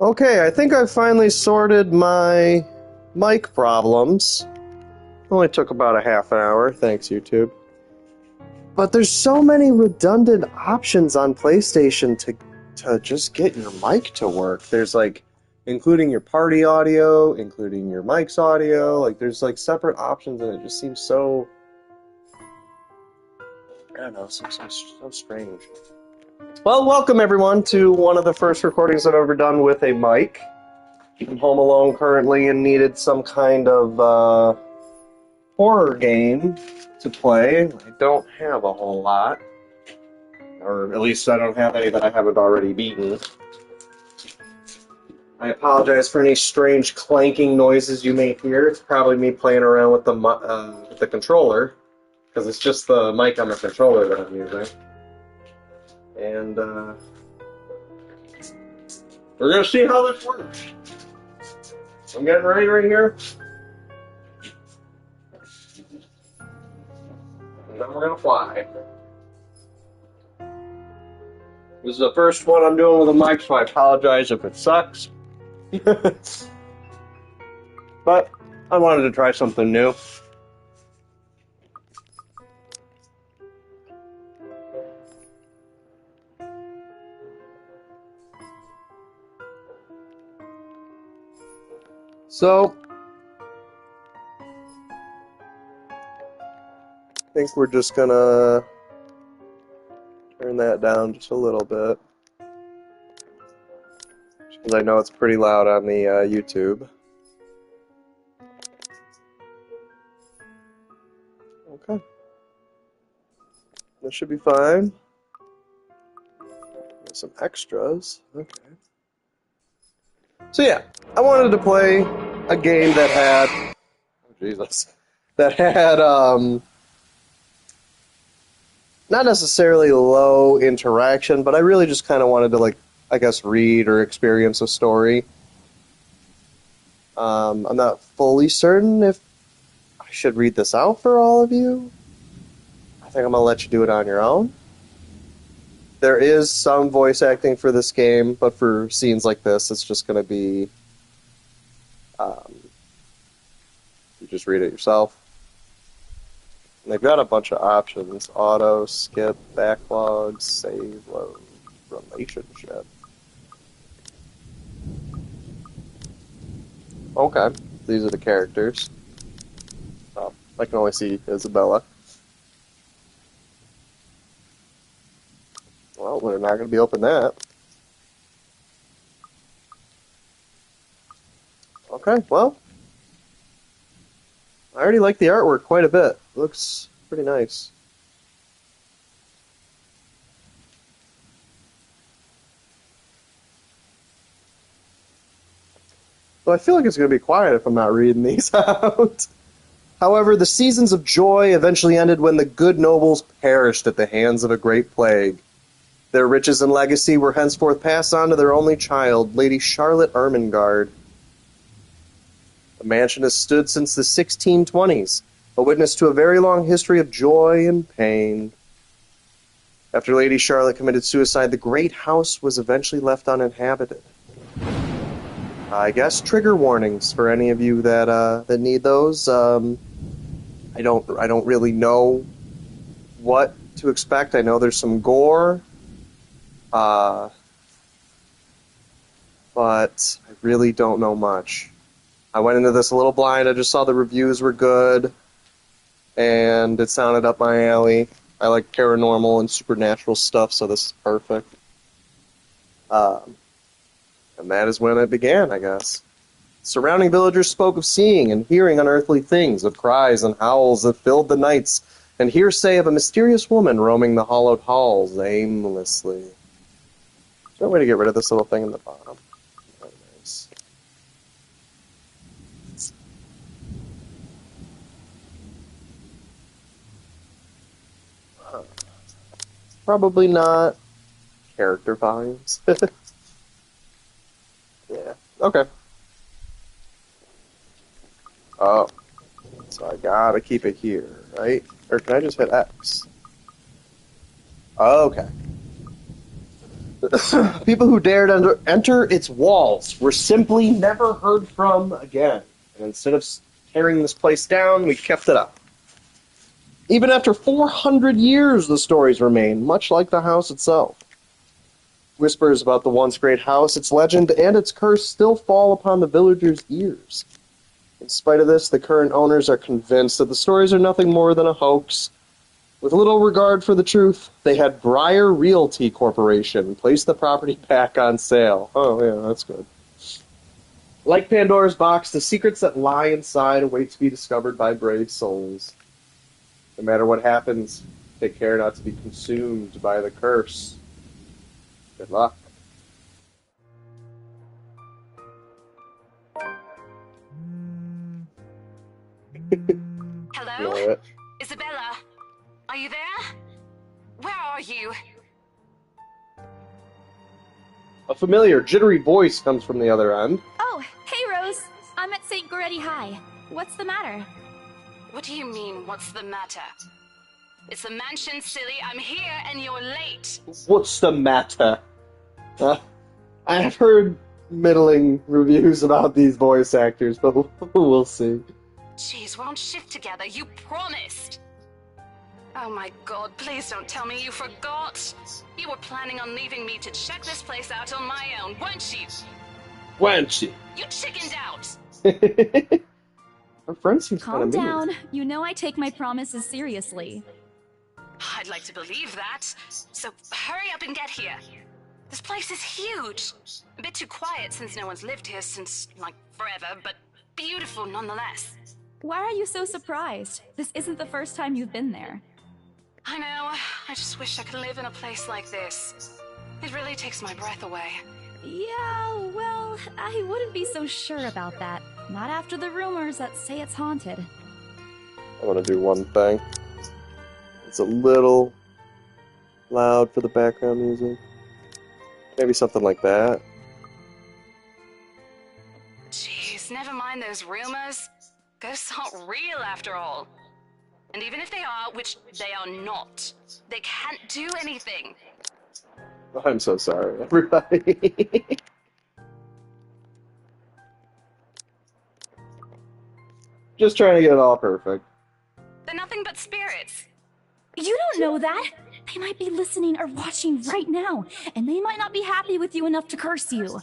Okay, I think I finally sorted my mic problems. Only took about a half an hour, thanks YouTube. But there's so many redundant options on PlayStation to just get your mic to work. There's like including your party audio, including your mic's audio, like there's like separate options and it just seems so I don't know, so strange. Well, welcome everyone to one of the first recordings I've ever done with a mic. I'm home alone currently and needed some kind of horror game to play. I don't have a whole lot. Or at least I don't have any that I haven't already beaten. I apologize for any strange clanking noises you may hear. It's probably me playing around with the controller, because it's just the mic on the controller that I'm using. And we're gonna see how this works. I'm getting ready right here. And then we're gonna fly. This is the first one I'm doing with a mic, so I apologize if it sucks. But I wanted to try something new. So, I think we're just gonna turn that down just a little bit. Because I know it's pretty loud on the YouTube. Okay. That should be fine. Some extras. Okay. So yeah, I wanted to play a game that had... Oh, Jesus. That had, not necessarily low interaction, but I really just kind of wanted to, like, I guess, read or experience a story. I'm not fully certain if I should read this out for all of you. I think I'm going to let you do it on your own. There is some voice acting for this game, but for scenes like this, it's just going to be... you just read it yourself. And they've got a bunch of options. Auto, skip, backlog, save, load, relationship. Okay, these are the characters. Oh, I can only see Isabella. Well, we're not going to be open that. Okay, well, I already like the artwork quite a bit. It looks pretty nice. Well, I feel like it's going to be quiet if I'm not reading these out. However, the seasons of joy eventually ended when the good nobles perished at the hands of a great plague. Their riches and legacy were henceforth passed on to their only child, Lady Charlotte Ermengarde. The mansion has stood since the 1620s, a witness to a very long history of joy and pain. After Lady Charlotte committed suicide, the great house was eventually left uninhabited. I guess trigger warnings for any of you that need those. I don't really know what to expect. I know there's some gore, but I really don't know much. I went into this a little blind. I just saw the reviews were good, and it sounded up my alley. I like paranormal and supernatural stuff, so this is perfect. And that is when it began, I guess. Surrounding villagers spoke of seeing and hearing unearthly things, of cries and howls that filled the nights, and hearsay of a mysterious woman roaming the hollowed halls aimlessly. Is there a way to get rid of this little thing in the bottom? Oh, nice. Huh. Probably not character volumes. Yeah. Okay. Oh. So I gotta keep it here, right? Or can I just hit X? Okay. People who dared enter its walls were simply never heard from again. And instead of tearing this place down, we kept it up. Even after 400 years, the stories remain, much like the house itself. Whispers about the once great house, its legend, and its curse still fall upon the villagers' ears. In spite of this, the current owners are convinced that the stories are nothing more than a hoax. With little regard for the truth, they had Briar Realty Corporation place the property back on sale. Oh, yeah, that's good. Like Pandora's box, the secrets that lie inside await to be discovered by brave souls. No matter what happens, take care not to be consumed by the curse. Good luck. Hello? Isabella? Are you there? Where are you? A familiar, jittery voice comes from the other end. Oh, hey Rose. I'm at St. Goretti High. What's the matter? What do you mean, what's the matter? It's the mansion, silly. I'm here and you're late. What's the matter? I have heard middling reviews about these voice actors, but we'll see. Jeez, we're on shift together. You promised. Oh my god, please don't tell me you forgot. You were planning on leaving me to check this place out on my own, weren't you? Weren't you? You chickened out. Our friend seems kind Calm of mean. down. You know I take my promises seriously. I'd like to believe that. So hurry up and get here. This place is huge. A bit too quiet since no one's lived here since, like, forever, but beautiful nonetheless. Why are you so surprised? This isn't the first time you've been there. I know. I just wish I could live in a place like this. It really takes my breath away. Yeah, well, I wouldn't be so sure about that. Not after the rumors that say it's haunted. I want to do one thing. It's a little loud for the background music. Maybe something like that. Jeez, never mind those rumors. Ghosts aren't real after all. And even if they are, which they are not, they can't do anything. I'm so sorry, everybody. Just trying to get it all perfect. They're nothing but spirits. You don't know that! They might be listening or watching right now, and they might not be happy with you enough to curse you.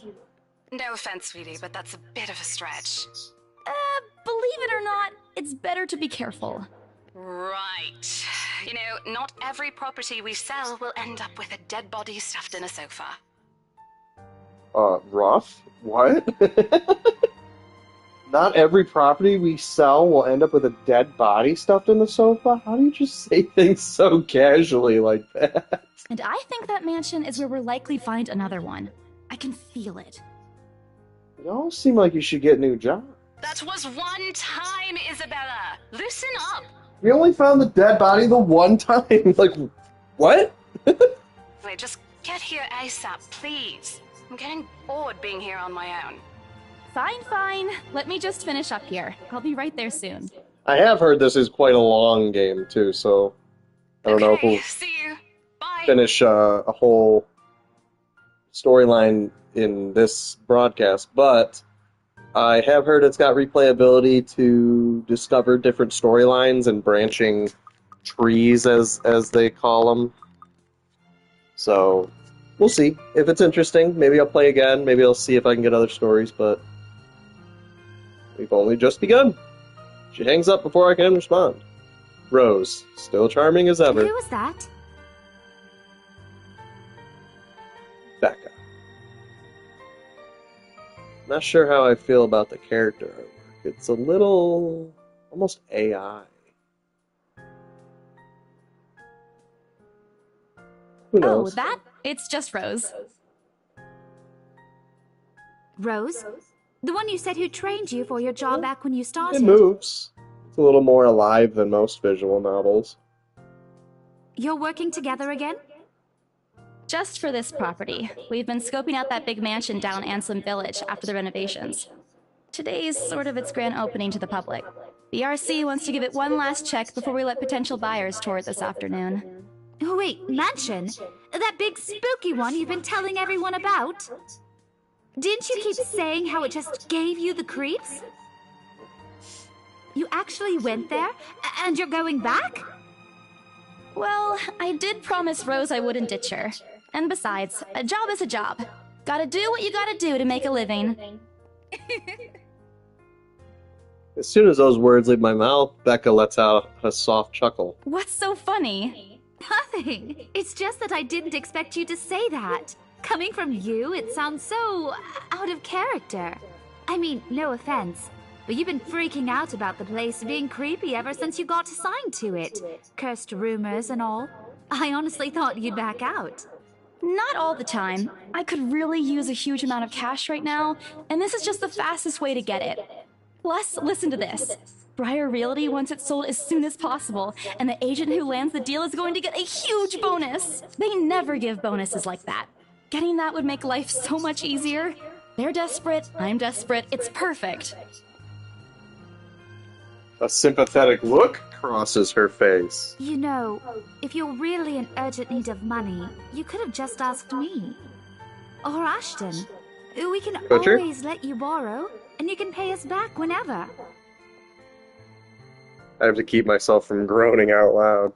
No offense, sweetie, but that's a bit of a stretch. Believe it or not, it's better to be careful. Right. You know, not every property we sell will end up with a dead body stuffed in a sofa. Rough? What? Not every property we sell will end up with a dead body stuffed in the sofa? How do you just say things so casually like that? And I think that mansion is where we'll likely find another one. I can feel it. Y'all seem like you should get a new job. That was one time, Isabella. Loosen up. We only found the dead body the one time. Like, what? Wait, just get here ASAP, please. I'm getting bored being here on my own. Fine, fine. Let me just finish up here. I'll be right there soon. I have heard this is quite a long game, too, so I don't know if we'll See you. Bye. finish a whole storyline in this broadcast, but I have heard it's got replayability to discover different storylines and branching trees, as they call them. So we'll see. If it's interesting, maybe I'll play again. Maybe I'll see if I can get other stories, but we've only just begun. She hangs up before I can respond. Rose, still charming as ever. Who was that? Becca. Not sure how I feel about the character artwork. It's a little almost AI. Who Oh, knows? that? It's just Rose. Rose? The one you said who trained you for your job back when you started? It moves. It's a little more alive than most visual novels. You're working together again? Just for this property. We've been scoping out that big mansion down Anselm Village after the renovations. Today's sort of its grand opening to the public. The RC wants to give it one last check before we let potential buyers tour it this afternoon. Oh, wait, mansion? That big spooky one you've been telling everyone about? Didn't you keep saying how it just gave you the creeps? You actually went there? And you're going back? Well, I did promise Rose I wouldn't ditch her. And besides, a job is a job. Gotta do what you gotta do to make a living. As soon as those words leave my mouth, Becca lets out a soft chuckle. What's so funny? Nothing. It's just that I didn't expect you to say that. Coming from you, it sounds so out of character. I mean, no offense, but you've been freaking out about the place being creepy ever since you got assigned to it. Cursed rumors and all. I honestly thought you'd back out. Not all the time. I could really use a huge amount of cash right now, and this is just the fastest way to get it. Plus, listen to this. Briar Realty wants it sold as soon as possible, and the agent who lands the deal is going to get a huge bonus. They never give bonuses like that. Getting that would make life so much easier. They're desperate, I'm desperate, it's perfect. A sympathetic look crosses her face. You know, if you're really in urgent need of money, you could have just asked me. Or Ashton. We can Butcher? always let you borrow, and you can pay us back whenever. I have to keep myself from groaning out loud.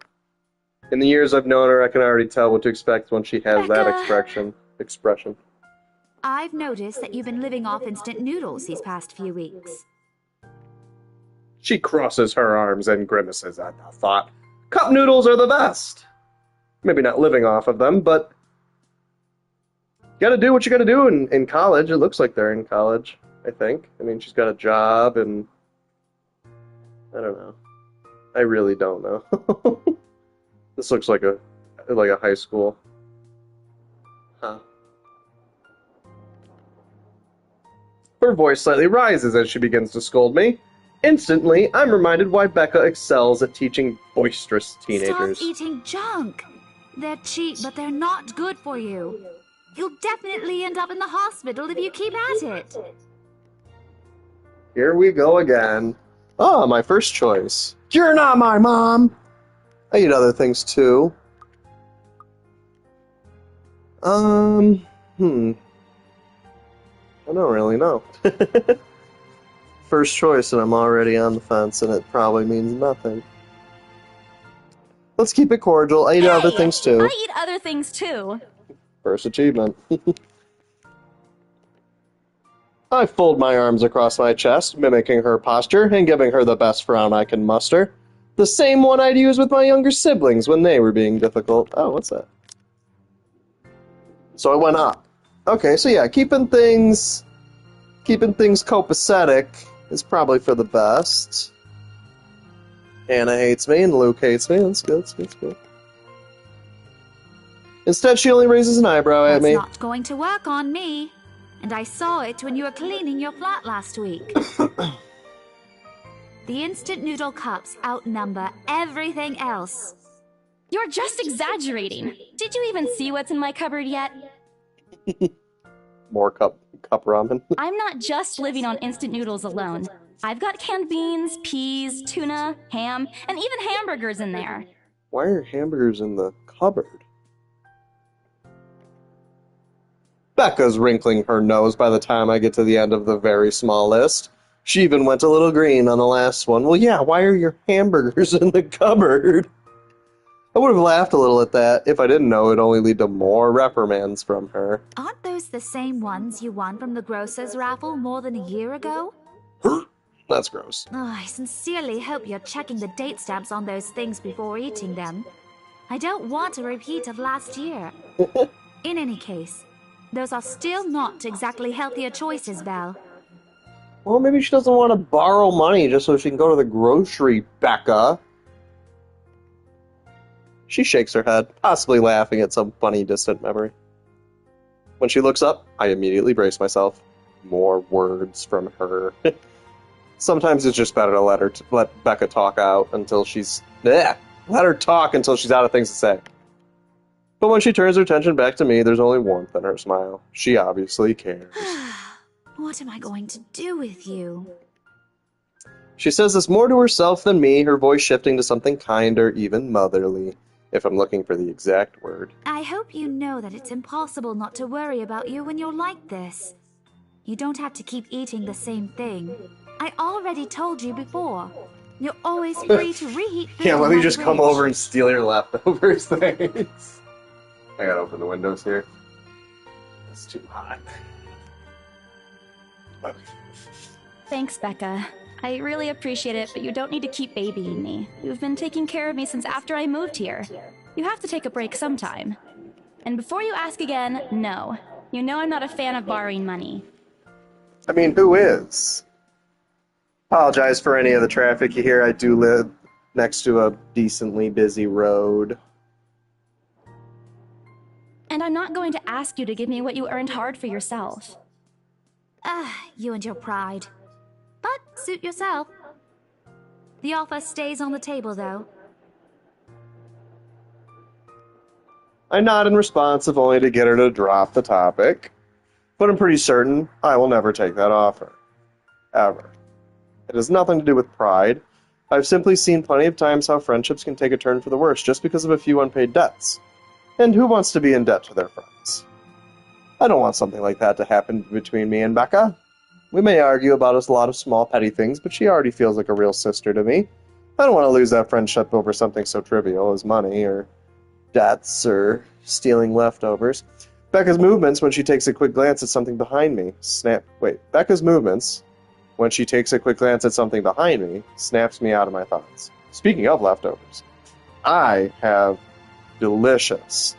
In the years I've known her, I can already tell what to expect when she has that Becca. expression. I've noticed that you've been living off instant noodles these past few weeks. She crosses her arms and grimaces at the thought. Cup noodles are the best! Maybe not living off of them, but you gotta do what you gotta do in college. It looks like they're in college, I think. I mean, she's got a job and... I don't know. I really don't know. This looks like a high school. Huh. Her voice slightly rises as she begins to scold me. Instantly, I'm reminded why Becca excels at teaching boisterous teenagers. Stop eating junk! They're cheap, but they're not good for you. You'll definitely end up in the hospital if you keep at it. Here we go again. Ah, my first choice. You're not my mom! I eat other things too. I don't really know. First choice, and I'm already on the fence, and it probably means nothing. Let's keep it cordial. I eat other things too. I eat other things too. First achievement. I fold my arms across my chest, mimicking her posture and giving her the best frown I can muster. The same one I'd use with my younger siblings when they were being difficult. Oh, what's that? So I went up. Okay, so yeah, keeping things copacetic is probably for the best. Anna hates me and Luke hates me. That's good, that's good. Instead, she only raises an eyebrow at me. That's not going to work on me. And I saw it when you were cleaning your flat last week. The instant noodle cups outnumber everything else. You're just exaggerating. Did you even see what's in my cupboard yet? More cup ramen. I'm not just living on instant noodles alone. I've got canned beans, peas, tuna, ham, and even hamburgers in there. Why are hamburgers in the cupboard? Becca's wrinkling her nose by the time I get to the end of the very small list. She even went a little green on the last one. Well, yeah, why are your hamburgers in the cupboard? I would have laughed a little at that if I didn't know it'd only lead to more reprimands from her. Aren't those the same ones you won from the grocer's raffle more than a year ago? That's gross. Oh, I sincerely hope you're checking the date stamps on those things before eating them. I don't want a repeat of last year. In any case, those are still not exactly healthier choices, Belle. Well, maybe she doesn't want to borrow money just so she can go to the grocery, Becca. She shakes her head, possibly laughing at some funny distant memory. When she looks up, I immediately brace myself. More words from her. Sometimes it's just better to let Becca talk out until she's... Let her talk until she's out of things to say. But when she turns her attention back to me, there's only warmth in her smile. She obviously cares. What am I going to do with you? She says this more to herself than me, her voice shifting to something kinder, even motherly. if I'm looking for the exact word. I hope you know that it's impossible not to worry about you when you're like this. You don't have to keep eating the same thing. I already told you before. You're always free to reheat food. Yeah, let in me my just come fridge. over and steal your leftovers, thanks. I gotta open the windows here. It's too hot. Okay. Thanks, Becca. I really appreciate it, but you don't need to keep babying me. You've been taking care of me since after I moved here. You have to take a break sometime. And before you ask again, no. You know I'm not a fan of borrowing money. I mean, who is? Apologize for any of the traffic you hear. I do live next to a decently busy road. And I'm not going to ask you to give me what you earned hard for yourself. You and your pride. But suit yourself. The offer stays on the table, though. I nod in response, if only to get her to drop the topic. But I'm pretty certain I will never take that offer. Ever. It has nothing to do with pride. I've simply seen plenty of times how friendships can take a turn for the worse just because of a few unpaid debts. And who wants to be in debt to their friends? I don't want something like that to happen between me and Becca. We may argue about a lot of small petty things, but she already feels like a real sister to me. I don't want to lose that friendship over something so trivial as money, or debts, or stealing leftovers. Becca's movements when she takes a quick glance at something behind me Becca's movements when she takes a quick glance at something behind me snaps me out of my thoughts. Speaking of leftovers, I have delicious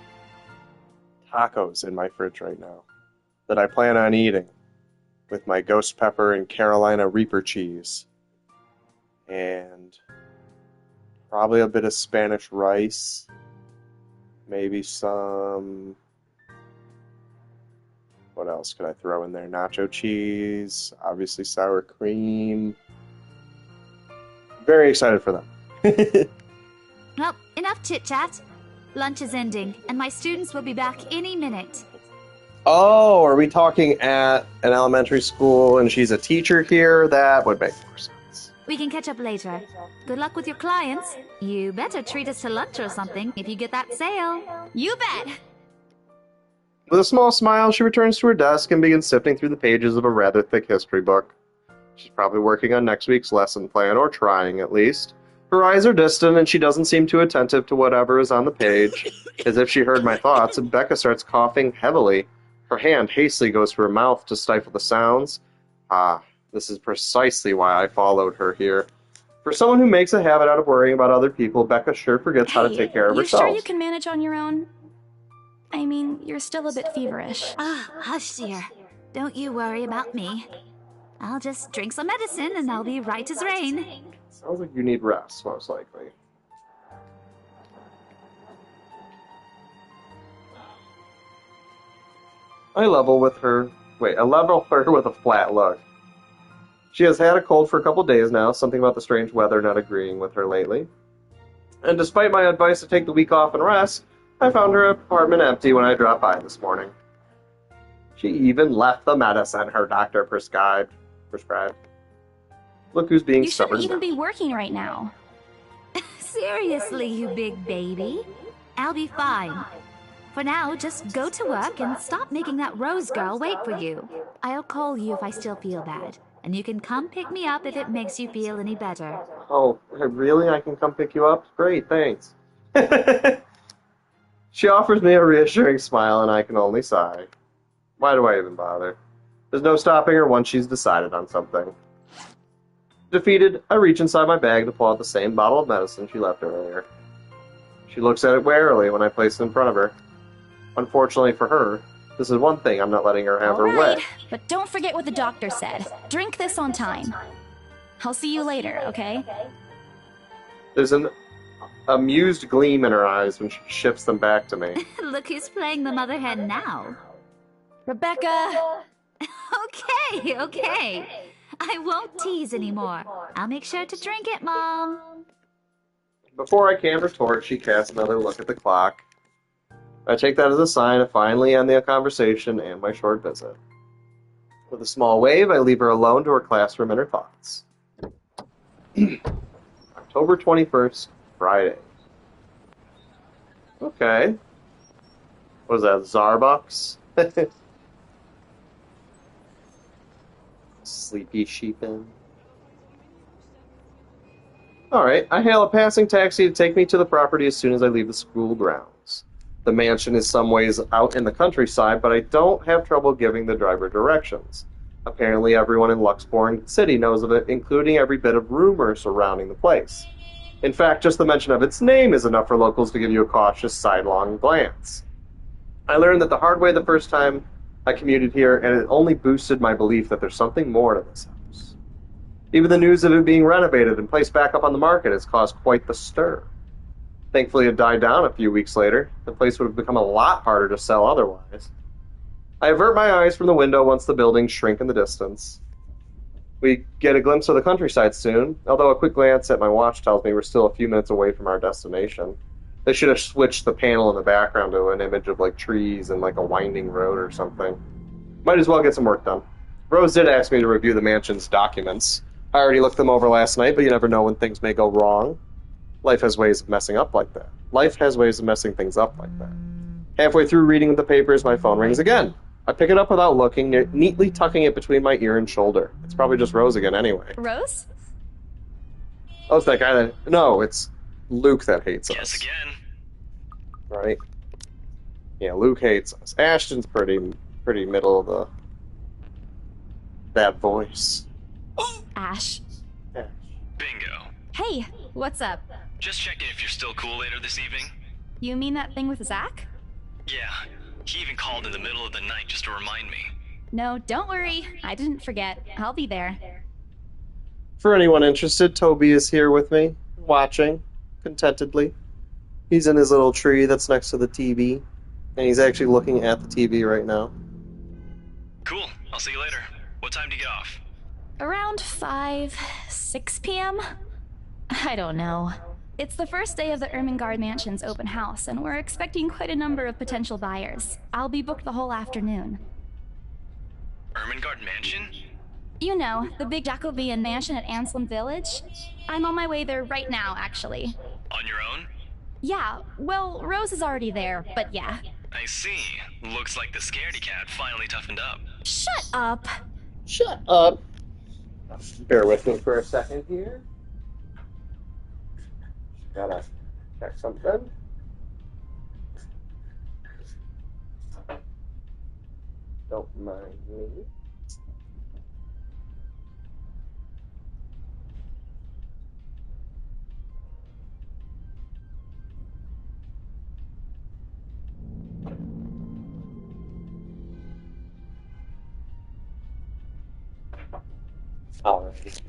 tacos in my fridge right now that I plan on eating with my ghost pepper and Carolina Reaper cheese and probably a bit of Spanish rice, maybe some, what else could I throw in there? Nacho cheese, obviously sour cream. Very excited for them. Well, enough chit-chat. Lunch is ending, and my students will be back any minute. Oh, are we talking at an elementary school and she's a teacher here? That would make more sense. We can catch up later. Good luck with your clients. You better treat us to lunch or something if you get that sale. You bet! With a small smile, she returns to her desk and begins sifting through the pages of a rather thick history book. She's probably working on next week's lesson plan, or trying at least. Her eyes are distant, and she doesn't seem too attentive to whatever is on the page. As if she heard my thoughts, and Becca starts coughing heavily. Her hand hastily goes to her mouth to stifle the sounds. This is precisely why I followed her here. For someone who makes a habit out of worrying about other people, Becca sure forgets how to take care of herself. You sure you can manage on your own? I mean, you're still a bit feverish. Hush, dear. Don't you worry about me. I'll just drink some medicine and I'll be right as rain. Sounds like you need rest, most likely. I level her with a flat look. She has had a cold for a couple days now, something about the strange weather not agreeing with her lately. And despite my advice to take the week off and rest, I found her apartment empty when I dropped by this morning. She even left the medicine her doctor prescribed. Look who's being You stubborn shouldn't even now. be working right now. Seriously, you big baby. I'll be fine. For now, just go to work and stop making that Rose girl wait for you. I'll call you if I still feel bad, and you can come pick me up if it makes you feel any better. Oh, really? I can come pick you up? Great, thanks. She offers me a reassuring smile, and I can only sigh. Why do I even bother? There's no stopping her once she's decided on something. Defeated, I reach inside my bag to pull out the same bottle of medicine she left earlier. She looks at it warily when I place it in front of her. Unfortunately for her, this is one thing I'm not letting her have her Alright, way. but don't forget what the doctor said. Drink this on time. I'll see you later, okay? There's an amused gleam in her eyes when she shifts them back to me. Look who's playing the mother hen now. Rebecca! Okay. I won't tease anymore. I'll make sure to drink it, Mom. Before I can retort, she casts another look at the clock. I take that as a sign to finally end the conversation and my short visit. With a small wave, I leave her alone to her classroom and her thoughts. October 21st, Friday. Okay. What is that, Zarbucks? Sleepy sheepin. Alright, I hail a passing taxi to take me to the property as soon as I leave the school grounds. The mansion is some ways out in the countryside, but I don't have trouble giving the driver directions. Apparently everyone in Luxborn City knows of it, including every bit of rumor surrounding the place. In fact, just the mention of its name is enough for locals to give you a cautious sidelong glance. I learned that the hard way the first time I commuted here, and it only boosted my belief that there's something more to this house. Even the news of it being renovated and placed back up on the market has caused quite the stir. Thankfully, it died down a few weeks later. The place would have become a lot harder to sell otherwise. I avert my eyes from the window once the buildings shrink in the distance. We get a glimpse of the countryside soon, although a quick glance at my watch tells me we're still a few minutes away from our destination. They should have switched the panel in the background to an image of like trees and like a winding road or something. Might as well get some work done. Rose did ask me to review the mansion's documents. I already looked them over last night, but you never know when things may go wrong. Life has ways of messing up like that. Life has ways of messing things up like that. Halfway through reading the papers, my phone rings again. I pick it up without looking, neatly tucking it between my ear and shoulder. It's probably just Rose again anyway. Rose? Oh, it's that guy that... No, it's Luke that hates us. Guess again. Right? Yeah, Luke hates us. Ashton's pretty middle of the... That voice. Ash. Yeah. Bingo. Hey, what's up? Just checking if you're still cool later this evening. You mean that thing with Zach? Yeah. He even called in the middle of the night just to remind me. No, don't worry. I didn't forget. I'll be there. For anyone interested, Toby is here with me, watching, contentedly. He's in his little tree that's next to the TV, and he's actually looking at the TV right now. Cool. I'll see you later. What time do you get off? Around 6 p.m.? I don't know. It's the first day of the Ermengarde Mansion's open house, and we're expecting quite a number of potential buyers. I'll be booked the whole afternoon. Ermengarde Mansion? You know, the big Jacobean mansion at Anselm Village? I'm on my way there right now, actually. On your own? Yeah, well, Rose is already there, but yeah. I see. Looks like the scaredy cat finally toughened up. Shut up! Shut up! Bear with me for a second here. Gotta check something. Don't mind me. Alright.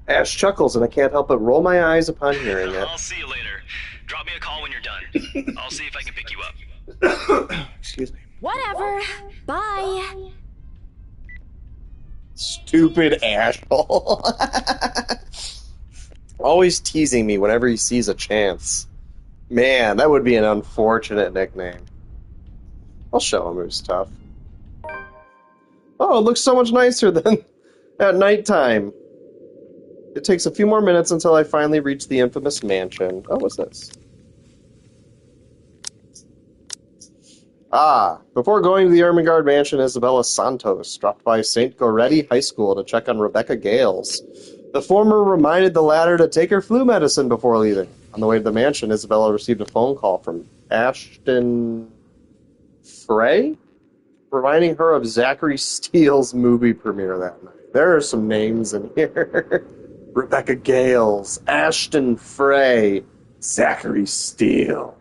Ash chuckles, and I can't help but roll my eyes upon hearing it. I'll see you later. Drop me a call when you're done. I'll see if I can pick you up. Excuse me. Whatever. Bye. Stupid asshole. Always teasing me whenever he sees a chance. Man, that would be an unfortunate nickname. I'll show him who's tough. Oh, it looks so much nicer than at nighttime. It takes a few more minutes until I finally reach the infamous mansion. Oh, what's this? Ah, before going to the Ermengarde Mansion, Isabella Santos dropped by St. Goretti High School to check on Rebecca Gales. The former reminded the latter to take her flu medicine before leaving. On the way to the mansion, Isabella received a phone call from Ashton Frey, reminding her of Zachary Steele's movie premiere that night. There are some names in here. Rebecca Gales, Ashton Frey, Zachary Steele.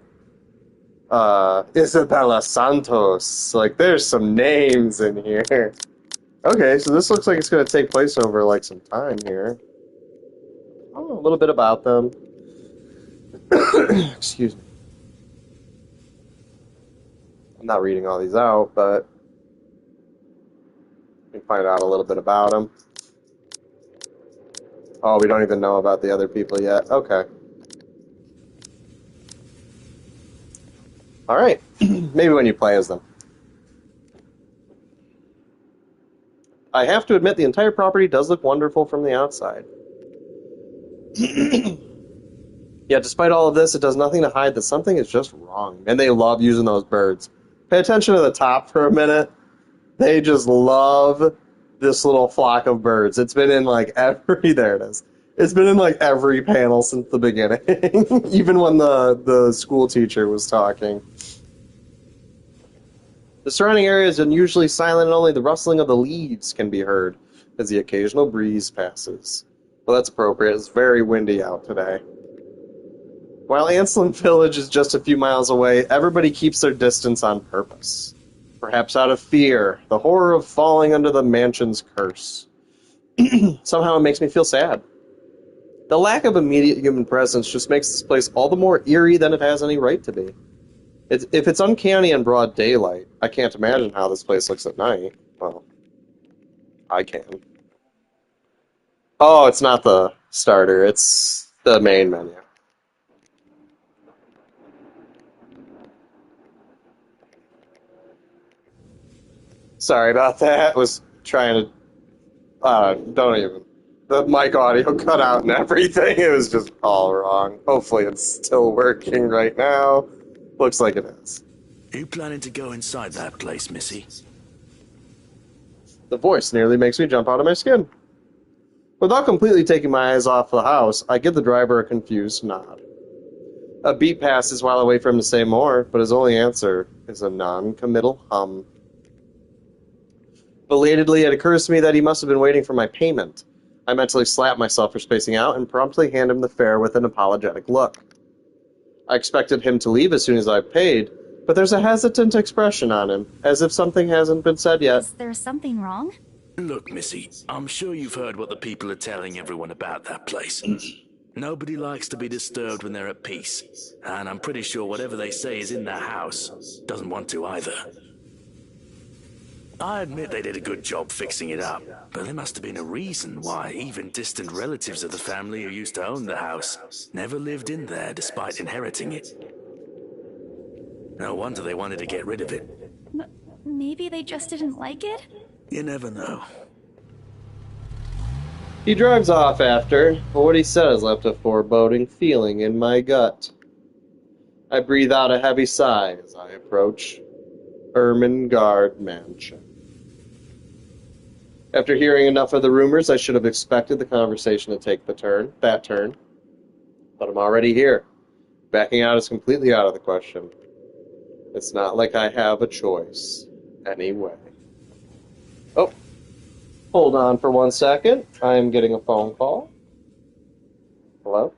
Isabella Santos. Like, there's some names in here. Okay, so this looks like it's going to take place over, like, some time here. Oh, a little bit about them. Excuse me. I'm not reading all these out, but we can find out a little bit about them. Oh, we don't even know about the other people yet. Okay. Alright. Maybe when you play as them. I have to admit, the entire property does look wonderful from the outside. Yet despite all of this, it does nothing to hide that something is just wrong. And they love using those birds. Pay attention to the top for a minute. They just love this little flock of birds. It's been in like every, there it is. It's been in like every panel since the beginning, even when the school teacher was talking. The surrounding area is unusually silent and only the rustling of the leaves can be heard as the occasional breeze passes. Well, that's appropriate. It's very windy out today. While Anselm Village is just a few miles away, everybody keeps their distance on purpose. Perhaps out of fear, the horror of falling under the mansion's curse. Somehow it makes me feel sad. The lack of immediate human presence just makes this place all the more eerie than it has any right to be. If it's uncanny in broad daylight, I can't imagine how this place looks at night. Well, I can. Oh, it's not the starter, it's the main menu. Sorry about that. I was trying to... don't even... The mic audio cut out and everything. It was just all wrong. Hopefully it's still working right now. Looks like it is. Are you planning to go inside that place, Missy? The voice nearly makes me jump out of my skin. Without completely taking my eyes off the house, I give the driver a confused nod. A beat passes while I wait for him to say more, but his only answer is a non-committal hum. Belatedly, it occurs to me that he must have been waiting for my payment. I mentally slap myself for spacing out and promptly hand him the fare with an apologetic look. I expected him to leave as soon as I've paid, but there's a hesitant expression on him, as if something hasn't been said yet. Is there something wrong? Look, Missy, I'm sure you've heard what the people are telling everyone about that place. Nobody likes to be disturbed when they're at peace, and I'm pretty sure whatever they say is in their house doesn't want to either. I admit they did a good job fixing it up, but there must have been a reason why even distant relatives of the family who used to own the house never lived in there despite inheriting it. No wonder they wanted to get rid of it. Maybe they just didn't like it? You never know. He drives off after, but what he said has left a foreboding feeling in my gut. I breathe out a heavy sigh as I approach Ermengarde Mansion. After hearing enough of the rumors, I should have expected the conversation to take that turn. But I'm already here. Backing out is completely out of the question. It's not like I have a choice. Anyway. Oh. Hold on for 1 second. I am getting a phone call. Hello?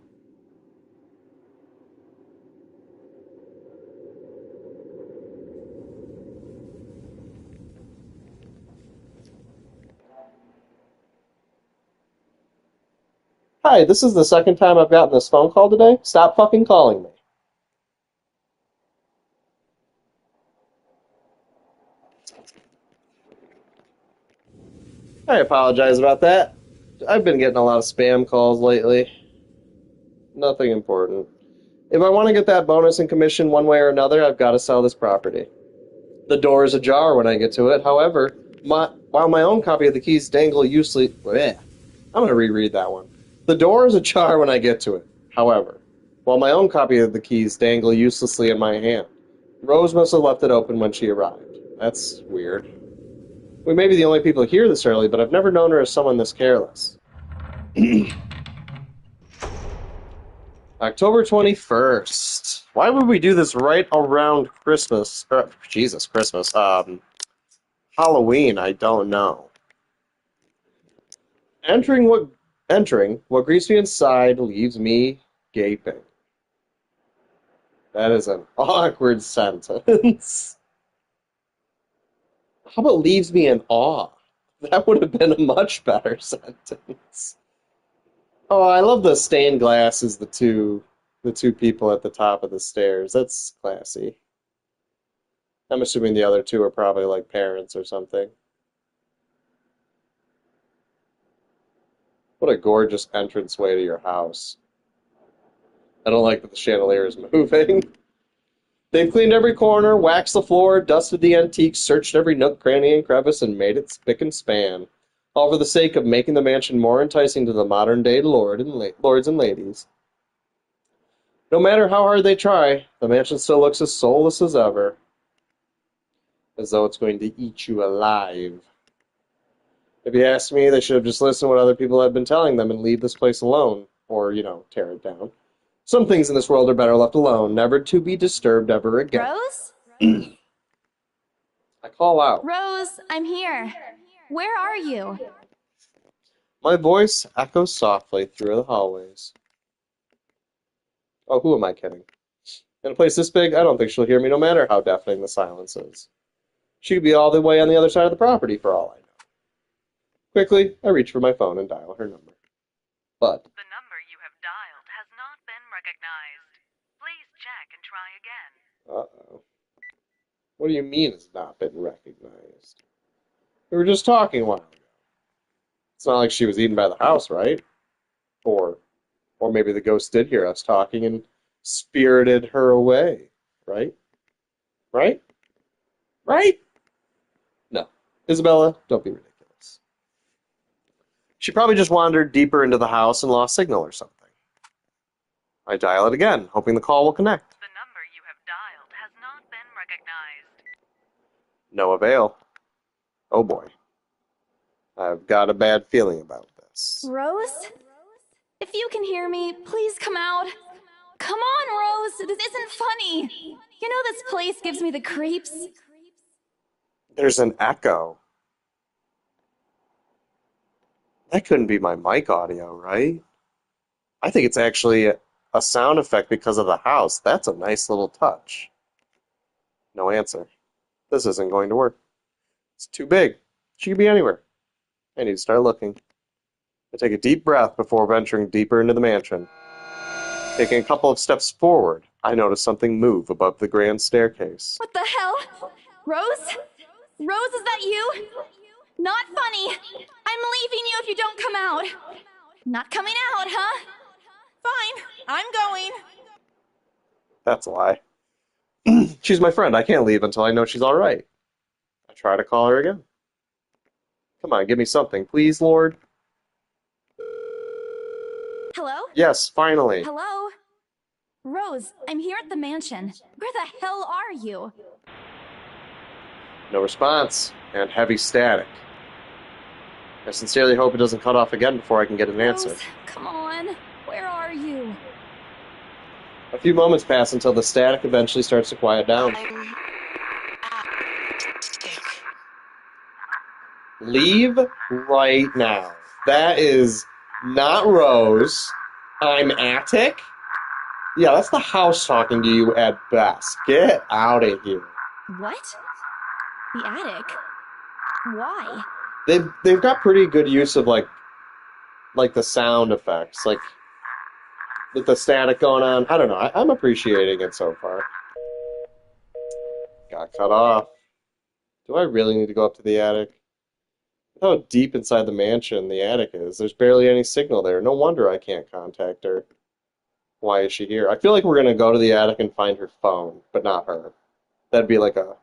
Hi, this is the second time I've gotten this phone call today. Stop fucking calling me. I apologize about that. I've been getting a lot of spam calls lately. Nothing important. If I want to get that bonus and commission one way or another, I've got to sell this property. The door is ajar when I get to it. However, while my own copy of the keys dangle uselessly... I'm going to reread that one. The door is ajar when I get to it. However, while my own copy of the keys dangle uselessly in my hand, Rose must have left it open when she arrived. That's weird. We may be the only people here this early, but I've never known her as someone this careless. October 21st. Why would we do this right around Christmas? Christmas. Halloween, I don't know. Entering what greets me inside leaves me gaping. That is an awkward sentence. How about leaves me in awe? That would have been a much better sentence. Oh, I love the stained glass as the two people at the top of the stairs. That's classy. I'm assuming the other two are probably like parents or something. What a gorgeous entranceway to your house. I don't like that the chandelier is moving. They've cleaned every corner, waxed the floor, dusted the antiques, searched every nook, cranny, and crevice, and made it spick and span, all for the sake of making the mansion more enticing to the modern-day lords and ladies. No matter how hard they try, the mansion still looks as soulless as ever, as though it's going to eat you alive. If you ask me, they should have just listened to what other people have been telling them and leave this place alone, or, tear it down. Some things in this world are better left alone, never to be disturbed ever again. Rose? I call out. Rose, I'm here. Where are you? My voice echoes softly through the hallways. Oh, who am I kidding? In a place this big, I don't think she'll hear me no matter how deafening the silence is. She could be all the way on the other side of the property for all I know. Quickly, I reach for my phone and dial her number. But The number you have dialed has not been recognized. Please check and try again. uh-oh. What do you mean it's not been recognized? We were just talking a while ago. It's not like she was eaten by the house, right? Or maybe the ghost did hear us talking and spirited her away, right? Right? Right? No. Isabella, don't be ridiculous. She probably just wandered deeper into the house and lost signal or something. I dial it again, hoping the call will connect. The number you have dialed has not been recognized. No avail. Oh boy. I've got a bad feeling about this. Rose? If you can hear me, please come out. Come on, Rose. This isn't funny. You know this place gives me the creeps. There's an echo. That couldn't be my mic audio, right? I think it's actually a sound effect because of the house. That's a nice little touch. No answer. This isn't going to work. It's too big. She could be anywhere. I need to start looking. I take a deep breath before venturing deeper into the mansion. Taking a couple of steps forward, I notice something move above the grand staircase. What the hell? Rose? Rose, is that you? Not funny. I'm leaving you if you don't come out. Not coming out, huh? Fine, I'm going. That's a lie. She's my friend. I can't leave until I know she's all right. I try to call her again. Come on, give me something, please, Lord. Hello? Yes, finally. Hello? Rose, I'm here at the mansion. Where the hell are you? No response, and heavy static. I sincerely hope it doesn't cut off again before I can get an answer. Rose, come on. Where are you? A few moments pass until the static eventually starts to quiet down. I'm attic. Leave right now. That is not Rose. I'm Attic? Yeah, that's the house talking to you at best. Get out of here. What? The attic? Why? They've got pretty good use of like the sound effects, like with the static going on. I don't know. I'm appreciating it so far. Got cut off. Do I really need to go up to the attic? How deep inside the mansion the attic is. There's barely any signal there. No wonder I can't contact her. Why is she here? I feel like we're going to go to the attic and find her phone, but not her. That'd be like a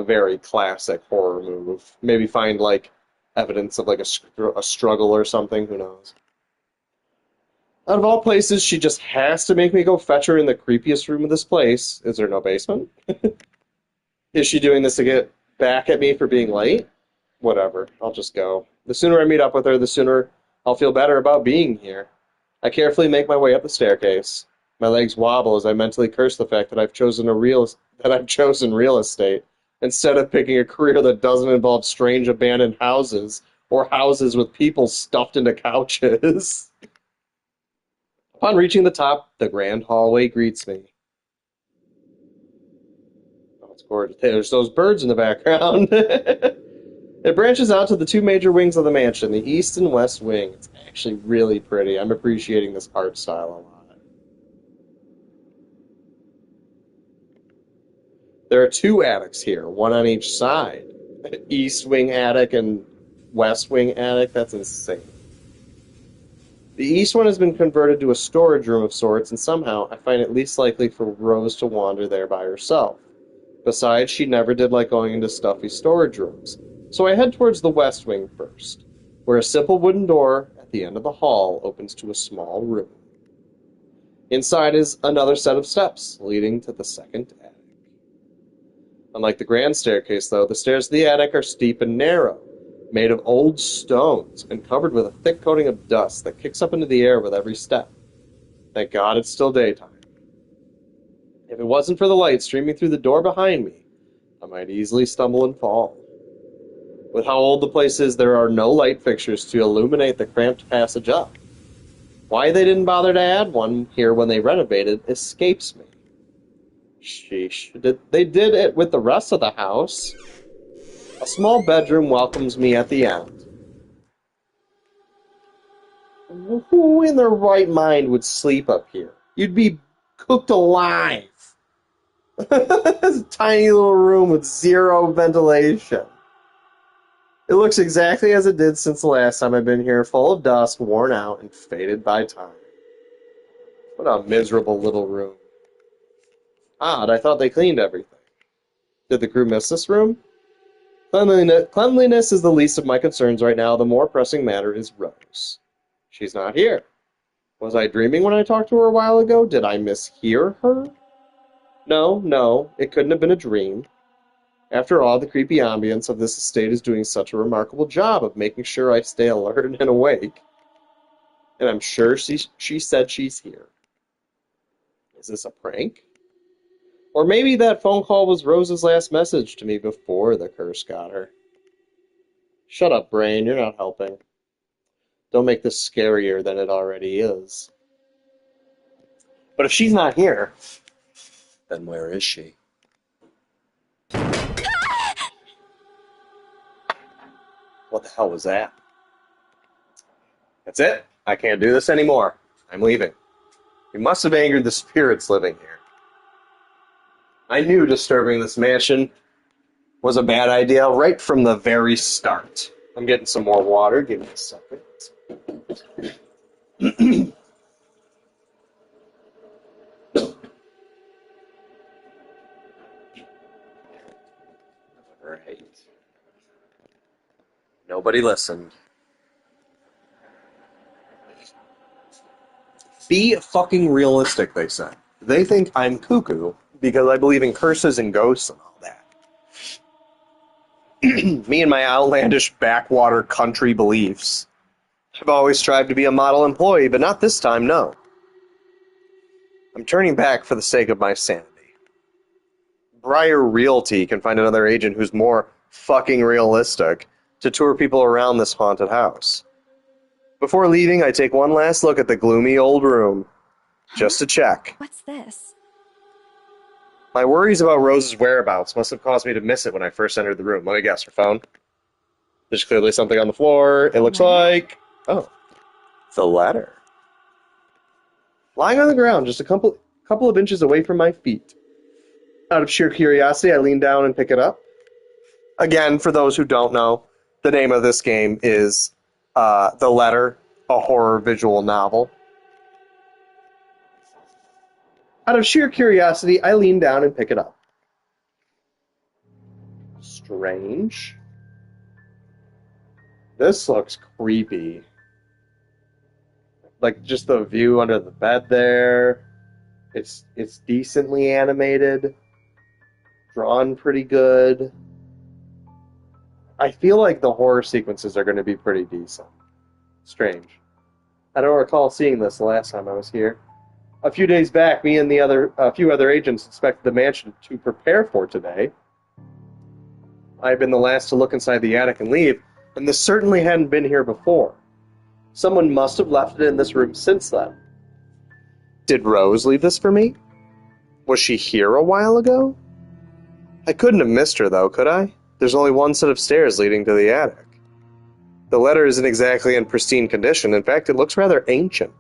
very classic horror move. Maybe find like evidence of like a struggle or something. Who knows? Out of all places, she just has to make me go fetch her in the creepiest room of this place. Is there no basement? Is she doing this to get back at me for being late? Whatever, I'll just go. The sooner I meet up with her, the sooner I'll feel better about being here. I carefully make my way up the staircase. My legs wobble as I mentally curse the fact that I've chosen real estate instead of picking a career that doesn't involve strange abandoned houses or houses with people stuffed into couches. Upon reaching the top, the grand hallway greets me. Oh, it's gorgeous. There's those birds in the background. It branches out to the two major wings of the mansion, the east and west wing. It's actually really pretty. I'm appreciating this art style a lot. There are two attics here, one on each side. East wing attic and west wing attic. That's insane. The east one has been converted to a storage room of sorts, and somehow I find it least likely for Rose to wander there by herself. Besides, she never did like going into stuffy storage rooms. So I head towards the west wing first, where a simple wooden door at the end of the hall opens to a small room. Inside is another set of steps leading to the second attic. Unlike the grand staircase, though, the stairs to the attic are steep and narrow, made of old stones and covered with a thick coating of dust that kicks up into the air with every step. Thank God it's still daytime. If it wasn't for the light streaming through the door behind me, I might easily stumble and fall. With how old the place is, there are no light fixtures to illuminate the cramped passage up. Why they didn't bother to add one here when they renovated escapes me. Sheesh. They did it with the rest of the house. A small bedroom welcomes me at the end. Who in their right mind would sleep up here? You'd be cooked alive. It's a tiny little room with zero ventilation. It looks exactly as it did since the last time I've been here, full of dust, worn out, and faded by time. What a miserable little room. Odd, I thought they cleaned everything. Did the crew miss this room? Cleanliness is the least of my concerns right now. The more pressing matter is Rose. She's not here. Was I dreaming when I talked to her a while ago? Did I mishear her? No, it couldn't have been a dream. After all, the creepy ambience of this estate is doing such a remarkable job of making sure I stay alert and awake. And I'm sure she said she's here. Is this a prank? Or maybe that phone call was Rose's last message to me before the curse got her. Shut up, brain, you're not helping. Don't make this scarier than it already is. But if she's not here, then where is she? What the hell was that? That's it. I can't do this anymore. I'm leaving. You must have angered the spirits living here. I knew disturbing this mansion was a bad idea right from the very start. I'm getting some more water. Give me a second. Right. Nobody listened. Be fucking realistic, they said. They think I'm cuckoo because I believe in curses and ghosts and all that. Me and my outlandish backwater country beliefs. I've always strived to be a model employee, but not this time, no. I'm turning back for the sake of my sanity. Briar Realty can find another agent who's more fucking realistic to tour people around this haunted house. Before leaving, I take one last look at the gloomy old room, just to check. What's this? My worries about Rose's whereabouts must have caused me to miss it when I first entered the room. Let me guess, her phone? There's clearly something on the floor. It looks like... Oh, the letter. Lying on the ground, just a couple of inches away from my feet. Out of sheer curiosity, I lean down and pick it up. Again, for those who don't know, the name of this game is The Letter, a horror visual novel. Out of sheer curiosity, I lean down and pick it up. Strange. This looks creepy. Like, just the view under the bed there. It's decently animated. Drawn pretty good. I feel like the horror sequences are going to be pretty decent. Strange. I don't recall seeing this the last time I was here. A few days back, me and a few other agents inspected the mansion to prepare for today. I've been the last to look inside the attic and leave, and this certainly hadn't been here before. Someone must have left it in this room since then. Did Rose leave this for me? Was she here a while ago? I couldn't have missed her, though, could I? There's only one set of stairs leading to the attic. The letter isn't exactly in pristine condition. In fact, it looks rather ancient.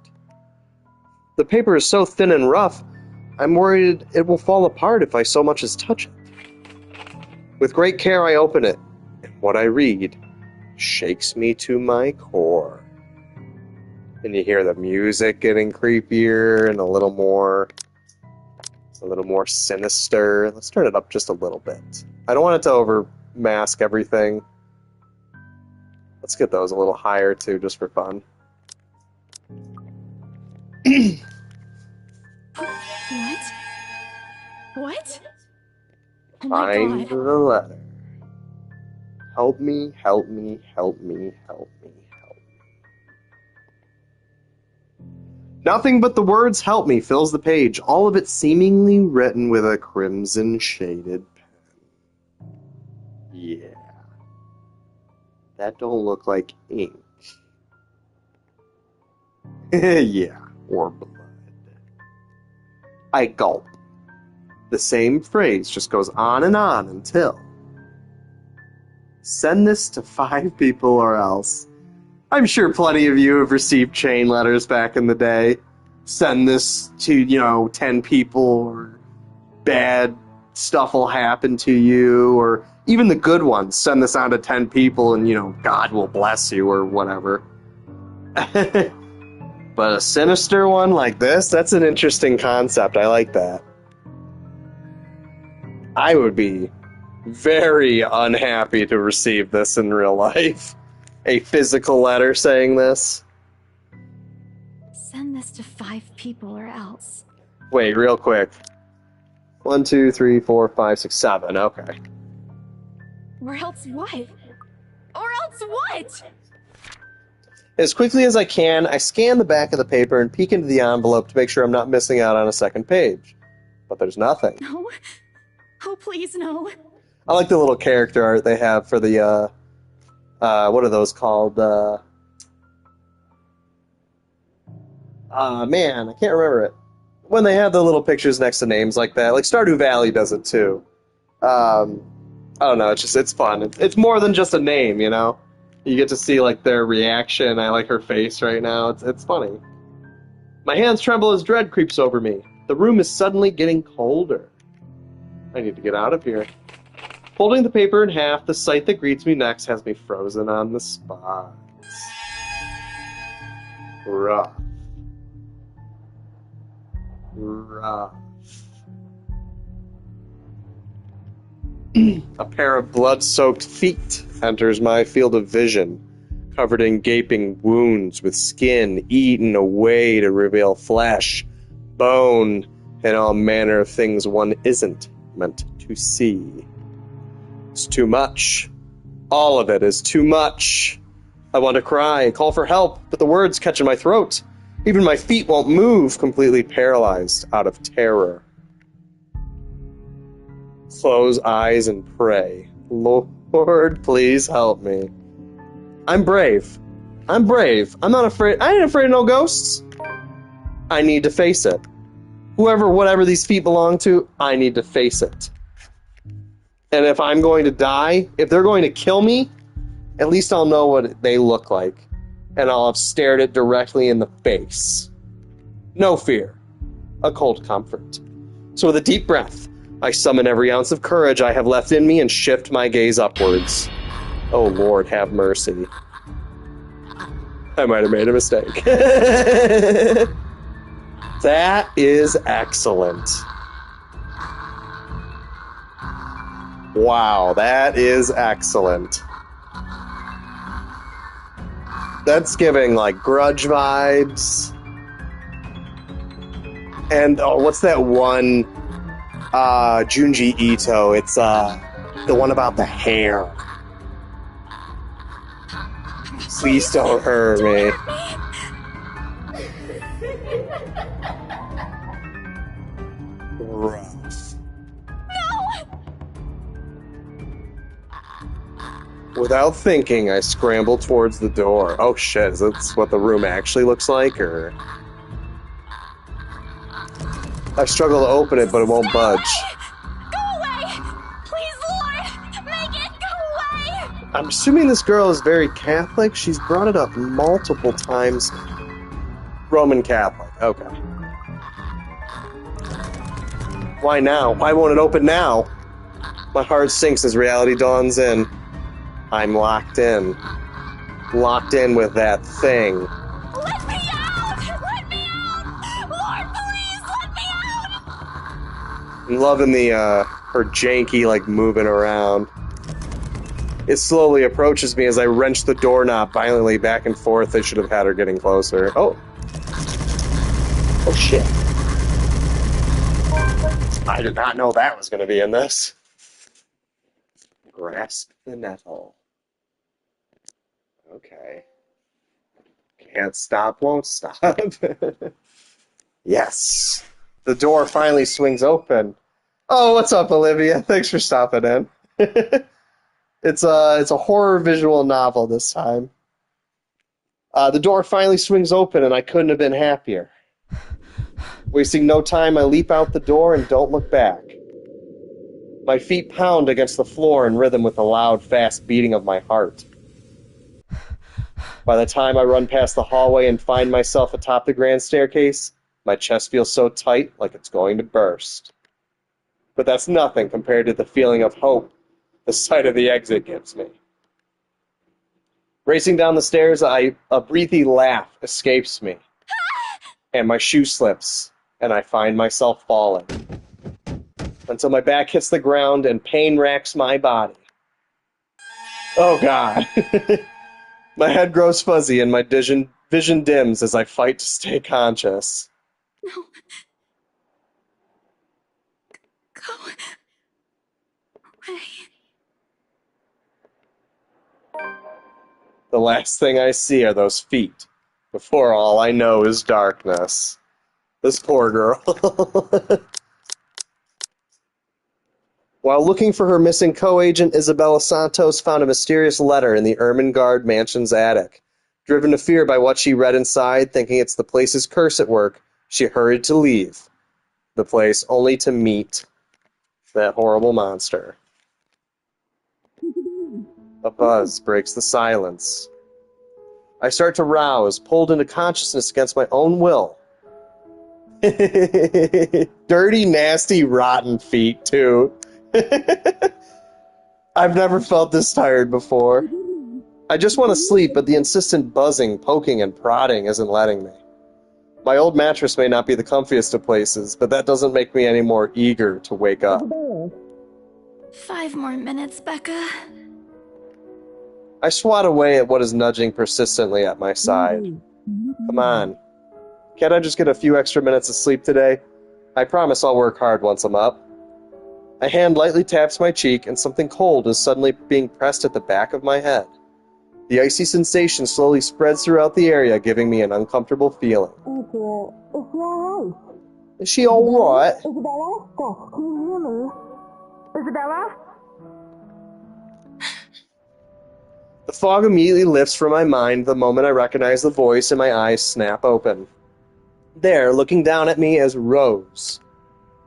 The paper is so thin and rough, I'm worried it will fall apart if I so much as touch it. With great care, I open it, and what I read shakes me to my core. And you hear the music getting creepier and a little more sinister. Let's turn it up just a little bit. I don't want it to overmask everything. Let's get those a little higher too, just for fun. What? What? Oh my Find god. the letter. Help me, help me, help me, help me, help me. Nothing but the words help me fills the page, all of it seemingly written with a crimson shaded pen. Yeah. That don't look like ink. Yeah, or blood. I gulp. The same phrase just goes on and on until... Send this to 5 people or else. I'm sure plenty of you have received chain letters back in the day. Send this to, 10 people, or bad stuff will happen to you, or even the good ones. Send this on to 10 people and, God will bless you, or whatever. But a sinister one like this, that's an interesting concept. I like that. I would be very unhappy to receive this in real life. A physical letter saying this. Send this to 5 people or else. Wait, real quick. 1, 2, 3, 4, 5, 6, 7. Okay. Or else what? Or else what? As quickly as I can, I scan the back of the paper and peek into the envelope to make sure I'm not missing out on a second page. But there's nothing. No. Oh, please, no. I like the little character art they have for the, what are those called? Man, I can't remember it. When they have the little pictures next to names like that. Like Stardew Valley does it too. I don't know, it's fun. It's more than just a name, You get to see, their reaction. I like her face right now. It's funny. My hands tremble as dread creeps over me. The room is suddenly getting colder. I need to get out of here. Folding the paper in half, the sight that greets me next has me frozen on the spot. Rough. Rough. A pair of blood-soaked feet enters my field of vision, covered in gaping wounds with skin eaten away to reveal flesh, bone, and all manner of things one isn't meant to see. It's too much. All of it is too much. I want to cry, call for help, but the words catch in my throat. Even my feet won't move, completely paralyzed out of terror. Close eyes and pray. Lord, please help me. I'm brave. I'm brave. I'm not afraid. I ain't afraid of no ghosts. I need to face it. Whatever these feet belong to, I need to face it. And if I'm going to die, if they're going to kill me, at least I'll know what they look like. And I'll have stared it directly in the face. No fear. A cold comfort. So with a deep breath, I summon every ounce of courage I have left in me and shift my gaze upwards. Oh Lord, have mercy. I might have made a mistake. That is excellent. Wow, that is excellent. That's giving, Grudge vibes. And, what's that one, Junji Ito? It's, the one about the hair. Please don't hurt me. Rough. Without thinking, I scramble towards the door. Oh shit, is that what the room actually looks like, or...? I struggle to open it, but it won't budge. Go away! Please, Lord! Make it go away! I'm assuming this girl is very Catholic. She's brought it up multiple times. Roman Catholic, okay. Why now? Why won't it open now? My heart sinks as reality dawns in. I'm locked in. Locked in with that thing. Let me out! Let me out! Lord, please, let me out! I'm loving the, her janky, moving around. It slowly approaches me as I wrench the doorknob violently back and forth. They should have had her getting closer. Oh. Oh, shit. I did not know that was going to be in this. Grasp the nettle. Okay. Can't stop, won't stop. Yes. The door finally swings open. Oh, what's up, Olivia? Thanks for stopping in. It's a horror visual novel this time. The door finally swings open, and I couldn't have been happier. Wasting no time, I leap out the door and don't look back. My feet pound against the floor in rhythm with the loud, fast beating of my heart. By the time I run past the hallway and find myself atop the grand staircase, my chest feels so tight like it's going to burst. But that's nothing compared to the feeling of hope the sight of the exit gives me. Racing down the stairs, a breathy laugh escapes me, and my shoe slips, and I find myself falling, until my back hits the ground and pain racks my body. Oh God. My head grows fuzzy and my vision dims as I fight to stay conscious. No. Go away. The last thing I see are those feet, before all I know is darkness. This poor girl. While looking for her missing co-agent, Isabella Santos found a mysterious letter in the Ermengarde mansion's attic. Driven to fear by what she read inside, thinking it's the place's curse at work, she hurried to leave the place only to meet that horrible monster. A buzz breaks the silence. I start to rouse, pulled into consciousness against my own will. Dirty, nasty, rotten feet, too. I've never felt this tired before. I just want to sleep, but the insistent buzzing, poking, and prodding isn't letting me. My old mattress may not be the comfiest of places, but that doesn't make me any more eager to wake up. 5 more minutes, Becca. I swat away at what is nudging persistently at my side. Come on. Can't I just get a few extra minutes of sleep today? I promise I'll work hard once I'm up. A hand lightly taps my cheek, and something cold is suddenly being pressed at the back of my head. The icy sensation slowly spreads throughout the area, giving me an uncomfortable feeling. Is she alright? Isabella? Gosh, can you hear me? Isabella? The fog immediately lifts from my mind the moment I recognize the voice and my eyes snap open. There, looking down at me, is Rose.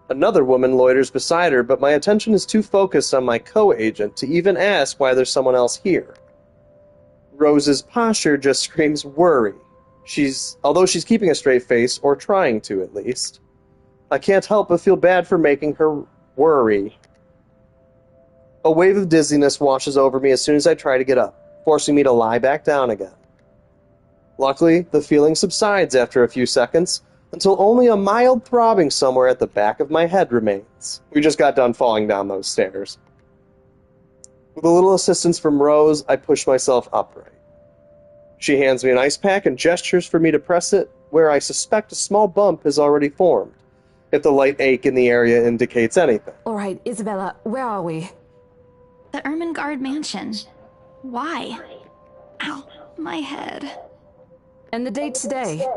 Another woman loiters beside her, but my attention is too focused on my co-agent to even ask why there's someone else here. Rose's posture just screams worry. Although she's keeping a straight face, or trying to at least. I can't help but feel bad for making her worry. A wave of dizziness washes over me as soon as I try to get up, forcing me to lie back down again. Luckily, the feeling subsides after a few seconds, until only a mild throbbing somewhere at the back of my head remains. We just got done falling down those stairs. With a little assistance from Rose, I push myself upright. She hands me an ice pack and gestures for me to press it, where I suspect a small bump has already formed, if the light ache in the area indicates anything. Alright, Isabella, where are we? The Ermengarde mansion. Why? Ow, my head. And the date today?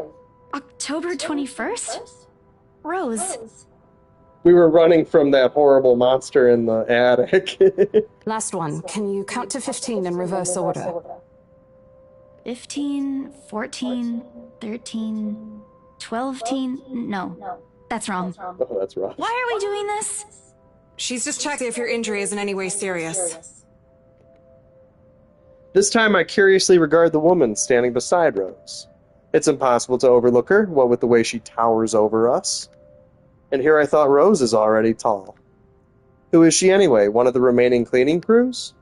October 21st? Rose. We were running from that horrible monster in the attic. Last one. Can you count to 15 in reverse order? 15, 14, 13, 12 teen. No, that's wrong. Oh, that's wrong. Why are we doing this? She's just checking if your injury is in any way serious. This time I curiously regard the woman standing beside Rose. It's impossible to overlook her, what with the way she towers over us. And here I thought Rose is already tall. Who is she anyway, one of the remaining cleaning crews?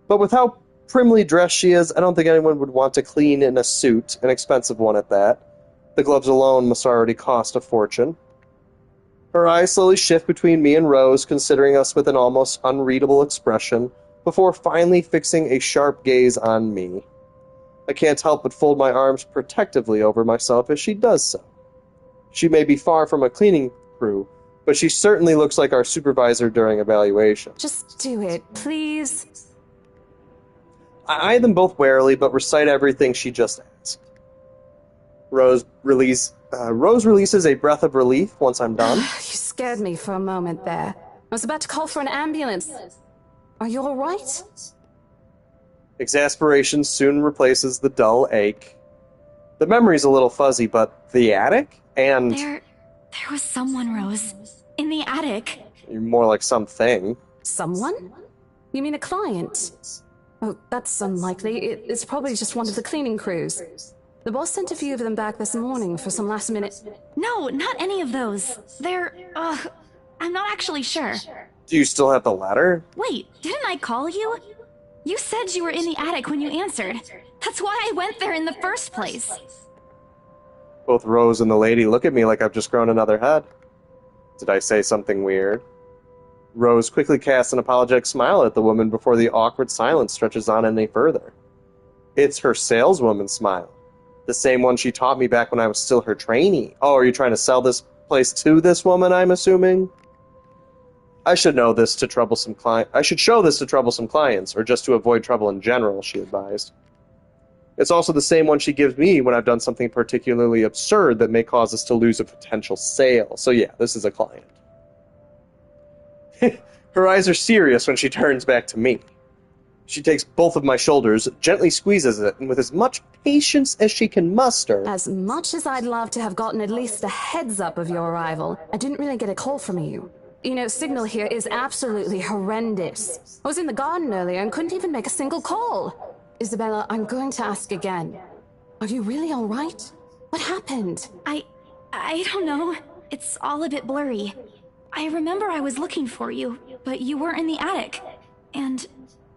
But with how primly dressed she is, I don't think anyone would want to clean in a suit, an expensive one at that. The gloves alone must already cost a fortune. Her eyes slowly shift between me and Rose, considering us with an almost unreadable expression, before finally fixing a sharp gaze on me. I can't help but fold my arms protectively over myself as she does so. She may be far from a cleaning crew, but she certainly looks like our supervisor during evaluation. Just do it, please. I eye them both warily, but recite everything she just asked. Rose releases a breath of relief once I'm done. You scared me for a moment there. I was about to call for an ambulance. Are you all right? Exasperation soon replaces the dull ache. The memory's a little fuzzy, but the attic? And... There was someone, Rose. In the attic. You're more like something. Someone? You mean a client? Oh, that's unlikely. It's probably just one of the cleaning crews. The boss sent a few of them back this morning for some last minute... No, not any of those. I'm not actually sure. Do you still have the letter? Wait, didn't I call you? You said you were in the attic when you answered. That's why I went there in the first place. Both Rose and the lady look at me like I've just grown another head. Did I say something weird? Rose quickly casts an apologetic smile at the woman before the awkward silence stretches on any further. It's her saleswoman smile. The same one she taught me back when I was still her trainee. Oh, are you trying to sell this place to this woman, I'm assuming? I should show this to troublesome clients, or just to avoid trouble in general, she advised. It's also the same one she gives me when I've done something particularly absurd that may cause us to lose a potential sale. So yeah, this is a client. Her eyes are serious when she turns back to me. She takes both of my shoulders, gently squeezes it, and with as much patience as she can muster... As much as I'd love to have gotten at least a heads-up of your arrival, I didn't really get a call from you. You know, signal here is absolutely horrendous. I was in the garden earlier and couldn't even make a single call. Isabella, I'm going to ask again. Are you really all right? What happened? I don't know. It's all a bit blurry. I remember I was looking for you, but you weren't in the attic. And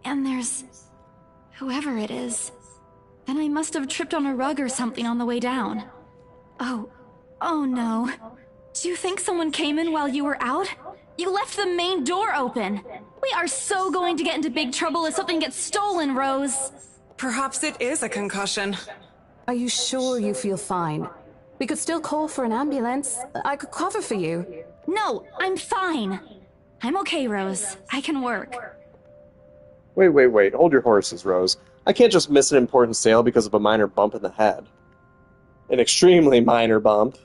there's... whoever it is. Then I must have tripped on a rug or something on the way down. Oh no. Do you think someone came in while you were out? You left the main door open. We are so going to get into big trouble if something gets stolen, Rose. Perhaps it is a concussion. Are you sure you feel fine? We could still call for an ambulance. I could cover for you. No, I'm fine. I'm okay, Rose. I can work. Wait. Hold your horses, Rose. I can't just miss an important sale because of a minor bump in the head. An extremely minor bump.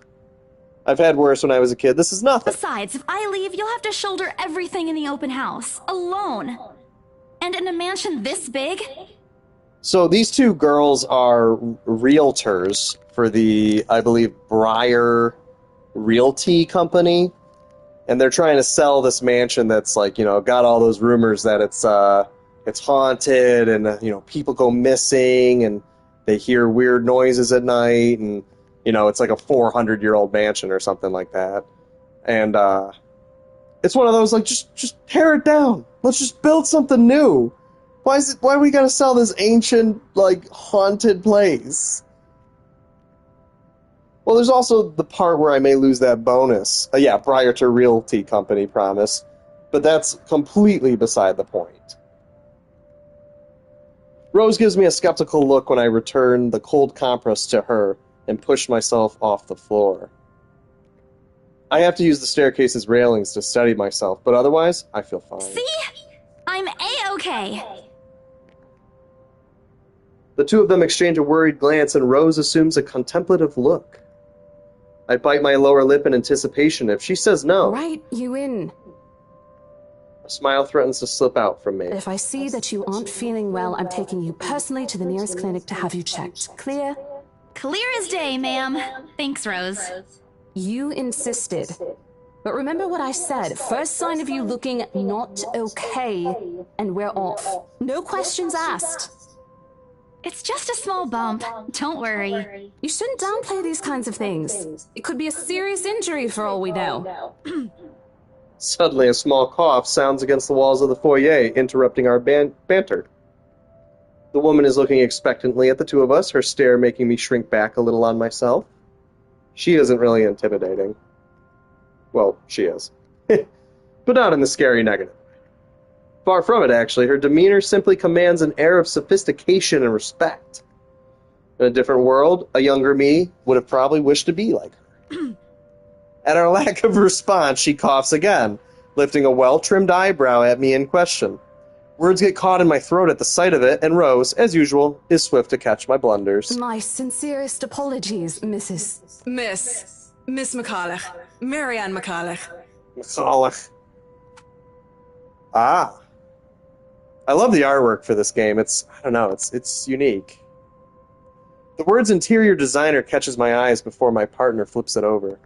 I've had worse when I was a kid. This is nothing. Besides, if I leave, you'll have to shoulder everything in the open house. Alone. And in a mansion this big? So these two girls are realtors for the, I believe, Breyer Realty Company. And they're trying to sell this mansion that's like, got all those rumors that it's haunted and, people go missing and they hear weird noises at night and, it's like a 400-year-old mansion or something like that. And it's one of those, like, just tear it down. Let's just build something new. Why we gotta sell this ancient, like, haunted place? Well, there's also the part where I may lose that bonus. Prior to Realty Company promise. But that's completely beside the point. Rose gives me a skeptical look when I return the cold compress to her and push myself off the floor. I have to use the staircase's railings to steady myself, but otherwise, I feel fine. See? I'm A-okay. The two of them exchange a worried glance, and Rose assumes a contemplative look. I bite my lower lip in anticipation if she says no. Right, you in. A smile threatens to slip out from me. If I see that you aren't feeling well, I'm taking you personally to the nearest clinic to have you checked. Clear? Clear as day, ma'am. Thanks, Rose. You insisted. But remember what I said. First sign of you looking not okay, and we're off. No questions asked. It's just a small bump. Don't worry. You shouldn't downplay these kinds of things. It could be a serious injury for all we know. Suddenly, a small cough sounds against the walls of the foyer, interrupting our banter. The woman is looking expectantly at the two of us, her stare making me shrink back a little on myself. She isn't really intimidating. Well, she is. But not in the scary negative. Far from it, actually. Her demeanor simply commands an air of sophistication and respect. In a different world, a younger me would have probably wished to be like her. At our lack of response, she coughs again, lifting a well-trimmed eyebrow at me in question. Words get caught in my throat at the sight of it, and Rose, as usual, is swift to catch my blunders. My sincerest apologies, Mrs. Miss McCulloch. Marianne McCulloch. McCulloch. Ah. I love the artwork for this game. It's unique. The words interior designer catches my eyes before my partner flips it over.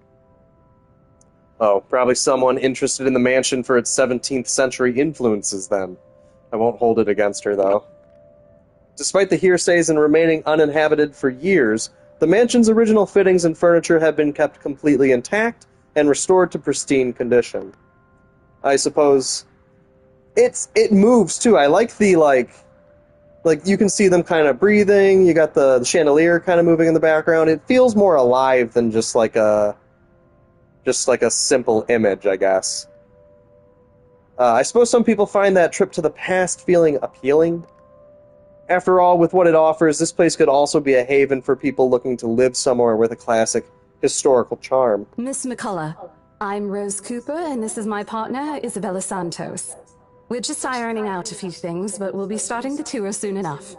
Oh, probably someone interested in the mansion for its 17th century influences then. I won't hold it against her, though. Despite the hearsays and remaining uninhabited for years, the mansion's original fittings and furniture have been kept completely intact and restored to pristine condition. I suppose it moves too. I like the like you can see them kind of breathing. You got the chandelier kind of moving in the background. It feels more alive than just like a simple image, I guess. I suppose some people find that trip to the past feeling appealing. After all, with what it offers, this place could also be a haven for people looking to live somewhere with a classic historical charm. Miss McCullough, I'm Rose Cooper, and this is my partner, Isabella Santos. We're just ironing out a few things, but we'll be starting the tour soon enough.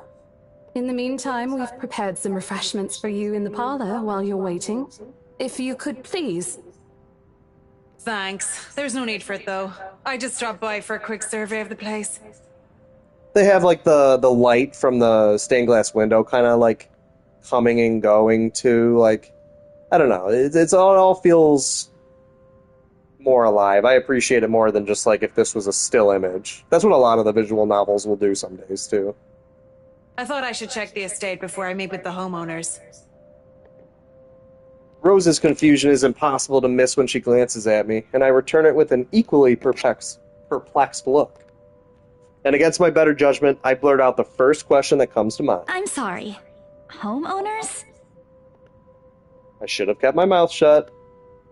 In the meantime, we've prepared some refreshments for you in the parlor while you're waiting. If you could please... Thanks. There's no need for it, though. I just dropped by for a quick survey of the place. They have, like, the light from the stained glass window kind of, like, coming and going, too. Like, I don't know. It all feels more alive. I appreciate it more than just, like, if this was a still image. That's what a lot of the visual novels will do some days, too. I thought I should check the estate before I meet with the homeowners. Rose's confusion is impossible to miss when she glances at me, and I return it with an equally perplexed look. And against my better judgment, I blurt out the first question that comes to mind. I'm sorry. Homeowners? I should have kept my mouth shut.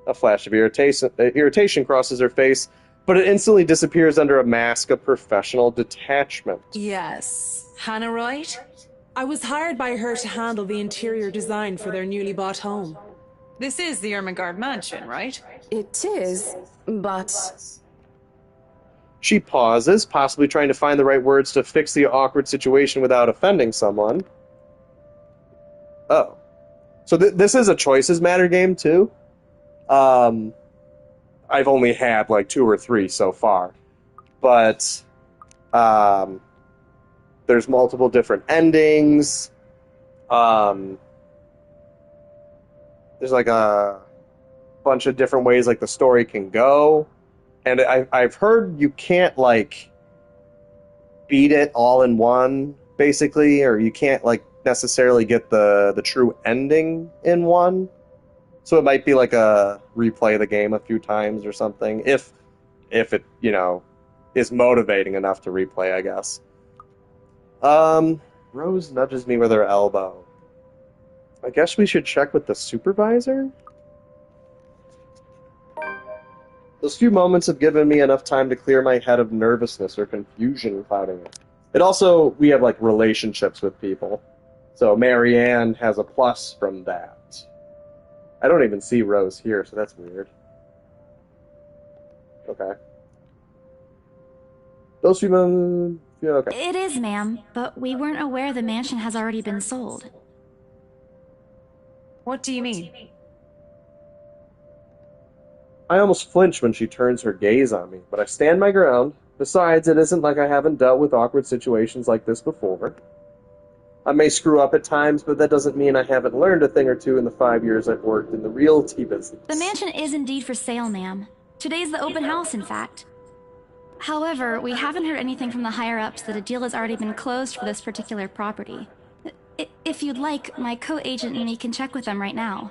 A flash of irritation crosses her face, but it instantly disappears under a mask of professional detachment. Yes. Hannah Wright? I was hired by her to handle the interior design for their newly bought home. This is the Ermengarde mansion, right? It is, but... She pauses, possibly trying to find the right words to fix the awkward situation without offending someone. Oh. So this is a choices matter game, too? I've only had, like, 2 or 3 so far. But, there's multiple different endings. There's, like, a bunch of different ways, like, the story can go. And I've heard you can't, like, beat it all in one, basically, or you can't, like, necessarily get the true ending in one. So it might be like a replay the game a few times or something, if it, you know, is motivating enough to replay, I guess. Rose nudges me with her elbow. I guess we should check with the supervisor? Those few moments have given me enough time to clear my head of nervousness or confusion clouding it. It also, we have, like, relationships with people. So Marianne has a plus from that. I don't even see Rose here, so that's weird. Okay. Those few moments... Yeah, okay. It is, ma'am, but we weren't aware the mansion has already been sold. What do you mean? I almost flinch when she turns her gaze on me, but I stand my ground. Besides, it isn't like I haven't dealt with awkward situations like this before. I may screw up at times, but that doesn't mean I haven't learned a thing or two in the 5 years I've worked in the realty business. The mansion is indeed for sale, ma'am. Today's the open house, in fact. However, we haven't heard anything from the higher-ups that a deal has already been closed for this particular property. If you'd like, my co-agent and me can check with them right now.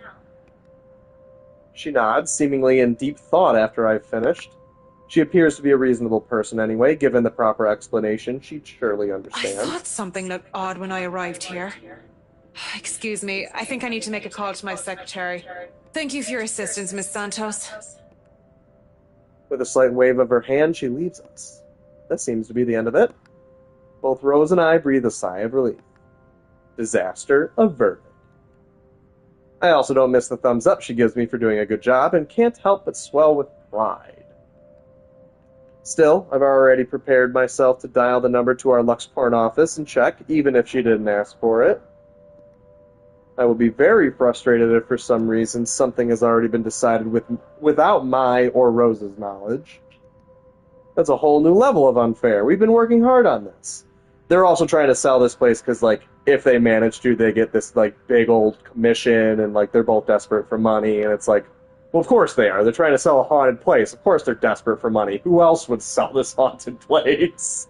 She nods, seemingly in deep thought after I've finished. She appears to be a reasonable person anyway. Given the proper explanation, she'd surely understand. I thought something looked odd when I arrived here. Excuse me, I think I need to make a call to my secretary. Thank you for your assistance, Miss Santos. With a slight wave of her hand, she leaves us. That seems to be the end of it. Both Rose and I breathe a sigh of relief. Disaster averted. I also don't miss the thumbs up she gives me for doing a good job, and can't help but swell with pride. Still, I've already prepared myself to dial the number to our Luxporn office and check, even if she didn't ask for it. I will be very frustrated if for some reason something has already been decided without my or Rose's knowledge. That's a whole new level of unfair. We've been working hard on this. They're also trying to sell this place because, like, if they manage to, they get this, like, big old commission, and, like, they're both desperate for money, and it's like, well, of course they are. They're trying to sell a haunted place. Of course they're desperate for money. Who else would sell this haunted place?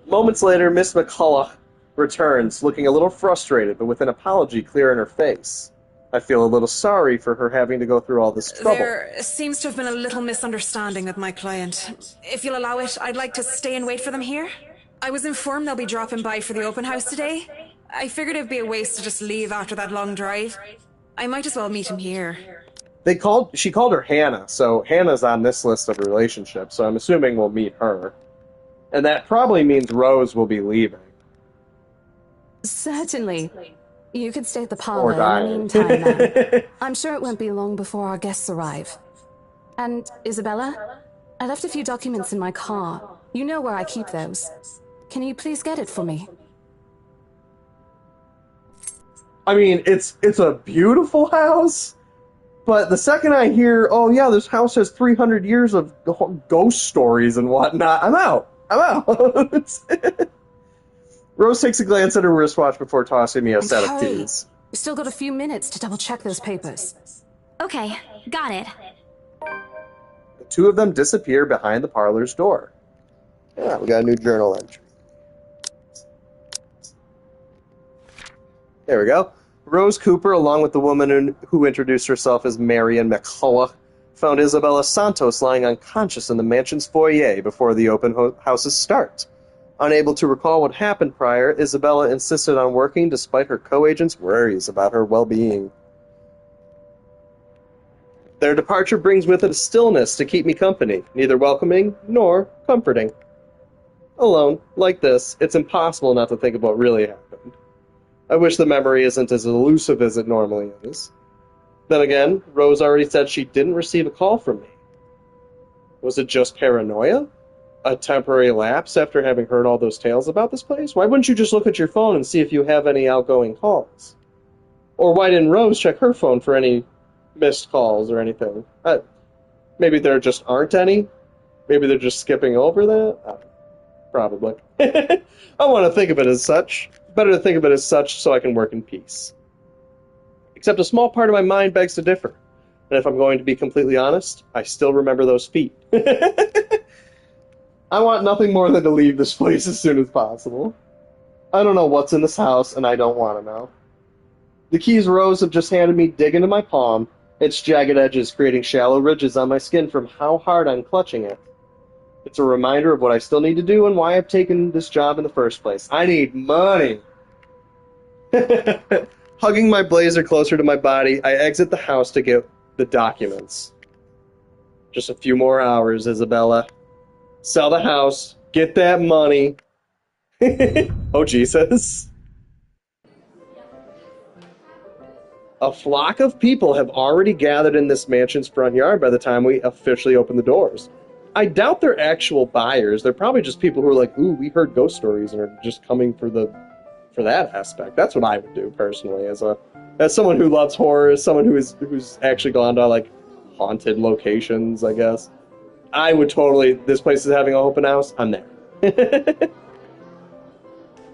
Moments later, Miss McCullough returns, looking a little frustrated, but with an apology clear in her face. I feel a little sorry for her having to go through all this trouble. There seems to have been a little misunderstanding with my client. If you'll allow it, I'd like to stay and wait for them here. I was informed they'll be dropping by for the open house today. I figured it'd be a waste to just leave after that long drive. I might as well meet him here. She called her Hannah, so Hannah's on this list of relationships, so I'm assuming we'll meet her. And that probably means Rose will be leaving. Certainly. You could stay at the parlor in the meantime, ma'am. I'm sure it won't be long before our guests arrive. And, Isabella, I left a few documents in my car. You know where I keep those. Can you please get it for me? I mean, it's a beautiful house, but the second I hear, oh yeah, this house has 300 years of ghost stories and whatnot, I'm out. Rose takes a glance at her wristwatch before tossing me a set of keys. We've still got a few minutes to double-check those papers. Okay, got it. The two of them disappear behind the parlor's door. Yeah, we got a new journal entry. There we go. Rose Cooper, along with the woman who introduced herself as Marion McCullough, found Isabella Santos lying unconscious in the mansion's foyer before the open house's start. Unable to recall what happened prior, Isabella insisted on working despite her co-agent's worries about her well-being. Their departure brings with it a stillness to keep me company, neither welcoming nor comforting. Alone, like this, it's impossible not to think of what really happened. I wish the memory isn't as elusive as it normally is. Then again, Rose already said she didn't receive a call from me. Was it just paranoia? A temporary lapse after having heard all those tales about this place? Why wouldn't you just look at your phone and see if you have any outgoing calls? Or why didn't Rose check her phone for any missed calls or anything? Maybe there just aren't any? Maybe they're just skipping over that? Probably. I want to think of it as such. Better to think of it as such so I can work in peace. Except a small part of my mind begs to differ. And if I'm going to be completely honest, I still remember those feet. I want nothing more than to leave this place as soon as possible. I don't know what's in this house, and I don't want to know. The keys Rose have just handed me dig into my palm, its jagged edges creating shallow ridges on my skin from how hard I'm clutching it. It's a reminder of what I still need to do and why I've taken this job in the first place. I need money! Hugging my blazer closer to my body, I exit the house to get the documents. Just a few more hours, Isabella. Sell the house, get that money. Oh, Jesus. A flock of people have already gathered in this mansion's front yard by the time we officially open the doors. I doubt they're actual buyers. They're probably just people who are like, ooh, we heard ghost stories and are just coming for that aspect. That's what I would do personally as someone who loves horror, as someone who's actually gone to like haunted locations, I guess. I would totally, this place is having an open house, I'm there.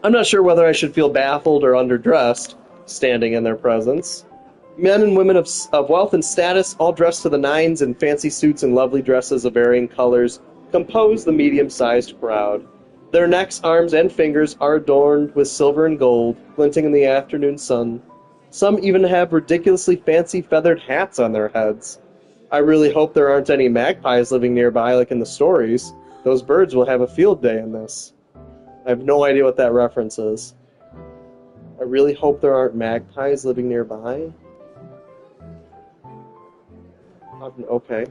I'm not sure whether I should feel baffled or underdressed standing in their presence. Men and women of wealth and status, all dressed to the nines in fancy suits and lovely dresses of varying colors, compose the medium-sized crowd. Their necks, arms, and fingers are adorned with silver and gold, glinting in the afternoon sun. Some even have ridiculously fancy feathered hats on their heads. I really hope there aren't any magpies living nearby like in the stories. Those birds will have a field day in this. I have no idea what that reference is. I really hope there aren't magpies living nearby. Okay.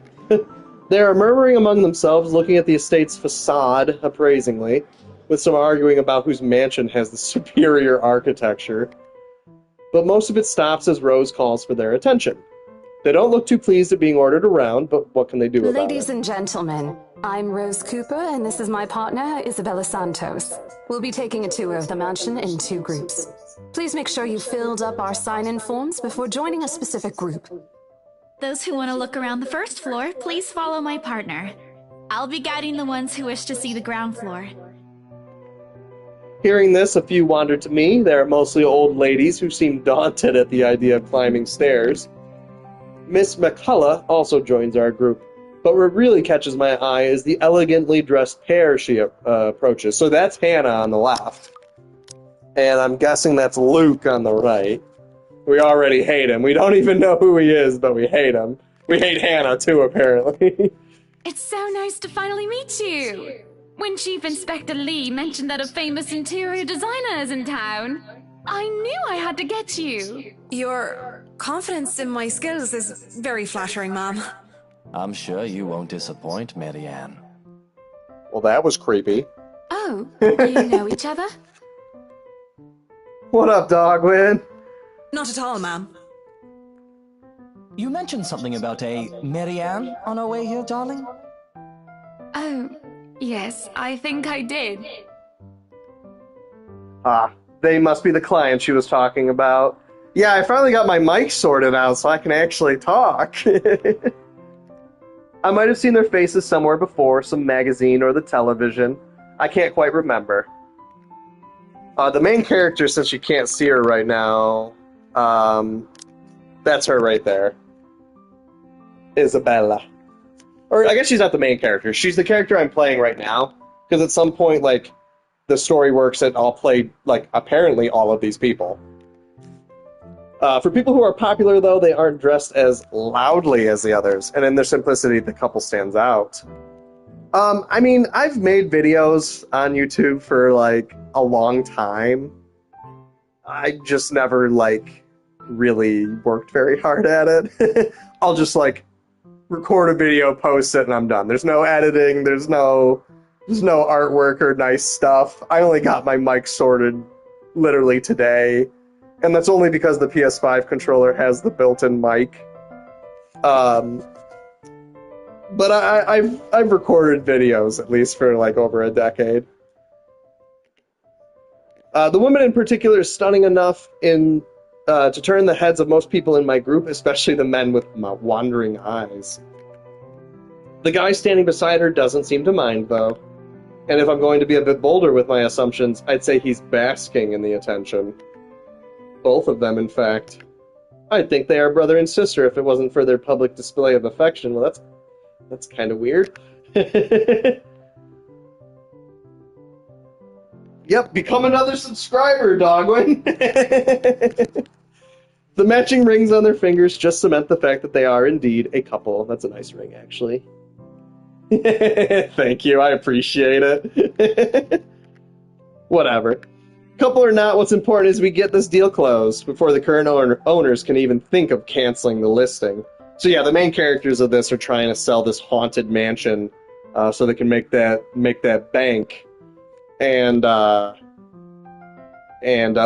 They are murmuring among themselves, looking at the estate's facade appraisingly, with some arguing about whose mansion has the superior architecture. but most of it stops as Rose calls for their attention. They don't look too pleased at being ordered around, but what can they do about it? Ladies and gentlemen, I'm Rose Cooper, and this is my partner, Isabella Santos. We'll be taking a tour of the mansion in 2 groups. Please make sure you filled up our sign-in forms before joining a specific group. Those who want to look around the first floor, please follow my partner. I'll be guiding the ones who wish to see the ground floor. Hearing this, a few wander to me. They are mostly old ladies who seem daunted at the idea of climbing stairs. Miss McCullough also joins our group, but what really catches my eye is the elegantly dressed pair she approaches. So that's Hannah on the left, and I'm guessing that's Luke on the right. We already hate him. We don't even know who he is, but we hate him. We hate Hannah, too, apparently. It's so nice to finally meet you! When Chief Inspector Lee mentioned that a famous interior designer is in town, I knew I had to get you. Your confidence in my skills is very flattering, ma'am. I'm sure you won't disappoint, Marianne. Well, that was creepy. Oh, you know each other? What up, Dogwin? Not at all, ma'am. You mentioned something about a Marianne on our way here, darling? Oh, yes, I think I did. Ah, they must be the client she was talking about. Yeah, I finally got my mic sorted out so I can actually talk. I might have seen their faces somewhere before, some magazine or the television. I can't quite remember. The main character, since you can't see her right now, that's her right there. Isabella. Or I guess she's not the main character. She's the character I'm playing right now. Because at some point, like, the story works that I'll play, like, apparently all of these people. For people who are popular, though, they aren't dressed as loudly as the others. And in their simplicity, the couple stands out. I mean, I've made videos on YouTube for, like, a long time. I just never, like, really worked very hard at it. I'll just, like, record a video, post it, and I'm done. There's no editing, there's no artwork or nice stuff. I only got my mic sorted literally today, and that's only because the PS5 controller has the built-in mic. But I've recorded videos at least for like over a decade. The woman in particular is stunning enough to turn the heads of most people in my group, especially the men with wandering eyes. The guy standing beside her doesn't seem to mind, though. And if I'm going to be a bit bolder with my assumptions, I'd say he's basking in the attention. Both of them, in fact. I'd think they are brother and sister if it wasn't for their public display of affection. Well, that's kind of weird. Yep, become another subscriber, Dogwin. The matching rings on their fingers just cement the fact that they are indeed a couple. That's a nice ring, actually. Thank you, I appreciate it. Whatever. Couple or not, what's important is we get this deal closed before the current owners can even think of canceling the listing. So yeah, the main characters of this are trying to sell this haunted mansion so they can make that bank. And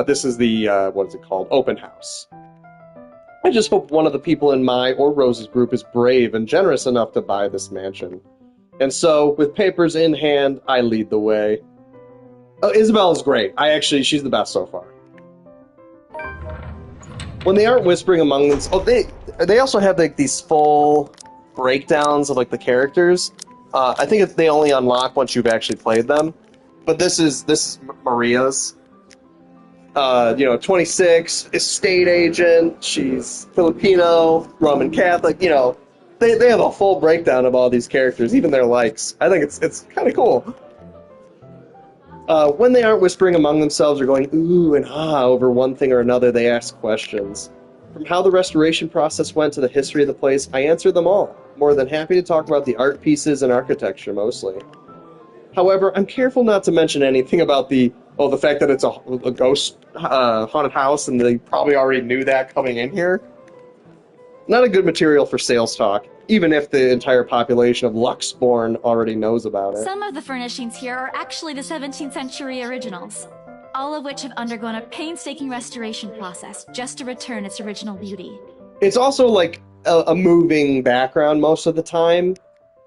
this is the, what is it called? Open house. I just hope one of the people in my or Rose's group is brave and generous enough to buy this mansion. And so, with papers in hand, I lead the way. Isabella's great. She's the best so far. When they aren't whispering among them, they also have like these full breakdowns of like the characters. I think they only unlock once you've actually played them. But this is Maria's. 26, estate agent. She's Filipino, Roman Catholic. They have a full breakdown of all these characters, even their likes. I think it's kind of cool. When they aren't whispering among themselves or going ooh and ah over one thing or another, they ask questions. From how the restoration process went to the history of the place, I answered them all. More than happy to talk about the art pieces and architecture, mostly. However, I'm careful not to mention anything about the fact that it's a ghost haunted house, and they probably already knew that coming in here. Not a good material for sales talk, even if the entire population of Luxborn already knows about it. Some of the furnishings here are actually the 17th century originals. all of which have undergone a painstaking restoration process just to return its original beauty. It's also like a moving background most of the time.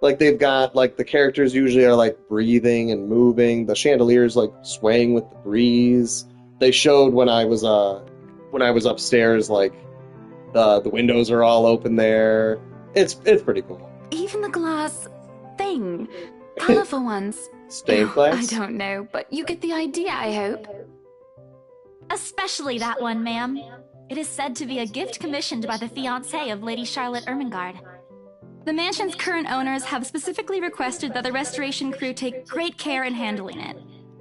Like they've got like the characters usually are like breathing and moving. The chandelier's like swaying with the breeze. They showed when I was upstairs, like the windows are all open there. It's pretty cool. Even the glass thing. Colorful ones. Stained glass? I don't know, but you get the idea, I hope. Especially that one, ma'am. It is said to be a gift commissioned by the fiancé of Lady Charlotte Ermengarde. The mansion's current owners have specifically requested that the restoration crew take great care in handling it.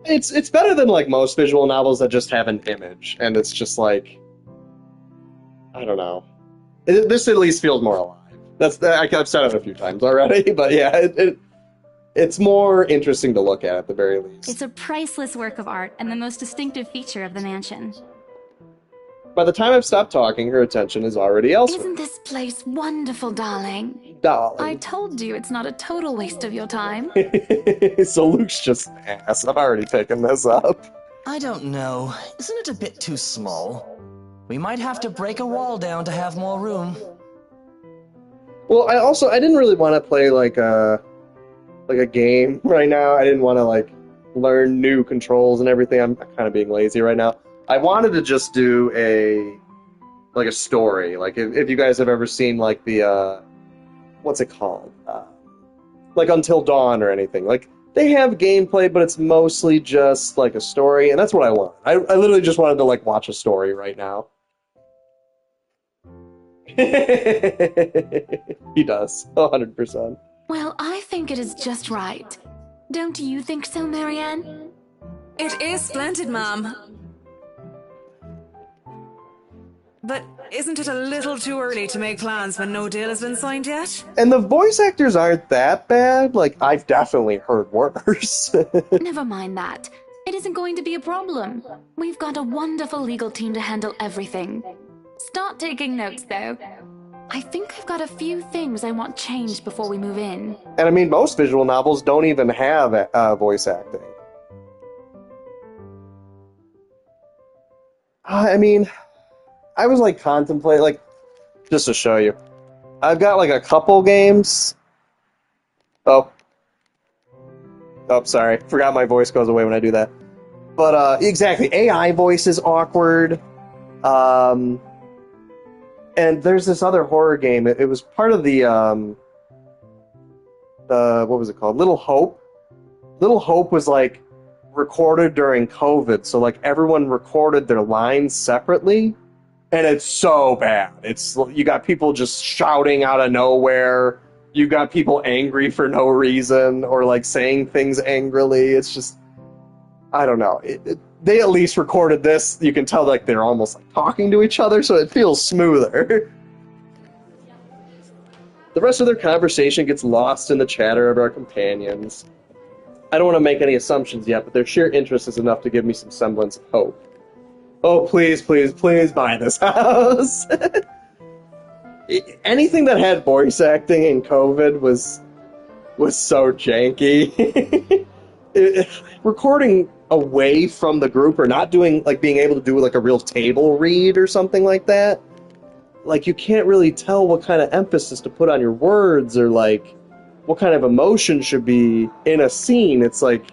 It's better than like most visual novels that just have an image, and it's just like, I don't know. This at least feels more alive. I've said it a few times already, but yeah, it's more interesting to look at the very least. It's a priceless work of art and the most distinctive feature of the mansion. By the time I've stopped talking, her attention is already elsewhere. Isn't this place wonderful, darling? Darling. I told you it's not a total waste of your time. So Luke's just an ass. I've already taken this up. I don't know. Isn't it a bit too small? We might have to break a wall down to have more room. Well, I didn't really want to play like a game right now. I didn't want to like learn new controls and everything. I'm kind of being lazy right now. I wanted to just do a story. Like if you guys have ever seen like the what's it called? Like Until Dawn or anything. Like they have gameplay, but it's mostly just like a story, and that's what I want. I literally just wanted to like watch a story right now. He does, 100%. Well, I think it is just right. Don't you think so, Marianne? It is splendid, Mom. But isn't it a little too early to make plans when no deal has been signed yet? And the voice actors aren't that bad. Like, I've definitely heard worse. Never mind that. It isn't going to be a problem. We've got a wonderful legal team to handle everything. Start taking notes, though. I think I've got a few things I want changed before we move in. And I mean, most visual novels don't even have voice acting. I mean, I was like contemplating, like, just to show you. I've got like a couple games. Oh, sorry. Forgot my voice goes away when I do that. But exactly, AI voice is awkward. And there's this other horror game. It was part of the what was it called? Little Hope. Little Hope was like recorded during COVID, so like everyone recorded their lines separately, and it's so bad. It's you got people just shouting out of nowhere. You got people angry for no reason or like saying things angrily. It's just, I don't know. They at least recorded this. You can tell like they're almost like talking to each other, so it feels smoother. The rest of their conversation gets lost in the chatter of our companions. I don't want to make any assumptions yet, but their sheer interest is enough to give me some semblance of hope. Oh, please, please, please buy this house. Anything that had voice acting in COVID was so janky. Recording away from the group or not doing, like, being able to do like a real table read or something like that, like, you can't really tell what kind of emphasis to put on your words or like what kind of emotion should be in a scene. It's like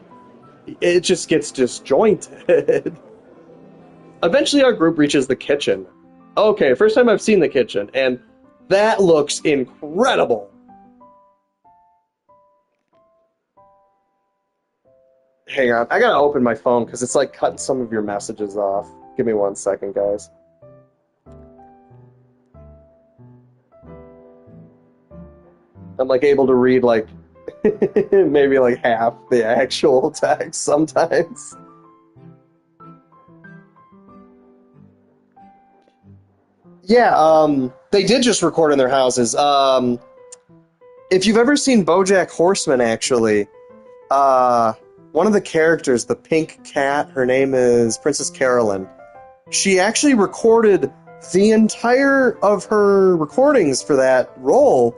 it just gets disjointed. Eventually our group reaches the kitchen. Okay, first time I've seen the kitchen, and that looks incredible. Hang on, I gotta open my phone because it's like cutting some of your messages off. Give me 1 second, guys. I'm like able to read like maybe like half the actual text sometimes. Yeah, they did just record in their houses. If you've ever seen BoJack Horseman, actually, one of the characters, the pink cat, her name is Princess Carolyn. She actually recorded the entire of her recordings for that role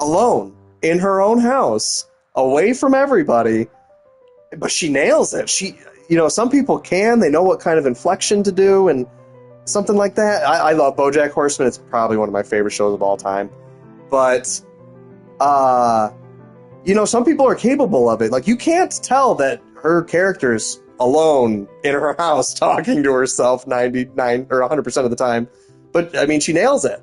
alone, in her own house, away from everybody. But she nails it. some people can. They know what kind of inflection to do and something like that. I love BoJack Horseman. It's probably one of my favorite shows of all time. But, some people are capable of it. Like, you can't tell that her character's alone in her house talking to herself 99 or 100% of the time. But, I mean, she nails it.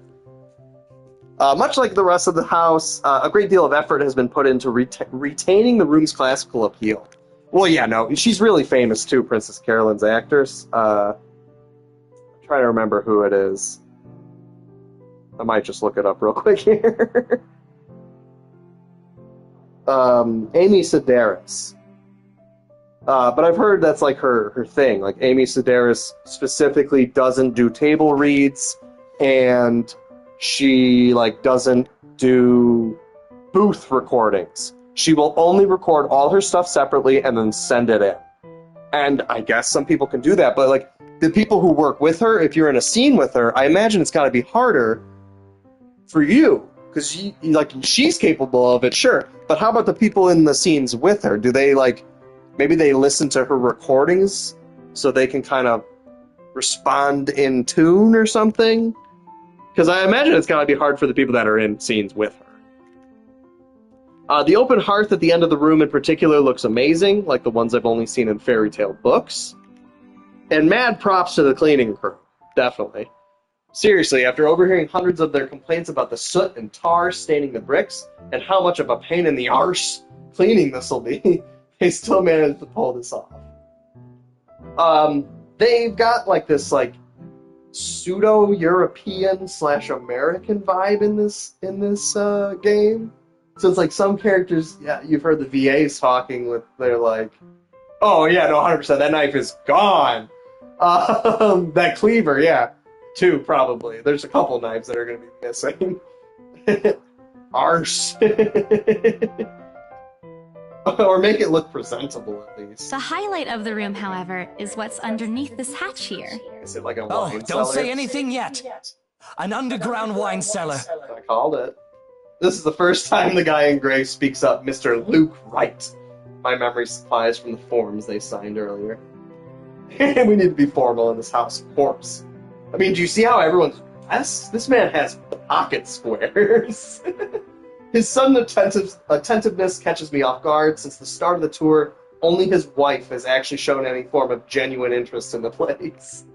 Much like the rest of the house, a great deal of effort has been put into retaining the room's classical appeal. Well, yeah, no, she's really famous too, Princess Carolyn's actress. I'm trying to remember who it is. I might just look it up real quick here. Amy Sedaris. But I've heard that's like her thing. Like, Amy Sedaris specifically doesn't do table reads, and she doesn't do booth recordings. She will only record all her stuff separately and then send it in. And I guess some people can do that, but the people who work with her, if you're in a scene with her, I imagine it's got to be harder for you, because she's capable of it, sure. But how about the people in the scenes with her? Do they maybe they listen to her recordings so they can kind of respond in tune or something? Because I imagine it's got to be hard for the people that are in scenes with her. The open hearth at the end of the room in particular looks amazing, like the ones I've only seen in fairy tale books. And mad props to the cleaning crew, definitely. Seriously, after overhearing hundreds of their complaints about the soot and tar staining the bricks, and how much of a pain in the arse cleaning this will be, they still managed to pull this off. They've got this pseudo-European / American vibe in this game. So it's some characters, yeah, you've heard the VAs talking with, they're oh yeah, no, 100%, that knife is gone. That cleaver, yeah, 2 probably. There's a couple knives that are going to be missing. Arse. Or make it look presentable, at least. The highlight of the room, however, is what's underneath this hatch here. Is it like a wine cellar? Don't say anything yet. An underground wine cellar. I called it. This is the first time the guy in gray speaks up, Mr. Luke Wright. My memory supplies from the forms they signed earlier. We need to be formal in this house, of course. I mean, do you see how everyone's dressed? This man has pocket squares. His sudden attentiveness catches me off guard. Since the start of the tour, only his wife has actually shown any form of genuine interest in the place.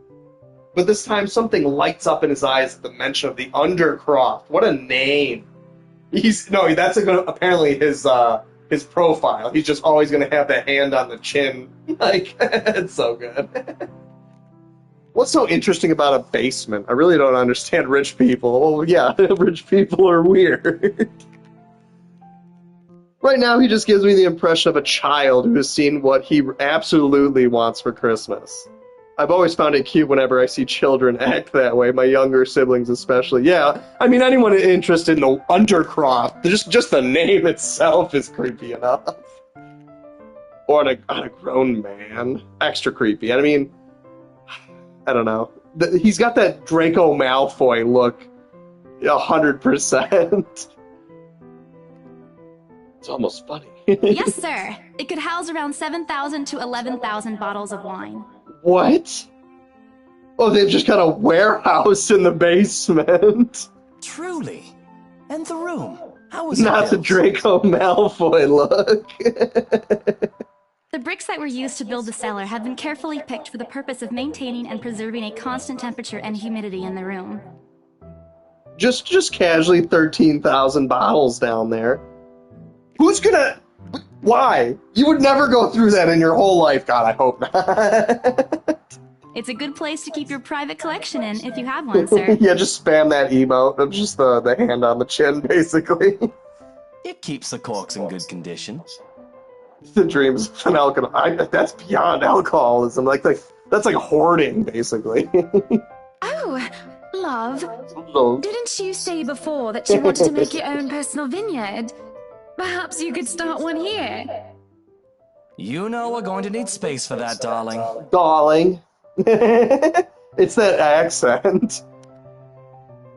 But this time, something lights up in his eyes at the mention of the Undercroft. What a name! That's apparently his profile. He's just always gonna have that hand on the chin. It's so good. What's so interesting about a basement? I really don't understand rich people. Well, yeah, rich people are weird. Right now, he just gives me the impression of a child who has seen what he absolutely wants for Christmas. I've always found it cute whenever I see children act that way, my younger siblings especially. Yeah, I mean, anyone interested in the Undercroft, just the name itself is creepy enough. Or on a grown man. Extra creepy. I mean, I don't know. He's got that Draco Malfoy look 100%. It's almost funny. Yes, sir. It could house around 7,000 to 11,000 bottles of wine. What? Oh, they've just got a warehouse in the basement. Truly. And the room. How was Not the Draco Malfoy look. The bricks that were used to build the cellar have been carefully picked for the purpose of maintaining and preserving a constant temperature and humidity in the room. Just casually 13,000 bottles down there. Who's gonna... Why? You would never go through that in your whole life. God, I hope not. It's a good place to keep your private collection in, if you have one, sir. Yeah, just spam that emote of just the hand on the chin, basically. It keeps the corks in good condition. The dreams of an alcohol. That's beyond alcoholism. That's like hoarding, basically. Oh, love. Love. Didn't you say before that you wanted to make your own personal vineyard? Perhaps you could start one here. You know we're going to need space for that, darling. Darling. It's that accent.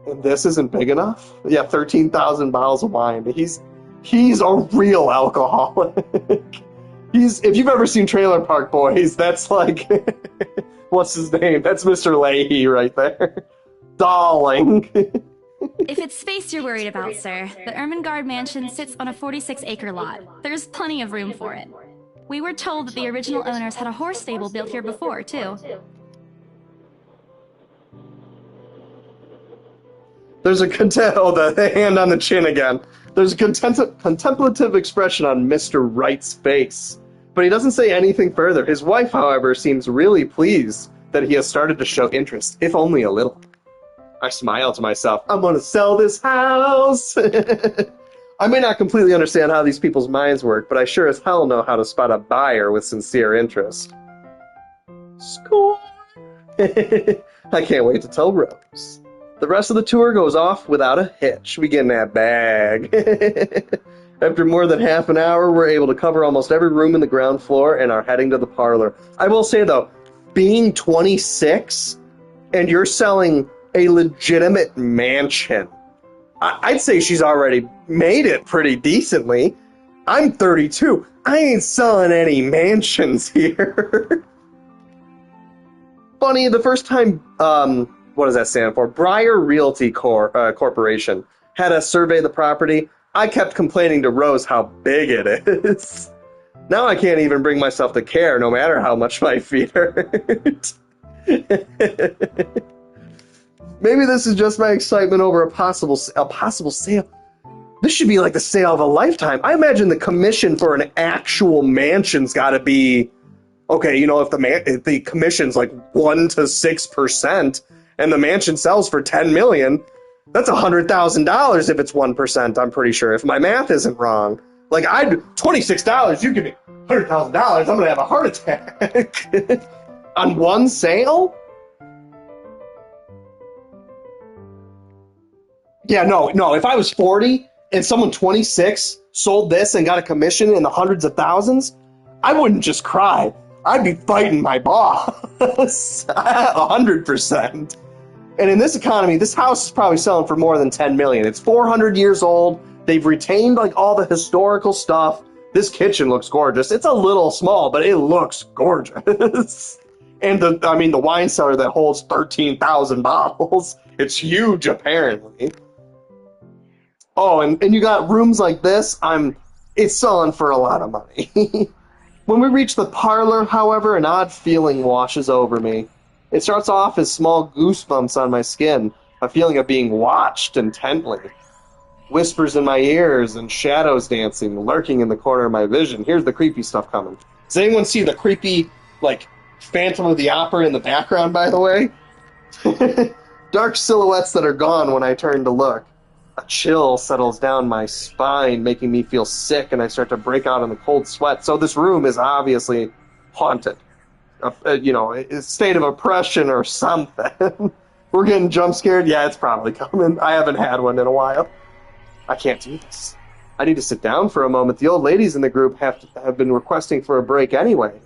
And this isn't big enough? Yeah, 13,000 bottles of wine. He's a real alcoholic. If you've ever seen Trailer Park Boys, that's like, what's his name? That's Mr. Leahy right there. Darling. If it's space you're worried about, sir, the Ermengarde mansion sits on a 46-acre lot. There's plenty of room for it. We were told that the original owners had a horse stable built here before, too. There's a the hand on the chin again. There's a contemplative expression on Mr. Wright's face. But he doesn't say anything further. His wife, however, seems really pleased that he has started to show interest, if only a little. I smile to myself. I'm gonna sell this house! I may not completely understand how these people's minds work, but I sure as hell know how to spot a buyer with sincere interest. Score! I can't wait to tell Rose. The rest of the tour goes off without a hitch. We get in that bag. After more than half an hour, we're able to cover almost every room in the ground floor and are heading to the parlor. I will say, though, being 26 and you're selling a legitimate mansion, I'd say she's already made it pretty decently. I'm 32. I ain't selling any mansions here. Funny, the first time, what does that stand for? Briar Realty Corporation had us survey the property. I kept complaining to Rose how big it is. Now I can't even bring myself to care, no matter how much my feet hurt. Maybe this is just my excitement over a possible sale. This should be like the sale of a lifetime. I imagine the commission for an actual mansion's got to be, okay, you know, if the commission's like 1 to 6%, and the mansion sells for $10 million, that's $100,000 if it's 1%. I'm pretty sure, if my math isn't wrong. Like, $26. You give me $100,000. I'm gonna have a heart attack on one sale. Yeah, no. If I was 40 and someone 26 sold this and got a commission in the hundreds of thousands, I wouldn't just cry. I'd be fighting my boss. 100%. And in this economy, this house is probably selling for more than $10 million. It's 400 years old. They've retained like all the historical stuff. This kitchen looks gorgeous. It's a little small, but it looks gorgeous. And the wine cellar that holds 13,000 bottles. It's huge, apparently. Oh, and you got rooms like this. It's selling for a lot of money. When we reach the parlor, however, an odd feeling washes over me. It starts off as small goosebumps on my skin, a feeling of being watched intently. Whispers in my ears and shadows dancing, lurking in the corner of my vision. Here's the creepy stuff coming. Does anyone see the creepy, like, Phantom of the Opera in the background, by the way? Dark silhouettes that are gone when I turn to look. A chill settles down my spine, making me feel sick, and I start to break out in the cold sweat. So this room is obviously haunted. A state of oppression or something. We're getting jump scared? Yeah, it's probably coming. I haven't had one in a while. I can't do this. I need to sit down for a moment. The old ladies in the group have been requesting for a break anyway.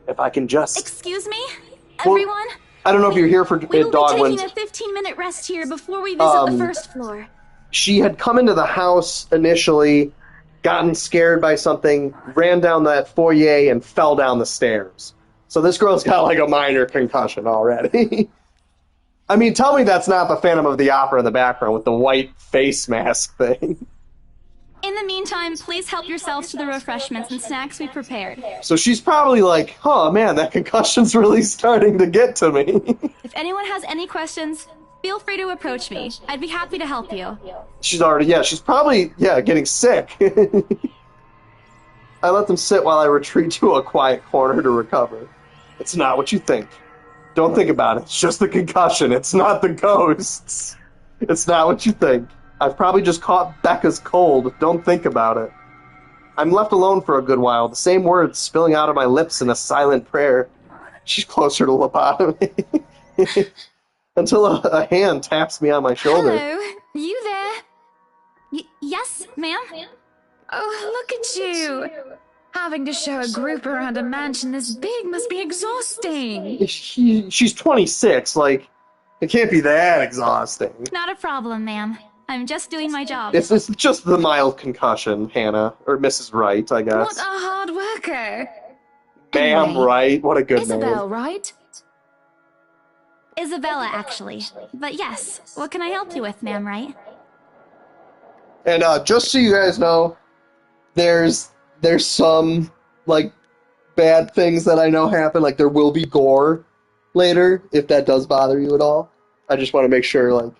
If I can just... Excuse me? Everyone? Well, I don't know if you're here for Dogwins. We'll be taking a 15-minute rest here before we visit the first floor. She had come into the house initially, gotten scared by something, ran down that foyer, and fell down the stairs. So this girl's got like a minor concussion already. I mean, tell me that's not the Phantom of the Opera in the background with the white face mask thing. In the meantime, please help yourselves to the refreshments and snacks we prepared. So she's probably like, oh man, that concussion's really starting to get to me. If anyone has any questions, feel free to approach me. I'd be happy to help you. She's probably getting sick. I let them sit while I retreat to a quiet corner to recover. It's not what you think. Don't think about it. It's just the concussion. It's not the ghosts. It's not what you think. I've probably just caught Becca's cold. Don't think about it. I'm left alone for a good while, the same words spilling out of my lips in a silent prayer. She's closer to lobotomy. Until a hand taps me on my shoulder. Hello? You there? Yes, ma'am? Oh, look at you! Having to show a group around a mansion this big must be exhausting. She's 26, like, it can't be that exhausting. Not a problem, ma'am. I'm just doing my job. It's just the mild concussion, Hannah. Or Mrs. Wright, I guess. What a hard worker. Ma'am Anyway, Wright, what a good Isabel, name. right? Isabella, actually. But yes, what can I help you with, ma'am, right? And just so you guys know, there's some, like, bad things that I know happen. Like, there will be gore later, if that does bother you at all. I just want to make sure, like,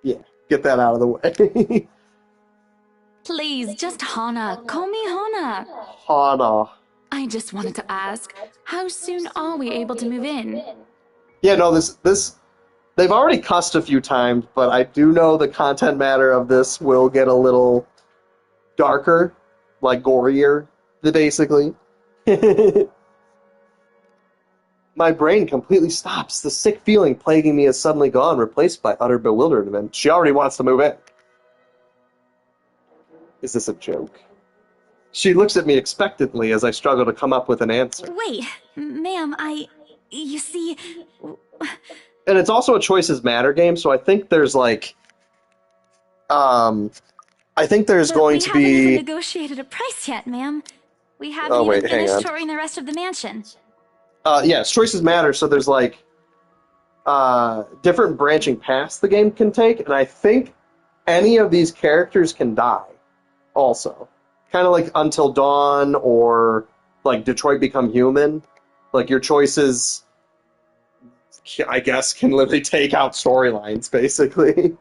yeah, get that out of the way. Please, just Hana. Call me Hana. Hana. I just wanted to ask, how soon are we able to move in? Yeah, no, this they've already cussed a few times, but I do know the content matter of this will get a little darker, like gorier, basically. My brain completely stops. The sick feeling plaguing me is suddenly gone, replaced by utter bewilderment. She already wants to move in. Is this a joke? She looks at me expectantly as I struggle to come up with an answer. Wait, ma'am, you see... And it's also a Choices Matter game, so I think there's like... I think there's going to We haven't even be... negotiated a price yet, ma'am. We haven't Oh, even wait, hang finished on. touring the rest of the mansion. Yes, Choices Matter, so there's like... different branching paths the game can take, and I think any of these characters can die, also. Kind of like Until Dawn or like Detroit Become Human. Like your choices, I guess, can literally take out storylines, basically.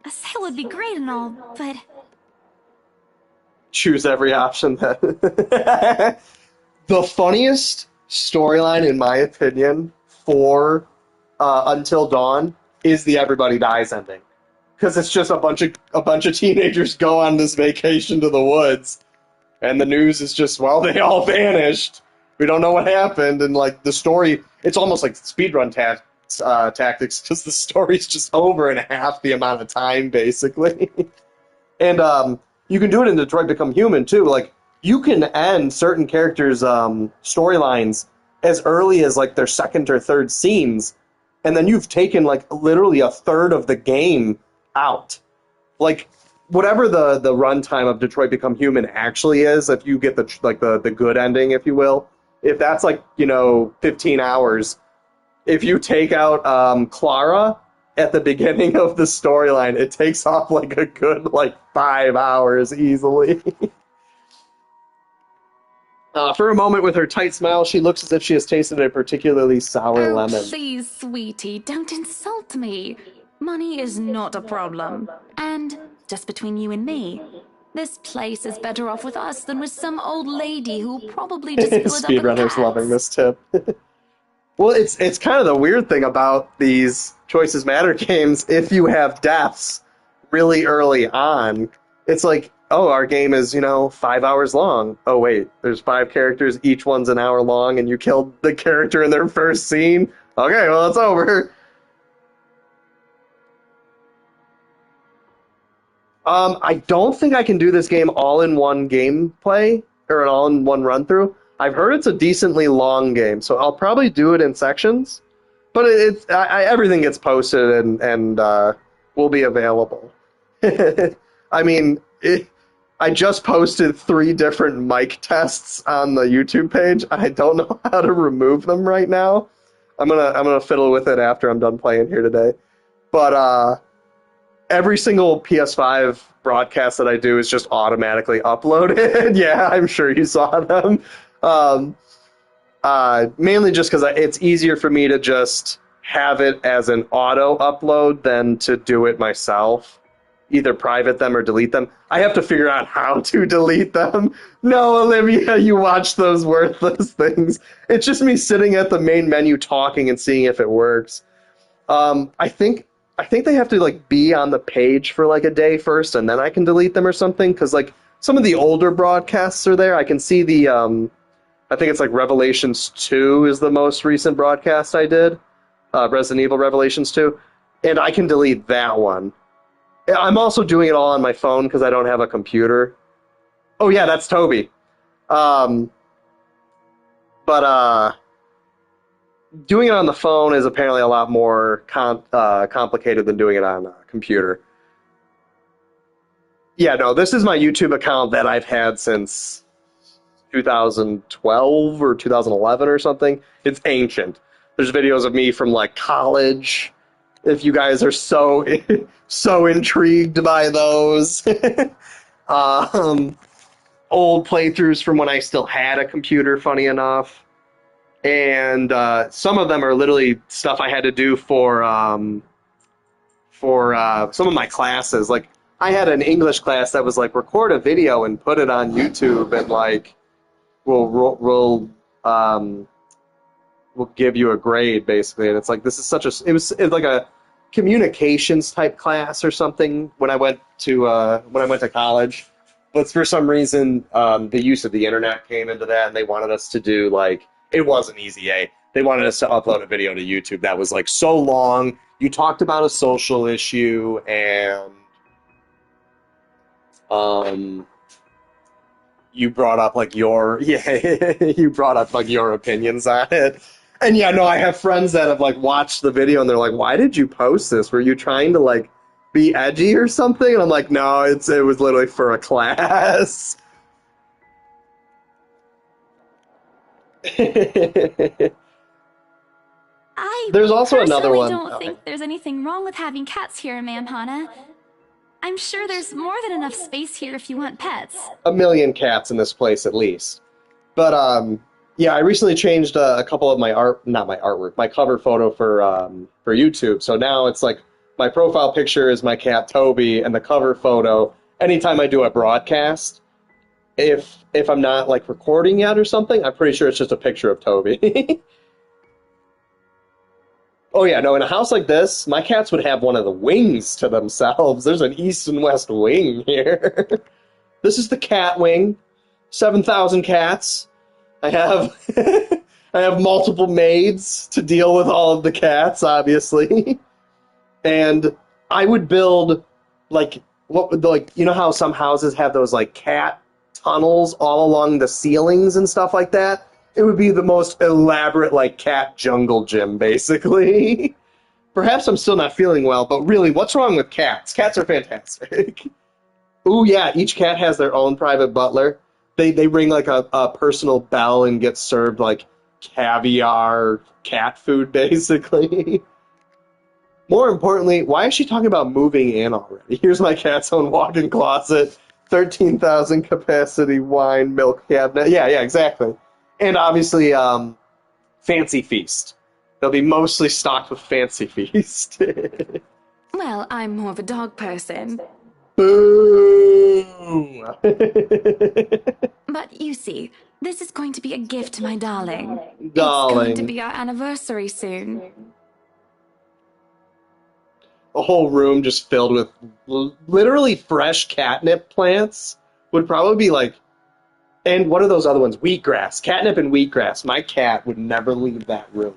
A sale would be great and all, but... Choose every option that... The funniest storyline, in my opinion, for Until Dawn is the Everybody Dies ending. Because it's just a bunch of teenagers go on this vacation to the woods, and the news is just, well, they all vanished. We don't know what happened, and like the story, it's almost like speedrun tactics, because the story's just over in half the amount of time, basically. And you can do it in Detroit Become Human too. Like you can end certain characters' storylines as early as like their second or third scenes, and then you've taken like literally a third of the game out. Like whatever the runtime of Detroit Become Human actually is, if you get the good ending, if you will, if that's like 15 hours, if you take out Clara at the beginning of the storyline, it takes off like a good 5 hours easily. For a moment, with her tight smile, she looks as if she has tasted a particularly sour lemon. Please, sweetie, don't insult me. Money is not a problem. And, just between you and me, this place is better off with us than with some old lady who probably just filled it up with Speedrunner's cats. loving this tip. Well, it's kind of the weird thing about these Choices Matter games. If you have deaths really early on, it's like, oh, our game is, 5 hours long. Oh, wait, there's 5 characters, each one's an hour long, and you killed the character in their first scene? Okay, well, it's over. I don't think I can do this game all in one gameplay, or an all in one run through. I've heard it's a decently long game, so I'll probably do it in sections. But everything gets posted and will be available. I mean, I just posted 3 different mic tests on the YouTube page. I don't know how to remove them right now. I'm gonna fiddle with it after I'm done playing here today. But every single PS5 broadcast that I do is just automatically uploaded. Yeah, I'm sure you saw them. Mainly just because it's easier for me to just have it as an auto upload than to do it myself. Either private them or delete them. I have to figure out how to delete them. No, Olivia, you watch those worthless things. It's just me sitting at the main menu talking and seeing if it works. I think they have to be on the page for a day first, and then I can delete them or something. Because some of the older broadcasts are there. I can see the I think it's Revelations 2 is the most recent broadcast I did. Resident Evil Revelations 2, and I can delete that one. I'm also doing it all on my phone because I don't have a computer. Oh yeah, that's Toby. But doing it on the phone is apparently a lot more complicated than doing it on a computer. Yeah, no, this is my YouTube account that I've had since 2012 or 2011 or something. It's ancient. There's videos of me from like college. If you guys are so so intrigued by those, old playthroughs from when I still had a computer. Funny enough, and some of them are literally stuff I had to do for some of my classes. Like I had an English class that was like record a video and put it on YouTube, and like we'll give you a grade basically. And it's like this is such a it's like a communications type class or something when I went to college. But for some reason, the use of the internet came into that, and they wanted us to do like it wasn't easy. They wanted us to upload a video to YouTube that was like so long. You talked about a social issue, and you brought up like your you brought up like your opinions on it. And yeah, no, I have friends that have like watched the video and they're like, "Why did you post this? Were you trying to like be edgy or something?" And I'm like, "No, it was literally for a class." There's also another one. I don't think there's anything wrong with having cats here, Ma'am Hana. I'm sure there's more than enough space here if you want pets. 1 million cats in this place at least. But yeah, I recently changed a couple of my my cover photo for YouTube. So now it's like my profile picture is my cat Toby, and the cover photo. Anytime I do a broadcast, if I'm not like recording yet or something, I'm pretty sure it's just a picture of Toby. Oh yeah, no, in a house like this, my cats would have one of the wings to themselves. There's an east and west wing here. This is the cat wing. 7,000 cats. I have I have multiple maids to deal with all of the cats, obviously. And I would build like you know how some houses have those like cat tunnels all along the ceilings and stuff like that? It would be the most elaborate, like, cat jungle gym, basically. Perhaps I'm still not feeling well, but really, what's wrong with cats? Cats are fantastic. Ooh, yeah, each cat has their own private butler. They ring, like, a personal bell and get served, like, caviar cat food, basically. More importantly, why is she talking about moving in already? Here's my cat's own walk-in closet, 13,000 capacity wine milk cabinet. Yeah, exactly. And obviously, Fancy Feast. They'll be mostly stocked with Fancy Feast. Well, I'm more of a dog person. Boo! But you see, this is going to be a gift to my darling. It's Darling. going to be our anniversary soon. A whole room just filled with literally fresh catnip plants would probably be like. And what are those other ones? Wheatgrass. Catnip and wheatgrass. My cat would never leave that room.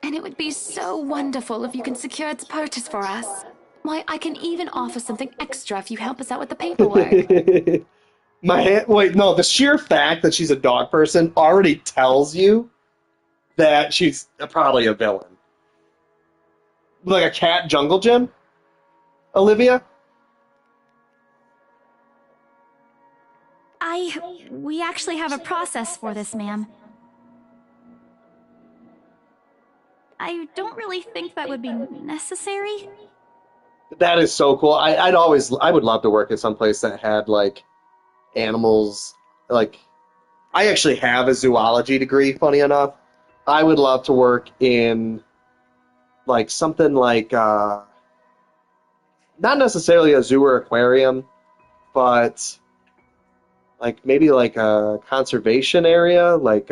And it would be so wonderful if you can secure its purchase for us. Why, I can even offer something extra if you help us out with the paperwork. Wait, no, the sheer fact that she's a dog person already tells you that she's probably a villain. Like a cat jungle gym? Olivia? We actually have a process for this, ma'am. I don't really think that would be necessary. That is so cool. I would love to work at some place that had like animals. Like, I actually have a zoology degree. Funny enough, I would love to work in like something like not necessarily a zoo or aquarium, but like maybe like a conservation area, like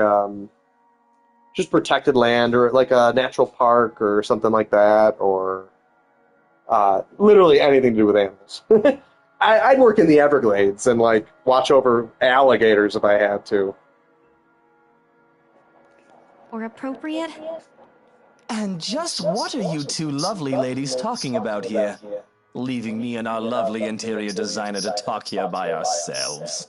just protected land, or like a natural park or something like that, or literally anything to do with animals. I'd work in the Everglades and like watch over alligators if I had to. Or appropriate? And just what are you two lovely ladies talking about here? Leaving me and our lovely interior designer to talk here by ourselves.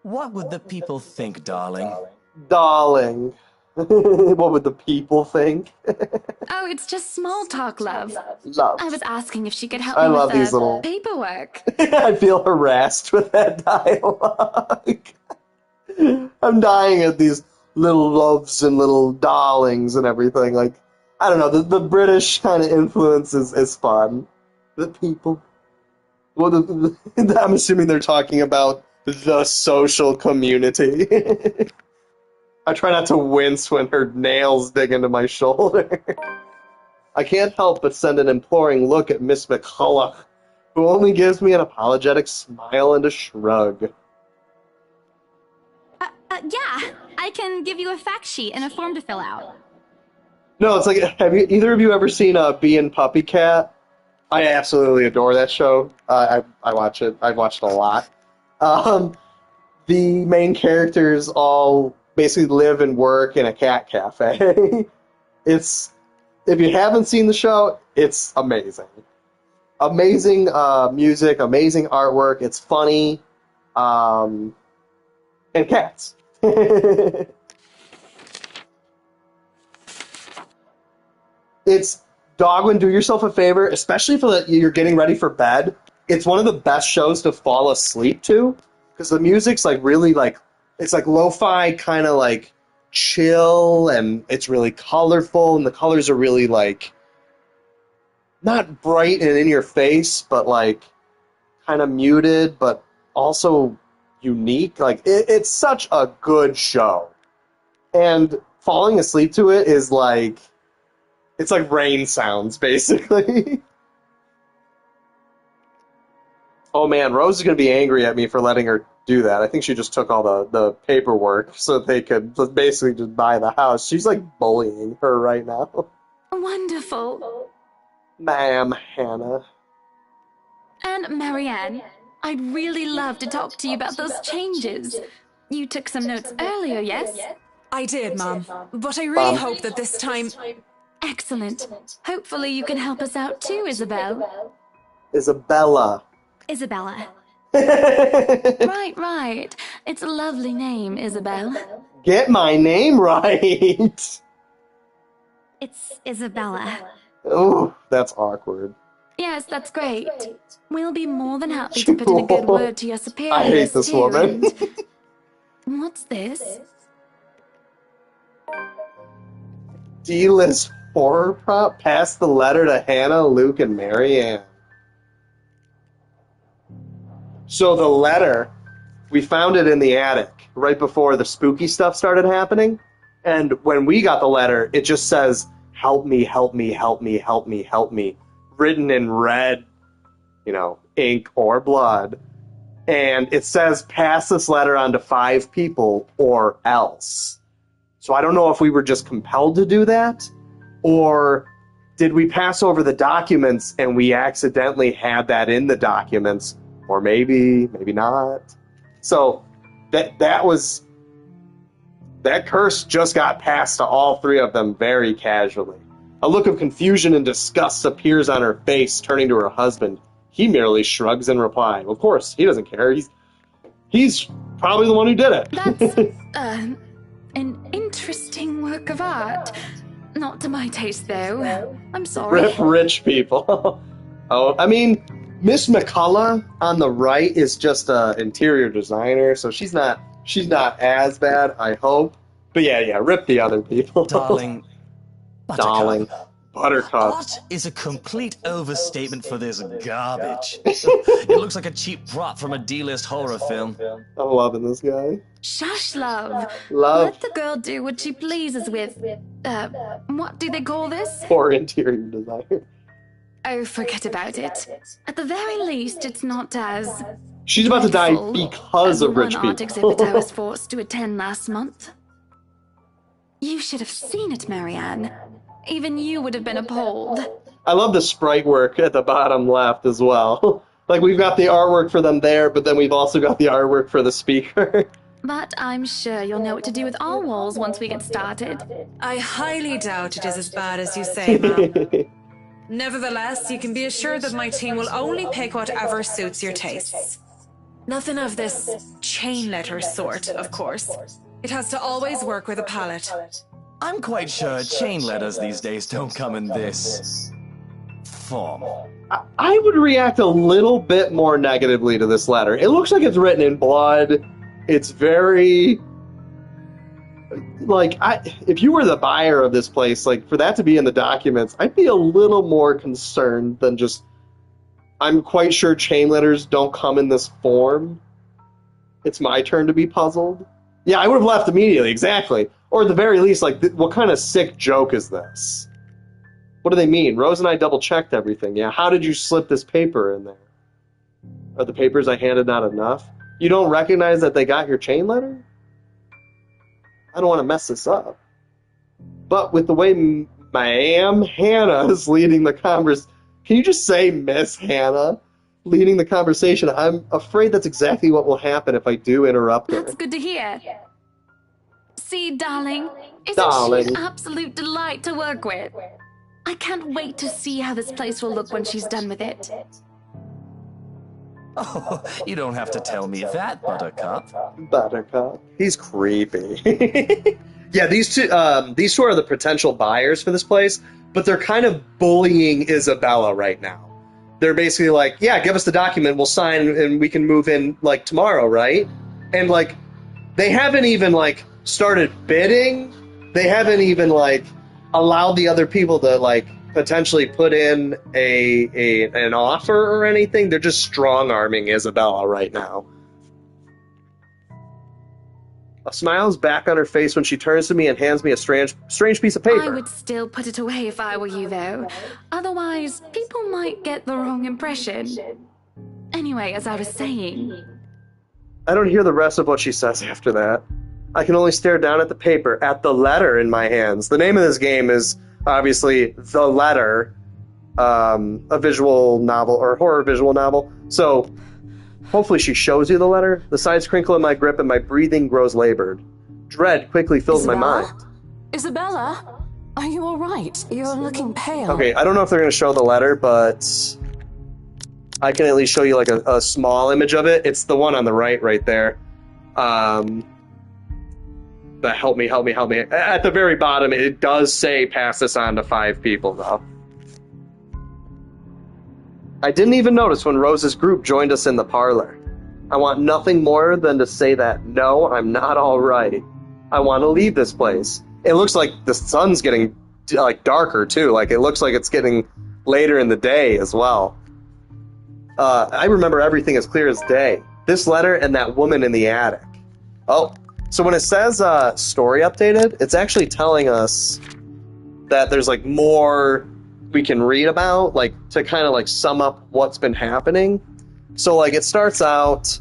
What would the people think, darling? Darling. What would the people think? Oh, it's just small talk, love. Love. I was asking if she could help I me love with these the little- paperwork. I feel harassed with that dialogue. I'm dying at these little loves and little darlings and everything. Like, I don't know, the British kind of influence is fun. The people. Well, I'm assuming they're talking about the social community. I try not to wince when her nails dig into my shoulder. I can't help but send an imploring look at Miss McCulloch, who only gives me an apologetic smile and a shrug. Yeah, I can give you a fact sheet and a form to fill out. No, it's like, have either of you ever seen Bee and Puppy Cat? I absolutely adore that show. I watch it. I've watched it a lot. The main characters all basically live and work in a cat cafe. If you haven't seen the show, it's amazing. Amazing music, amazing artwork. It's funny, and cats. It's Dogwin, do yourself a favor, especially if you're getting ready for bed. It's one of the best shows to fall asleep to, because the music's like really like, it's like lo-fi kind of like chill, and it's really colorful, and the colors are really like not bright and in your face, but like kind of muted, but also unique. Like it's such a good show, and falling asleep to it is like, it's like rain sounds basically. Oh man, Rose is gonna be angry at me for letting her do that. I think she just took all the paperwork so that they could basically just buy the house. She's like bullying her right now. Wonderful. Ma'am, Hannah. And Marianne, I'd really love to talk to you about those changes. You took some notes earlier, yes? I did, Mom. But I really hope that this time... Excellent. Hopefully you can help us out too, Isabel. Isabella. Isabella. Right. It's a lovely name, Isabel. Get my name right. It's Isabella. Oh, that's awkward. Yes, that's great. We'll be more than happy to put in a good word to your superiors. I hate this too, woman. and... What's this? D-list horror prop? Pass the letter to Hannah, Luke, and Marianne. So the letter, we found it in the attic right before the spooky stuff started happening. And when we got the letter, it just says, help me, help me, help me, help me, help me. Written in red, ink or blood. And it says, pass this letter on to 5 people or else. So I don't know if we were just compelled to do that, or did we pass over the documents and we accidentally had that in the documents, or maybe not. So that curse just got passed to all 3 of them very casually. A look of confusion and disgust appears on her face, turning to her husband. He merely shrugs in reply. Of course, he doesn't care. He's probably the one who did it. That's, an interesting work of art. Not to my taste, though. I'm sorry. Rich people. Oh, I mean, Miss McCullough on the right is just an interior designer, so she's not as bad, I hope. But yeah, rip the other people. Darling. Buttercup. What is a complete overstatement for this garbage? It looks like a cheap prop from a D-list horror film. I'm loving this guy. Shush, love. Love. Let the girl do what she pleases with, what do they call this? Poor interior designer. Oh, forget about it. At the very least, it's not as... She's about to die because of rich one art people. exhibit I was forced to attend last month. You should have seen it, Marianne. Even you would have been appalled. I love the sprite work at the bottom left as well. Like, we've got the artwork for them there, but then we've also got the artwork for the speaker. But I'm sure you'll know what to do with all walls once we get started. I highly doubt it is as bad as you say, Mom. Nevertheless, you can be assured that my team will only pick whatever suits your tastes. Nothing of this chain letter sort, of course. It has to always work with a palette. I'm quite sure chain letters these days don't come in this form. I would react a little bit more negatively to this letter. It looks like it's written in blood. It's very... Like, if you were the buyer of this place, like, for that to be in the documents, I'd be a little more concerned than just... I'm quite sure chain letters don't come in this form. It's my turn to be puzzled. Yeah, I would have left immediately, exactly. Or at the very least, like, what kind of sick joke is this? What do they mean? Rose and I double-checked everything. Yeah, how did you slip this paper in there? Are the papers I handed not enough? You don't recognize that they got your chain letter? I don't want to mess this up. But with the way Ma'am Hannah is leading the conversation... Can you just say Miss Hannah leading the conversation? I'm afraid that's exactly what will happen if I do interrupt her. That's good to hear. See, darling, isn't she an absolute delight to work with? I can't wait to see how this place will look when she's done with it. Oh, you don't have to tell me that, Buttercup. Buttercup. He's creepy. Yeah, these two are the potential buyers for this place, but they're kind of bullying Isabella right now. They're basically like, yeah, give us the document, we'll sign, and we can move in, like, tomorrow, right? And, like, they haven't even, like, started bidding. They haven't even, like, allowed the other people to, like, potentially put in an offer or anything. They're just strong-arming Isabella right now. A smile is back on her face when she turns to me and hands me a strange piece of paper. I would still put it away if I were you, though. Otherwise, people might get the wrong impression. Anyway, as I was saying... I don't hear the rest of what she says after that. I can only stare down at the paper, at the letter in my hands. The name of this game is, obviously, The Letter, a visual novel, or horror visual novel. So... hopefully she shows you the letter. The sides crinkle in my grip and my breathing grows labored. Dread quickly fills my mind. Isabella? Are you alright? You're looking pale. Okay, I don't know if they're going to show the letter, but I can at least show you like a small image of it. It's the one on the right there. But help me. At the very bottom, it does say pass this on to 5 people, though. I didn't even notice when Rose's group joined us in the parlor. I want nothing more than to say that, no, I'm not all right. I want to leave this place. It looks like the sun's getting, like, darker, too. Like, it looks like it's getting later in the day as well. I remember everything as clear as day. This letter and that woman in the attic. Oh, so when it says story updated, it's actually telling us that there's, like, more... we can read about, like, to kind of, like, sum up what's been happening. So, like, it starts out,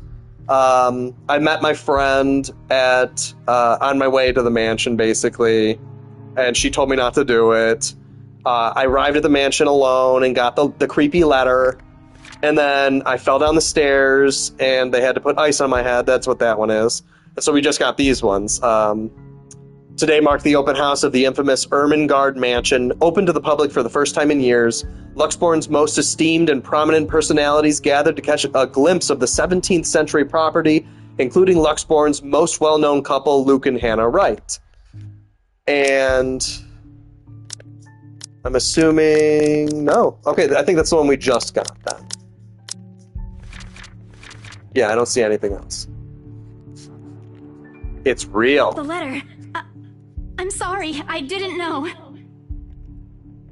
I met my friend on my way to the mansion, basically, and she told me not to do it. I arrived at the mansion alone and got the creepy letter, and then I fell down the stairs, and they had to put ice on my head. That's what that one is. And so we just got these ones. Today marked the open house of the infamous Ermengarde Mansion, open to the public for the first time in years. Luxborn's most esteemed and prominent personalities gathered to catch a glimpse of the 17th century property, including Luxborn's most well-known couple, Luke and Hannah Wright. And I'm assuming... no. Okay, I think that's the one we just got then. Yeah, I don't see anything else. It's real. The letter... I'm sorry, I didn't know.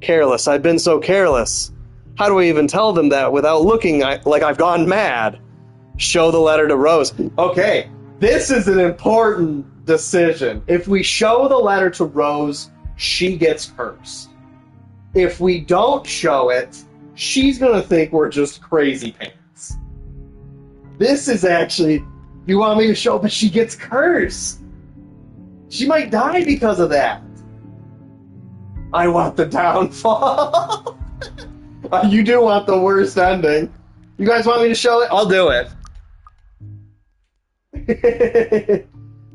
Careless, I've been so careless. How do I even tell them that without looking like I've gone mad? Show the letter to Rose. Okay, this is an important decision. If we show the letter to Rose, she gets hers. If we don't show it, she's gonna think we're just crazy pants. This is actually... you want me to show, but she gets cursed. She might die because of that. I want the downfall. You do want the worst ending. You guys want me to show it? I'll do it.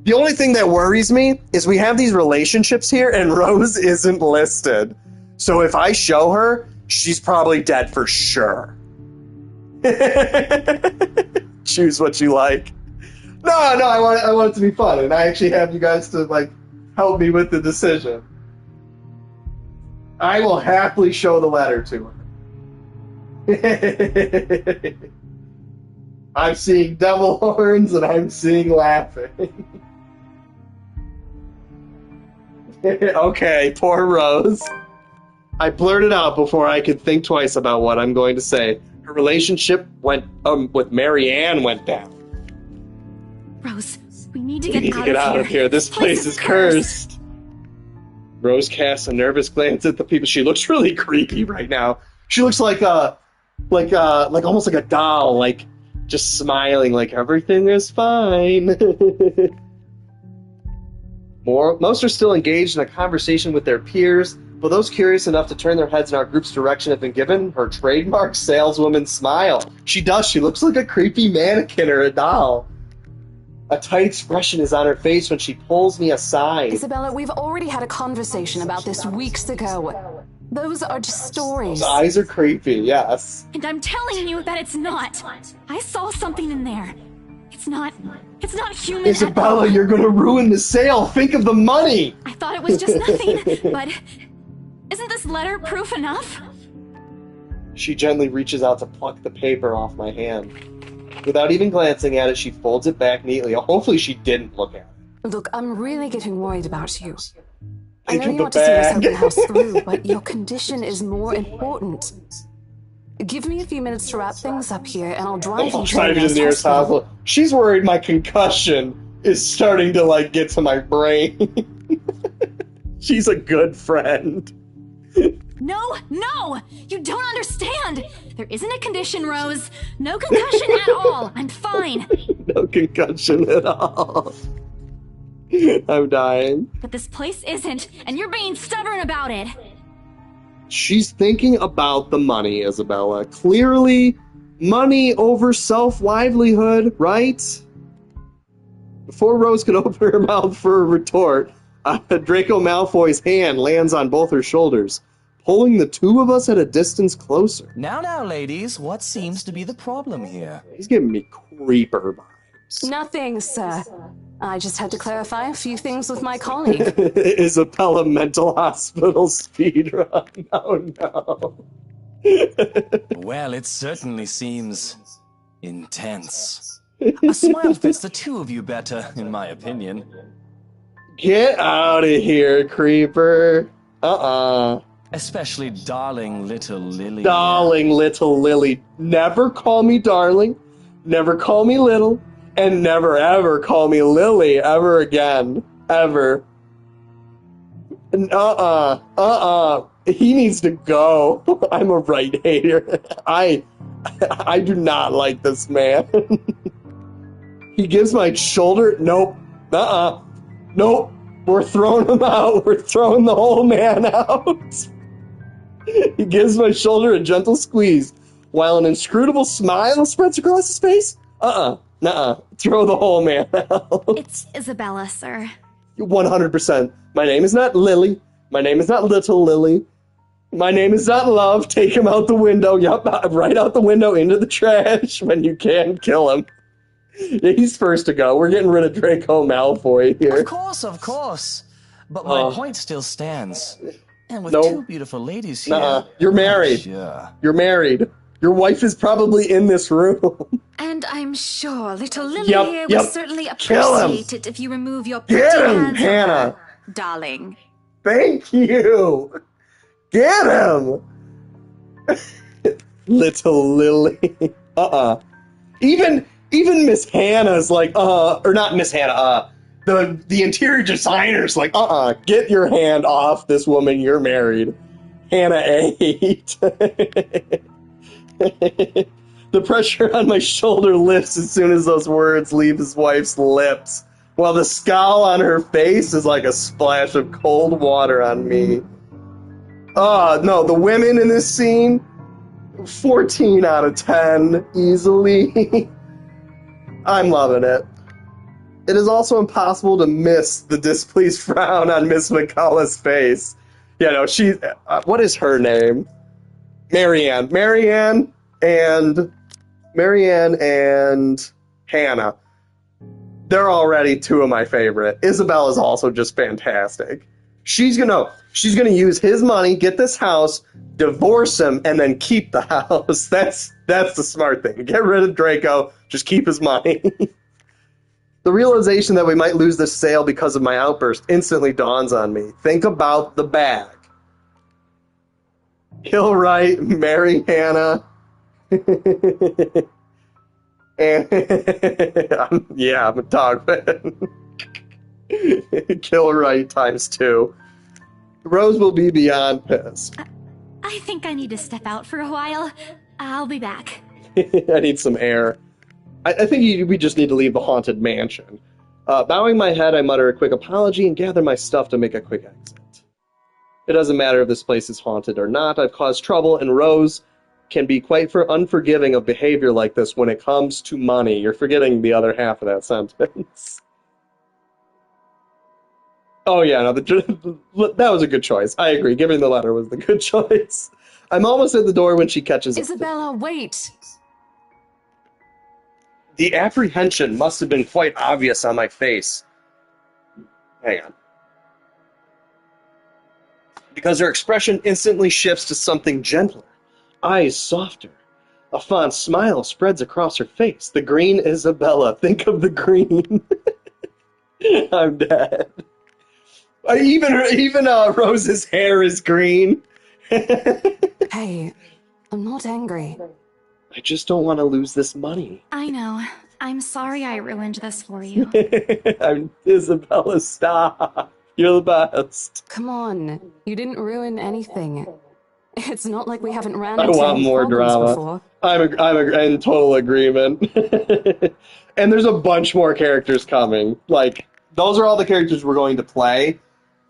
The only thing that worries me is we have these relationships here and Rose isn't listed. So if I show her, she's probably dead for sure. Choose what you like. No, I want it to be fun, and I actually have you guys to like help me with the decision. I will happily show the letter to her. I'm seeing devil horns, and I'm seeing laughing. Okay, poor Rose. I blurted out before I could think twice about what I'm going to say. Her relationship with Marianne went down. Rose, we need to We need to get out of here. This place is cursed. Rose casts a nervous glance at the people. She looks really creepy right now. She looks like almost like a doll, like just smiling, like everything is fine. Most are still engaged in a conversation with their peers, but those curious enough to turn their heads in our group's direction have been given her trademark saleswoman smile. She does. She looks like a creepy mannequin or a doll. A tight expression is on her face when she pulls me aside. Isabella, we've already had a conversation about this weeks ago. Those are just stories. Those eyes are creepy, yes. And I'm telling you that it's not. I saw something in there. It's not human Isabella, at all. you're gonna ruin the sale. Think of the money. I thought it was just nothing, but isn't this letter proof enough? She gently reaches out to pluck the paper off my hand. Without even glancing at it, she folds it back neatly. Hopefully she didn't look at it. Look, I'm really getting worried about you. I Think know of you the want to see this bag. open house through, but your condition is more important. Give me a few minutes to wrap things up here, and I'll drive you I'll drive you to the nearest hospital. hospital. She's worried my concussion is starting to, like, get to my brain. She's a good friend. No! You don't understand! There isn't a condition, Rose. No concussion at all. I'm fine. No concussion at all. I'm dying. But this place isn't, and you're being stubborn about it. She's thinking about the money, Isabella. Clearly, money over self-livelihood, right? Before Rose could open her mouth for a retort, Draco Malfoy's hand lands on both her shoulders, pulling the two of us at a distance closer. Now, ladies, what seems to be the problem here? He's giving me creeper vibes. Nothing, sir. I just had to clarify a few things with my colleague. Isabella Mental Hospital speedrun. Oh no. Well, it certainly seems intense. A smile fits the two of you better, in my opinion. Get out of here, creeper. Especially darling little Lily. Darling little Lily. Never call me darling. Never call me little. And never ever call me Lily ever again. Ever. He needs to go. I'm a right hater. I do not like this man. He gives my shoulder. Nope. Nope. We're throwing him out. We're throwing the whole man out. He gives my shoulder a gentle squeeze, while an inscrutable smile spreads across his face. Nuh-uh. Throw the whole man out. It's Isabella, sir. 100%. My name is not Lily. My name is not Little Lily. My name is not Love. Take him out the window. Yup, right out the window into the trash when you can kill him. He's first to go. We're getting rid of Draco Malfoy here. Of course. But my point still stands. And with two beautiful ladies here... You're married. Sure. You're married. Your wife is probably in this room. And I'm sure little Lily Yep, here yep. will certainly Kill him. appreciate it if you remove your pretty Get him, hands Hannah. from her, darling. Thank you. Get him. Little Lily. Even Miss Hannah's like, or not Miss Hannah, the interior designer's like, get your hand off this woman, you're married. Hannah 8. The pressure on my shoulder lifts as soon as those words leave his wife's lips, while the scowl on her face is like a splash of cold water on me. No, the women in this scene, 14 out of 10, easily. I'm loving it. It is also impossible to miss the displeased frown on Miss McCullough's face. You know, she, what is her name? Marianne and Hannah. they're already two of my favorite. Isabella's also just fantastic. She's gonna use his money, get this house, divorce him, and then keep the house. That's the smart thing. Get rid of Draco, just keep his money. The realization that we might lose this sale because of my outburst instantly dawns on me. Think about the bag. Kill Wright, marry Hannah. And I'm a dog fan. Kill Wright ×2. Rose will be beyond pissed. I think I need to step out for a while. I'll be back. I need some air. I think we just need to leave the haunted mansion. Bowing my head, I mutter a quick apology and gather my stuff to make a quick exit. It doesn't matter if this place is haunted or not. I've caused trouble, and Rose can be quite unforgiving of behavior like this when it comes to money. You're forgetting the other half of that sentence. Oh yeah, no, that was a good choice. I agree. Giving the letter was the good choice. I'm almost at the door when she catches up. Isabella, wait! The apprehension must have been quite obvious on my face. Hang on. Because her expression instantly shifts to something gentler, eyes softer. A fond smile spreads across her face. The green Isabella. Think of the green. I'm dead. Even Rose's hair is green. Hey, I'm not angry. I just don't want to lose this money. I know. I'm sorry I ruined this for you. Isabella, stop. You're the best. Come on, you didn't ruin anything. It's not like we haven't ran I into want any more problems drama. before. I'm in total agreement. And there's a bunch more characters coming. Like, those are all the characters we're going to play.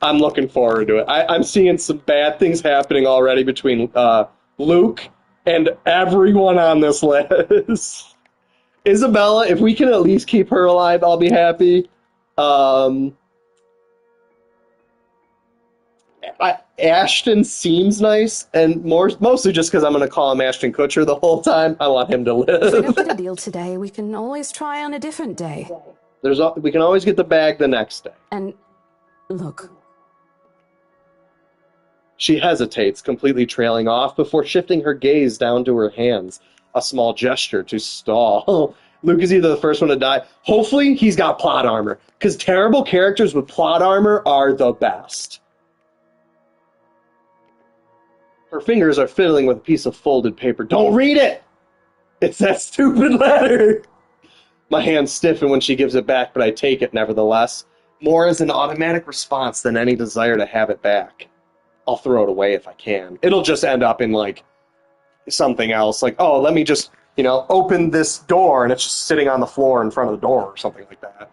I'm looking forward to it. I'm seeing some bad things happening already between Luke and everyone on this list. Isabella, if we can at least keep her alive, I'll be happy. Ashton seems nice, and mostly just because I'm going to call him Ashton Kutcher the whole time. I want him to live. If we don't get a deal today, we can always try on a different day. We can always get the bag the next day. And look. She hesitates, completely trailing off, before shifting her gaze down to her hands. A small gesture to stall. Luke is either the first one to die. Hopefully, he's got plot armor, because terrible characters with plot armor are the best. Her fingers are fiddling with a piece of folded paper. Don't read it! It's that stupid letter! My hands stiffen when she gives it back, but I take it nevertheless. More as an automatic response than any desire to have it back. I'll throw it away if I can. It'll just end up in, like, something else. Like, oh, let me just, open this door, and it's just sitting on the floor in front of the door or something like that.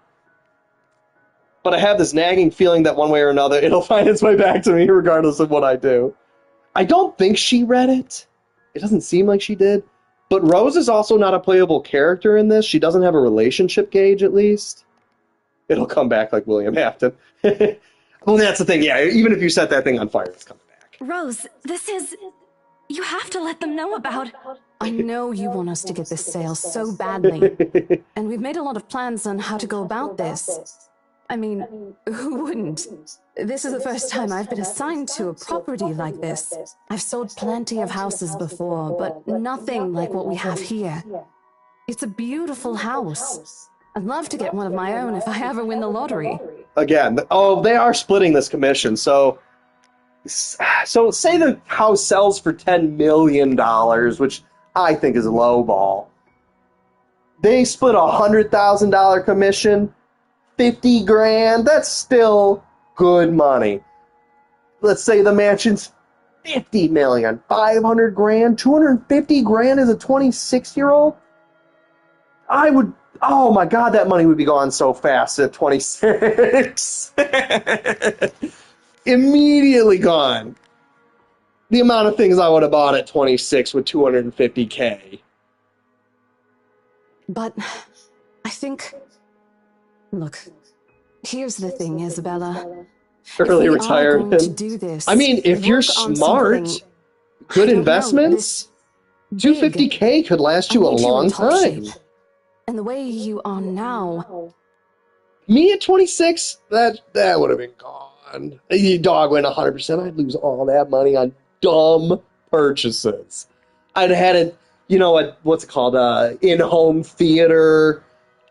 But I have this nagging feeling that one way or another, it'll find its way back to me regardless of what I do. I don't think she read it. It doesn't seem like she did. But Rose is also not a playable character in this. She doesn't have a relationship gauge, at least. It'll come back like William Afton. Well, that's the thing. Yeah, even if you set that thing on fire, it's coming back. Rose, this is... You have to let them know about... I know you want us to get this sale so badly. And we've made a lot of plans on how to go about this. I mean, who wouldn't? This is the first time I've been assigned to a property like this. I've sold plenty of houses before, but nothing like what we have here. It's a beautiful house. I'd love to get one of my own if I ever win the lottery. Again, they are splitting this commission, so say the house sells for $10 million, which I think is a low ball. They split a $100,000 commission, $50,000, that's still good money. Let's say the mansion's $50 million, $500,000, $250,000 as a 26-year-old? I would... Oh my god, that money would be gone so fast at 26. Immediately gone. The amount of things I would have bought at 26 with $250K. But I think... Look, here's the thing, Isabella. Early retirement. To do this, I mean, if you're smart, good investments, $250K could last you a long time. And the way you are now, Me at 26, that would have been gone. Your dog went 100%. I'd lose all that money on dumb purchases. I'd had it, what's it called, in-home theater.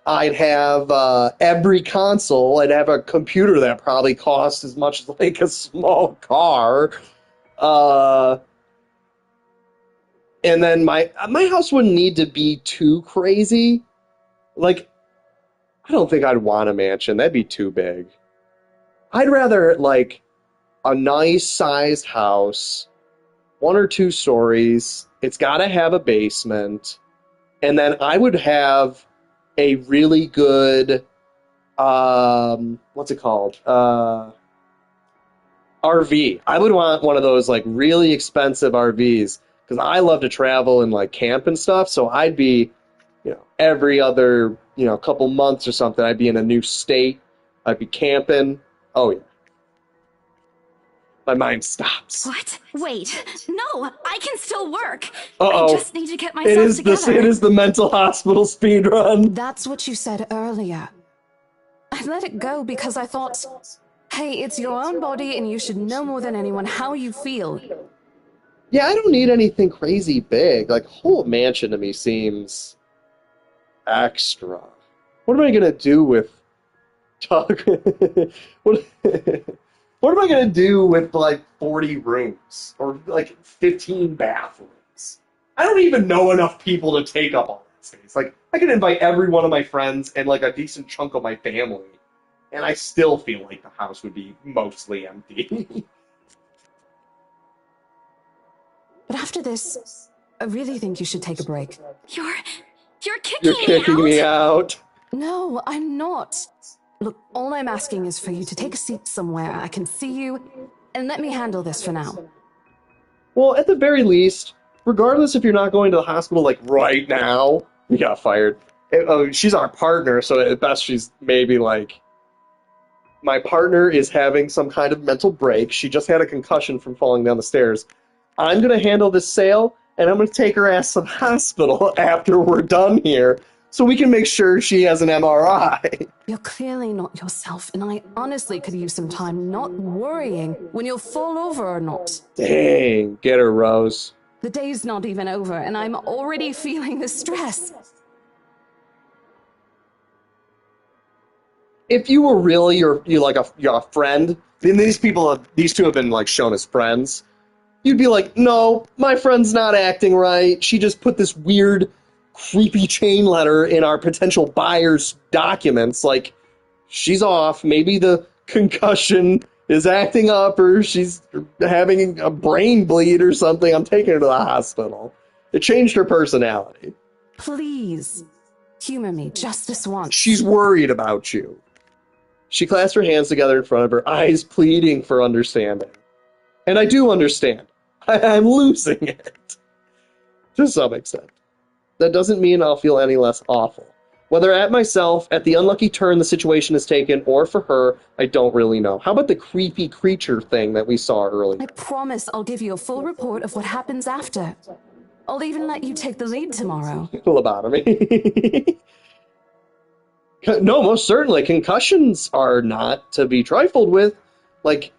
I'd have every console. I'd have a computer that probably cost as much as like a small car. And then my house wouldn't need to be too crazy. Like, I don't think I'd want a mansion. That'd be too big. I'd rather, like, a nice sized house, 1 or 2 stories. It's got to have a basement. And then I would have a really good, what's it called? RV. I would want one of those, like, really expensive RVs. Because I love to travel and, like, camp and stuff. So I'd be, every other, couple months or something, I'd be in a new state. I'd be camping. Oh, yeah. My mind stops. What? Wait. No, I can still work. Uh-oh. I just need to get myself together. It is the mental hospital speed run. That's what you said earlier. I let it go because I thought, hey, it's your own body and you should know more than anyone how you feel. Yeah, I don't need anything crazy big. Like, whole mansion to me seems extra. What am I gonna do with what am I gonna do with like 40 rooms or like 15 bathrooms? I don't even know enough people to take up all that space. Like, I can invite every one of my friends and like a decent chunk of my family, and I still feel like the house would be mostly empty. But after this, I really think you should take a break. You're kicking You're kicking me out. No, I'm not. Look, all I'm asking is for you to take a seat somewhere I can see you, and let me handle this for now. Well, at the very least, regardless if you're not going to the hospital like right now, we got fired. She's our partner, so at best she's maybe like, my partner is having some kind of mental break. She just had a concussion from falling down the stairs. I'm going to handle this sale, and I'm going to take her ass to the hospital after we're done here, so we can make sure she has an MRI. You're clearly not yourself, and I honestly could use some time not worrying when you'll fall over or not. Dang, get her, Rose. The day's not even over, and I'm already feeling the stress. If you were really you're a friend, then these two have been like shown as friends. You'd be like, no, my friend's not acting right. She just put this weird, creepy chain letter in our potential buyer's documents. Like, she's off. Maybe the concussion is acting up, or she's having a brain bleed or something. I'm taking her to the hospital. It changed her personality. Please, humor me just this once. She's worried about you. She clasped her hands together in front of her, eyes pleading for understanding. And I do understand. I'm losing it. To some extent. That doesn't mean I'll feel any less awful. Whether at myself, at the unlucky turn the situation has taken, or for her, I don't really know. How about the creepy creature thing that we saw earlier? I promise I'll give you a full report of what happens after. I'll even let you take the lead tomorrow. Lobotomy. No, most certainly. Concussions are not to be trifled with. Like,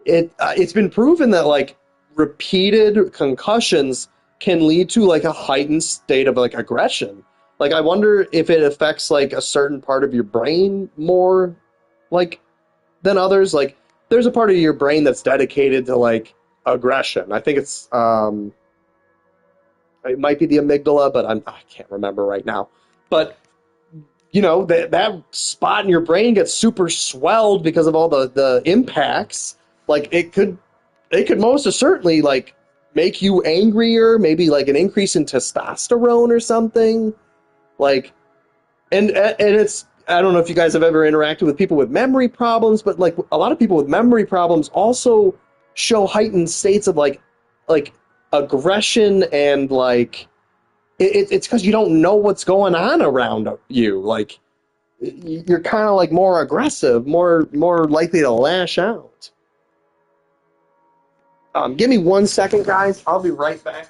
it's been proven that, like, repeated concussions can lead to, like, a heightened state of, like, aggression. Like, I wonder if it affects, like, a certain part of your brain more, like, than others. Like, there's a part of your brain that's dedicated to, like, aggression. I think it's, it might be the amygdala, but I can't remember right now. But, you know, that spot in your brain gets super swelled because of all the impacts. Like, it could most certainly, like, make you angrier, maybe, like, an increase in testosterone or something. Like, and it's, I don't know if you guys have ever interacted with people with memory problems, but, like, a lot of people with memory problems also show heightened states of, like aggression and, like, it's because you don't know what's going on around you. Like, you're kind of, like, more aggressive, more likely to lash out. Give me 1 second, guys. I'll be right back.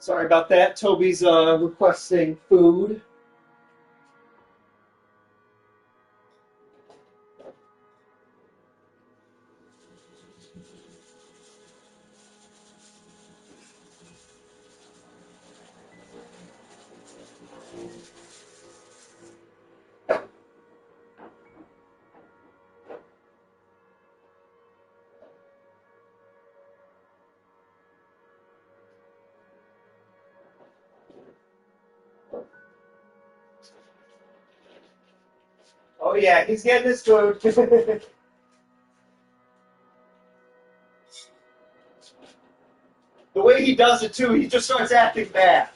Sorry about that. Toby's requesting food. Oh yeah, he's getting his food. The way he does it too, he just starts acting bad.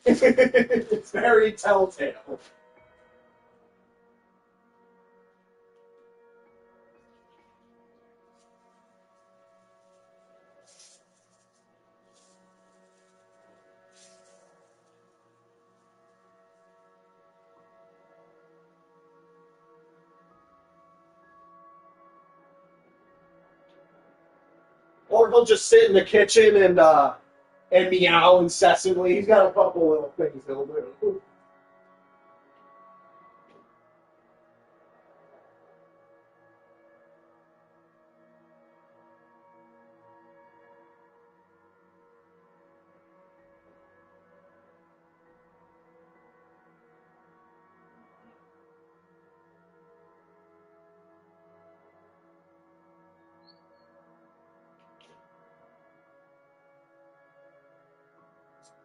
It's very telltale. Or he'll just sit in the kitchen and meow incessantly. He's got a couple little things he'll do.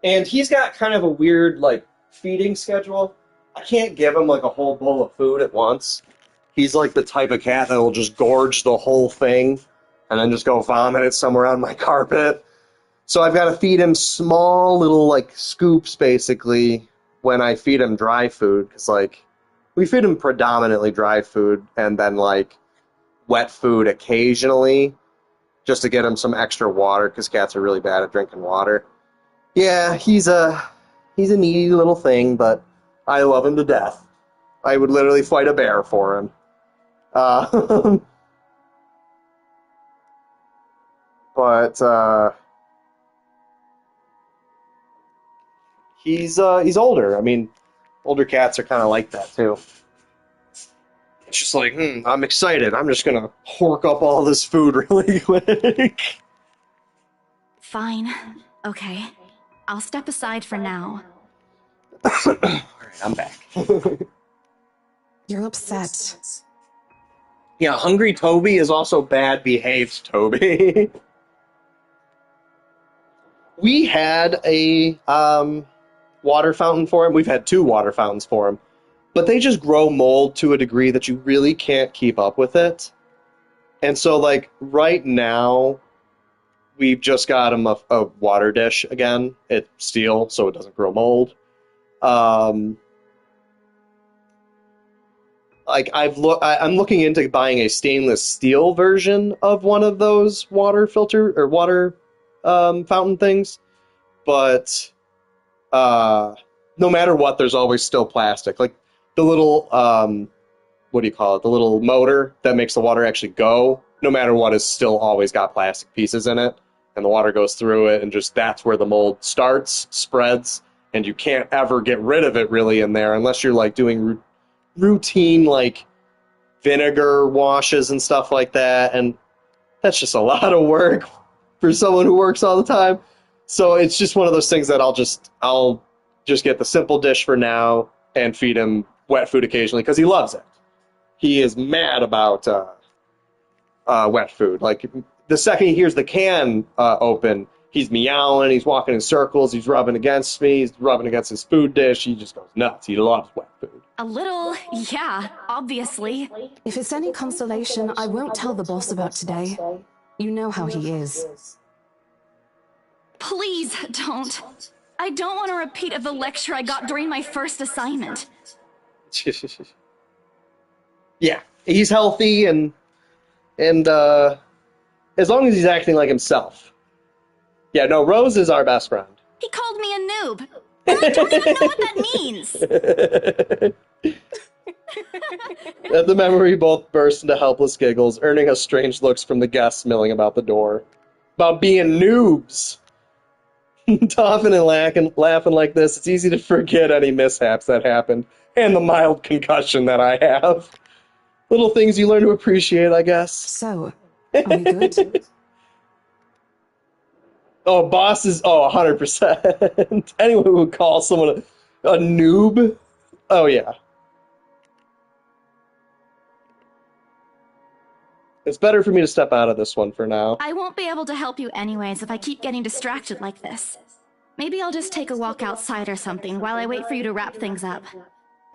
And he's got kind of a weird, like, feeding schedule. I can't give him, like, a whole bowl of food at once. He's, like, the type of cat that will just gorge the whole thing and then just go vomit it somewhere on my carpet. So I've got to feed him small little, like, scoops, basically, when I feed him dry food. Because, like, we feed him predominantly dry food and then, like, wet food occasionally just to get him some extra water because cats are really bad at drinking water. Yeah, he's a needy little thing, but I love him to death. I would literally fight a bear for him. But he's older. I mean, older cats are kind of like that too. It's just like, I'm excited. I'm just gonna hork up all this food really quick. Fine. Okay. I'll step aside for now. Alright, I'm back. You're upset. Yeah, Hungry Toby is also bad behaved Toby. We had a water fountain for him. We've had 2 water fountains for him. But they just grow mold to a degree that you really can't keep up with it. And so, like, right now, we've just got him a water dish again. It's steel, so it doesn't grow mold. Like I'm looking into buying a stainless steel version of one of those water filter or water fountain things, but no matter what, there's always still plastic. Like the little what do you call it? The little motor that makes the water actually go. No matter what, is still always got plastic pieces in it. And the water goes through it, and just that's where the mold starts, spreads, and you can't ever get rid of it really in there unless you're like doing routine like vinegar washes and stuff like that, and that's just a lot of work for someone who works all the time. So it's just one of those things that I'll just get the simple dish for now and feed him wet food occasionally because he loves it. He is mad about wet food. Like, the second he hears the can open, he's meowing, he's walking in circles, he's rubbing against me, he's rubbing against his food dish, he just goes nuts. He loves wet food. A little, yeah, obviously. If it's any consolation, I won't tell the boss about today. You know how he is. Please don't. I don't want a repeat of the lecture I got during my first assignment. Yeah, he's healthy and as long as he's acting like himself. Yeah, no, Rose is our best friend. He called me a noob. And I don't even know what that means. At the memory, both burst into helpless giggles, earning us strange looks from the guests milling about the door. About being noobs. Talking and laughing like this, it's easy to forget any mishaps that happened and the mild concussion that I have. Little things you learn to appreciate, I guess. So, are we good? Oh, bosses. Oh, 100%. Anyone who would call someone a noob. Oh, yeah. It's better for me to step out of this one for now. I won't be able to help you anyways if I keep getting distracted like this. Maybe I'll just take a walk outside or something while I wait for you to wrap things up.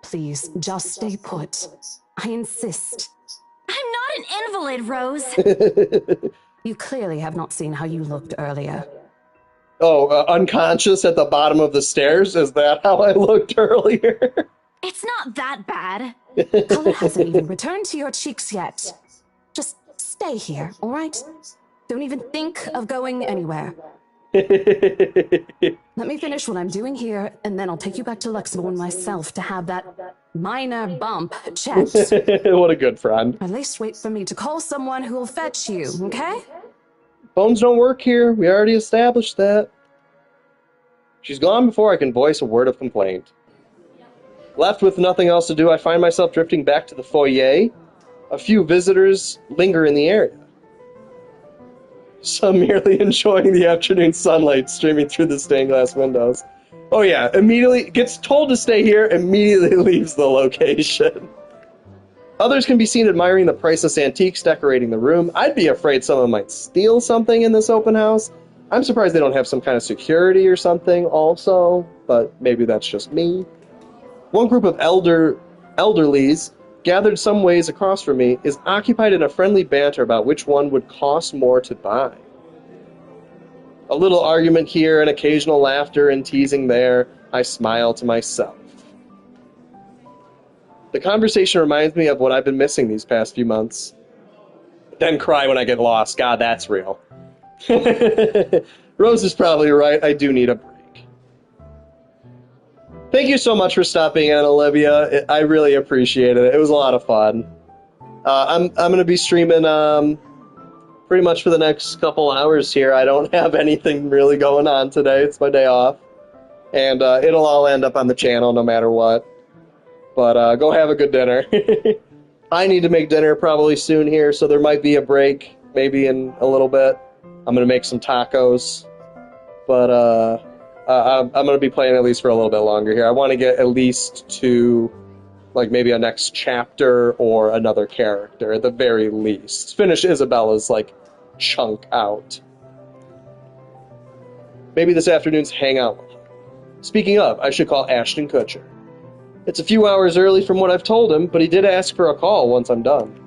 Please, just stay put. I insist. I'm not an invalid, Rose. You clearly have not seen how you looked earlier. Oh, unconscious at the bottom of the stairs? Is that how I looked earlier? It's not that bad. Color hasn't even returned to your cheeks yet. Just stay here, all right? Don't even think of going anywhere. Let me finish what I'm doing here, and then I'll take you back to Luxembourg myself to have that minor bump checked. What a good friend. At least wait for me to call someone who will fetch you, okay? Phones don't work here. We already established that. She's gone before I can voice a word of complaint. Left with nothing else to do, I find myself drifting back to the foyer. A few visitors linger in the area. Some merely enjoying the afternoon sunlight streaming through the stained glass windows. Oh yeah, immediately gets told to stay here, immediately leaves the location. Others can be seen admiring the priceless antiques decorating the room. I'd be afraid someone might steal something in this open house. I'm surprised they don't have some kind of security or something also, but maybe that's just me. One group of elderlies, gathered some ways across from me, is occupied in a friendly banter about which one would cost more to buy. A little argument here, an occasional laughter and teasing there. I smile to myself. The conversation reminds me of what I've been missing these past few months. Then cry when I get lost. God, that's real. Rose is probably right. I do need a break. Thank you so much for stopping in, Olivia. I really appreciate it. It was a lot of fun. I'm going to be streaming pretty much for the next couple hours here. I don't have anything really going on today. It's my day off. And it'll all end up on the channel no matter what. But go have a good dinner. I need to make dinner probably soon here, so there might be a break maybe in a little bit. I'm going to make some tacos. But I'm going to be playing at least for a little bit longer here. I want to get at least to like maybe a next chapter or another character at the very least. Finish Isabella's like chunk out. Maybe this afternoon's hangout. Speaking of, I should call Ashton Kutcher. It's a few hours early from what I've told him, but he did ask for a call once I'm done.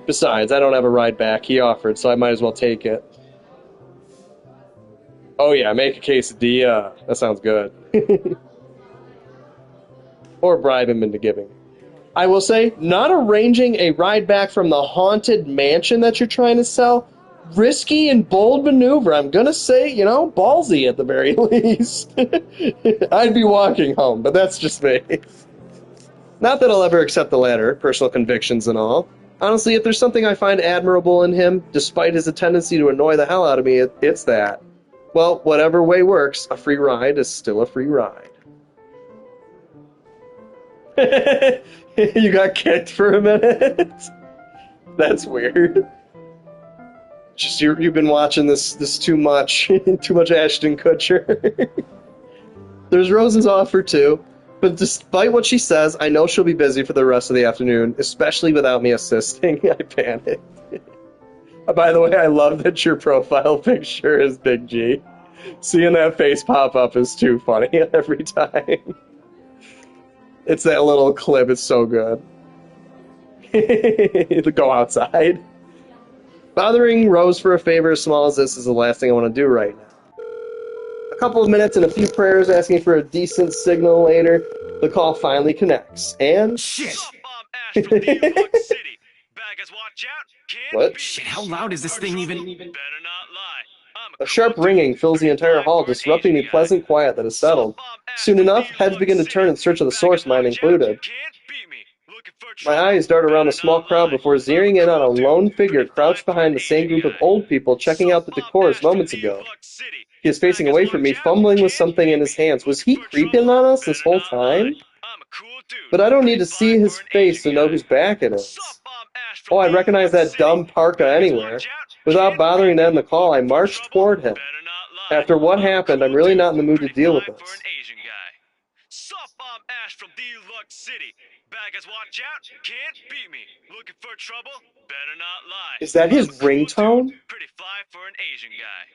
Besides, I don't have a ride back. He offered, so I might as well take it. Oh yeah, make a quesadilla. That sounds good. Or bribe him into giving. I will say, not arranging a ride back from the haunted mansion that you're trying to sell, risky and bold maneuver. I'm gonna say, you know, ballsy at the very least. I'd be walking home, but that's just me. Not that I'll ever accept the latter, personal convictions and all. Honestly, if there's something I find admirable in him, despite his tendency to annoy the hell out of me, it's that. Well, whatever way works, a free ride is still a free ride. You got kicked for a minute? That's weird. Just you've been watching this too much. Too much Ashton Kutcher. There's Rose's offer too, but despite what she says, I know she'll be busy for the rest of the afternoon, especially without me assisting. I panicked. By the way, I love that your profile picture is Big G. Seeing that face pop up is too funny every time. It's that little clip, it's so good. Go outside. Bothering Rose for a favor as small as this is the last thing I want to do right now. A couple of minutes and a few prayers asking for a decent signal later, the call finally connects, and... Shit! What? Shit, how loud is this thing even? A sharp ringing fills the entire hall, disrupting the pleasant quiet that has settled. Soon enough, heads begin to turn in search of the source, mine included. My eyes dart around a small crowd before zeroing in on a lone figure crouched behind the same group of old people checking out the decors moments ago. He is facing away from me, fumbling with something in his hands. Was he creeping on us this whole time? But I don't need to see his face to know whose back it is. Oh, I recognize that dumb parka anywhere. Without bothering to end the call, I marched toward him. After what happened, I'm really not in the mood to deal with this. Ash from Deluxe City. Bad guys, watch out. Can't beat me. Looking for trouble? Better not lie. Is that his ringtone? Pretty fly for an Asian guy.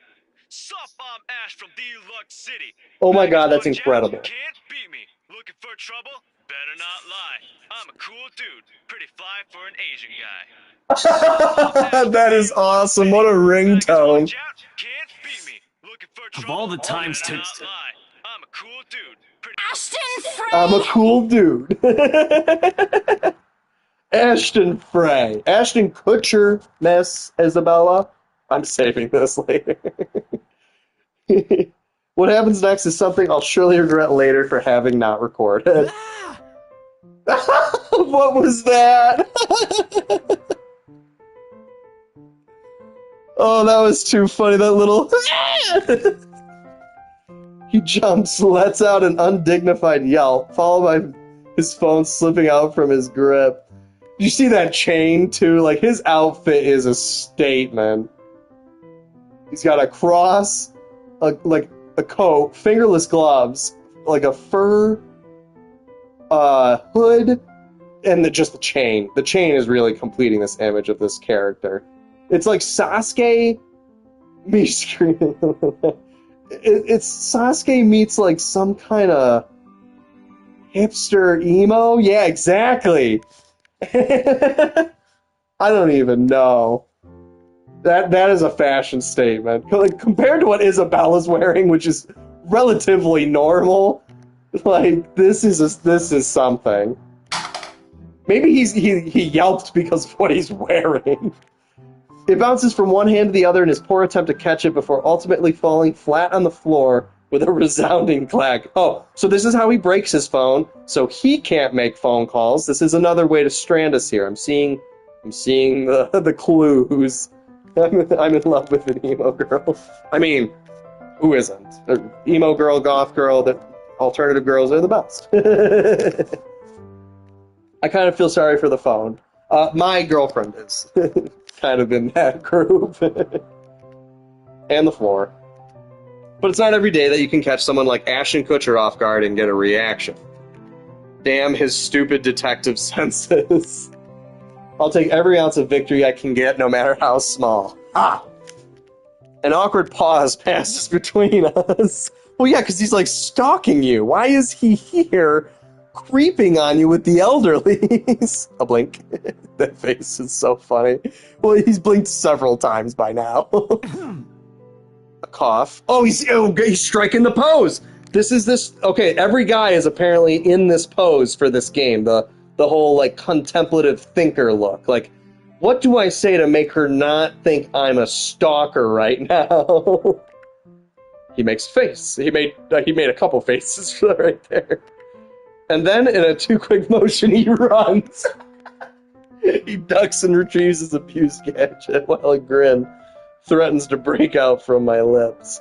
Sup, I'm Ash from Deluxe City. Oh my god, that's incredible. Can't beat me. Looking for trouble? Better not lie. I'm a cool dude. Pretty fly for an Asian guy. That is awesome. What a ringtone. Can't beat me. Looking for trouble? Of all the times to... I'm a cool dude. Ashton Frey! I'm a cool dude. Ashton Frey. Ashton Kutcher, Miss Isabella. I'm saving this later. What happens next is something I'll surely regret later for having not recorded. What was that? Oh, that was too funny, that little... He jumps, lets out an undignified yelp, followed by his phone slipping out from his grip. You see that chain, too? Like, his outfit is a statement. He's got a cross, like a coat, fingerless gloves, like a fur hood, and just the chain. The chain is really completing this image of this character. It's like Sasuke meets screaming. It's Sasuke meets like some kind of hipster emo. Yeah, exactly. I don't even know. That is a fashion statement. Like, compared to what Isabella's wearing, which is relatively normal, like this is something. Maybe he yelped because of what he's wearing. It bounces from one hand to the other in his poor attempt to catch it before ultimately falling flat on the floor with a resounding clack. Oh, so this is how he breaks his phone, so he can't make phone calls. This is another way to strand us here. I'm seeing the clues. I'm in love with an emo girl. I mean, who isn't? Emo girl, goth girl, the alternative girls are the best. I kind of feel sorry for the phone. My girlfriend is kind of in that group. And the floor. But it's not every day that you can catch someone like Ashton Kutcher off guard and get a reaction. Damn his stupid detective senses. I'll take every ounce of victory I can get, no matter how small. Ah! An awkward pause passes between us. Well, yeah, because he's, like, stalking you. Why is he here creeping on you with the elderlies? A blink. That face is so funny. Well, he's blinked several times by now. A cough. Oh, he's striking the pose! Okay, every guy is apparently in this pose for this game. The whole, like, contemplative thinker look. Like, what do I say to make her not think I'm a stalker right now? He makes a face. He made a couple faces right there. And then, in a too-quick motion, he runs. He ducks and retrieves his abused gadget while a grin threatens to break out from my lips.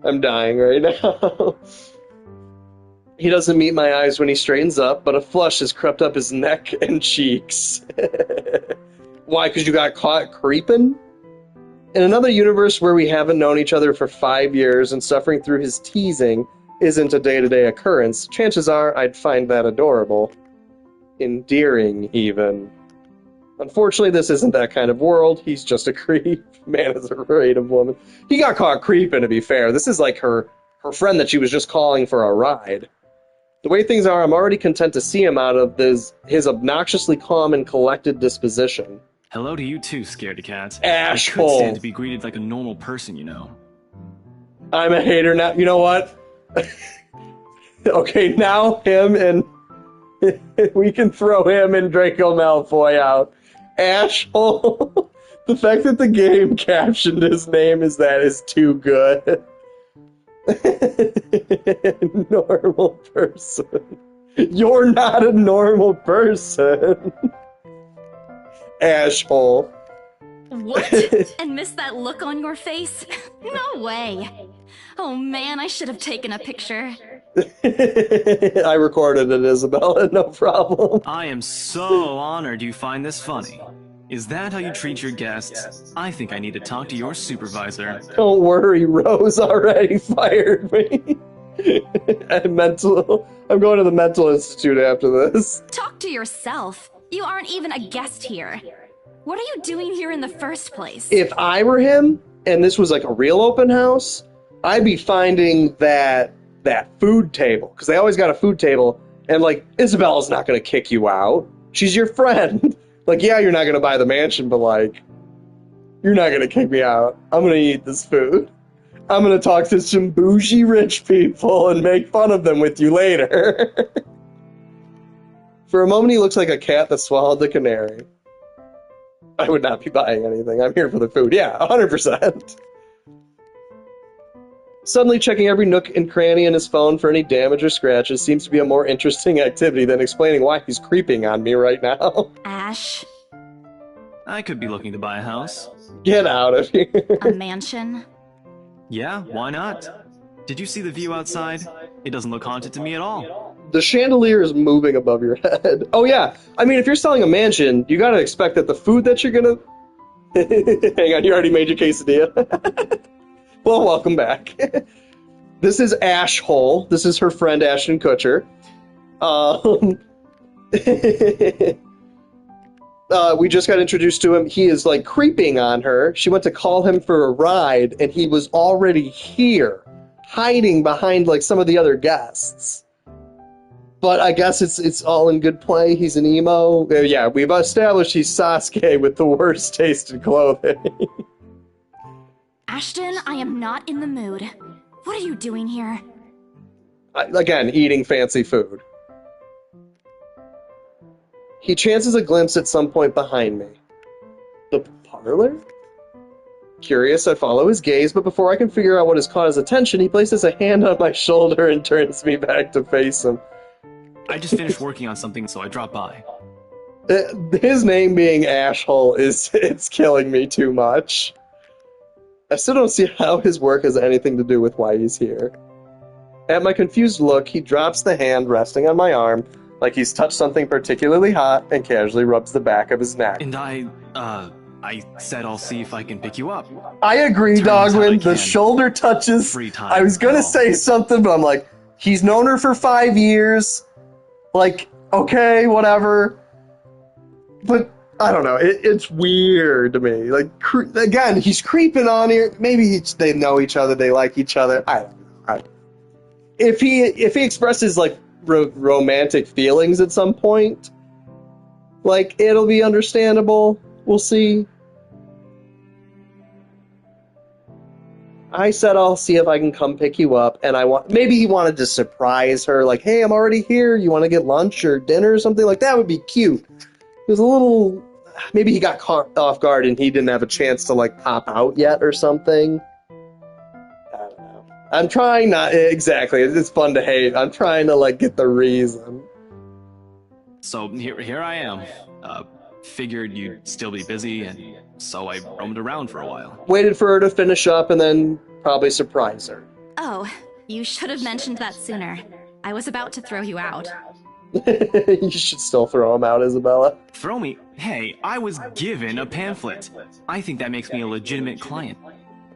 I'm dying right now. He doesn't meet my eyes when he straightens up, but a flush has crept up his neck and cheeks. Why? Because you got caught creeping? In another universe where we haven't known each other for 5 years and suffering through his teasing isn't a day-to-day occurrence, chances are I'd find that adorable. Endearing, even. Unfortunately, this isn't that kind of world. He's just a creep. Man is afraid of woman. He got caught creeping, to be fair. This is like her friend that she was just calling for a ride. The way things are, I'm already content to see him out of his obnoxiously calm and collected disposition. Hello to you too, scaredy cat. Asshole. I could stand to be greeted like a normal person, you know. I'm a hater now. You know what? Okay, now him and... we can throw him and Draco Malfoy out. Asshole. The fact that the game captioned his name is too good. Normal person. You're not a normal person. Asshole. What? And miss that look on your face? No way. Oh man, I should have taken a picture. I recorded it, Isabella, no problem. I am so honored you find this funny. Is that how you treat your guests? I think I need to talk to your supervisor. Don't worry, Rose already fired me. I'm going to the mental institute after this. Talk to yourself. You aren't even a guest here. What are you doing here in the first place? If I were him, and this was like a real open house, I'd be finding that food table, because they always got a food table, and like, Isabella's not going to kick you out. She's your friend. Like, yeah, you're not going to buy the mansion, but like, you're not going to kick me out. I'm going to eat this food. I'm going to talk to some bougie rich people and make fun of them with you later. For a moment, he looks like a cat that swallowed the canary. I would not be buying anything. I'm here for the food. Yeah, 100%. Suddenly checking every nook and cranny in his phone for any damage or scratches seems to be a more interesting activity than explaining why he's creeping on me right now. Ash. I could be looking to buy a house. Get out of here. A mansion? Yeah, why not? Did you see the view outside? It doesn't look haunted to me at all. The chandelier is moving above your head. Oh yeah, I mean, if you're selling a mansion, you gotta expect that the food that you're gonna... Hang on, you already made your quesadilla. Well, welcome back. This is Ash Hole. This is her friend Ashton Kutcher. We just got introduced to him. He is like creeping on her. She went to call him for a ride, and he was already here, hiding behind like some of the other guests. But I guess it's all in good play. He's an emo. Yeah, we've established he's Sasuke with the worst taste in clothing. Ashton, I am not in the mood. What are you doing here? Again, eating fancy food. He chances a glimpse at some point behind me. The parlor? Curious, I follow his gaze, but before I can figure out what has caught his attention, he places a hand on my shoulder and turns me back to face him. I just finished working on something, so I dropped by. His name being Ashhole it's killing me too much. I still don't see how his work has anything to do with why he's here. At my confused look, he drops the hand resting on my arm, like he's touched something particularly hot, and casually rubs the back of his neck. And I said I'll see if I can pick you up. I agree, Dogwin. The shoulder touches. Free time. I was gonna say something, but I'm like, he's known her for 5 years. Like, okay, whatever. But I don't know. It's weird to me. Like, again, he's creeping on here. Maybe they know each other. They like each other. I don't know. If he expresses like romantic feelings at some point, like, it'll be understandable. We'll see. I said I'll see if I can come pick you up, and maybe he wanted to surprise her, like, hey, I'm already here. You want to get lunch or dinner or something? Like, that would be cute. It was a little... Maybe he got caught off guard and he didn't have a chance to, like, pop out yet or something. I don't know. I'm trying not... Exactly. It's fun to hate. I'm trying to, like, get the reason. So, here I am. Figured you'd still be busy, and so I roamed around for a while. Waited for her to finish up and then probably surprise her. Oh, you should have mentioned that sooner. I was about to throw you out. You should still throw him out, Isabella. Throw me? Hey, I was given a pamphlet. I think that makes me a legitimate client.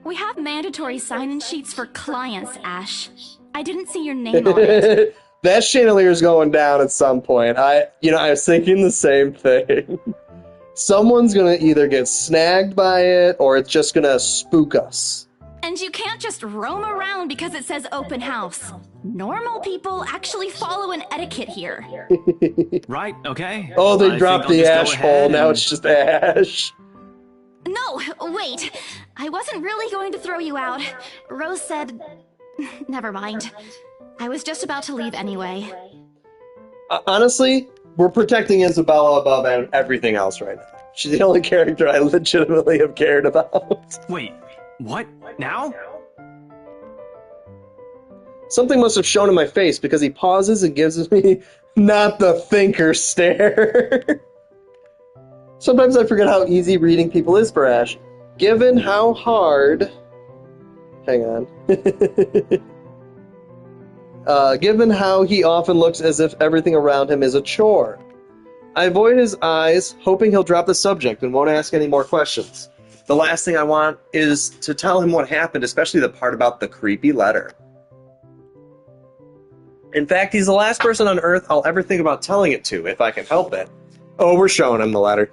We have mandatory sign-in sheets for clients, Ash. I didn't see your name on it. That chandelier's going down at some point. I was thinking the same thing. Someone's gonna either get snagged by it, or it's just gonna spook us. And you can't just roam around because it says open house. Normal people actually follow an etiquette here. Right, okay. Oh, they dropped the ash hole, now it's just ash. No, wait. I wasn't really going to throw you out. Rose said... Never mind. I was just about to leave anyway. Honestly, we're protecting Isabella above everything else right now. She's the only character I legitimately have cared about. Wait, what? Now? Something must have shown in my face because he pauses and gives me not the thinker stare. Sometimes I forget how easy reading people is for Ash. Given how hard... Hang on. Given how he often looks as if everything around him is a chore. I avoid his eyes, hoping he'll drop the subject and won't ask any more questions. The last thing I want is to tell him what happened, especially the part about the creepy letter. In fact, he's the last person on Earth I'll ever think about telling it to, if I can help it. Oh, we're showing him the letter.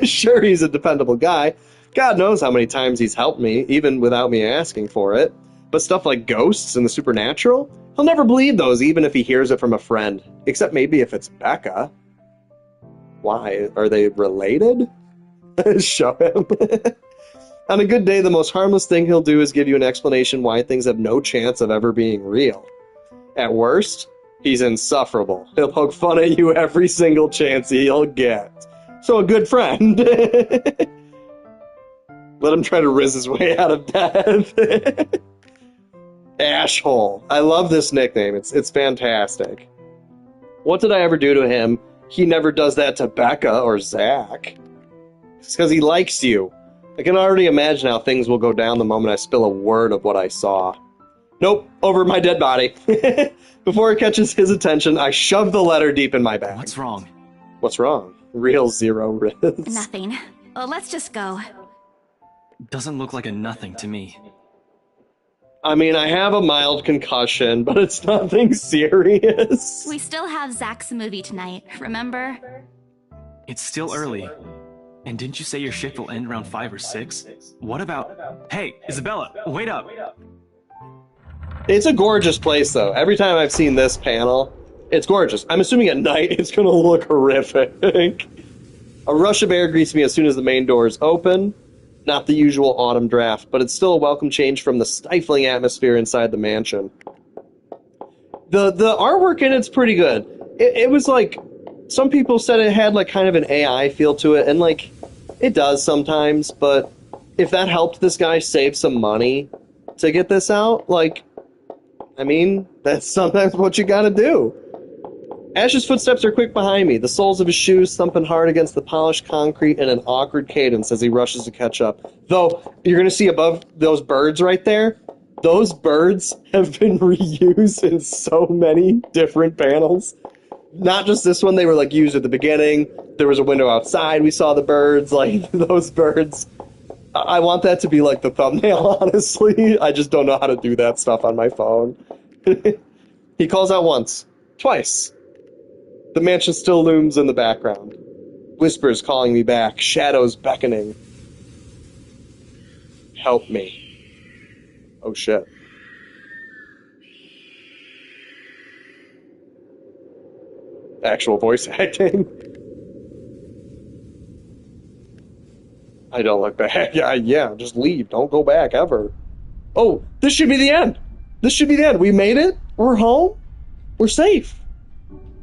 Sure, he's a dependable guy. God knows how many times he's helped me, even without me asking for it. But stuff like ghosts and the supernatural? He'll never believe those, even if he hears it from a friend. Except maybe if it's Becca. Why? Are they related? Show him. On a good day, the most harmless thing he'll do is give you an explanation why things have no chance of ever being real. At worst, he's insufferable. He'll poke fun at you every single chance he'll get. So a good friend. Let him try to riz his way out of death. Ashhole. I love this nickname. It's fantastic. What did I ever do to him? He never does that to Becca or Zach. It's because he likes you. I can already imagine how things will go down the moment I spill a word of what I saw. Nope, over my dead body. Before it catches his attention, I shove the letter deep in my bag. What's wrong? What's wrong? Real zero riz. Nothing. Let's just go. Doesn't look like a nothing to me. I mean, I have a mild concussion, but it's nothing serious. We still have Zach's movie tonight, remember? It's still early. And didn't you say your shift will end around 5 or 6? What about... Hey, Isabella, wait up! It's a gorgeous place, though. Every time I've seen this panel, it's gorgeous. I'm assuming at night it's going to look horrific. A rush of air greets me as soon as the main doors open. Not the usual autumn draft, but it's still a welcome change from the stifling atmosphere inside the mansion. The artwork in it's pretty good. It was like, some people said it had like kind of an AI feel to it, and like, it does sometimes, but if that helped this guy save some money to get this out, like, I mean, that's sometimes what you gotta do. Ash's footsteps are quick behind me, the soles of his shoes thumping hard against the polished concrete in an awkward cadence as he rushes to catch up. Though, you're going to see above those birds right there, those birds have been reused in so many different panels. Not just this one, they were like used at the beginning. There was a window outside, we saw the birds, like those birds. I want that to be like the thumbnail, honestly. I just don't know how to do that stuff on my phone. He calls out once, twice. The mansion still looms in the background. Whispers calling me back, shadows beckoning. Help me. Oh shit. Actual voice acting. I don't look back. Yeah, just leave. Don't go back ever. Oh, this should be the end. This should be the end. We made it. We're home. We're safe.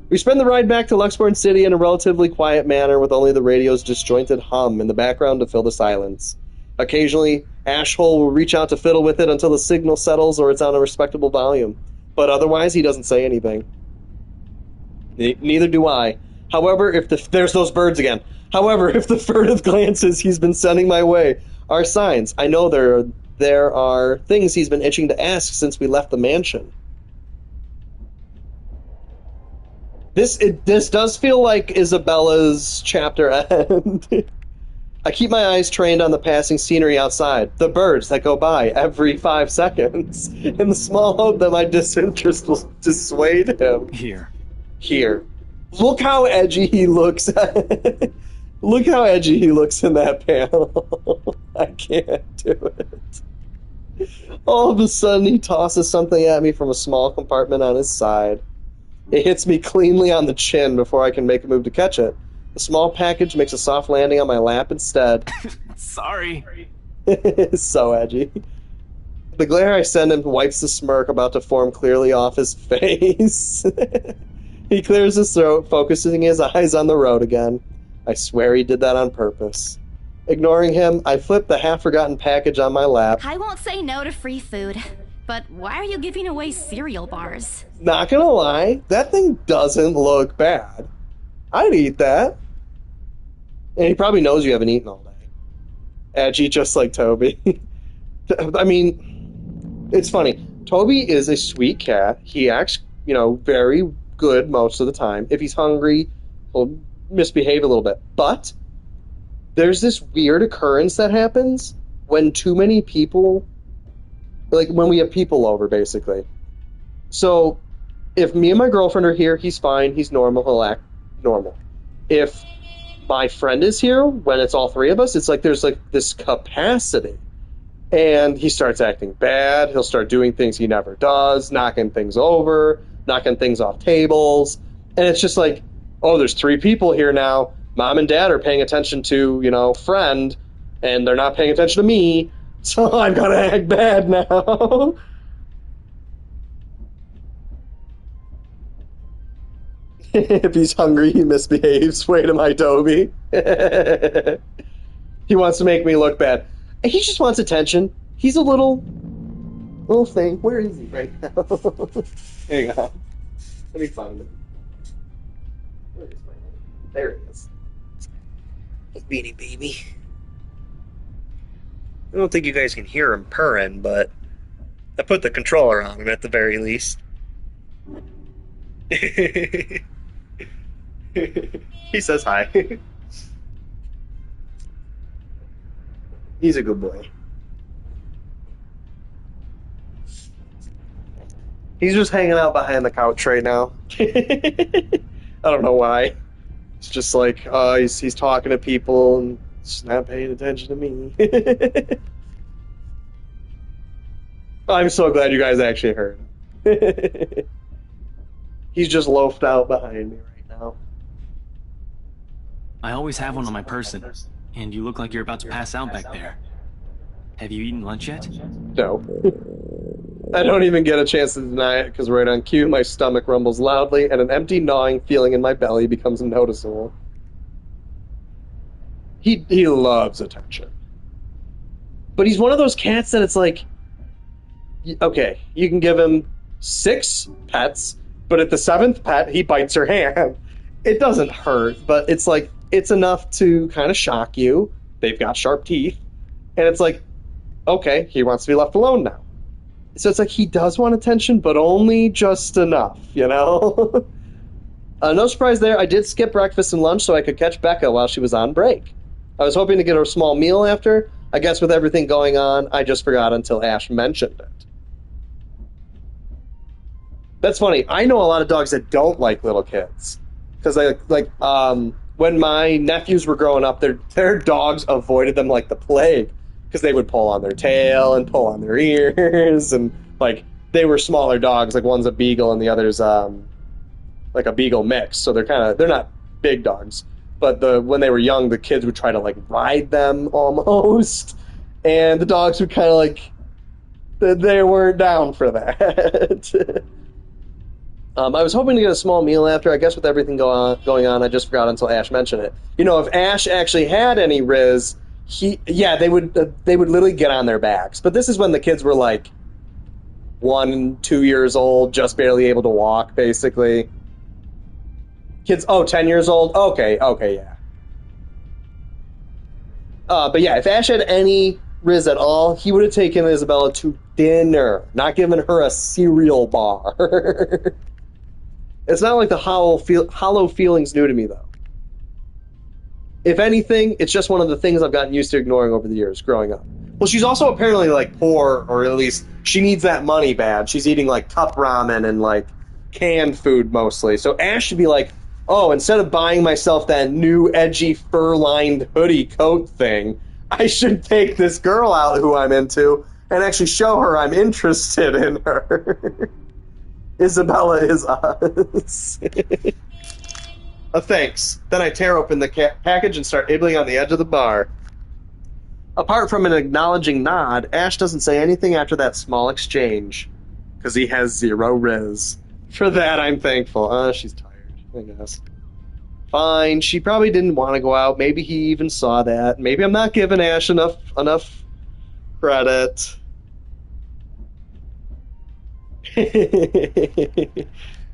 We spend the ride back to Luxborn City in a relatively quiet manner with only the radio's disjointed hum in the background to fill the silence. Occasionally, Ashhole will reach out to fiddle with it until the signal settles or it's on a respectable volume. But otherwise, he doesn't say anything. Neither do I. However, there's those birds again. However, if the furtive glances he's been sending my way are signs, I know there are things he's been itching to ask since we left the mansion. This does feel like Isabella's chapter end. I keep my eyes trained on the passing scenery outside, the birds that go by every 5 seconds, in the small hope that my disinterest will dissuade him. Here. Look how edgy he looks. Look how edgy he looks in that panel. I can't do it. All of a sudden, he tosses something at me from a small compartment on his side. It hits me cleanly on the chin before I can make a move to catch it. The small package makes a soft landing on my lap instead. Sorry. So edgy. The glare I send him wipes the smirk about to form clearly off his face. He clears his throat, focusing his eyes on the road again. I swear he did that on purpose. Ignoring him, I flip the half-forgotten package on my lap. I won't say no to free food, but why are you giving away cereal bars? Not gonna lie, that thing doesn't look bad. I'd eat that. And he probably knows you haven't eaten all day. Edgy, just like Toby. I mean, it's funny. Toby is a sweet cat. He acts, very good most of the time. If he's hungry, he'll misbehave a little bit. But there's this weird occurrence that happens when too many people, like when we have people over, basically. So if me and my girlfriend are here, he's fine. He's normal. He'll act normal. If my friend is here, when it's all three of us, it's like there's like this capacity. And he starts acting bad. He'll start doing things he never does, knocking things over, knocking things off tables. And it's just like, oh, there's three people here now. Mom and Dad are paying attention to, friend, and they're not paying attention to me. So I've got to act bad now. If he's hungry, he misbehaves. Wait a my Toby. He wants to make me look bad. He just wants attention. He's a little thing. Where is he right now? Hang on. Let me find him. Where is my name? There he is. Beanie Baby. I don't think you guys can hear him purring, but I put the controller on him at the very least. He says hi. He's a good boy. He's just hanging out behind the couch right now. I don't know why. It's just like, he's talking to people and just not paying attention to me. I'm so glad you guys actually heard him. He's just loafed out behind me right now. I always have one on my person, and you look like you're about to pass out back there. Have you eaten lunch yet? No. I don't even get a chance to deny it, because right on cue, my stomach rumbles loudly, and an empty gnawing feeling in my belly becomes noticeable. He loves attention. But he's one of those cats that it's like, okay, you can give him 6 pets, but at the 7th pet, he bites your hand. It doesn't hurt, but it's like, it's enough to kind of shock you. They've got sharp teeth. And it's like, okay, he wants to be left alone now. So it's like he does want attention, but only just enough, No surprise there. I did skip breakfast and lunch so I could catch Becca while she was on break. I was hoping to get her a small meal after. I guess with everything going on, I just forgot until Ash mentioned it. That's funny. I know a lot of dogs that don't like little kids. Because when my nephews were growing up, their dogs avoided them like the plague. Because they would pull on their tail and pull on their ears. And, they were smaller dogs. Like, one's a beagle and the other's, like a beagle mix. So they're not big dogs. But when they were young, the kids would try to, ride them almost. And the dogs would kind of, they weren't down for that. I was hoping to get a small meal after. I guess with everything going on, I just forgot until Ash mentioned it. If Ash actually had any Riz, they would literally get on their backs. But this is when the kids were 1, 2 years old, just barely able to walk, basically. Kids, 10 years old? Okay, yeah. But yeah, if Ash had any Riz at all, he would have taken Isabella to dinner, not given her a cereal bar. It's not like the hollow feeling's new to me, though. If anything, it's just one of the things I've gotten used to ignoring over the years growing up. Well, she's also apparently, poor, or at least she needs that money bad. She's eating, cup ramen and, canned food mostly. So Ash should be instead of buying myself that new edgy fur-lined hoodie coat thing, I should take this girl out who I'm into and actually show her I'm interested in her. Isabella is us. Thanks. Then I tear open the package and start nibbling on the edge of the bar. Apart from an acknowledging nod, Ash doesn't say anything after that small exchange, because he has 0 Riz. For that, I'm thankful. She's tired, I guess. Fine, she probably didn't want to go out. Maybe he even saw that. Maybe I'm not giving Ash enough credit.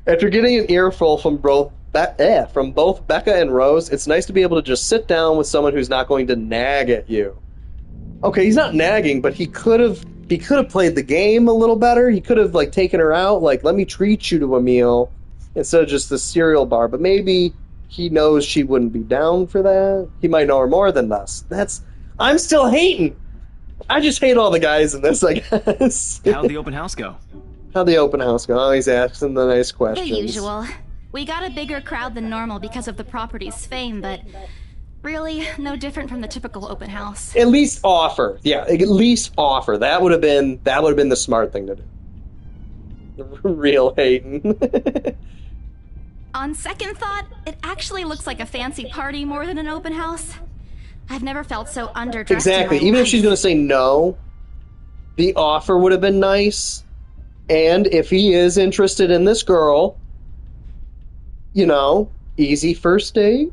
After getting an earful from both from both Becca and Rose, it's nice to be able to just sit down with someone who's not going to nag at you. Okay, he's not nagging, but he could have played the game a little better. He could have like taken her out, like, let me treat you to a meal instead of just the cereal bar. But maybe he knows she wouldn't be down for that. He might know her more than us. I'm still hating. I just hate all the guys in this, I guess. How'd the open house go? How'd the open house go? Oh, he's asking the nice questions. The usual. We got a bigger crowd than normal because of the property's fame, but really, no different from the typical open house. At least offer. Yeah, at least offer. That would have been the smart thing to do. Real hating. On second thought, it actually looks like a fancy party more than an open house. I've never felt so underdressed. Exactly. In my Even life. if she's going to say no, the offer would have been nice. And if he is interested in this girl, you know, easy first date.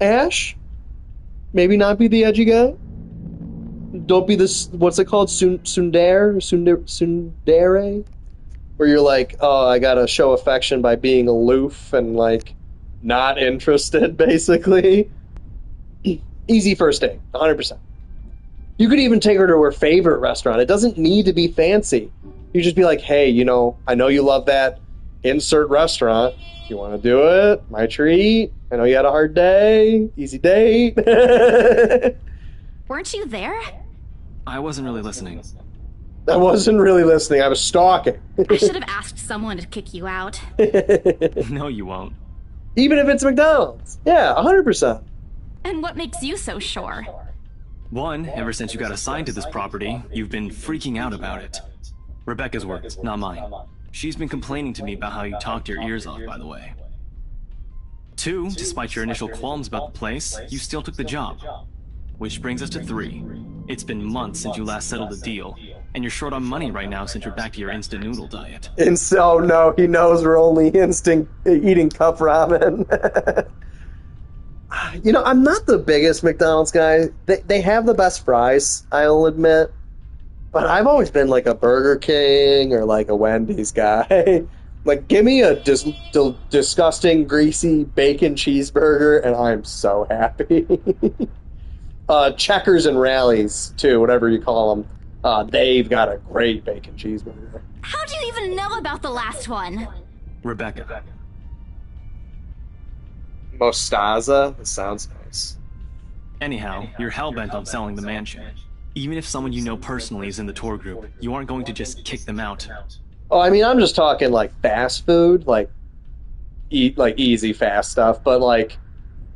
Ash, maybe not be the edgy guy. Don't be this. What's it called? Tsundere, where you're like, oh, I gotta show affection by being aloof and like not interested, basically. Easy first date, 100%. You could even take her to her favorite restaurant. It doesn't need to be fancy. You just be like, hey, you know, I know you love that insert restaurant. You want to do it? My treat. I know you had a hard day. Easy date. Weren't you there? I wasn't really listening. I wasn't really listening. I was stalking. I should have asked someone to kick you out. No, you won't. Even if it's McDonald's. Yeah, 100%. And what makes you so sure? One, ever since you got assigned to this property, you've been freaking out about it. Rebecca's words, not mine. She's been complaining to me about how you talked your ears off, by the way. Two, despite your initial qualms about the place, you still took the job. Which brings us to three. It's been months since you last settled a deal, and you're short on money right now since you're back to your instant noodle diet. And so, no, he knows we're only eating cup ramen. You know, I'm not the biggest McDonald's guy. They have the best fries, I'll admit. But I've always been like a Burger King or like a Wendy's guy. Like, give me a disgusting, greasy bacon cheeseburger, and I'm so happy. Checkers and Rallies, too, whatever you call them. They've got a great bacon cheeseburger. How do you even know about the last one? Rebecca. Mostaza? That sounds nice. Anyhow, you're hellbent on selling the mansion. Even if someone you know personally is in the tour group, you aren't going to just kick them out. Oh, I mean, I'm just talking like fast food, like easy fast stuff, but like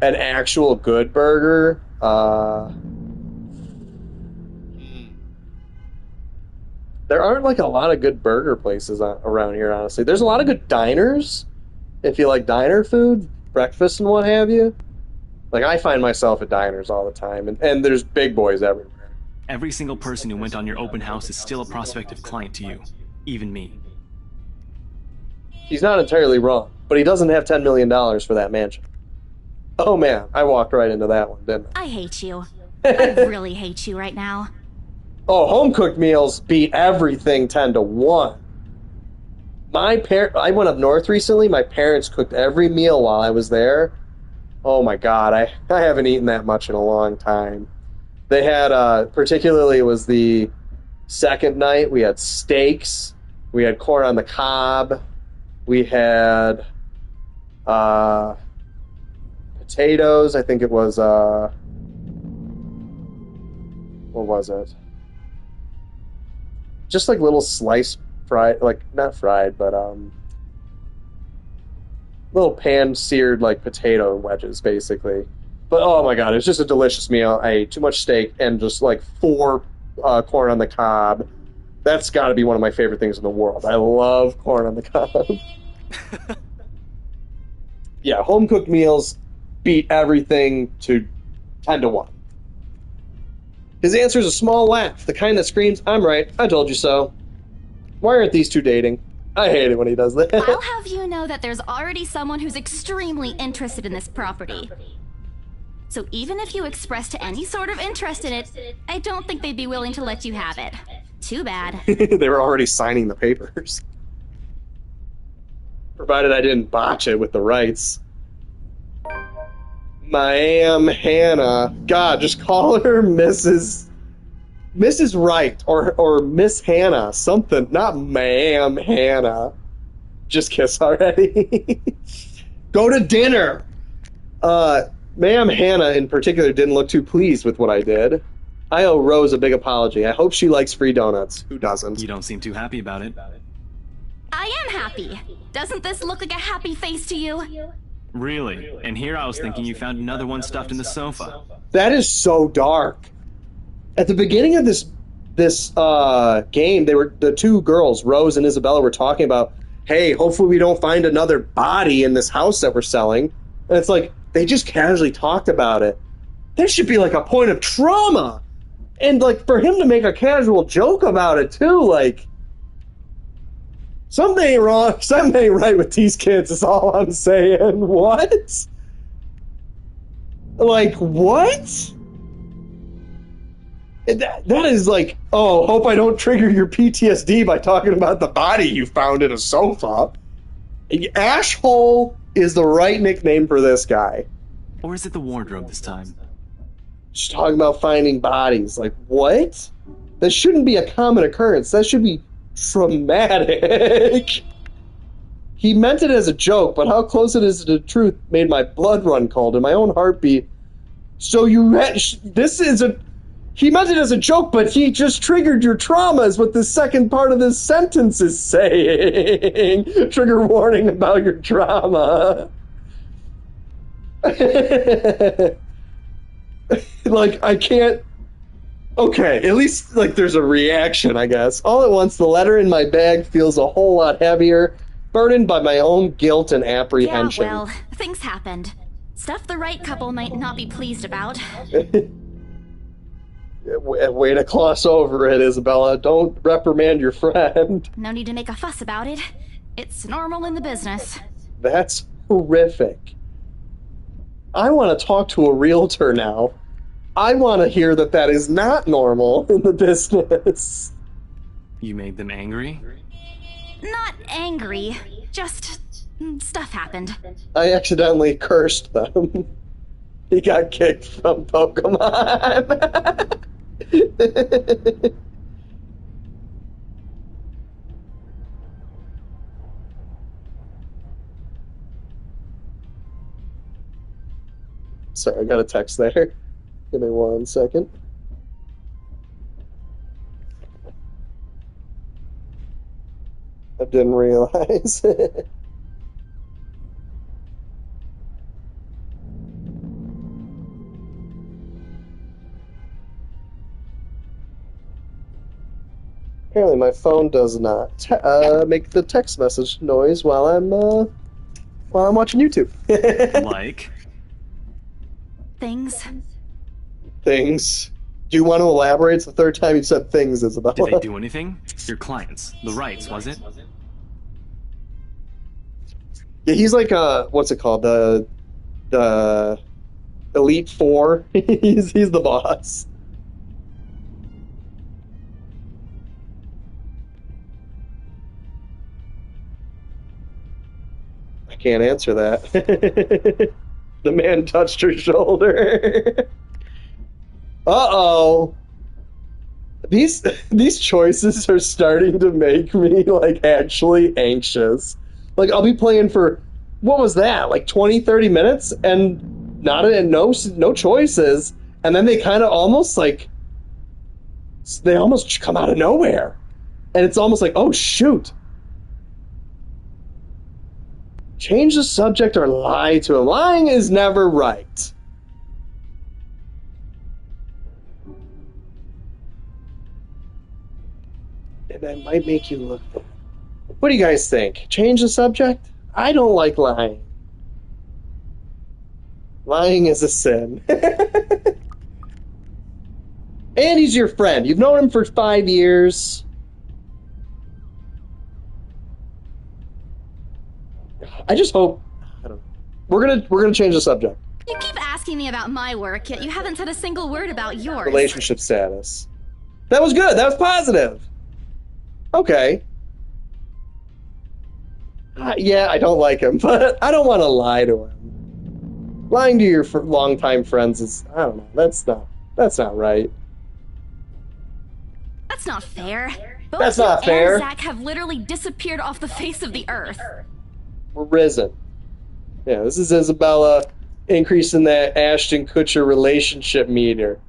an actual good burger. There aren't like a lot of good burger places around here, honestly. There's a lot of good diners, if you like diner food, breakfast and what have you. Like, I find myself at diners all the time, and there's big boys everywhere. Every single person who went on your open house is still a prospective client to you. Even me. He's not entirely wrong, but he doesn't have $10 million for that mansion. Oh man, I walked right into that one, didn't I? I hate you. I really hate you right now. Oh, home-cooked meals beat everything 10-1. I went up north recently. My parents cooked every meal while I was there. Oh my god, I haven't eaten that much in a long time. They had, particularly it was the second night, we had steaks, we had corn on the cob, we had potatoes, I think it was, what was it? Just like little sliced fried, like, not fried, but, little pan-seared, like, potato wedges, basically. But, oh my god, it's just a delicious meal. I ate too much steak and just, like, 4 corn on the cob. That's got to be one of my favorite things in the world. I love corn on the cob. Yeah, home-cooked meals beat everything to 10-1. His answer is a small laugh, the kind that screams, I'm right, I told you so. Why aren't these two dating? I hate it when he does that. I'll have you know that there's already someone who's extremely interested in this property. So even if you expressed any sort of interest in it, I don't think they'd be willing to let you have it. Too bad. They were already signing the papers. Provided I didn't botch it with the rights. Ma'am Hannah. God, just call her Mrs. Wright or Miss Hannah. Something. Not Ma'am Hannah. Just kiss already. Go to dinner. Ma'am Hannah in particular didn't look too pleased with what I did. I owe Rose a big apology. I hope she likes free donuts. Who doesn't? You don't seem too happy about it. I am happy. Doesn't this look like a happy face to you? Really? And here I was thinking you found another one stuffed in the sofa. That is so dark. At the beginning of this game, the two girls, Rose and Isabella, were talking about, hey, hopefully we don't find another body in this house that we're selling. And it's like, they just casually talked about it. There should be like a point of trauma. And like for him to make a casual joke about it too, like something ain't wrong, something ain't right with these kids is all I'm saying. What? Like what? That is like, oh, hope I don't trigger your PTSD by talking about the body you found in a sofa. Ashhole is the right nickname for this guy. Or is it the wardrobe this time? Just talking about finding bodies. Like, what? That shouldn't be a common occurrence. That should be traumatic. He meant it as a joke, but how close it is to the truth made my blood run cold and my own heartbeat. So you had... This is a... He meant it as a joke, but he just triggered your trauma is what the second part of this sentence is saying. Trigger warning about your trauma. Like, I can't... Okay, at least, like, there's a reaction, I guess. All at once, the letter in my bag feels a whole lot heavier, burdened by my own guilt and apprehension. Yeah, well, things happened. Stuff the right couple might not be pleased about. Way to gloss over it, Isabella. Don't reprimand your friend. No need to make a fuss about it. It's normal in the business. That's horrific. I want to talk to a realtor now. I want to hear that that is not normal in the business. You made them angry? Not angry. Just... stuff happened. I accidentally cursed them. He got kicked from Pokemon. Sorry, I got a text there. Give me 1 second. I didn't realize. Apparently my phone does not make the text message noise while I'm watching YouTube. Like? Things. Things. Do you want to elaborate? It's the third time you said things, Isabella. Did they do anything? Your clients. The rights, was it? Yeah, he's like what's it called? The Elite Four. he's the boss. I can't answer that. The man touched her shoulder. Uh-oh. These choices are starting to make me, like, actually anxious. Like, I'll be playing for, what was that, like 20, 30 minutes? And no choices. And then they kind of almost, like, they almost come out of nowhere. And it's almost like, oh, shoot. Change the subject or lie to him. Lying is never right. And that might make you look... What do you guys think? Change the subject? I don't like lying. Lying is a sin. And he's your friend. You've known him for 5 years. I just hope... I don't know. We're gonna change the subject. You keep asking me about my work, yet you haven't said a single word about yours. Relationship status. That was good. That was positive. Okay. Yeah, I don't like him, but I don't want to lie to him. Lying to your longtime friends is, I don't know, that's not right. That's not fair. Both That's you not fair. and Zach have literally disappeared off the face of the earth. We're risen. Yeah, this is Isabella increasing that Ashton Kutcher relationship meter.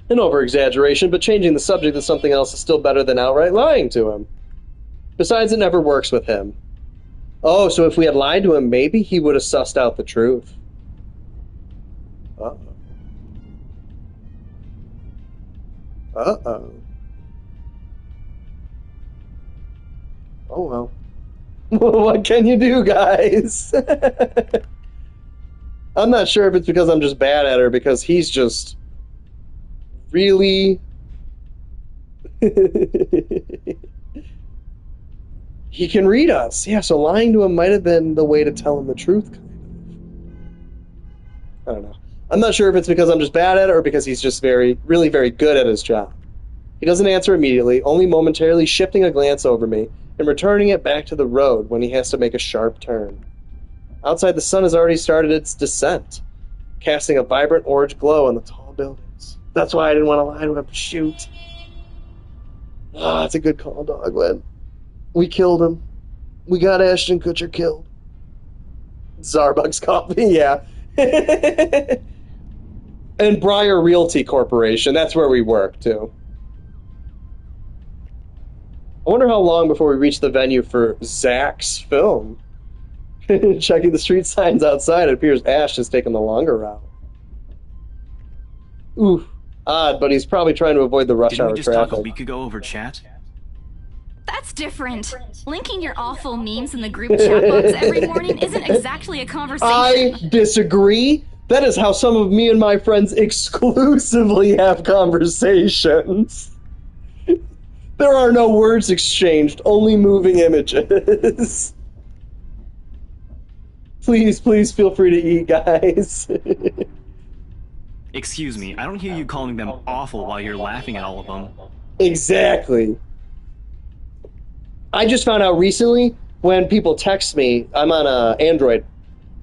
An over-exaggeration, but changing the subject to something else is still better than outright lying to him. Besides, it never works with him. Oh, so if we had lied to him, maybe he would have sussed out the truth. Uh-oh. Uh-oh. Oh, well. What can you do, guys? I'm not sure if it's because I'm just bad at it or because he's just really... He can read us. Yeah, so lying to him might have been the way to tell him the truth, kind of. I don't know. I'm not sure if it's because I'm just bad at it or because he's just really very good at his job. He doesn't answer immediately, only momentarily shifting a glance over me and returning it back to the road when he has to make a sharp turn. Outside, the sun has already started its descent, casting a vibrant orange glow on the tall buildings. That's why I didn't want to lie to him. Shoot. Ah, it's a good call, Dogland. We killed him. We got Ashton Kutcher killed. Zarbugs Coffee, yeah. And Briar Realty Corporation, that's where we work, too. I wonder how long before we reach the venue for Zach's film. Checking the street signs outside, it appears Ash has taken the longer route. Oof, odd, but he's probably trying to avoid the rush hour Didn't we just traffic. talk a week ago over chat? That's different. Linking your awful memes in the group chat box every morning isn't exactly a conversation. I disagree. That is how some of me and my friends exclusively have conversations. There are no words exchanged, only moving images. Please feel free to eat, guys. Excuse me, I don't hear you calling them awful while you're laughing at all of them. Exactly. I just found out recently when people text me, I'm on Android,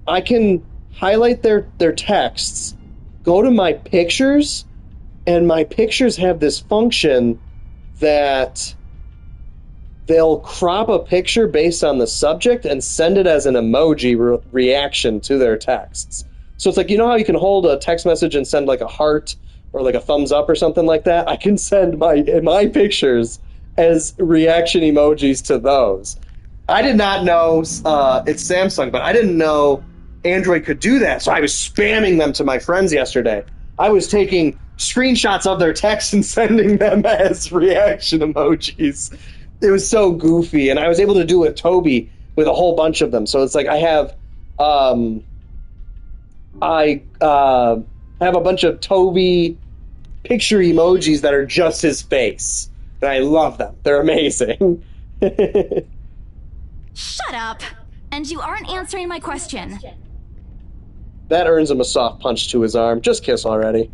I can highlight their texts, go to my pictures, and my pictures have this function that they'll crop a picture based on the subject and send it as an emoji reaction to their texts. So it's like, you know how you can hold a text message and send like a heart or like a thumbs up or something like that? I can send my pictures as reaction emojis to those. I did not know, it's Samsung, but I didn't know Android could do that, so I was spamming them to my friends yesterday. I was taking screenshots of their texts and sending them as reaction emojis. It was so goofy, and I was able to do it with Toby with a whole bunch of them. So it's like I have I have a bunch of Toby picture emojis that are just his face. And I love them. They're amazing. Shut up! And you aren't answering my question. That earns him a soft punch to his arm. Just kiss already.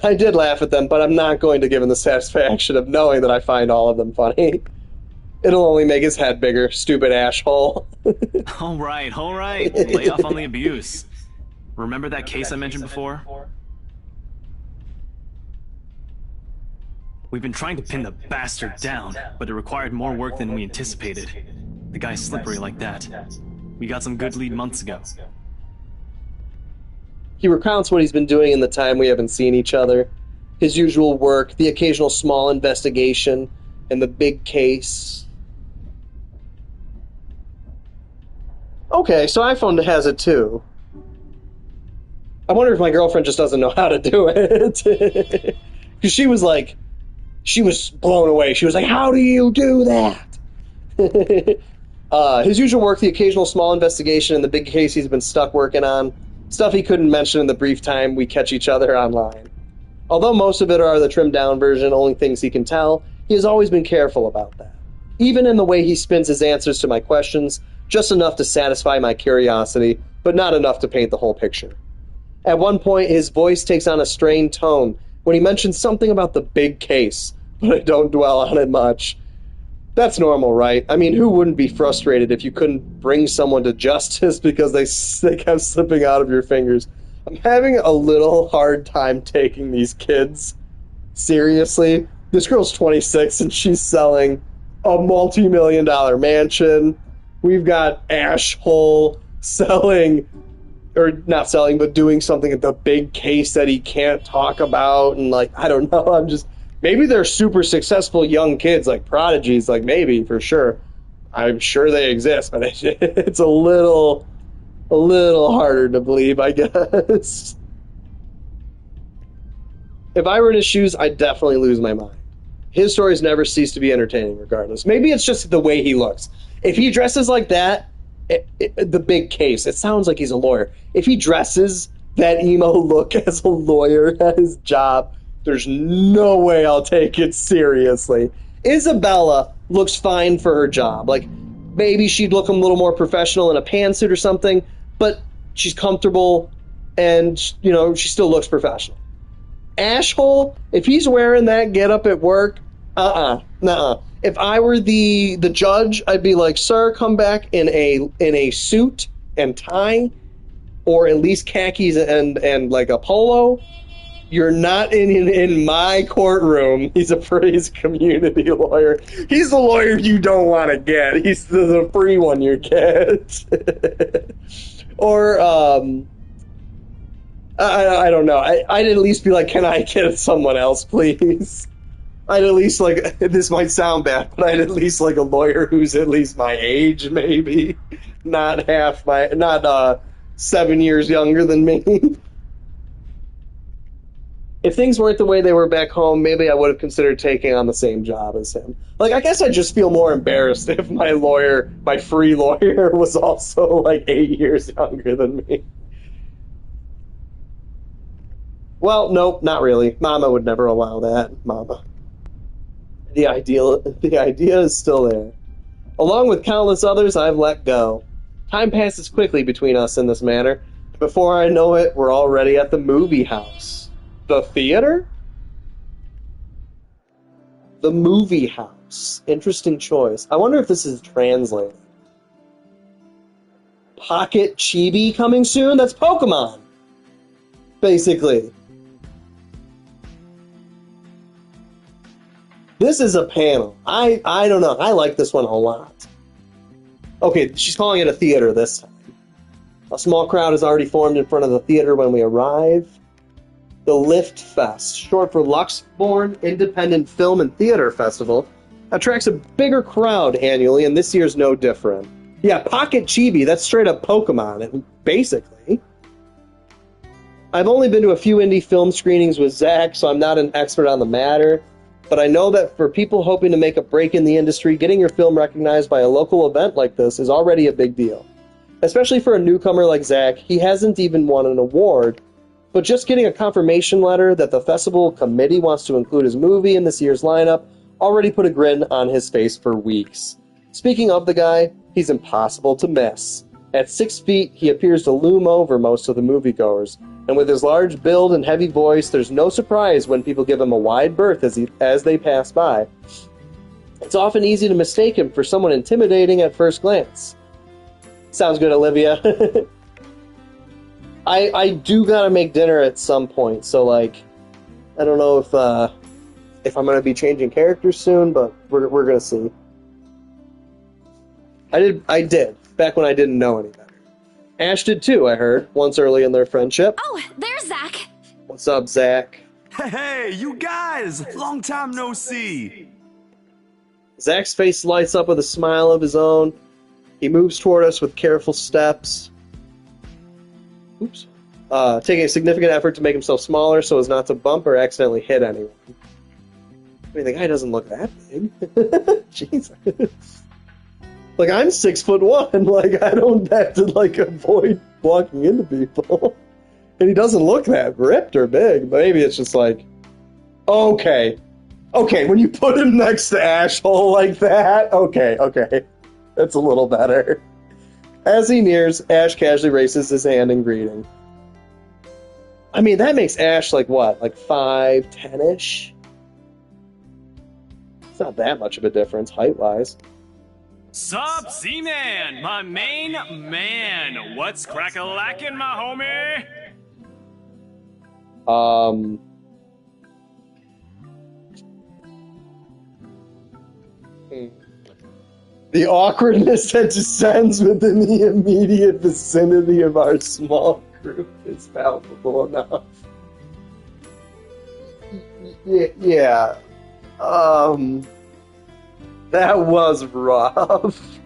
I did laugh at them, but I'm not going to give him the satisfaction of knowing that I find all of them funny. It'll only make his head bigger, stupid asshole. All right. Lay off on the abuse. Remember that case I mentioned before? We've been trying to pin the bastard down, but it required more work than we anticipated. The guy's slippery like that. We got some good lead months ago. He recounts what he's been doing in the time we haven't seen each other. His usual work, the occasional small investigation, and the big case. Okay, so iPhone has it too. I wonder if my girlfriend just doesn't know how to do it. Because she was blown away. She was like, how do you do that? His usual work, the occasional small investigation, and the big case he's been stuck working on. Stuff he couldn't mention in the brief time we catch each other online. Although most of it are the trimmed-down version, only things he can tell, he has always been careful about that. Even in the way he spins his answers to my questions, just enough to satisfy my curiosity, but not enough to paint the whole picture. At one point, his voice takes on a strained tone when he mentions something about the big case, but I don't dwell on it much. That's normal, right? I mean, who wouldn't be frustrated if you couldn't bring someone to justice because they kept slipping out of your fingers? I'm having a little hard time taking these kids seriously. This girl's 26 and she's selling a multi-million-dollar mansion. We've got Asshole selling, or not selling, but doing something at the big case that he can't talk about. And, like, I don't know. Maybe they're super successful young kids, like prodigies, like maybe, for sure. I'm sure they exist, but it's a little harder to believe, I guess. If I were in his shoes, I'd definitely lose my mind. His stories never cease to be entertaining, regardless. Maybe it's just the way he looks. If he dresses like that, the big case, it sounds like he's a lawyer. If he dresses that emo look as a lawyer at his job, there's no way I'll take it seriously. Isabella looks fine for her job. Like, maybe she'd look a little more professional in a pantsuit or something, but she's comfortable and, she still looks professional. Asshole, if he's wearing that getup at work, nuh-uh. If I were the judge, I'd be like, sir, come back in a suit and tie, or at least khakis and like a polo. You're not in my courtroom. He's a community lawyer. He's the lawyer you don't want to get. He's the free one you get. Or, I don't know. I'd at least be like, can I get someone else, please? I'd at least, like, this might sound bad, but I'd at least like a lawyer who's at least my age, maybe. Not 7 years younger than me. If things weren't the way they were back home, maybe I would have considered taking on the same job as him. Like, I guess I'd just feel more embarrassed if my free lawyer, was also, like, 8 years younger than me. Well, nope, not really. Mama would never allow that. Mama. The idea is still there. Along with countless others, I've let go. Time passes quickly between us in this manner. Before I know it, we're already at the movie house. The theater? The movie house. Interesting choice. I wonder if this is translated. Pocket Chibi coming soon? That's Pokemon. Basically. This is a panel. I don't know. I like this one a lot. Okay, she's calling it a theater this time. A small crowd has already formed in front of the theater when we arrive. The Lift Fest, short for Luxborn Independent Film and Theater Festival, attracts a bigger crowd annually, and this year's no different. Yeah, Pocket Chibi, that's straight up Pokemon, basically. I've only been to a few indie film screenings with Zach, so I'm not an expert on the matter, but I know that for people hoping to make a break in the industry, getting your film recognized by a local event like this is already a big deal. Especially for a newcomer like Zach, he hasn't even won an award, but just getting a confirmation letter that the festival committee wants to include his movie in this year's lineup already put a grin on his face for weeks. Speaking of the guy, he's impossible to miss. At 6 feet, he appears to loom over most of the moviegoers, and with his large build and heavy voice, there's no surprise when people give him a wide berth as they pass by. It's often easy to mistake him for someone intimidating at first glance. Sounds good, Olivia. I do gotta make dinner at some point, so, like, I don't know if I'm gonna be changing characters soon, but we're gonna see. I did, back when I didn't know any better. Ash did too, I heard, once early in their friendship. Oh, there's Zach! What's up, Zach? Hey, you guys! Long time no see! Zach's face lights up with a smile of his own. He moves toward us with careful steps. Oops. Taking a significant effort to make himself smaller so as not to bump or accidentally hit anyone. I mean, the guy doesn't look that big. Jesus. Like, I'm 6'1". Like, I don't have to, like, avoid walking into people. And he doesn't look that ripped or big. But maybe it's just like, okay. Okay, when you put him next to Asshole like that, okay. That's a little better. As he nears, Ash casually raises his hand in greeting. I mean, that makes Ash, like, what? Like 5'10"-ish? It's not that much of a difference, height-wise. Sup, Z-Man, my main man. What's crack-a-lackin', my homie? The awkwardness that descends within the immediate vicinity of our small group is palpable enough. Yeah. That was rough.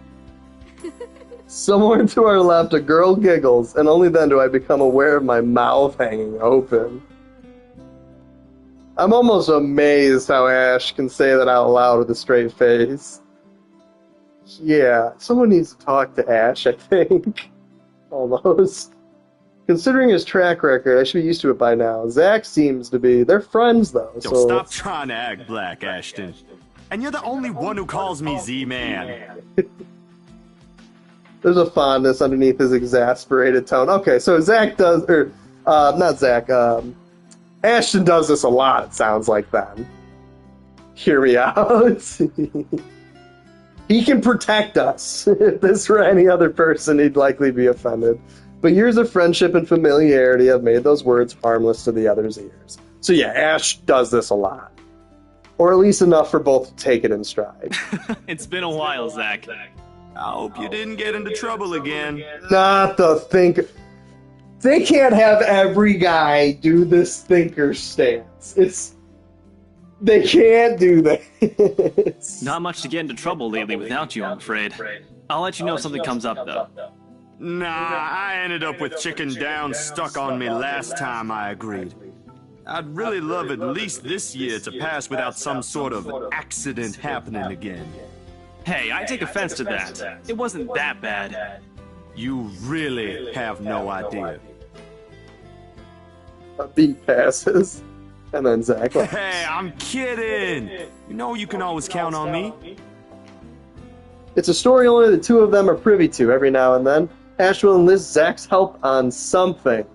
Somewhere to our left, a girl giggles, and only then do I become aware of my mouth hanging open. I'm almost amazed how Ash can say that out loud with a straight face. Yeah, someone needs to talk to Ash, I think. Almost. Considering his track record, I should be used to it by now. Zack seems to be. They're friends, though. Yo, so stop trying to act black, Ashton. And you're the only one who calls me Z-Man. There's a fondness underneath his exasperated tone. Okay, so Zack does, or not Zack. Ashton does this a lot. It sounds like then. Hear me out. He can protect us. If this were any other person, he'd likely be offended. But years of friendship and familiarity have made those words harmless to the other's ears. So yeah, Ash does this a lot. Or at least enough for both to take it in stride. It's been a while, Zack. I hope you didn't get into trouble again. Not the thinker. They can't have every guy do this thinker stance. They can't do that. Not much to get into trouble lately without you, I'm afraid. I'll let you know if something comes up, though. Nah, I ended up with Chicken Down stuck on me last time I agreed. I'd really love at least this year to pass without some sort of accident happening again. Hey, I take offense to that. It wasn't that bad. You really have no idea. A beat passes, and then Zack laughs. Hey, I'm kidding! You know you can always count on me. It's a story only the two of them are privy to every now and then. Ash will enlist Zack's help on something.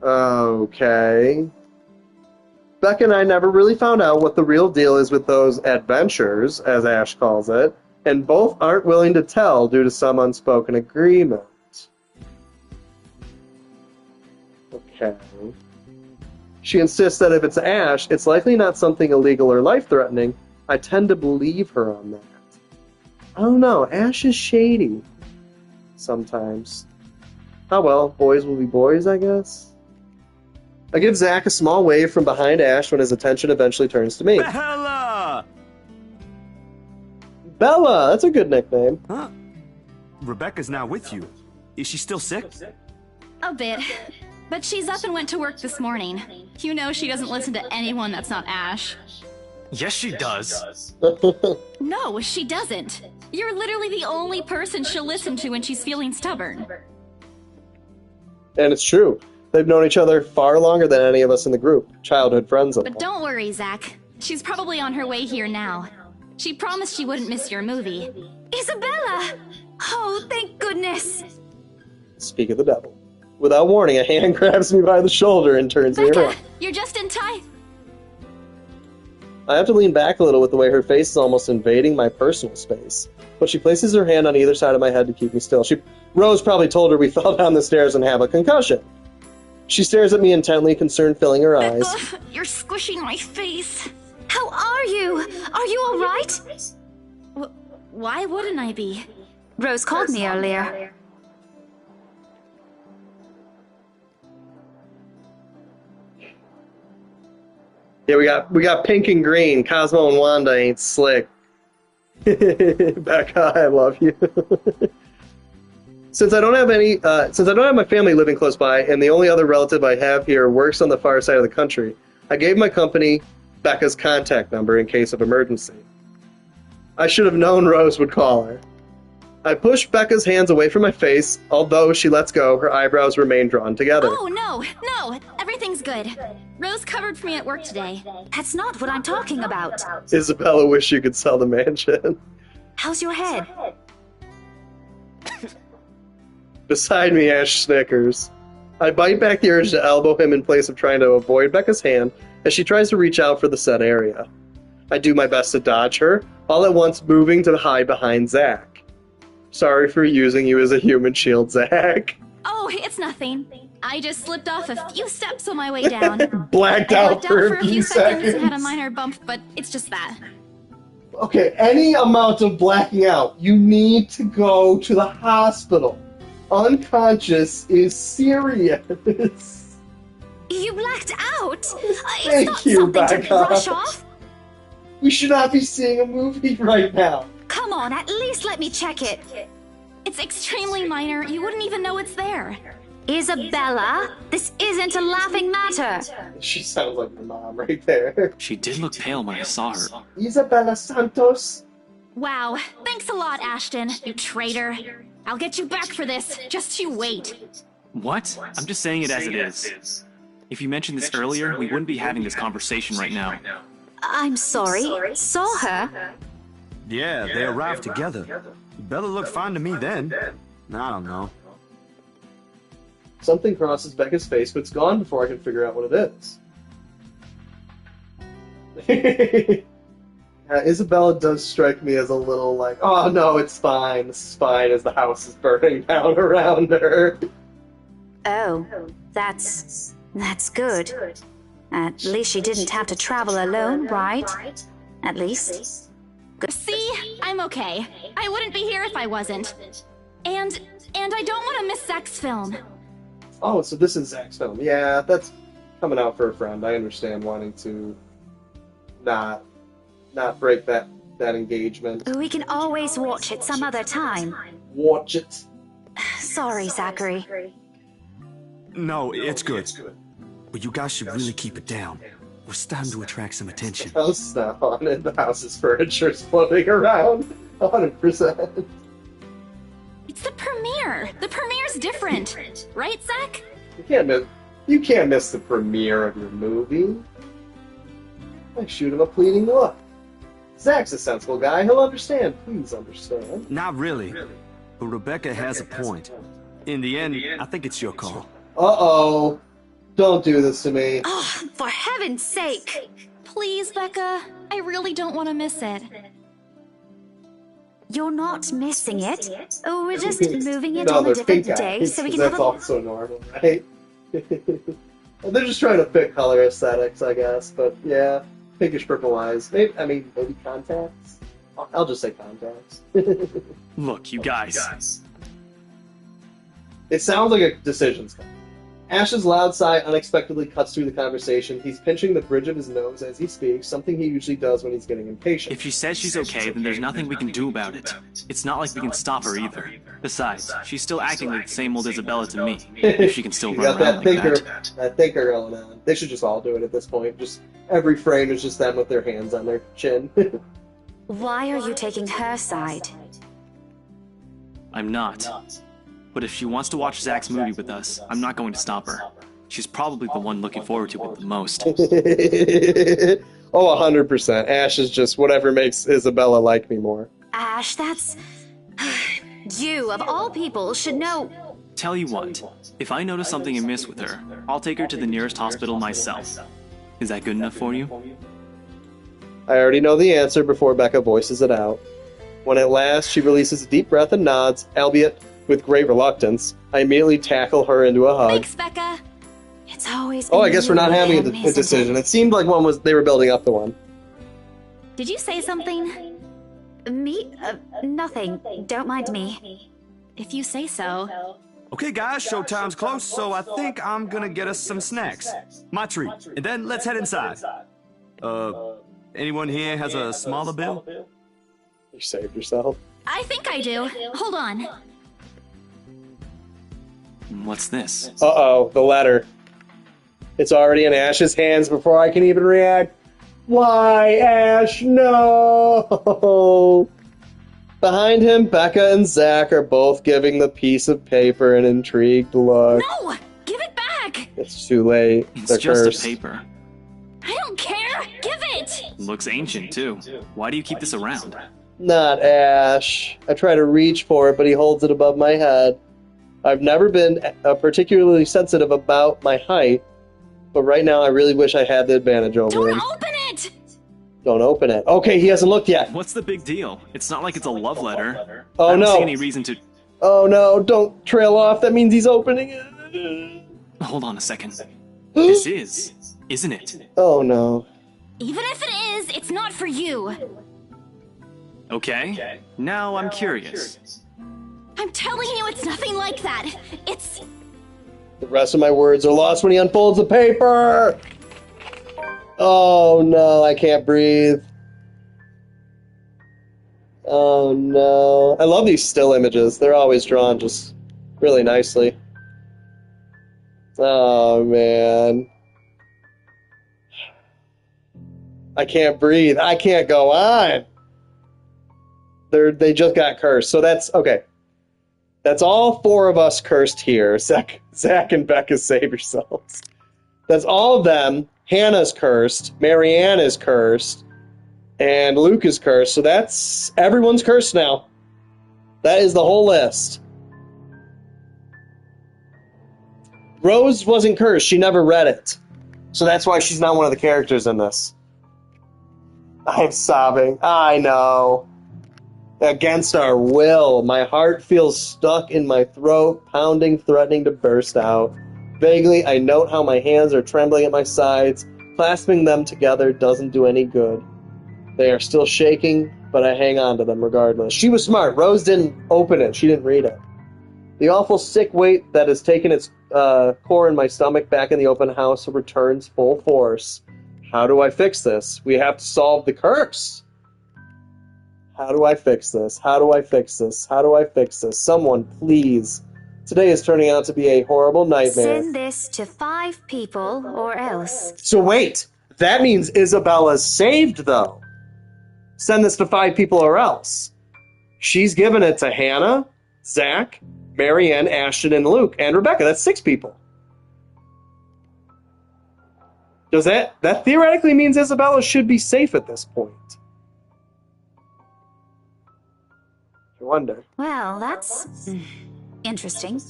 Okay. Becca and I never really found out what the real deal is with those adventures, as Ash calls it, and both aren't willing to tell due to some unspoken agreement. Okay. She insists that if it's Ash, it's likely not something illegal or life-threatening. I tend to believe her on that. I don't know, Ash is shady. Sometimes. Oh well, boys will be boys, I guess. I give Zack a small wave from behind Ash when his attention eventually turns to me. Bella! Bella! That's a good nickname. Huh? Rebecca's now with you. Is she still sick? A bit. But she's up and went to work this morning. You know she doesn't listen to anyone that's not Ash. Yes, she does. No, she doesn't. You're literally the only person she'll listen to when she's feeling stubborn. And it's true. They've known each other far longer than any of us in the group. Childhood friends of But don't worry, Zack. She's probably on her way here now. She promised she wouldn't miss your movie. Isabella! Oh, thank goodness! Speak of the devil. Without warning, a hand grabs me by the shoulder and turns me around. You're just in time. I have to lean back a little with the way her face is almost invading my personal space. But she places her hand on either side of my head to keep me still. Rose probably told her we fell down the stairs and have a concussion. She stares at me intently, concern filling her eyes. You're squishing my face. How are you? Are you all right? Why wouldn't I be? Rose called me earlier. Yeah, we got pink and green. Cosmo and Wanda ain't slick. Becca, I love you. Since I don't have my family living close by, and the only other relative I have here works on the far side of the country, I gave my company Becca's contact number in case of emergency. I should have known Rose would call her. I push Becca's hands away from my face. Although she lets go, her eyebrows remain drawn together. Oh, no, everything's good. Rose covered for me at work today. That's not what I'm talking about. Isabella wish you could sell the mansion. How's your head? Beside me, Ash snickers. I bite back the urge to elbow him in place of trying to avoid Becca's hand as she tries to reach out for the said area. I do my best to dodge her, all at once moving to hide behind Zack. Sorry for using you as a human shield, Zack. Oh, it's nothing. I just slipped off a few steps on my way down. Blacked out for a few seconds and had a minor bump, but it's just that. Okay, any amount of blacking out, you need to go to the hospital. Unconscious is serious. You blacked out? Thank you, Becca. Rush off? We should not be seeing a movie right now. Come on, at least let me check it. It's extremely minor. You wouldn't even know it's there. Isabella, this isn't a laughing matter. She sounds like your mom right there. She did look pale when I saw her. Isabella Santos. Wow. Thanks a lot, Ashton, you traitor. I'll get you back for this. Just you wait. What? I'm just saying it as it is. If you mentioned this earlier, we wouldn't be having this conversation right now. I'm sorry. Saw her? Yeah, they arrived together. Bella looked fine to me then. I don't know. Something crosses Becca's face, but it's gone before I can figure out what it is. Isabella does strike me as a little like, oh no, it's fine. This is fine as the house is burning down around her. Oh, that's good. At least she didn't have to travel alone, right? At least. Good. See? I'm okay. I wouldn't be here if I wasn't. And I don't want to miss Zack's film. Oh, so this is Zack's film. Yeah, that's coming out for a friend. I understand wanting to not break that engagement. We can always watch it some other time. Watch it. Sorry, Zachary. No, it's good. But you guys should really keep it down. We're starting to attract some attention. The house is not on and the house's furniture is floating around. 100%. It's the premiere. The premiere's different. Right, Zack? You can't miss the premiere of your movie. I shoot him a pleading look. Zack's a sensible guy. He'll understand. Please understand. Not really. But Rebecca has a point. In the end, I think it's your call. Uh-oh. Don't do this to me. Oh, for heaven's sake. Please, Becca. I really don't want to miss it. You're not missing it. Oh, we're just moving it on a different day so we can have That's also normal, right? They're just trying to fit color aesthetics, I guess. But yeah, pinkish purple eyes. Maybe contacts? I'll just say contacts. Look, you guys. It sounds like a decision's coming. Ash's loud sigh unexpectedly cuts through the conversation. He's pinching the bridge of his nose as he speaks, something he usually does when he's getting impatient. If she says she's okay, then there's nothing we can do about it. It's not like we can stop her either. Besides, she's still acting like the same old Isabella to me, if she can still run around like that. That thinker going on. They should just all do it at this point. Just every frame is just them with their hands on their chin. Why are you taking her side? I'm not. But if she wants to watch Zack's movie with us, I'm not going to stop her. She's probably the one looking forward to it the most. Oh, 100%. Ash is just whatever makes Isabella like me more. Ash, that's... You, of all people, should know... Tell you what, if I notice something amiss with her, I'll take her to the nearest hospital myself. Is that good enough for you? I already know the answer before Becca voices it out. When at last she releases a deep breath and nods, albeit with great reluctance, I immediately tackle her into a hug. Thanks, Becca. It's always I guess we're not having a decision. It seemed like they were building up to one. Did you say something? Me? Nothing. Don't mind me. If you say so. Okay, guys, showtime's close, so I think I'm gonna get us some snacks. My treat. And then let's head inside. Anyone here has a smaller bill? You saved yourself. I think I do. Hold on. What's this? Uh-oh, the letter. It's already in Ash's hands before I can even react. Why, Ash? No! Behind him, Becca and Zack are both giving the piece of paper an intrigued look. No! Give it back! It's too late. It's just a paper. I don't care! Give it! Looks ancient, too. Why do you keep this around? Not Ash. I try to reach for it, but he holds it above my head. I've never been particularly sensitive about my height, but right now I really wish I had the advantage over him. Don't open it! Don't open it. Okay, he hasn't looked yet. What's the big deal? It's not like it's a love letter. Oh, I don't no. see any reason to... Oh no, don't trail off. That means he's opening it. Hold on a second. This is, isn't it? Oh no. Even if it is, it's not for you. Okay, now I'm curious. I'm telling you, it's nothing like that. It's... The rest of my words are lost when he unfolds the paper. Oh no, I can't breathe. Oh no. I love these still images. They're always drawn just really nicely. Oh man. I can't breathe. I can't go on. They just got cursed. So that's okay. That's all four of us cursed here. Zach and Becca, save yourselves. That's all of them. Hannah's cursed. Marianne is cursed. And Luke is cursed. So that's... Everyone's cursed now. That is the whole list. Rose wasn't cursed. She never read it. So that's why she's not one of the characters in this. I'm sobbing. I know. Against our will. My heart feels stuck in my throat, pounding, threatening to burst out. Vaguely, I note how my hands are trembling at my sides. Clasping them together doesn't do any good. They are still shaking, but I hang on to them regardless. She was smart. Rose didn't open it. She didn't read it. The awful sick weight that has taken its core in my stomach back in the open house returns full force. How do I fix this? We have to solve the curse. How do I fix this? How do I fix this? How do I fix this? Someone, please. Today is turning out to be a horrible nightmare. Send this to 5 people or else. So wait, that means Isabella's saved, though. Send this to 5 people or else. She's given it to Hannah, Zach, Marianne, Ashton, and Luke, and Rebecca. That's 6 people. Does that theoretically means Isabella should be safe at this point? I wonder. Well, that's interesting.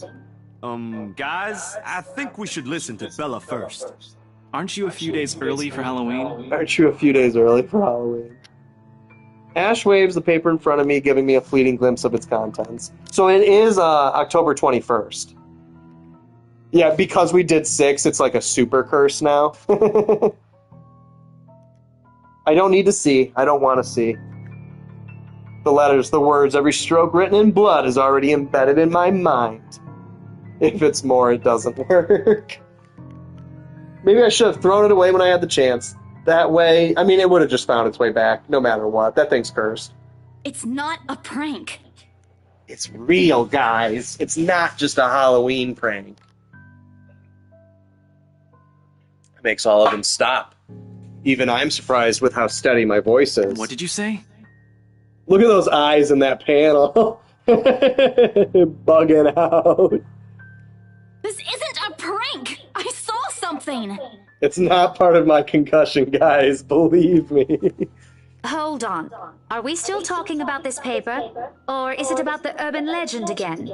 Guys, I think we should listen to Bella first. Aren't you a few days early for Halloween? Aren't you a few days early for Halloween? Ash waves the paper in front of me, giving me a fleeting glimpse of its contents. So it is October 21st. Yeah, because we did 6, it's like a super curse now. I don't need to see. I don't want to see. The letters, the words, every stroke written in blood is already embedded in my mind. If it's more, it doesn't work. Maybe I should have thrown it away when I had the chance. That way, I mean, it would have just found its way back, no matter what. That thing's cursed. It's not a prank. It's real, guys. It's not just a Halloween prank. It makes all of them stop. Even I'm surprised with how steady my voice is. What did you say? Look at those eyes in that panel. Bugging out. This isn't a prank! I saw something! It's not part of my concussion, guys. Believe me. Hold on. Are we still talking about this paper? Or is it about the urban legend again?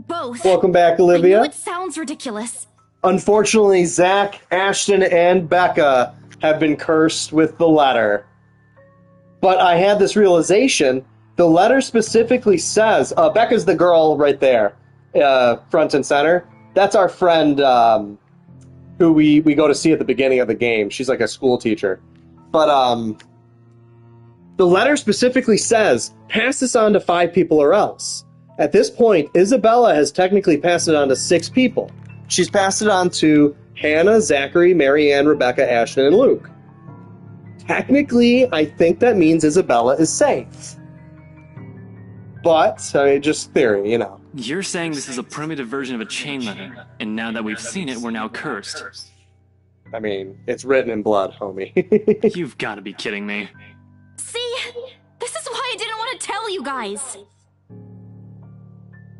Both. Welcome back, Olivia. I know it sounds ridiculous. Unfortunately, Zach, Ashton, and Becca have been cursed with the letter. But I had this realization. The letter specifically says, Becca's the girl right there, front and center. That's our friend who we go to see at the beginning of the game. She's like a school teacher. But the letter specifically says, pass this on to 5 people or else. At this point, Isabella has technically passed it on to 6 people. She's passed it on to Hannah, Zachary, Marianne, Rebecca, Ashton, and Luke. Technically, I think that means Isabella is safe. But, I mean, just theory, you know. You're saying this is a primitive version of a chain letter, and now that we've seen it, we're now cursed. I mean, it's written in blood, homie. You've got to be kidding me. See? This is why I didn't want to tell you guys.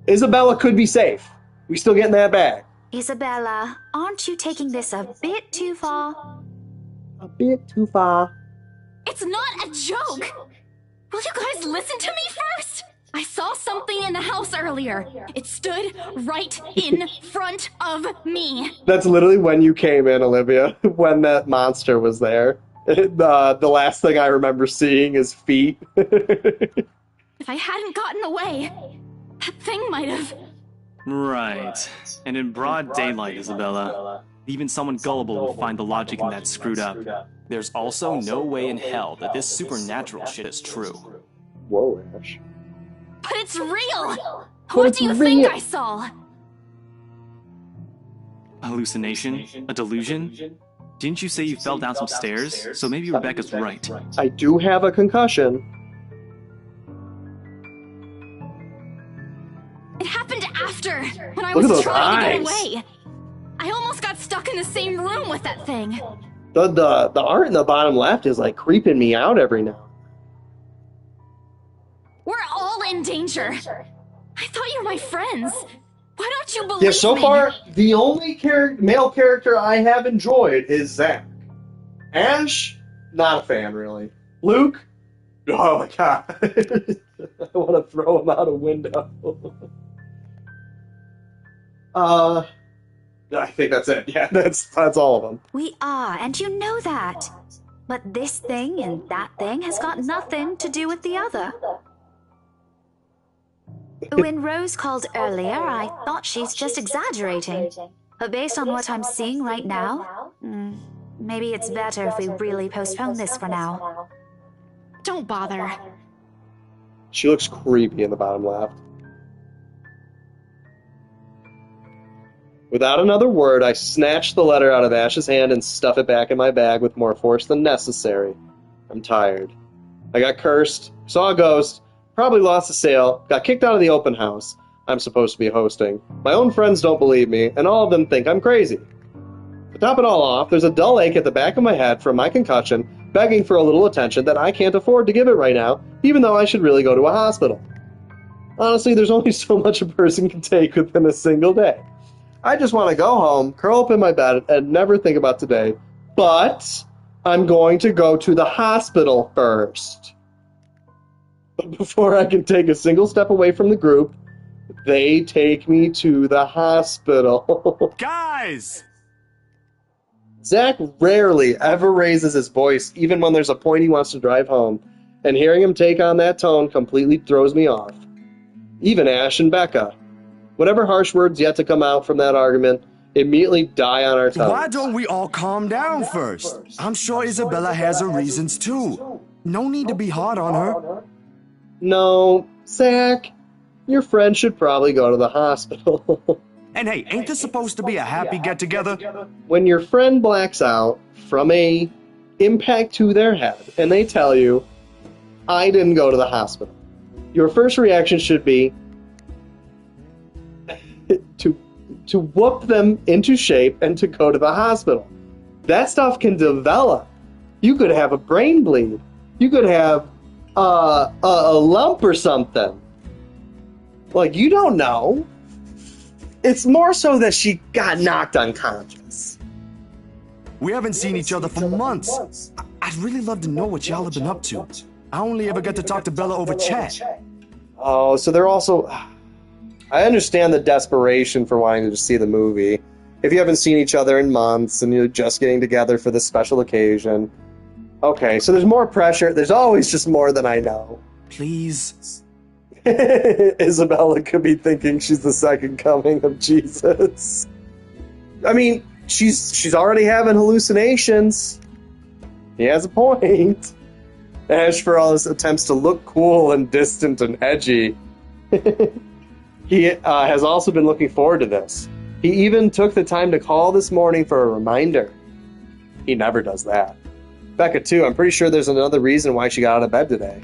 Isabella could be safe. We still getting that back. Isabella, aren't you taking this a bit too far? A bit too far. It's not a joke! Will you guys listen to me first? I saw something in the house earlier. It stood right in front of me. That's literally when you came in, Olivia. When that monster was there. The last thing I remember seeing is feet. If I hadn't gotten away, that thing might have... Right. And in broad daylight, Isabella. Even someone gullible would find the logic in that screwed up. There's also no way in hell that this supernatural shit is true. Whoa, Ash. But it's real! What do you think I saw? A hallucination? A delusion? Didn't you say you fell down some stairs? So maybe Rebecca's right. I do have a concussion. It happened after, when I was trying to get away. I almost got stuck in the same room with that thing. The art in the bottom left is like creeping me out every now. We're all in danger. I thought you were my friends. Why don't you believe me? Yeah, so far, the only male character I have enjoyed is Zach. Ash, not a fan, really. Luke, oh my god. I want to throw him out a window. I think that's it. Yeah, that's all of them. We are, and you know that. But this thing and that thing has got nothing to do with the other. When Rose called earlier, I thought she's just exaggerating. But based on what I'm seeing right now, maybe it's better if we really postpone this for now. Don't bother. She looks creepy in the bottom left. Without another word, I snatch the letter out of Ash's hand and stuff it back in my bag with more force than necessary. I'm tired. I got cursed, saw a ghost, probably lost a sale, got kicked out of the open house I'm supposed to be hosting. My own friends don't believe me, and all of them think I'm crazy. To top it all off, there's a dull ache at the back of my head from my concussion, begging for a little attention that I can't afford to give it right now, even though I should really go to a hospital. Honestly, there's only so much a person can take within a single day. I just want to go home, curl up in my bed, and never think about today. But I'm going to go to the hospital first. But before I can take a single step away from the group, they take me to the hospital. Guys! Zach rarely ever raises his voice, even when there's a point he wants to drive home, and hearing him take on that tone completely throws me off. Even Ash and Becca. Whatever harsh words yet to come out from that argument immediately die on our tongues. Why don't we all calm down first? I'm sure Isabella has her reasons too. No need to be hard on her. No, Zach, your friend should probably go to the hospital. And hey, ain't this supposed to be a happy get-together? When your friend blacks out from a impact to their head, and they tell you, I didn't go to the hospital, your first reaction should be to whoop them into shape and to go to the hospital. That stuff can develop. You could have a brain bleed. You could have a lump or something. Like, you don't know. It's more so that she got knocked unconscious. We haven't seen each other for months. I'd really love to know what y'all have been up to. I only ever get to talk to Bella over chat. Oh, so they're also... I understand the desperation for wanting to just see the movie. If you haven't seen each other in months and you're just getting together for this special occasion. Okay, so there's more pressure. There's always just more than I know. Please. Isabella could be thinking she's the second coming of Jesus. I mean, she's already having hallucinations. He has a point. Ash, for all his attempts to look cool and distant and edgy, he has also been looking forward to this. He even took the time to call this morning for a reminder. He never does that. Becca, too, I'm pretty sure there's another reason why she got out of bed today.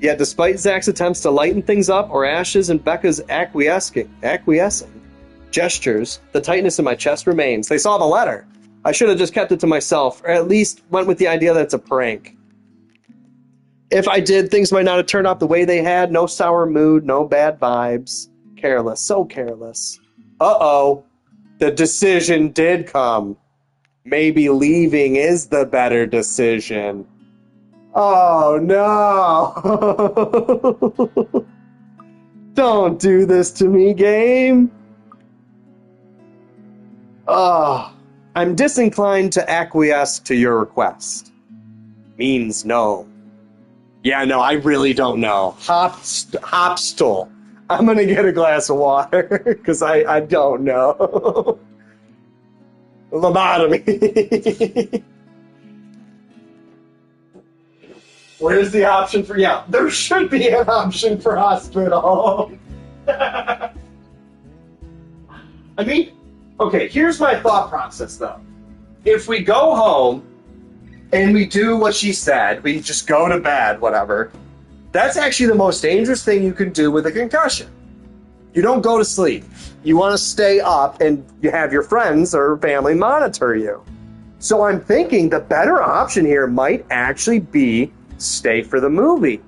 Yet, despite Zach's attempts to lighten things up, or Ash's and Becca's acquiescing gestures, the tightness in my chest remains. They saw the letter. I should have just kept it to myself, or at least went with the idea that it's a prank. If I did, things might not have turned out the way they had. No sour mood, no bad vibes. Careless, so careless. Uh-oh. The decision did come. Maybe leaving is the better decision. Oh, no. Don't do this to me, game. Oh, I'm disinclined to acquiesce to your request. Means no. Yeah, no, I really don't know. Hopstall. I'm gonna get a glass of water, because I don't know. Lobotomy. Where's the option for... Yeah, there should be an option for hospital. I mean, okay, here's my thought process, though. If we go home and we do what she said, we just go to bed, whatever, that's actually the most dangerous thing you can do with a concussion. You don't go to sleep. You want to stay up and you have your friends or family monitor you. So I'm thinking the better option here might actually be stay for the movie.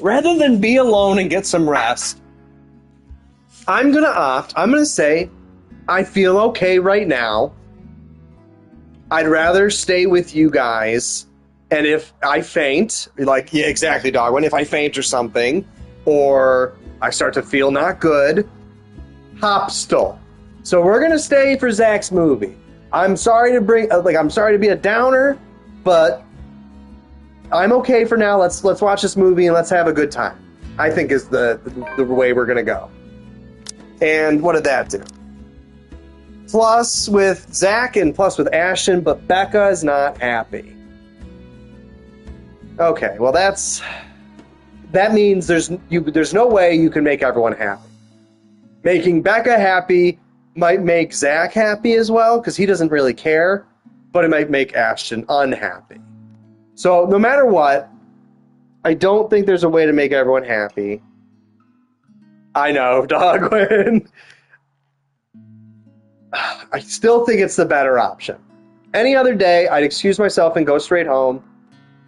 Rather than be alone and get some rest, I'm going to say, I feel okay right now. I'd rather stay with you guys, and if I faint, like, yeah, exactly, Dogwin, if I faint or something, or I start to feel not good, Hopstall. So we're going to stay for Zach's movie. I'm sorry to I'm sorry to be a downer, but I'm okay for now. Let's watch this movie and let's have a good time. I think is the way we're going to go. And what did that do? Plus with Zach and plus with Ashton, but Becca is not happy. Okay, well that means there's no way you can make everyone happy. Making Becca happy might make Zach happy as well, because he doesn't really care, but it might make Ashton unhappy. So no matter what, I don't think there's a way to make everyone happy. I know, Dogwin. I still think it's the better option. Any other day, I'd excuse myself and go straight home,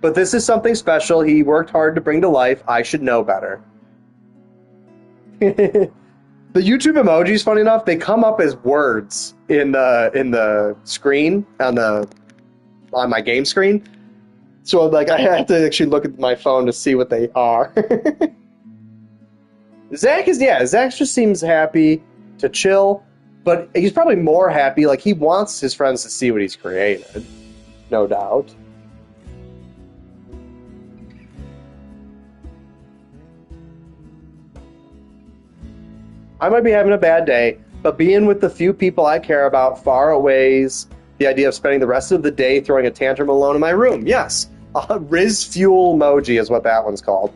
but this is something special he worked hard to bring to life. I should know better. The YouTube emojis, funny enough, they come up as words in the screen on my game screen. So like I have to actually look at my phone to see what they are. Zach just seems happy to chill, but he's probably more happy, like he wants his friends to see what he's created. No doubt. I might be having a bad day, but being with the few people I care about far outweighs the idea of spending the rest of the day throwing a tantrum alone in my room. Yes, a Riz Fuel emoji is what that one's called.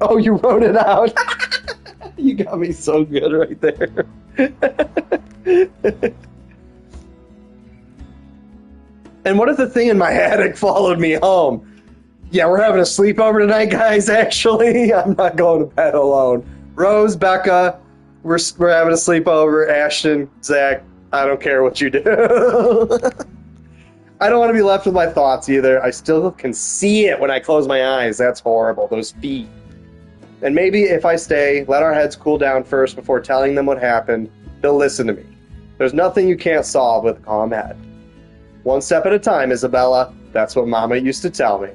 Oh, you wrote it out. You got me so good right there. And what if the thing in my attic followed me home? Yeah, we're having a sleepover tonight, guys, actually. I'm not going to bed alone. Rose, Becca, we're having a sleepover. Ashton, Zach, I don't care what you do. I don't want to be left with my thoughts either. I still can see it when I close my eyes. That's horrible. Those feet. And maybe if I stay, let our heads cool down first before telling them what happened, they'll listen to me. There's nothing you can't solve with a calm head. One step at a time, Isabella. That's what Mama used to tell me.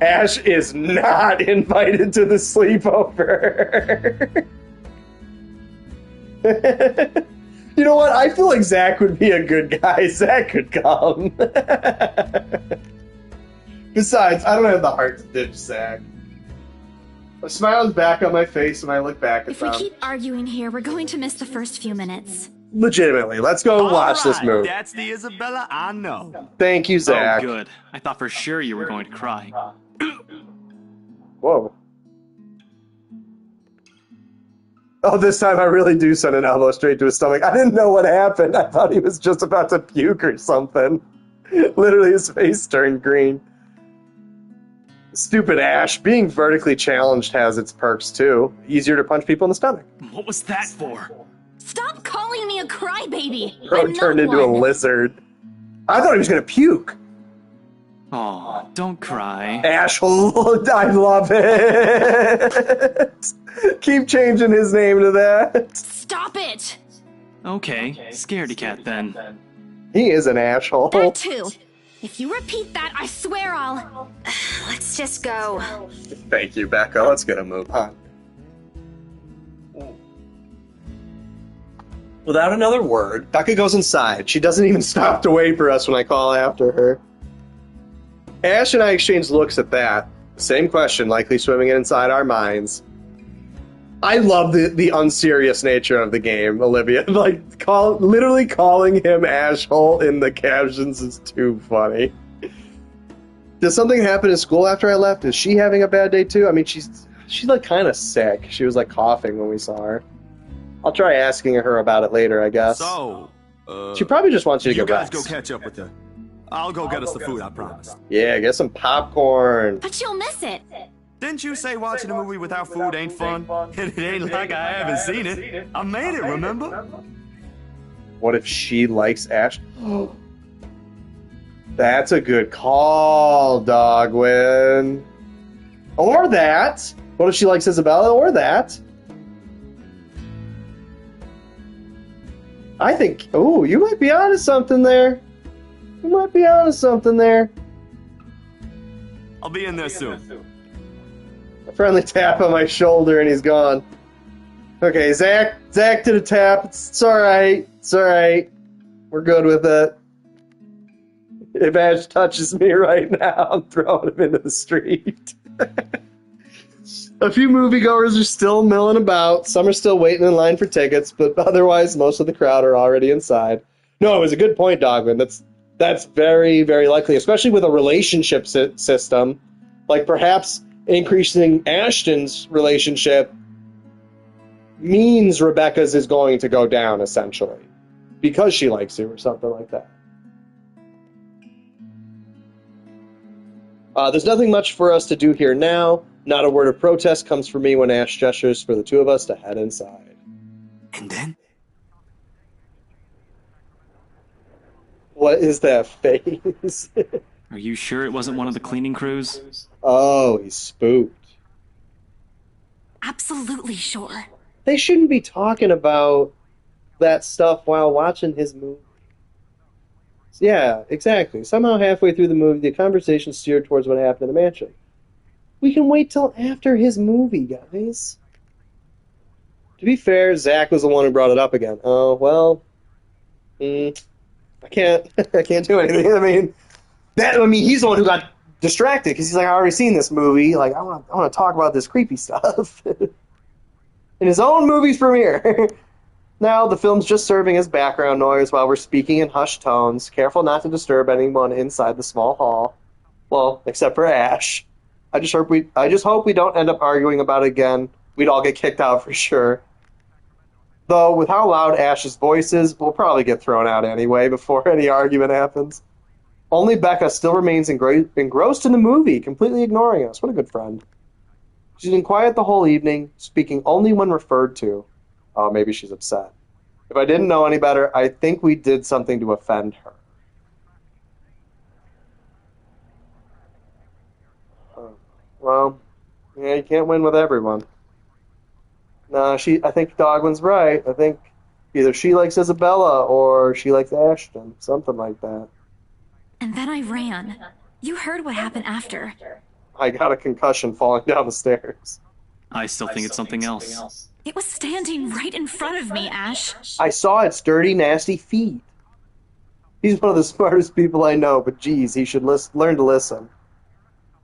Ash is not invited to the sleepover. You know what? I feel like Zach would be a good guy. Zach could come. Besides, I don't have the heart to ditch Zach. A smile is back on my face when I look back at them. If we keep arguing here, we're going to miss the first few minutes. Legitimately, let's go watch this movie. That's the Isabella I know. Thank you, Zach. Oh, good. I thought for sure you were going to cry. Whoa. Oh, this time I really do send an elbow straight to his stomach. I didn't know what happened. I thought he was just about to puke or something. Literally, his face turned green. Stupid Ash. Being vertically challenged has its perks, too. Easier to punch people in the stomach. What was that for? Stop calling me a crybaby! Bro turned into a lizard. I thought he was going to puke. Oh, don't cry. Ash, I love it. Keep changing his name to that. Stop it! Okay, scaredy cat then. He is an asshole. That too. If you repeat that, I swear I'll... Let's just go. Thank you, Becca. Let's get a move on. Without another word, Becca goes inside. She doesn't even stop to wait for us when I call after her. Ash and I exchange looks at that. Same question, likely swimming inside our minds. I love the unserious nature of the game, Olivia. Like, literally calling him Ashhole in the captions is too funny. Did something happen in school after I left? Is she having a bad day too? I mean, she's like kind of sick. She was like coughing when we saw her. I'll try asking her about it later, I guess. So, she probably just wants you to you get guys rest. go catch up with her. I'll go get us the food, I promise. Yeah, get some popcorn. But you'll miss it. Didn't you say watching a movie without food ain't fun? And it ain't like I haven't seen it. I made it, remember? What if she likes Ash? That's a good call, Dogwin. Or that. What if she likes Isabella? Or that. I think, oh, you might be onto something there. You might be onto something there. I'll be in there soon. A friendly tap on my shoulder and he's gone. Okay, Zach did a tap. It's alright. It's alright. We're good with it. If Ash touches me right now, I'm throwing him into the street. A few moviegoers are still milling about. Some are still waiting in line for tickets, but otherwise, most of the crowd are already inside. No, it was a good point, Dogman. That's very, very likely, especially with a relationship system. Like, perhaps increasing Ashton's relationship means Rebecca's is going to go down, essentially, because she likes you or something like that. There's nothing much for us to do here now. Not a word of protest comes from me when Ash gestures for the two of us to head inside. And then? What is that face? Are you sure it wasn't one of the cleaning crews? Oh, he's spooked. Absolutely sure. They shouldn't be talking about that stuff while watching his movie. Yeah, exactly. Somehow halfway through the movie, the conversation steered towards what happened in the mansion. We can wait till after his movie, guys. To be fair, Zach was the one who brought it up again. Oh, well, I can't do anything. I mean, he's the one who got distracted because he's like, I already seen this movie. Like, I want to talk about this creepy stuff in his own movie's premiere. Now, the film's just serving as background noise while we're speaking in hushed tones, careful not to disturb anyone inside the small hall. Well, except for Ash. I just hope we don't end up arguing about it again. We'd all get kicked out for sure. Though, with how loud Ash's voice is, we'll probably get thrown out anyway before any argument happens. Only Becca still remains engrossed in the movie, completely ignoring us. What a good friend. She's been quiet the whole evening, speaking only when referred to. Oh, maybe she's upset. If I didn't know any better, I think we did something to offend her. Well, yeah, you can't win with everyone. No, I think Dogwin's right. I think either she likes Isabella or she likes Ashton. Something like that. And then I ran. You heard what happened after. I got a concussion falling down the stairs. I still think it's something else. It was standing right in front of me, Ash. I saw its dirty, nasty feet. He's one of the smartest people I know, but geez, he should learn to listen.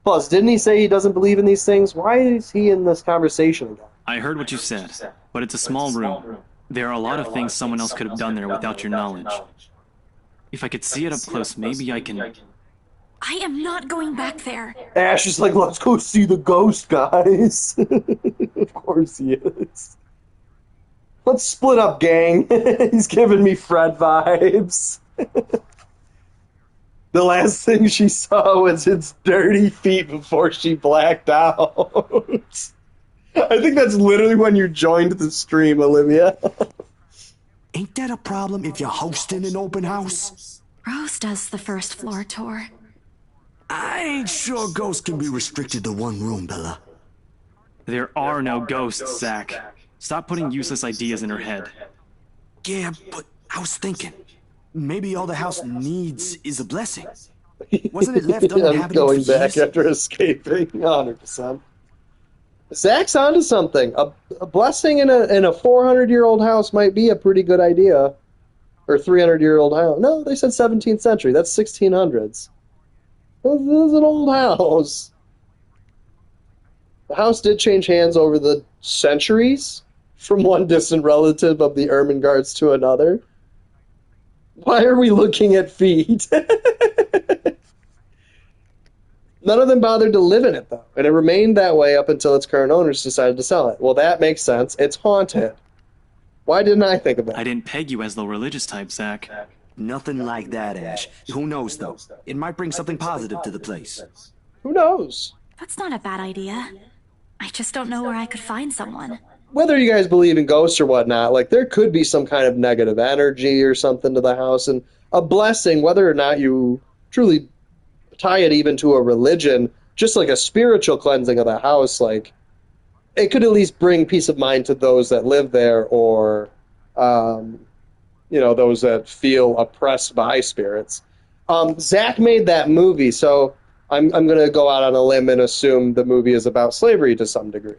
Plus, didn't he say he doesn't believe in these things? Why is he in this conversation again? I heard what you said, but it's a small room. There are a lot of things someone else could have done there without your knowledge. If I could see it up close, maybe I can... I am not going back there. Ash is like, let's go see the ghost, guys. Of course he is. Let's split up, gang. He's giving me Fred vibes. The last thing she saw was its dirty feet before she blacked out. I think that's literally when you joined the stream, Olivia. Ain't that a problem if you're hosting an open house? Rose does the first floor tour. I ain't sure ghosts can be restricted to one room, Bella. There are no ghosts, Zach. Stop putting useless ideas in her head. Yeah, but I was thinking, maybe all the house needs is a blessing. Wasn't it left uninhabited going for back years? after escaping, 100%. Zach's onto something. A blessing in a 400-year-old house might be a pretty good idea. Or 300-year-old house. No, they said 17th century. That's 1600s. This is an old house. The house did change hands over the centuries from one distant relative of the Ermengardes to another. Why are we looking at feet? None of them bothered to live in it, though, and it remained that way up until its current owners decided to sell it. Well, that makes sense. It's haunted. Why didn't I think of that? I didn't peg you as the religious type, Zach. Nothing like that, Ash. Who knows, though? It might bring something positive to the place. Who knows? That's not a bad idea. I just don't know where I could find someone. Whether you guys believe in ghosts or whatnot, like, there could be some kind of negative energy or something to the house, and a blessing, whether or not you truly tie it even to a religion, just like a spiritual cleansing of the house, like, it could at least bring peace of mind to those that live there, or, those that feel oppressed by spirits. Zach made that movie, so I'm going to go out on a limb and assume the movie is about slavery to some degree.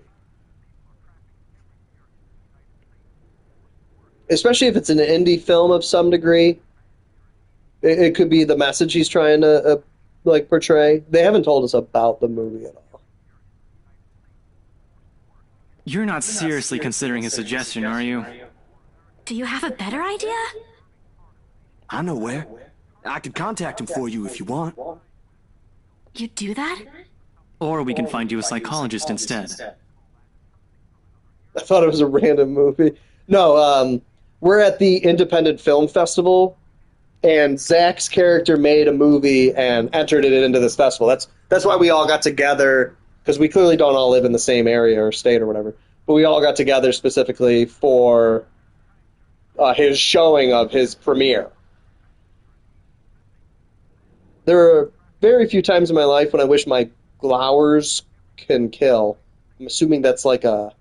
Especially if it's an indie film of some degree. It could be the message he's trying to portray. They haven't told us about the movie at all. You're not seriously considering his suggestion, are you? Do you have a better idea? I know where. I could contact him for you if you want. You do that? Or we can find you a psychologist instead. I thought it was a random movie. No, we're at the Independent Film Festival, and Zach's character made a movie and entered it into this festival. That's why we all got together, because we clearly don't all live in the same area or state or whatever, but we all got together specifically for his showing of his premiere. There are very few times in my life when I wish my glowers can kill. I'm assuming that's like a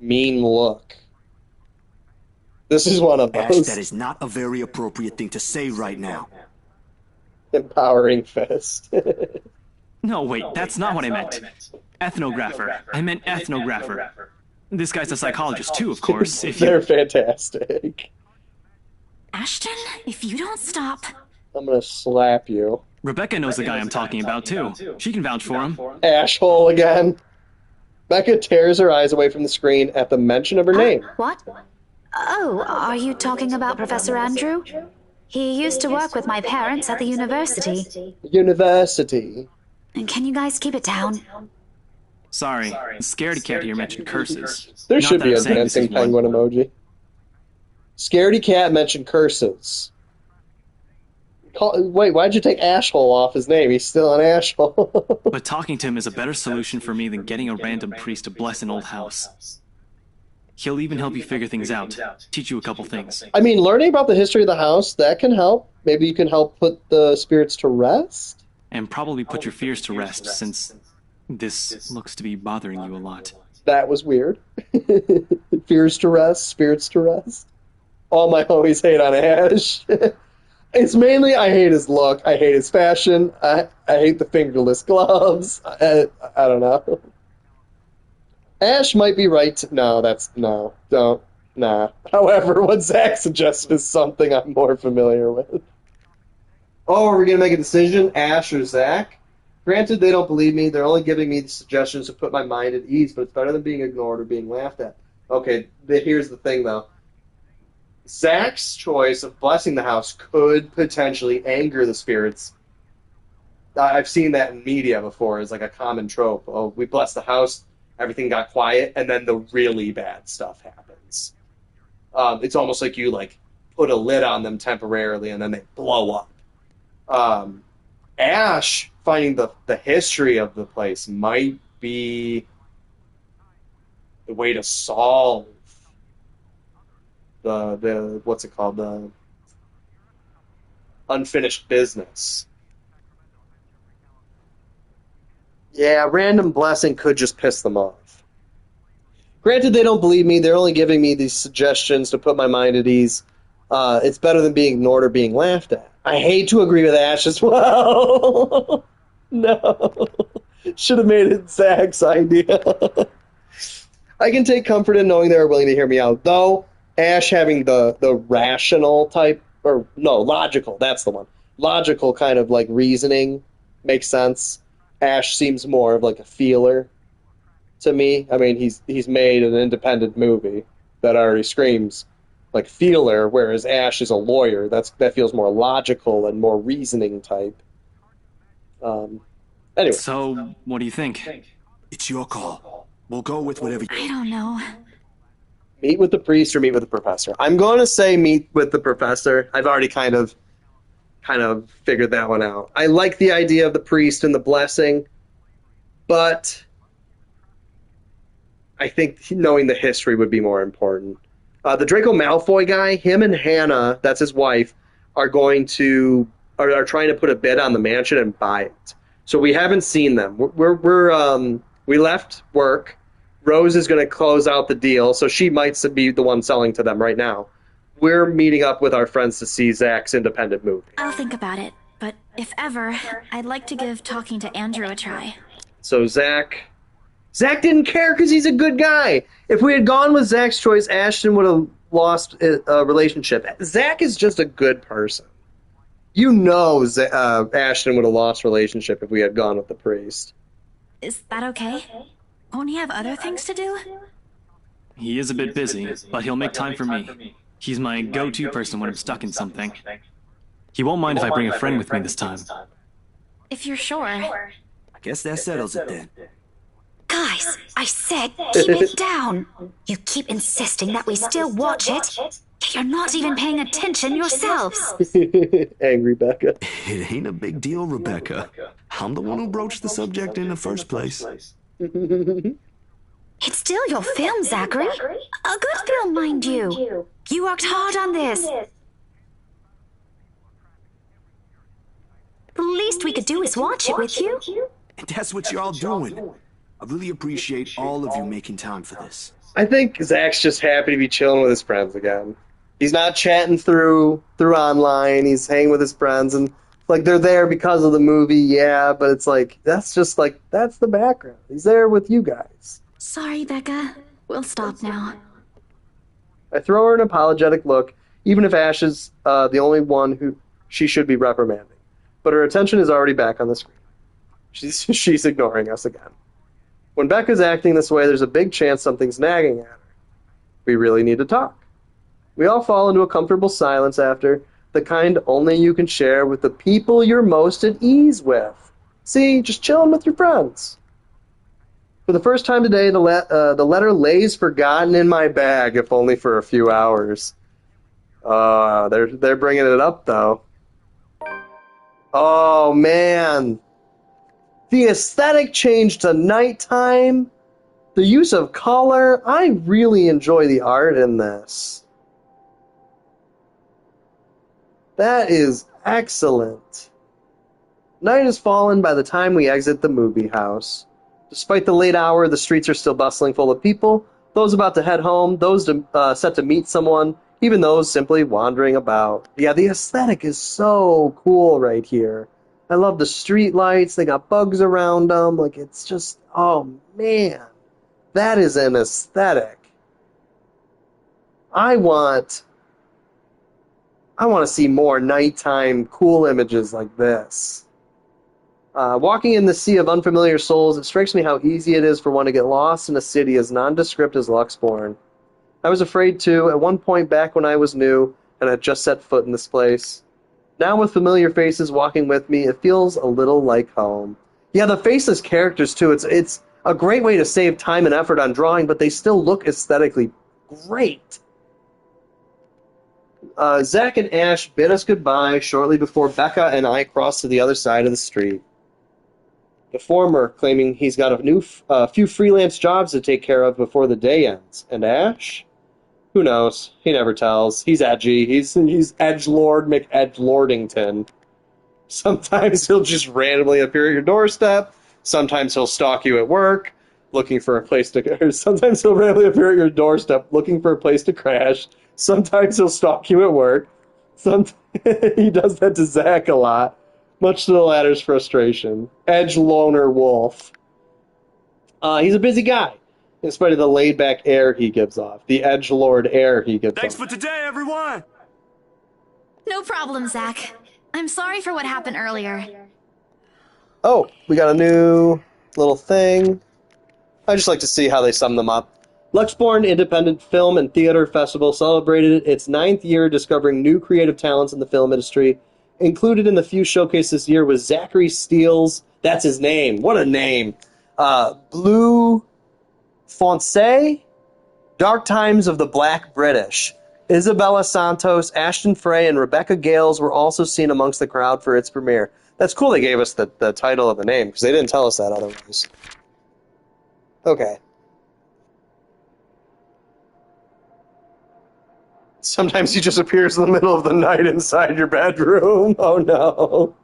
mean look. This is one of those. Ash, that is not a very appropriate thing to say right now. Empowering fist. No, wait, that's not what I meant. Ethnographer. I meant ethnographer. This guy's a psychologist too, of course. They're fantastic. Ashton, if you don't stop... I'm gonna slap you. Rebecca knows the guy I'm talking about too. She can vouch for him. Asshole again. Becca tears her eyes away from the screen at the mention of her name. What? Oh, are you talking about Professor Andrew? He used to work with my parents at the university. University. Can you guys keep it down? Sorry, the scaredy cat here mentioned curses. There should be a dancing penguin emoji. Scaredy cat mentioned curses. Wait, why'd you take asshole off his name? He's still an asshole. But talking to him is a better solution for me than getting a random priest to bless an old house. He'll even help you figure things out, teach you a couple things. I mean, learning about the history of the house, that can help. Maybe you can help put the spirits to rest? And probably put your fears to rest, since this looks to be bothering you a lot. That was weird. Fears to rest, spirits to rest. All my homies hate on Ash. It's mainly I hate his look, I hate his fashion, I hate the fingerless gloves. I don't know. Ash might be right. Nah. However, what Zach suggests is something I'm more familiar with. Oh, are we going to make a decision, Ash or Zach? Granted, they don't believe me. They're only giving me the suggestions to put my mind at ease, but it's better than being ignored or being laughed at. Okay, here's the thing, though. Zach's choice of blessing the house could potentially anger the spirits. I've seen that in media before as like a common trope. Oh, we blessed the house, everything got quiet, and then the really bad stuff happens. It's almost like you put a lid on them temporarily, and then they blow up. Ash finding the history of the place might be the way to solve the what's it called, the unfinished business. Yeah, random blessing could just piss them off. Granted, they don't believe me. They're only giving me these suggestions to put my mind at ease. It's better than being ignored or being laughed at. I hate to agree with Ash as well. No. Should have made it Zach's idea. I can take comfort in knowing they're willing to hear me out. Though, Ash having the rational type, or no, logical, that's the one. Logical kind of like reasoning makes sense. Ash seems more of like a feeler to me. I mean, he's made an independent movie that already screams like feeler, whereas Ash is a lawyer. That feels more logical and more reasoning type. Anyway. So, what do you think? It's your call. We'll go with whatever you... I don't know. Meet with the priest or meet with the professor? I'm going to say meet with the professor. I've already kind of figured that one out. I like the idea of the priest and the blessing, but I think knowing the history would be more important. The Draco Malfoy guy, him and Hannah, that's his wife, are trying to put a bid on the mansion and buy it. So we haven't seen them. We left work. Rose is going to close out the deal, so she might be the one selling to them right now. We're meeting up with our friends to see Zach's independent movie. I'll think about it, but if ever, I'd like to give talking to Andrew a try. So Zach didn't care because he's a good guy. If we had gone with Zach's choice, Ashton would have lost a relationship. Zach is just a good person. You know Ashton would have lost relationship if we had gone with the priest. Is that okay? Won't he have other things to do? He is a bit busy, but he'll make time for me. He's my go-to person when I'm stuck in something. He won't mind if I bring a friend with me this time. If you're sure. I guess that settles it then. Guys, I said keep it down. You keep insisting that we still watch it. You're not even paying attention yourselves. Angry Becca. It ain't a big deal, Rebecca. I'm the one who broached the subject in the first place. It's still your film, Zachary. A good film, mind you. You worked hard on this. The least we could do is watch it with you. And that's what you're all doing. I really appreciate all of you making time for this. I think Zach's just happy to be chilling with his friends again. He's not chatting through online. He's hanging with his friends, and like they're there because of the movie, yeah, but it's like that's the background. He's there with you guys. Sorry, Becca. We'll stop now. I throw her an apologetic look, even if Ash is the only one who she should be reprimanding. But her attention is already back on the screen. She's ignoring us again. When Becca's acting this way, there's a big chance something's nagging at her. We really need to talk. We all fall into a comfortable silence after, the kind only you can share with the people you're most at ease with. See, just chilling with your friends. For the first time today, the letter lays forgotten in my bag, if only for a few hours. They're bringing it up, though. Oh, man. The aesthetic change to nighttime, the use of color, I really enjoy the art in this. That is excellent. Night has fallen by the time we exit the movie house. Despite the late hour, the streets are still bustling full of people, those about to head home, those set to meet someone, even those simply wandering about. Yeah, the aesthetic is so cool right here. I love the street lights. They got bugs around them. Like, it's just, oh, man. That is an aesthetic. I want to see more nighttime cool images like this. Walking in the sea of unfamiliar souls, it strikes me how easy it is for one to get lost in a city as nondescript as Luxborn. I was afraid too, at one point back when I was new and had just set foot in this place. Now with familiar faces walking with me, it feels a little like home. Yeah, the faceless characters too, it's a great way to save time and effort on drawing, but they still look aesthetically great. Zach and Ash bid us goodbye shortly before Becca and I cross to the other side of the street. The former claiming he's got a few freelance jobs to take care of before the day ends. And Ash? Who knows? He never tells. He's edgy. He's edgelord McEdgelordington. Sometimes he'll just randomly appear at your doorstep. Sometimes he'll stalk you at work, looking for a place to... Sometimes he'll randomly appear at your doorstep, looking for a place to crash. Sometimes he'll stalk you at work. He does that to Zach a lot, much to the latter's frustration. Edge loner wolf. He's a busy guy. In spite of the laid-back air he gives off. The edgelord air he gives Thanks off. for today, everyone! No problem, Zach. I'm sorry for what happened earlier. Oh, we got a new little thing. I just like to see how they sum them up. Luxborn Independent Film and Theater Festival celebrated its 9th year discovering new creative talents in the film industry. Included in the few showcases this year was Zachary Steele's, that's his name, what a name, Blue Foncé, Dark Times of the Black British. Isabella Santos, Ashton Frey, and Rebecca Gales were also seen amongst the crowd for its premiere. That's cool they gave us the title of the name, because they didn't tell us that otherwise. Okay. Sometimes he just appears in the middle of the night inside your bedroom. Oh no.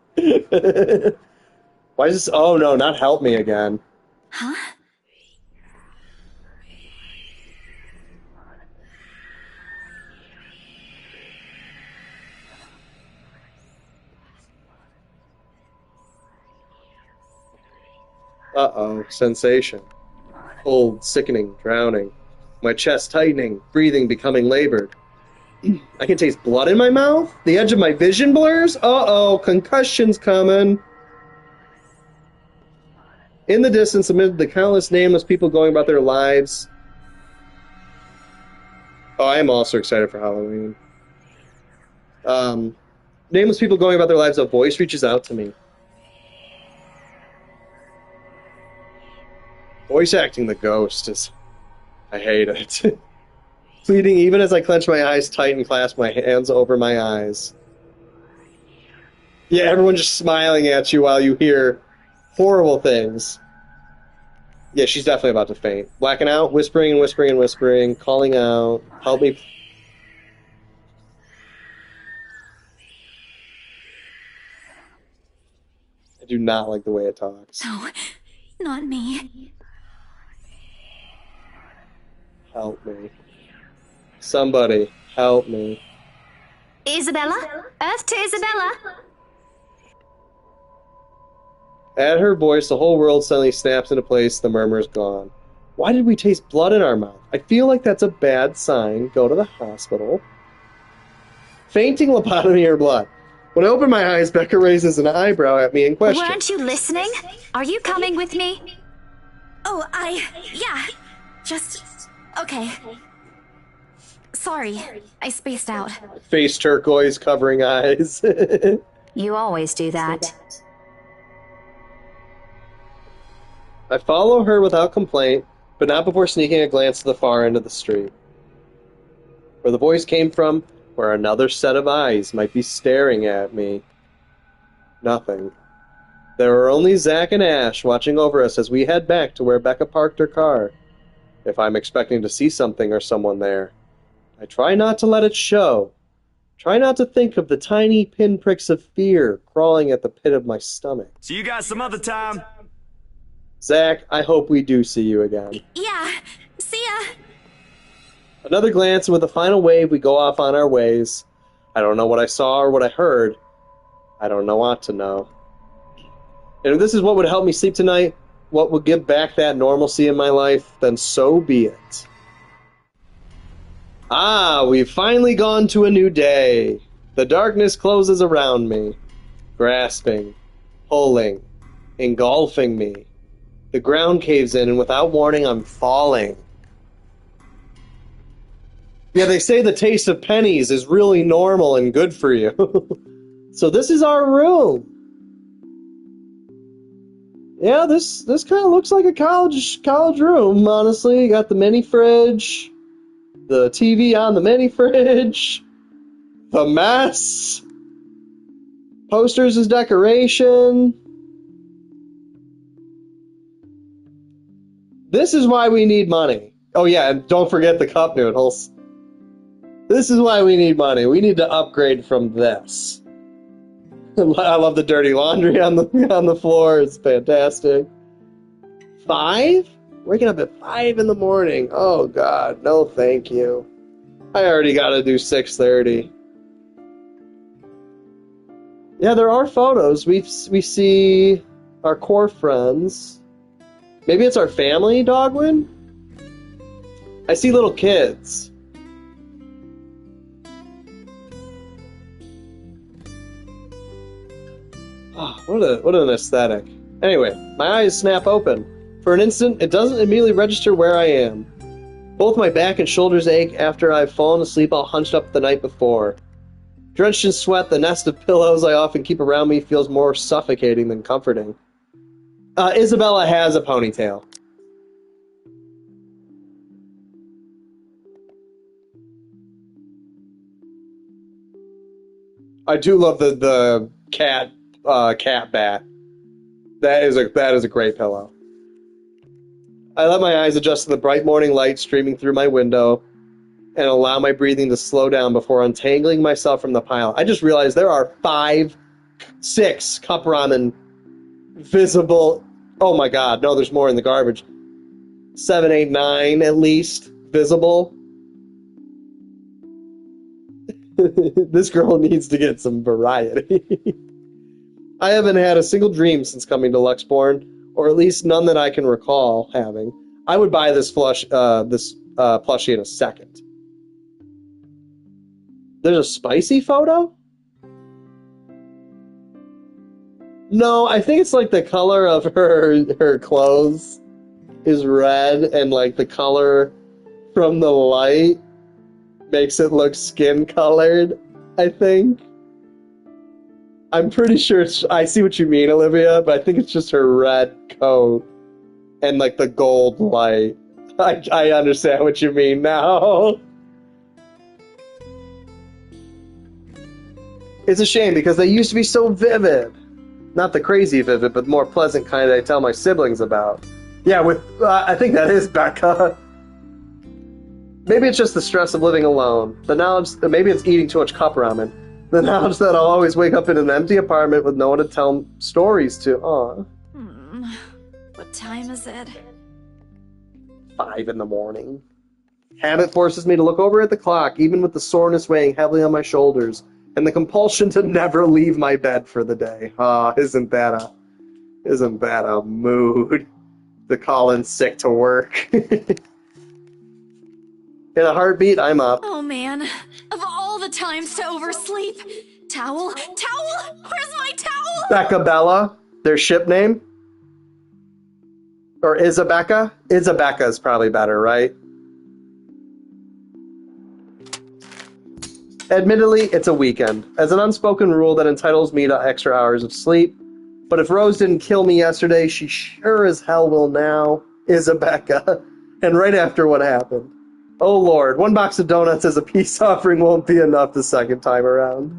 Why is this? Oh no, not help me again. Huh? Uh-oh, sensation. Cold, sickening, drowning. My chest tightening, breathing becoming labored. I can taste blood in my mouth? The edge of my vision blurs? Uh-oh, concussion's coming. In the distance, amid the countless nameless people going about their lives. Oh, I am also excited for Halloween. Nameless people going about their lives, a voice reaches out to me. Voice acting the ghost is... I hate it. Pleading even as I clench my eyes tight and clasp my hands over my eyes. Yeah, everyone just smiling at you while you hear horrible things. Yeah, she's definitely about to faint. Blacking out, whispering and whispering and whispering, calling out, help me. I do not like the way it talks. No, not me. Help me. Somebody, help me. Isabella? Earth to Isabella? At her voice, the whole world suddenly snaps into place, the murmur's gone. Why did we taste blood in our mouth? I feel like that's a bad sign. Go to the hospital. Fainting, lobotomy, or blood? When I open my eyes, Becca raises an eyebrow at me in question. Weren't you listening? Are you coming with me? Oh, yeah. Just... okay. Sorry, I spaced out. Face turquoise, covering eyes. You always do that. I follow her without complaint, but not before sneaking a glance to the far end of the street. Where the voice came from, where another set of eyes might be staring at me. Nothing. There are only Zach and Ash watching over us as we head back to where Becca parked her car. If I'm expecting to see something or someone there, I try not to let it show. Try not to think of the tiny pinpricks of fear crawling at the pit of my stomach. See you guys some other time. Zach, I hope we do see you again. Yeah, see ya. Another glance, and with a final wave, we go off on our ways. I don't know what I saw or what I heard. I don't know what to know. And if this is what would help me sleep tonight, what would give back that normalcy in my life, then so be it. Ah, we've finally gone to a new day. The darkness closes around me, grasping, pulling, engulfing me. The ground caves in, and without warning, I'm falling. Yeah, they say the taste of pennies is really normal and good for you. So this is our room. Yeah, this kind of looks like a college room, honestly. You got the mini fridge, the TV on the mini fridge, the mess, posters as decoration. This is why we need money. Oh yeah, and don't forget the cup noodles. This is why we need money. We need to upgrade from this. I love the dirty laundry on the floor. It's fantastic. 5? Waking up at 5 in the morning. Oh God, no thank you. I already got to do 6:30. Yeah, there are photos. We see our core friends. Maybe it's our family, Dogwin? I see little kids. Oh, what an aesthetic. Anyway, my eyes snap open. For an instant, it doesn't immediately register where I am. Both my back and shoulders ache after I've fallen asleep all hunched up the night before. Drenched in sweat, the nest of pillows I often keep around me feels more suffocating than comforting. Isabella has a ponytail. I do love the cat bat. That is a great pillow. I let my eyes adjust to the bright morning light streaming through my window and allow my breathing to slow down before untangling myself from the pile. I just realized there are 6 cup ramen visible. Oh my god, no, there's more in the garbage. 7, 8, 9 at least visible. This girl needs to get some variety. I haven't had a single dream since coming to Luxborn, or at least none that I can recall having. I would buy this plushie in a second. There's a spicy photo? No, I think it's like the color of her clothes is red, and like the color from the light makes it look skin-colored, I think. I'm pretty sure I see what you mean, Olivia, but I think it's just her red coat and like the gold light. I understand what you mean now. It's a shame because they used to be so vivid. Not the crazy vivid, but the more pleasant kind I tell my siblings about. Yeah, I think that is Becca. Maybe it's just the stress of living alone. The knowledge that maybe it's eating too much cup ramen. The knowledge that I'll always wake up in an empty apartment with no one to tell stories to. Aw. What time is it? 5 in the morning. Habit forces me to look over at the clock, even with the soreness weighing heavily on my shoulders, and the compulsion to never leave my bed for the day. Ah, isn't that a mood? To call in sick to work. In a heartbeat, I'm up. Oh man, of all the times to oversleep. Towel? Where's my towel? Becca Bella, their ship name? Or Isabecca? Isabecca is probably better, right? Admittedly, it's a weekend, as an unspoken rule that entitles me to extra hours of sleep. But if Rose didn't kill me yesterday, she sure as hell will now. Isabecca. And right after what happened. Oh Lord, 1 box of donuts as a peace offering won't be enough the second time around.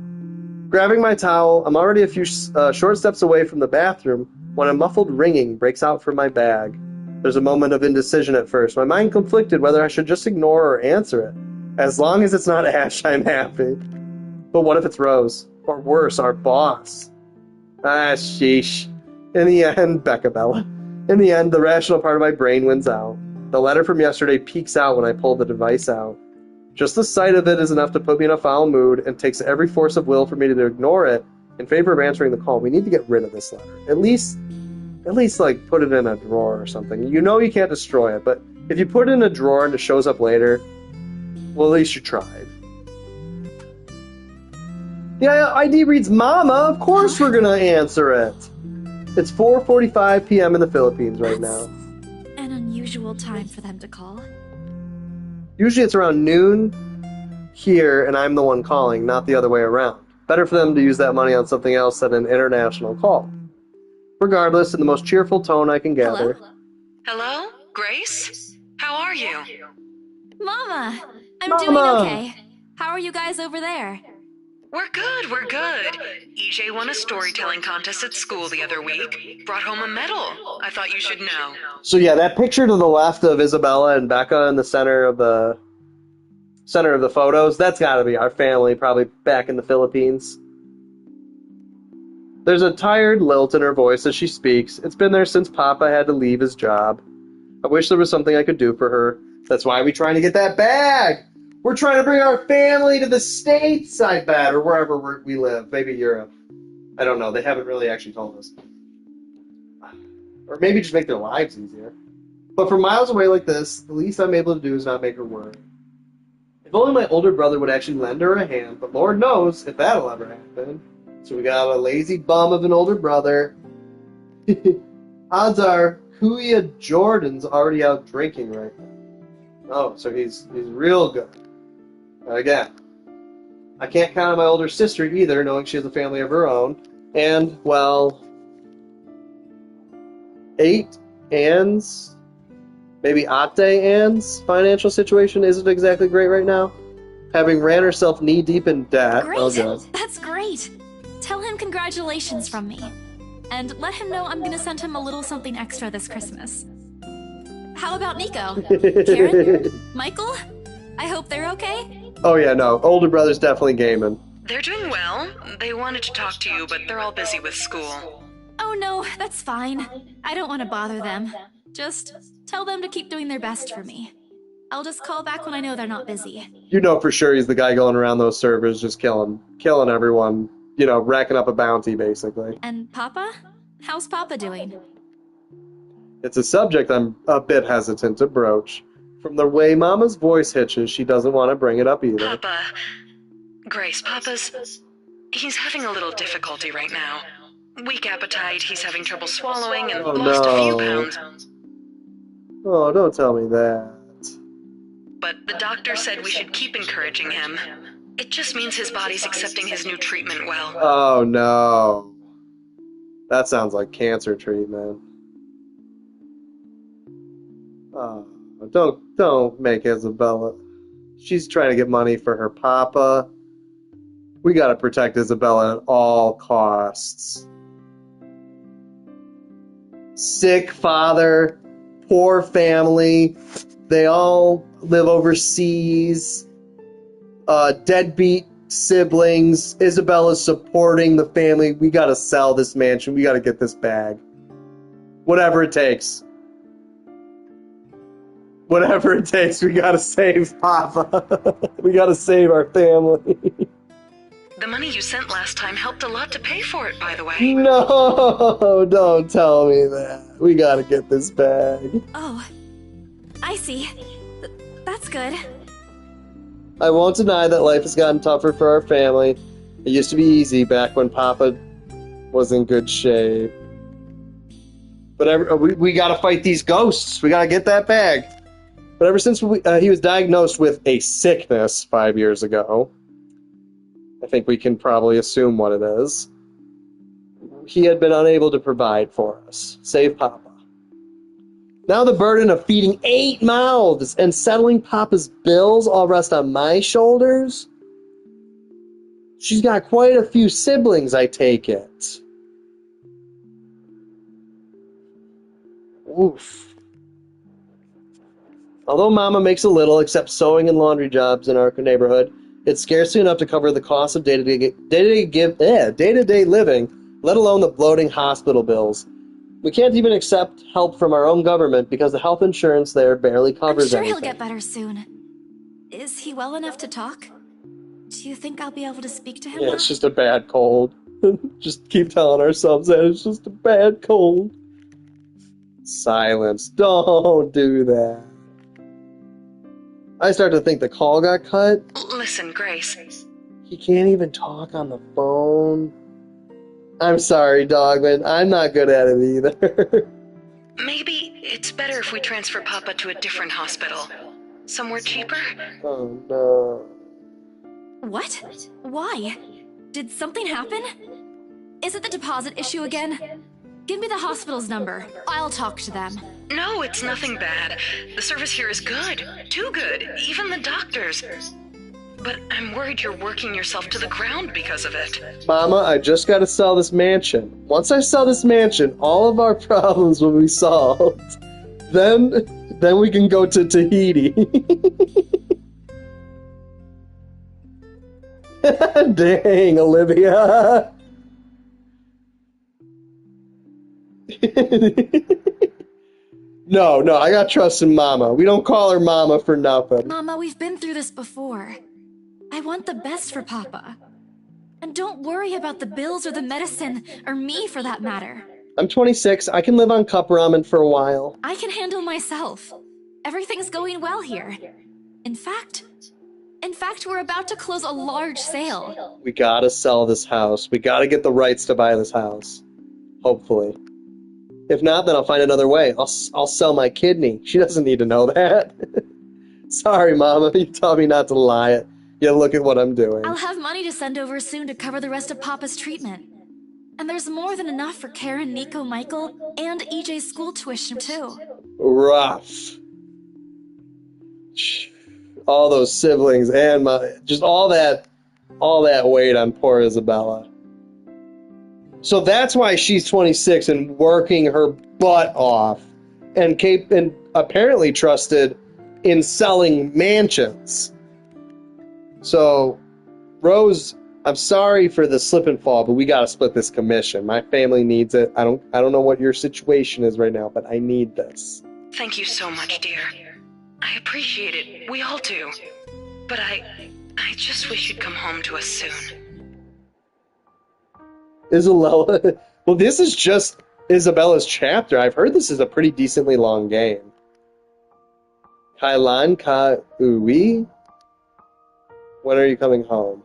Grabbing my towel, I'm already a few short steps away from the bathroom when a muffled ringing breaks out from my bag. There's a moment of indecision at first, my mind conflicted whether I should just ignore or answer it. As long as it's not Ash, I'm happy. But what if it's Rose? Or worse, our boss? Ah, sheesh. In the end, Becca Bella. In the end, the rational part of my brain wins out. The letter from yesterday peeks out when I pull the device out. Just the sight of it is enough to put me in a foul mood and takes every force of will for me to ignore it in favor of answering the call. We need to get rid of this letter. At least like put it in a drawer or something. You know you can't destroy it, but if you put it in a drawer and it shows up later, well, at least you tried. The ID reads Mama. Of course we're gonna answer it. It's 4:45 p.m. in the Philippines right now. An unusual time for them to call. Usually it's around noon here, and I'm the one calling, not the other way around. Better for them to use that money on something else than an international call. Regardless, in the most cheerful tone I can gather. Hello? Grace? How are you? Mama! I'm doing okay. How are you guys over there? We're good. EJ won a storytelling contest at school the other week. Brought home a medal. I thought you should know. So yeah, that picture to the left of Isabella and Becca in the center of the photos, that's gotta be our family, probably back in the Philippines. There's a tired lilt in her voice as she speaks. It's been there since Papa had to leave his job. I wish there was something I could do for her. That's why we're trying to get that bag! We're trying to bring our family to the States, I bet, or wherever we live. Maybe Europe. I don't know. They haven't really actually told us. Or maybe just make their lives easier. But from miles away like this, the least I'm able to do is not make her worry. If only my older brother would actually lend her a hand, but Lord knows if that'll ever happen. So we got a lazy bum of an older brother. Odds are, Kuya Jordan's already out drinking right now. Oh, so he's real good. Again, I can't count on my older sister either, knowing she has a family of her own. And, well, 8 Anne's, maybe Ate Anne's financial situation isn't exactly great right now. Having ran herself knee-deep in debt. Great! Oh, God. That's great! Tell him congratulations from me. And let him know I'm gonna send him a little something extra this Christmas. How about Nico? Karen? Michael? I hope they're okay? Oh yeah, no. Older brother's definitely gaming. They're doing well. They wanted to talk to you, but they're all busy with school. Oh no, that's fine. I don't want to bother them. Just tell them to keep doing their best for me. I'll just call back when I know they're not busy. You know for sure he's the guy going around those servers just killing everyone. You know, racking up a bounty, basically. And Papa? How's Papa doing? It's a subject I'm a bit hesitant to broach. From the way Mama's voice hitches, she doesn't want to bring it up either. Papa. Grace, he's having a little difficulty right now. Weak appetite, he's having trouble swallowing, and lost a few pounds. Oh, don't tell me that. But the doctor said we should keep encouraging him. It just means his body's accepting his new treatment well. Oh, no. That sounds like cancer treatment. Oh, don't make Isabella. She's trying to get money for her papa. We gotta protect Isabella at all costs. Sick father, poor family, they all live overseas. Deadbeat siblings. Isabella's supporting the family. We gotta sell this mansion. We gotta get this bag. Whatever it takes. Whatever it takes, we gotta save Papa. We gotta save our family. The money you sent last time helped a lot to pay for it, by the way. No, don't tell me that. We gotta get this bag. Oh, I see. That's good. I won't deny that life has gotten tougher for our family. It used to be easy back when Papa was in good shape. But we gotta fight these ghosts. We gotta get that bag. But ever since he was diagnosed with a sickness 5 years ago, I think we can probably assume what it is. He had been unable to provide for us. Save Papa. Now the burden of feeding 8 mouths and settling Papa's bills all rest on my shoulders? She's got quite a few siblings, I take it. Oof. Although Mama makes a little, except sewing and laundry jobs in our neighborhood, it's scarcely enough to cover the cost of day-to-day living, let alone the bloating hospital bills. We can't even accept help from our own government because the health insurance there barely covers anything. I'm sure he'll get better soon. Is he well enough to talk? Do you think I'll be able to speak to him Yeah, now? it's just a bad cold. Just keep telling ourselves that it's just a bad cold. Silence. Don't do that. I start to think the call got cut. Listen, Grace. He can't even talk on the phone. I'm sorry, Dogman. I'm not good at it either. Maybe it's better if we transfer Papa to a different hospital. Somewhere cheaper? Oh, no. What? Why? Did something happen? Is it the deposit issue again? Give me the hospital's number. I'll talk to them. No, it's nothing bad. The service here is good. Too good. Even the doctors. But I'm worried you're working yourself to the ground because of it. Mama, I just gotta sell this mansion. Once I sell this mansion, all of our problems will be solved. Then we can go to Tahiti. Dang, Olivia. No, I got trust in Mama. We don't call her Mama for nothing. Mama, we've been through this before. I want the best for Papa. And don't worry about the bills or the medicine, or me for that matter. I'm 26. I can live on cup ramen for a while. I can handle myself. Everything's going well here. In fact, we're about to close a large sale. We gotta sell this house. We gotta get the rights to buy this house. Hopefully. If not, then I'll find another way. I'll sell my kidney. She doesn't need to know that. Sorry, Mama. You taught me not to lie. Yeah, look at what I'm doing. I'll have money to send over soon to cover the rest of Papa's treatment. And there's more than enough for Karen, Nico, Michael, and EJ's school tuition, too. Rough. All those siblings and just all that weight on poor Isabella. So that's why she's 26 and working her butt off and apparently trusted in selling mansions. So, Rose, I'm sorry for the slip and fall, but we gotta split this commission. My family needs it. I don't know what your situation is right now, but I need this. Thank you so much, dear. I appreciate it. We all do. But I just wish you'd come home to us soon. Isabella. Well, this is just Isabella's chapter. I've heard this is a pretty decently long game. Kailan Ka-Ui? When are you coming home?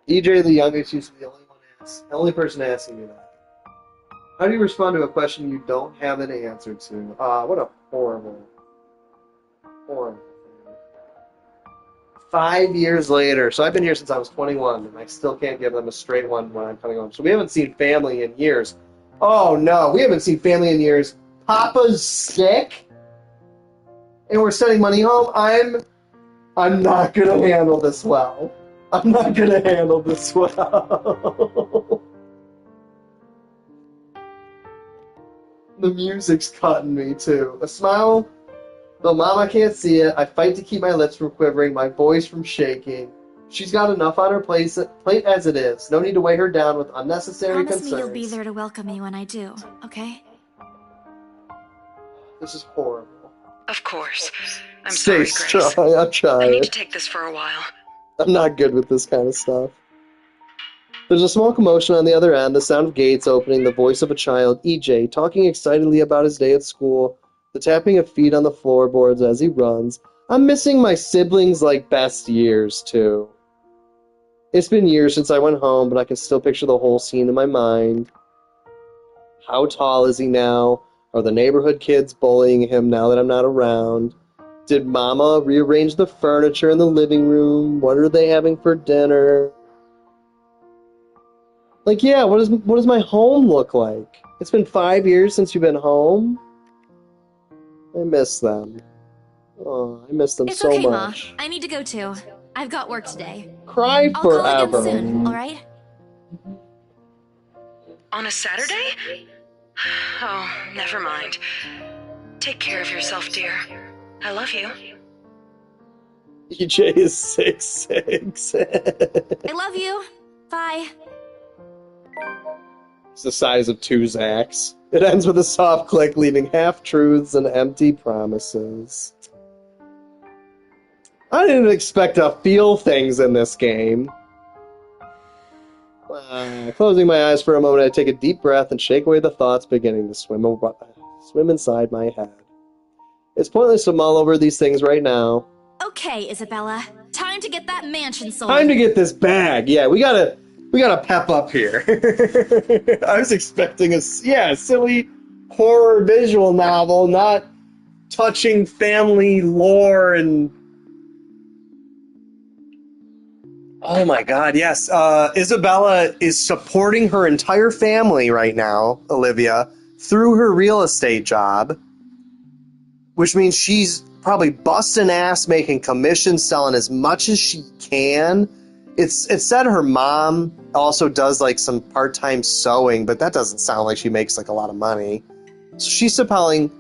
EJ the youngest used to be the only person asking me that. How do you respond to a question you don't have an answer to? What a horrible. 5 years later. So I've been here since I was 21, and I still can't give them a straight one when I'm coming home. So we haven't seen family in years. Oh no, we haven't seen family in years. Papa's sick, and we're sending money home. I'm not gonna handle this well. I'm not gonna handle this well. The music's cutting me too. A smile. Though Mama can't see it, I fight to keep my lips from quivering, my voice from shaking. She's got enough on her plate as it is. No need to weigh her down with unnecessary Promise concerns. me you'll be there to welcome me when I do, okay? This is horrible. Of course. I'm Stay sorry, Grace. strong. I'm I trying. need to take this for a while. I'm not good with this kind of stuff. There's a small commotion on the other end, the sound of gates opening, the voice of a child, EJ, talking excitedly about his day at school, the tapping of feet on the floorboards as he runs. I'm missing my siblings like best years, too. It's been years since I went home, but I can still picture the whole scene in my mind. How tall is he now? Are the neighborhood kids bullying him now that I'm not around? Did Mama rearrange the furniture in the living room? What are they having for dinner? Like, yeah, what does my home look like? It's been 5 years since you've been home. I miss them. Oh, I miss them It's so okay, much. Ma. I need to go too. I've got work today. Cry I'll forever. call again soon, alright? On a Saturday? Oh, never mind. Take care of yourself, dear. I love you. EJ is 6'6". I love you. Bye. It's the size of 2 Zacks. It ends with a soft click, leaving half-truths and empty promises. I didn't expect to feel things in this game. Closing my eyes for a moment, I take a deep breath and shake away the thoughts beginning to swim inside my head. It's pointless to mull over these things right now. Okay, Isabella. Time to get that mansion sold. Time to get this bag. Yeah, we gotta pep up here. I was expecting a silly horror visual novel, not touching family lore and... Oh my god, yes. Isabella is supporting her entire family right now, Olivia, through her real estate job, which means she's probably busting ass, making commissions, selling as much as she can. It's said her mom also does like some part-time sewing, but that doesn't sound like she makes like a lot of money. So she's supporting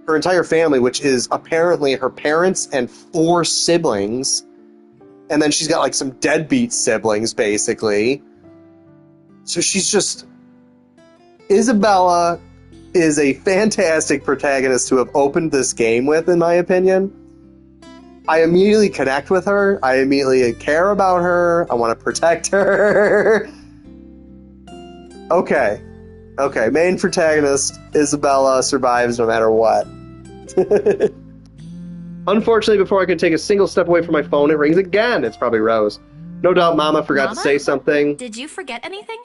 her entire family, which is apparently her parents and 4 siblings. And then she's got like some deadbeat siblings, basically. So she's just... Isabella is a fantastic protagonist to have opened this game with, in my opinion. I immediately connect with her. I immediately care about her. I want to protect her. Okay. Okay, main protagonist, Isabella, survives no matter what. Unfortunately, before I can take a single step away from my phone, it rings again. It's probably Rose. No doubt Mama forgot to say something. Did you forget anything?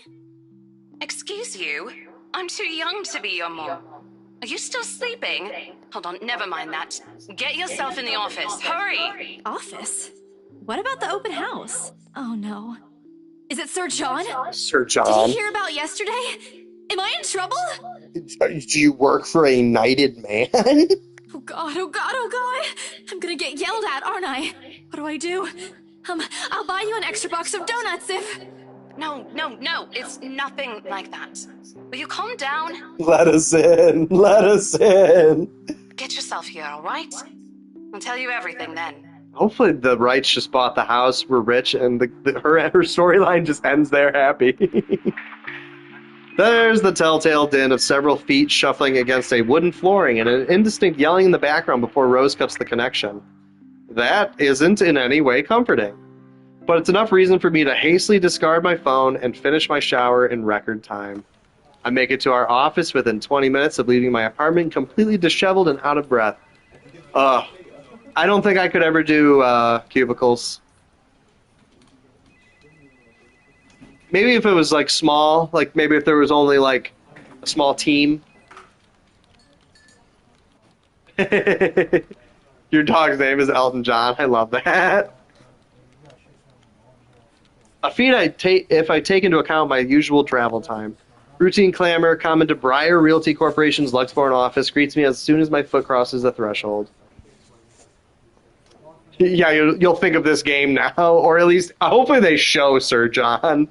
Excuse you? I'm too young to be your mom. Are you still sleeping? Hold on, never mind that. Get yourself in the office. Hurry! Office? What about the open house? Oh no. Is it Sir John? Sir John? Did you hear about yesterday? Am I in trouble? Do you work for a knighted man? Oh god, oh god, oh god! I'm gonna get yelled at, aren't I? What do? I'll buy you an extra box of donuts if... No, it's nothing like that. Will you calm down? Let us in. Let us in. Get yourself here, all right? I'll tell you everything then. Hopefully the Wrights just bought the house, we're rich, and her storyline just ends there happy. There's the telltale din of several feet shuffling against a wooden flooring and an indistinct yelling in the background before Rose cuts the connection. That isn't in any way comforting. But it's enough reason for me to hastily discard my phone and finish my shower in record time. I make it to our office within 20 minutes of leaving my apartment completely disheveled and out of breath. I don't think I could ever do cubicles. Maybe if it was like small, like maybe if there was only like a small team. Your dog's name is Elton John. I love that. A feat if I take into account my usual travel time. Routine clamor common to Briar Realty Corporation's Luxborn office greets me as soon as my foot crosses the threshold. Yeah, you'll think of this game now, or at least hopefully they show Sir John.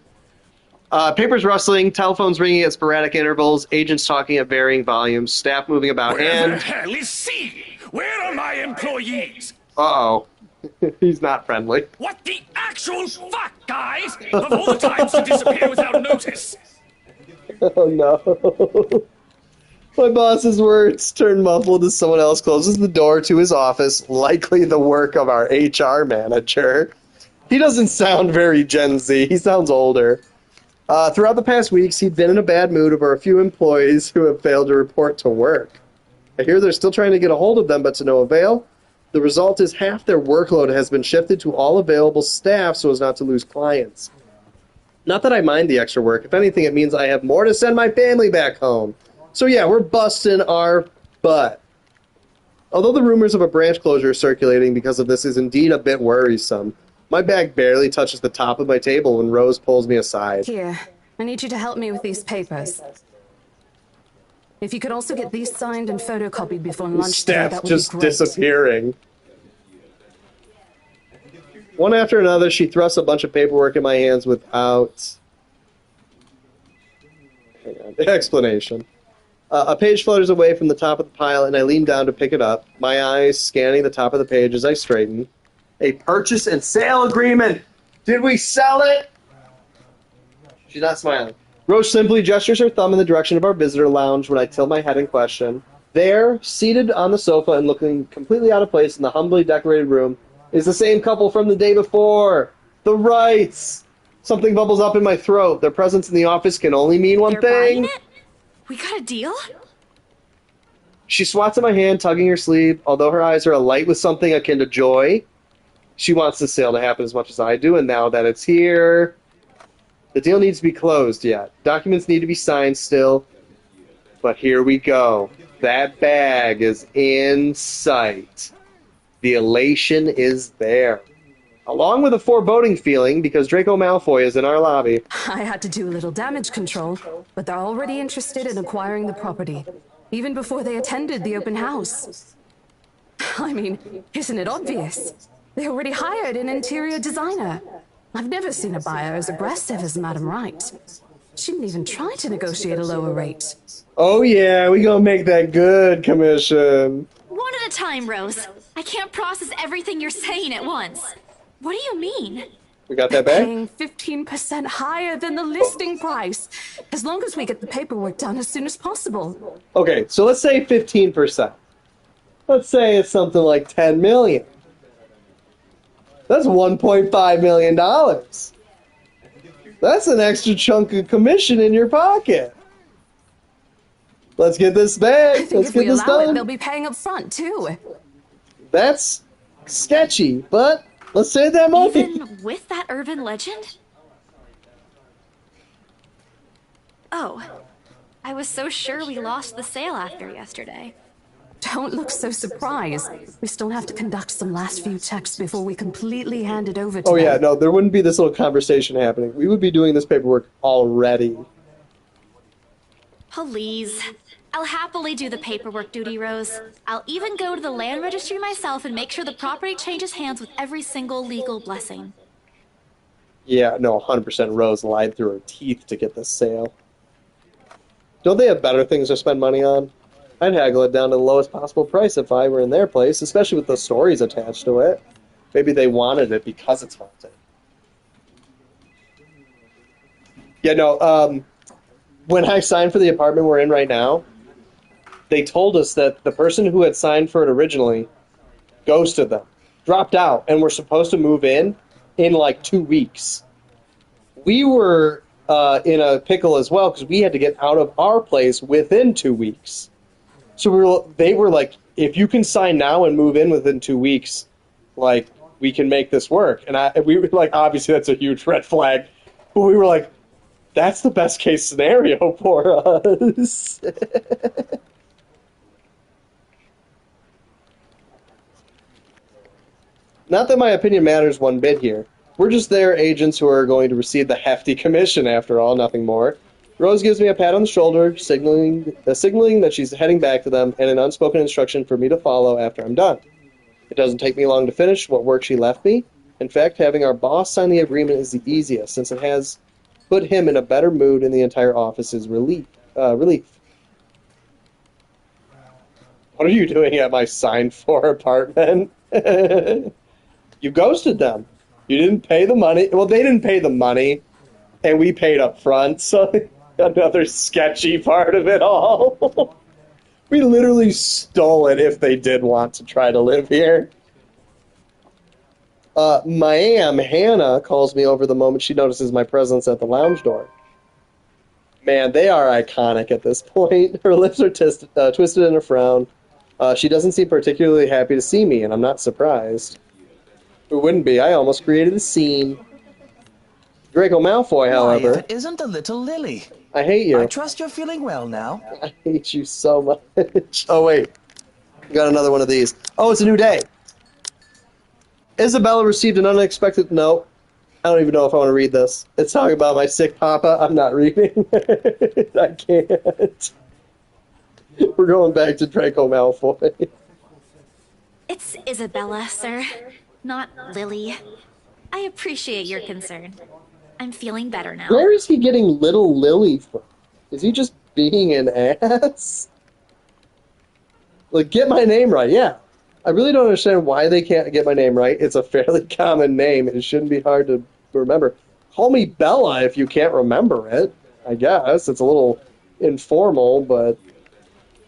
Papers rustling, telephones ringing at sporadic intervals, agents talking at varying volumes, staff moving about, Where the hell is C? Where are my employees? Uh-oh. He's not friendly. What the actual fuck, guys? Of all the times to disappear without notice. Oh no. My boss's words turn muffled as someone else closes the door to his office, likely the work of our HR manager. He doesn't sound very Gen Z. He sounds older. Throughout the past weeks, he'd been in a bad mood over a few employees who have failed to report to work. I hear they're still trying to get a hold of them, but to no avail. The result is half their workload has been shifted to all available staff so as not to lose clients. Not that I mind the extra work. If anything, it means I have more to send my family back home. So yeah, we're busting our butt. Although the rumors of a branch closure circulating because of this is indeed a bit worrisome, my bag barely touches the top of my table when Rose pulls me aside. Here, I need you to help me with these papers. If you could also get these signed and photocopied before lunch today, that would just be great. Disappearing. One after another, she thrusts a bunch of paperwork in my hands without explanation. A page flutters away from the top of the pile, and I lean down to pick it up, my eyes scanning the top of the page as I straighten. A purchase and sale agreement! Did we sell it? She's not smiling. Rose simply gestures her thumb in the direction of our visitor lounge when I tilt my head in question. There, seated on the sofa and looking completely out of place in the humbly decorated room, is the same couple from the day before. The Wrights! Something bubbles up in my throat. Their presence in the office can only mean one thing. We got a deal? She swats at my hand, tugging her sleeve, although her eyes are alight with something akin to joy. She wants the sale to happen as much as I do, and now that it's here... The deal needs to be closed yet. Documents need to be signed still. But here we go. That bag is in sight. The elation is there. Along with a foreboding feeling, because Draco Malfoy is in our lobby. I had to do a little damage control, but they're already interested in acquiring the property, even before they attended the open house. I mean, isn't it obvious? They already hired an interior designer. I've never seen a buyer as aggressive as Madam Wright. She didn't even try to negotiate a lower rate. Oh yeah, we gonna make that good, commission. One at a time, Rose. I can't process everything you're saying at once. What do you mean? We got that back? Paying 15% higher than the listing price, as long as we get the paperwork done as soon as possible. Okay, so let's say 15%. Let's say it's something like 10 million. That's $1.5 million. That's an extra chunk of commission in your pocket. Let's get this back. I think Let's if get we this allow it, done. they'll be paying up front, too. That's sketchy, but let's save that money. Even with that urban legend? Oh, I was so sure we lost the sale after yesterday. Don't look so surprised. We still have to conduct some last few checks before we completely hand it over to Oh them. yeah, no, there wouldn't be this little conversation happening. We would be doing this paperwork already. Please. I'll happily do the paperwork duty, Rose. I'll even go to the land registry myself and make sure the property changes hands with every single legal blessing. Yeah, no, 100% Rose lied through her teeth to get this sale. Don't they have better things to spend money on? I'd haggle it down to the lowest possible price if I were in their place, especially with the stories attached to it. Maybe they wanted it because it's haunted. Yeah, no, when I signed for the apartment we're in right now, they told us that the person who had signed for it originally ghosted them, dropped out, and were supposed to move in like 2 weeks. We were in a pickle as well because we had to get out of our place within 2 weeks. So they were like, if you can sign now and move in within 2 weeks, like, we can make this work. And we were like, obviously that's a huge red flag. But we were like, that's the best case scenario for us. Not that my opinion matters one bit here. We're just their agents who are going to receive the hefty commission after all, nothing more. Rose gives me a pat on the shoulder, signaling that she's heading back to them, and an unspoken instruction for me to follow after I'm done. It doesn't take me long to finish what work she left me. In fact, having our boss sign the agreement is the easiest, since it has put him in a better mood and the entire office's relief. What are you doing at my signed-for apartment? You ghosted them. You didn't pay the money. Well, they didn't pay the money, and we paid up front, so another sketchy part of it all. We literally stole it if they did want to try to live here. My Aunt Hannah calls me over the moment she notices my presence at the lounge door. Man, they are iconic at this point. Her lips are twisted in a frown. She doesn't seem particularly happy to see me, and I'm not surprised. Who wouldn't be? I almost created a scene. Draco Malfoy, however... Why, if it isn't a little Lily. I hate you. I trust you're feeling well now. I hate you so much. Oh, wait. Got another one of these. Oh, it's a new day. Isabella received an unexpected note. I don't even know if I want to read this. It's talking about my sick papa. I'm not reading. I can't. We're going back to Draco Malfoy. It's Isabella, sir, not Lily. I appreciate your concern. I'm feeling better now. Where is he getting little Lily from? Is he just being an ass? Like, get my name right, yeah. I really don't understand why they can't get my name right. It's a fairly common name. It shouldn't be hard to remember. Call me Bella if you can't remember it, I guess. It's a little informal, but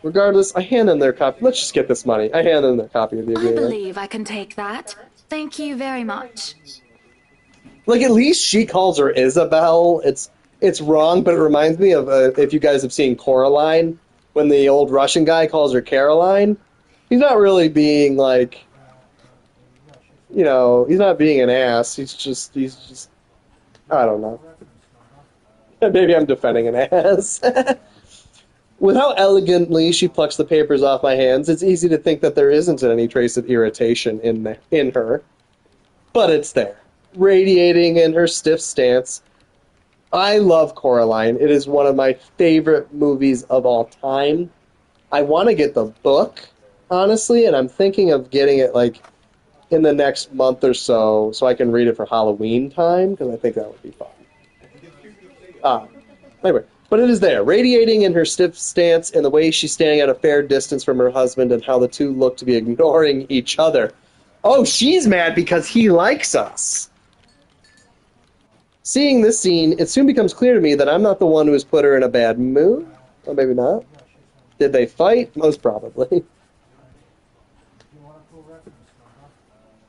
regardless, I hand them their copy. Let's just get this money. I hand them their copy of the I agreement. believe I can take that. Thank you very much. Like, at least she calls her Isabel. It's wrong, but it reminds me of, if you guys have seen Coraline, when the old Russian guy calls her Caroline. He's not really being, like, you know, he's not being an ass. He's just, I don't know. Maybe I'm defending an ass. With how elegantly she plucks the papers off my hands, it's easy to think that there isn't any trace of irritation in her. But it's there, radiating in her stiff stance. I love Coraline. It is one of my favorite movies of all time. I want to get the book, honestly, and I'm thinking of getting it, like, in the next month or so I can read it for Halloween time, because I think that would be fun. Anyway, but it is there, radiating in her stiff stance and the way she's standing at a fair distance from her husband and how the two look to be ignoring each other. Oh, she's mad because he likes us. Seeing this scene, it soon becomes clear to me that I'm not the one who has put her in a bad mood. Or maybe not. Did they fight? Most probably.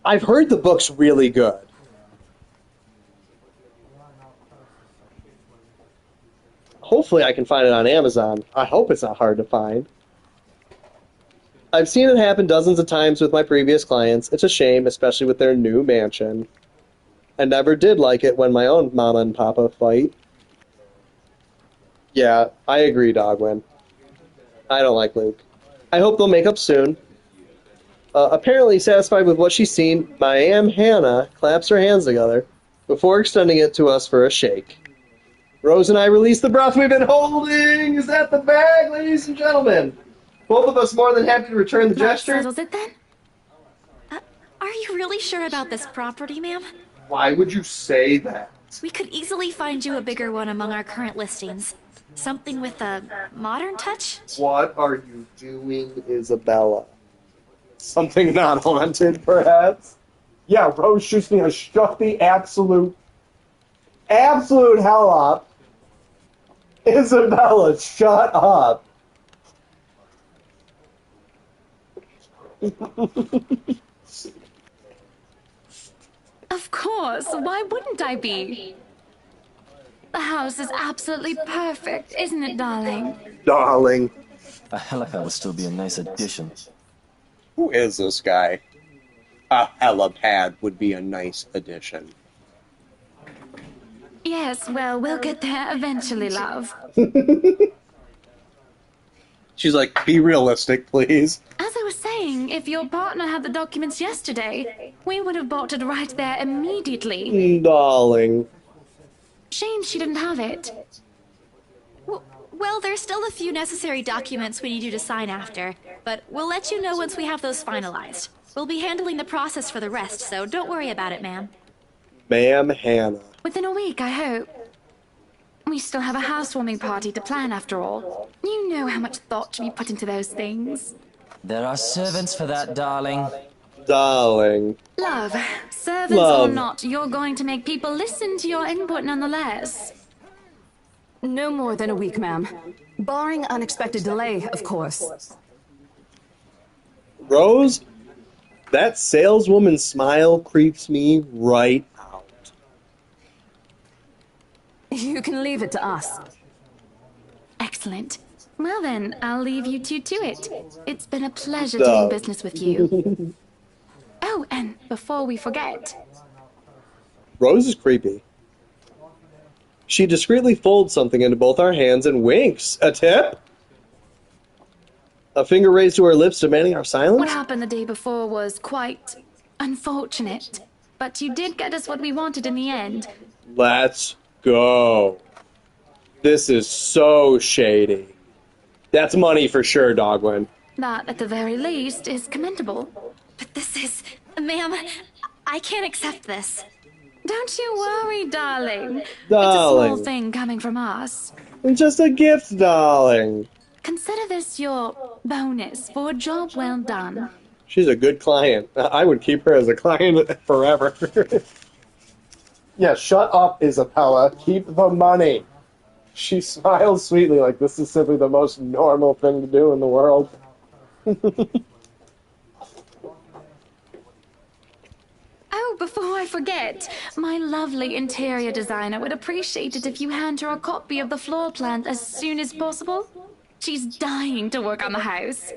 I've heard the book's really good. Hopefully I can find it on Amazon. I hope it's not hard to find. I've seen it happen dozens of times with my previous clients. It's a shame, especially with their new mansion. I never did like it when my own mama and papa fight. Yeah, I agree, Dogwin. I don't like Luke. I hope they'll make up soon. Apparently satisfied with what she's seen, Mayam Hannah claps her hands together before extending it to us for a shake. Rose and I release the broth we've been holding! Is that the bag, ladies and gentlemen? Both of us more than happy to return the gesture. That settles it then? Are you really sure about this property, ma'am? Why would you say that? We could easily find you a bigger one among our current listings. Something with a modern touch? What are you doing, Isabella? Something not haunted, perhaps? Yeah, Rose shoots me a shut the absolute hell up. Isabella, shut up. Of course, why wouldn't I be? The house is absolutely perfect, isn't it, darling? Darling. A helipad would still be a nice addition. Who is this guy? A helipad would be a nice addition. Yes, well, we'll get there eventually, love. She's like, be realistic, please. As I was saying, if your partner had the documents yesterday, we would have bought it right there immediately. Darling. Shame she didn't have it. Well, there's still a few necessary documents we need you to sign after, but we'll let you know once we have those finalized. We'll be handling the process for the rest, so don't worry about it, ma'am. Ma'am Hannah. Within a week, I hope. We still have a housewarming party to plan, after all. You know how much thought should be put into those things. There are servants for that, darling. Darling. Love, servants or not, you're going to make people listen to your input nonetheless. No more than a week, ma'am. Barring unexpected delay, of course. Rose, that saleswoman's smile creeps me right out. You can leave it to us. Excellent. Well then, I'll leave you two to it. It's been a pleasure doing business with you. Oh, and before we forget... Rose is creepy. She discreetly folds something into both our hands and winks. A tip? A finger raised to her lips demanding our silence? What happened the day before was quite unfortunate. But you did get us what we wanted in the end. Let's go. This is so shady. That's money for sure, Dogwin. That, at the very least, is commendable. But this is... Ma'am, I can't accept this. Don't you worry, darling. Darling. It's a small thing coming from us. It's just a gift, darling. Consider this your bonus for a job well done. She's a good client. I would keep her as a client forever. Yeah, shut up, Isabella. Keep the money. She smiles sweetly like this is simply the most normal thing to do in the world. Oh, before I forget, my lovely interior designer would appreciate it if you hand her a copy of the floor plan as soon as possible. She's dying to work on the house.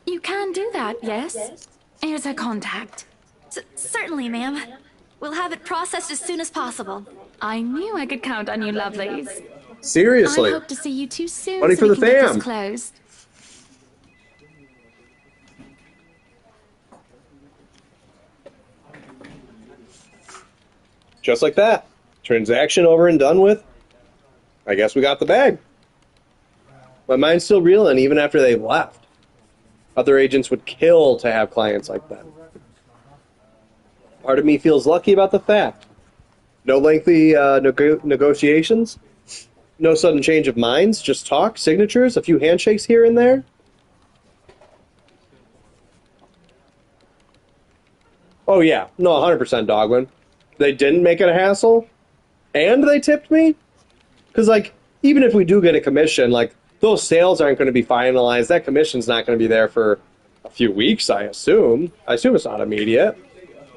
You can do that, yes? Here's her contact. Certainly, ma'am. We'll have it processed as soon as possible. I knew I could count on you, lovelies. Seriously. I hope to see you too soon. Money so for we the can get this fam. closed. Just like that. Transaction over and done with. I guess we got the bag. My mind's still reeling even after they've left. Other agents would kill to have clients like that. Part of me feels lucky about the fact. No lengthy negotiations. No sudden change of minds. Just talk, signatures, a few handshakes here and there. Oh yeah, no, 100% Dogwin. They didn't make it a hassle, and they tipped me? Because, like, even if we do get a commission, like, those sales aren't going to be finalized. That commission's not going to be there for a few weeks, I assume. I assume it's not immediate.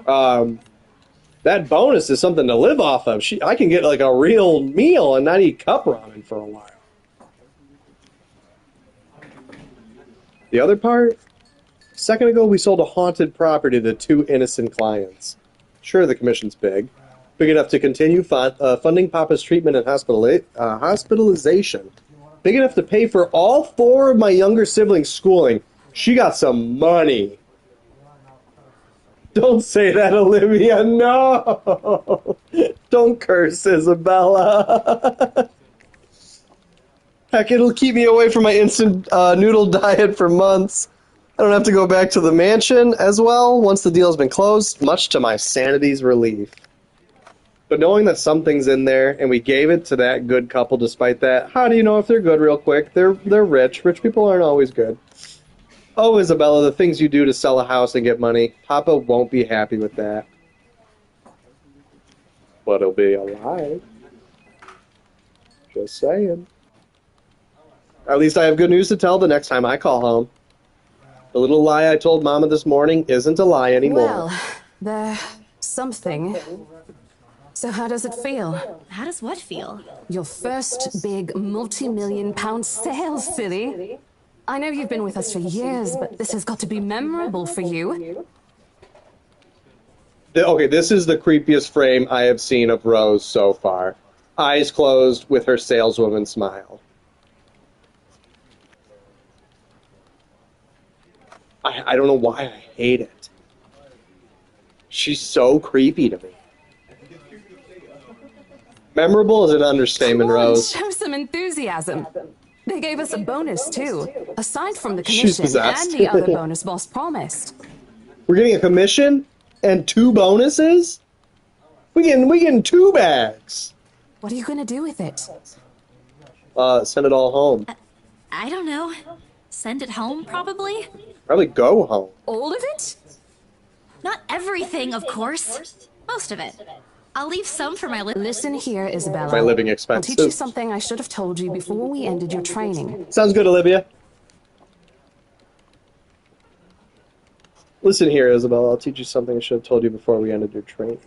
That bonus is something to live off of. I can get like a real meal and not eat cup ramen for a while. The other part? A second ago, we sold a haunted property to 2 innocent clients. Sure, the commission's big enough to continue funding Papa's treatment and hospitalization. Big enough to pay for all 4 of my younger siblings' schooling. She got some money. Don't say that, Olivia. No! Don't curse, Isabella. Heck, it'll keep me away from my instant noodle diet for months. I don't have to go back to the mansion as well once the deal's been closed, much to my sanity's relief. But knowing that something's in there, and we gave it to that good couple despite that, how do you know if they're good real quick? They're rich. Rich people aren't always good. Oh, Isabella, the things you do to sell a house and get money, Papa won't be happy with that. But he'll be alive. Just saying. At least I have good news to tell the next time I call home. The little lie I told Mama this morning isn't a lie anymore. Well, there's something. So how does it feel? How does what feel? Your first big multi-million-pound sale, silly. I know you've been with us for years, but this has got to be memorable for you. Okay, this is the creepiest frame I have seen of Rose so far. Eyes closed with her saleswoman smile. I don't know why I hate it. She's so creepy to me. Memorable is an understatement, Rose. Show some enthusiasm. They gave us a bonus, too. Aside from the commission and the other bonus boss promised. We're getting a commission and 2 bonuses? We getting 2 bags. What are you going to do with it? Send it all home. I don't know. Send it home, probably? Probably go home. All of it? Not everything, of course. Most of it. I'll leave some for my Listen here, Isabella. My living expenses. I'll teach you something I should have told you before we ended your training. Sounds good, Olivia. Listen here, Isabella. I'll teach you something I should have told you before we ended your training.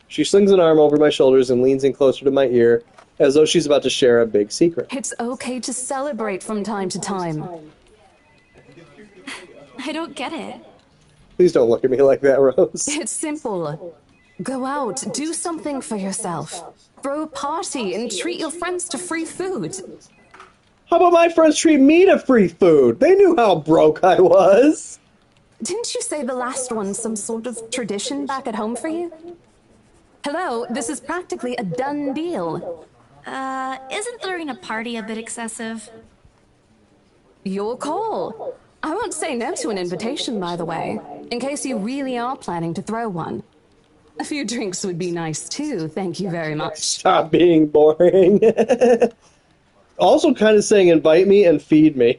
She slings an arm over my shoulders and leans in closer to my ear, as though she's about to share a big secret. It's okay to celebrate from time to time. I don't get it. Please don't look at me like that, Rose. It's simple. Go out, do something for yourself. Throw a party and treat your friends to free food. How about my friends treat me to free food? They knew how broke I was. Didn't you say the last one's some sort of tradition back at home for you? Hello, this is practically a done deal. Isn't throwing a party a bit excessive? Your call. I won't say no to an invitation, by the way, in case you really are planning to throw one. A few drinks would be nice, too. Thank you very much. Stop being boring. Also kind of saying invite me and feed me.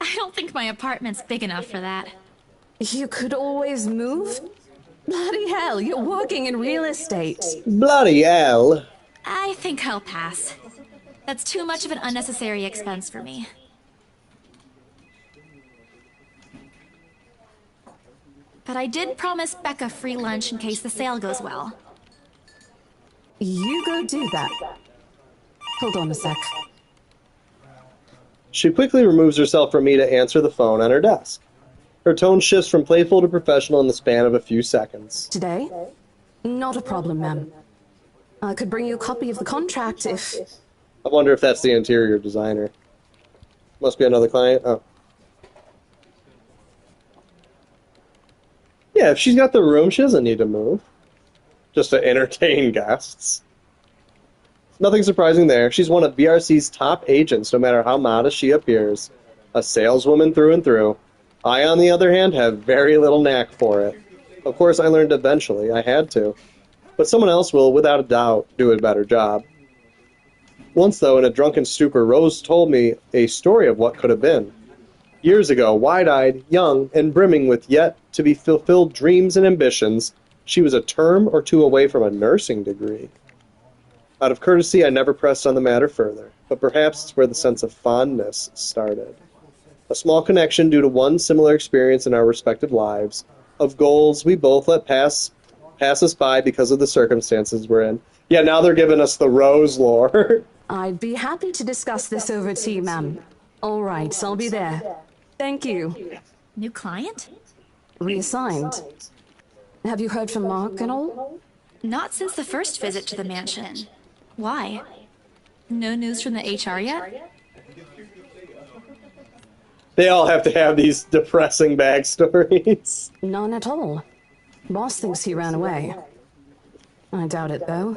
I don't think my apartment's big enough for that. You could always move? Bloody hell, you're working in real estate. Bloody hell. I think I'll pass. That's too much of an unnecessary expense for me. But I did promise Becca free lunch in case the sale goes well. You go do that. Hold on a sec. She quickly removes herself from me to answer the phone on her desk. Her tone shifts from playful to professional in the span of a few seconds. Today? Not a problem, ma'am. I could bring you a copy of the contract if... I wonder if that's the interior designer. Must be another client. Oh. Yeah, if she's got the room, she doesn't need to move. Just to entertain guests. Nothing surprising there. She's one of BRC's top agents, no matter how modest she appears. A saleswoman through and through. I, on the other hand, have very little knack for it. Of course, I learned eventually. I had to. But someone else will, without a doubt, do a better job. Once, though, in a drunken stupor, Rose told me a story of what could have been. Years ago, wide-eyed, young, and brimming with yet-to-be-fulfilled dreams and ambitions, she was a term or two away from a nursing degree. Out of courtesy, I never pressed on the matter further, but perhaps it's where the sense of fondness started. A small connection due to one similar experience in our respective lives, of goals we both let pass us by because of the circumstances we're in. Yeah, now they're giving us the Rose lore. I'd be happy to discuss this over tea, ma'am. All right, I'll be there. Thank you. New client? Reassigned. Have you heard from Mark at all? Not since the first visit to the mansion. Why? No news from the HR yet? They all have to have these depressing backstories. None at all. Boss thinks he ran away. I doubt it, though.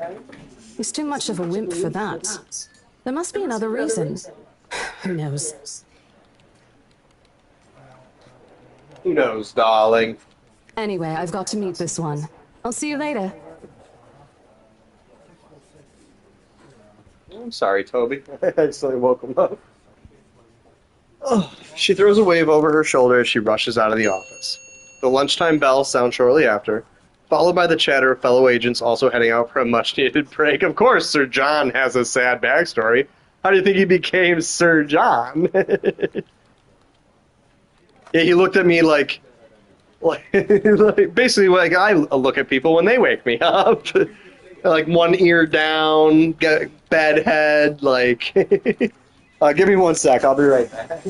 He's too much of a wimp for that. There must be another reason. Who knows? Who knows, darling? Anyway, I've got to meet this one. I'll see you later. I'm sorry, Toby. I accidentally woke him up. Oh, she throws a wave over her shoulder as she rushes out of the office. The lunchtime bell sounds shortly after, followed by the chatter of fellow agents also heading out for a much-needed break. Of course, Sir John has a sad backstory. How do you think he became Sir John? Yeah, he looked at me like basically like I look at people when they wake me up. Like one ear down, bad head, like... give me 1 sec, I'll be right back.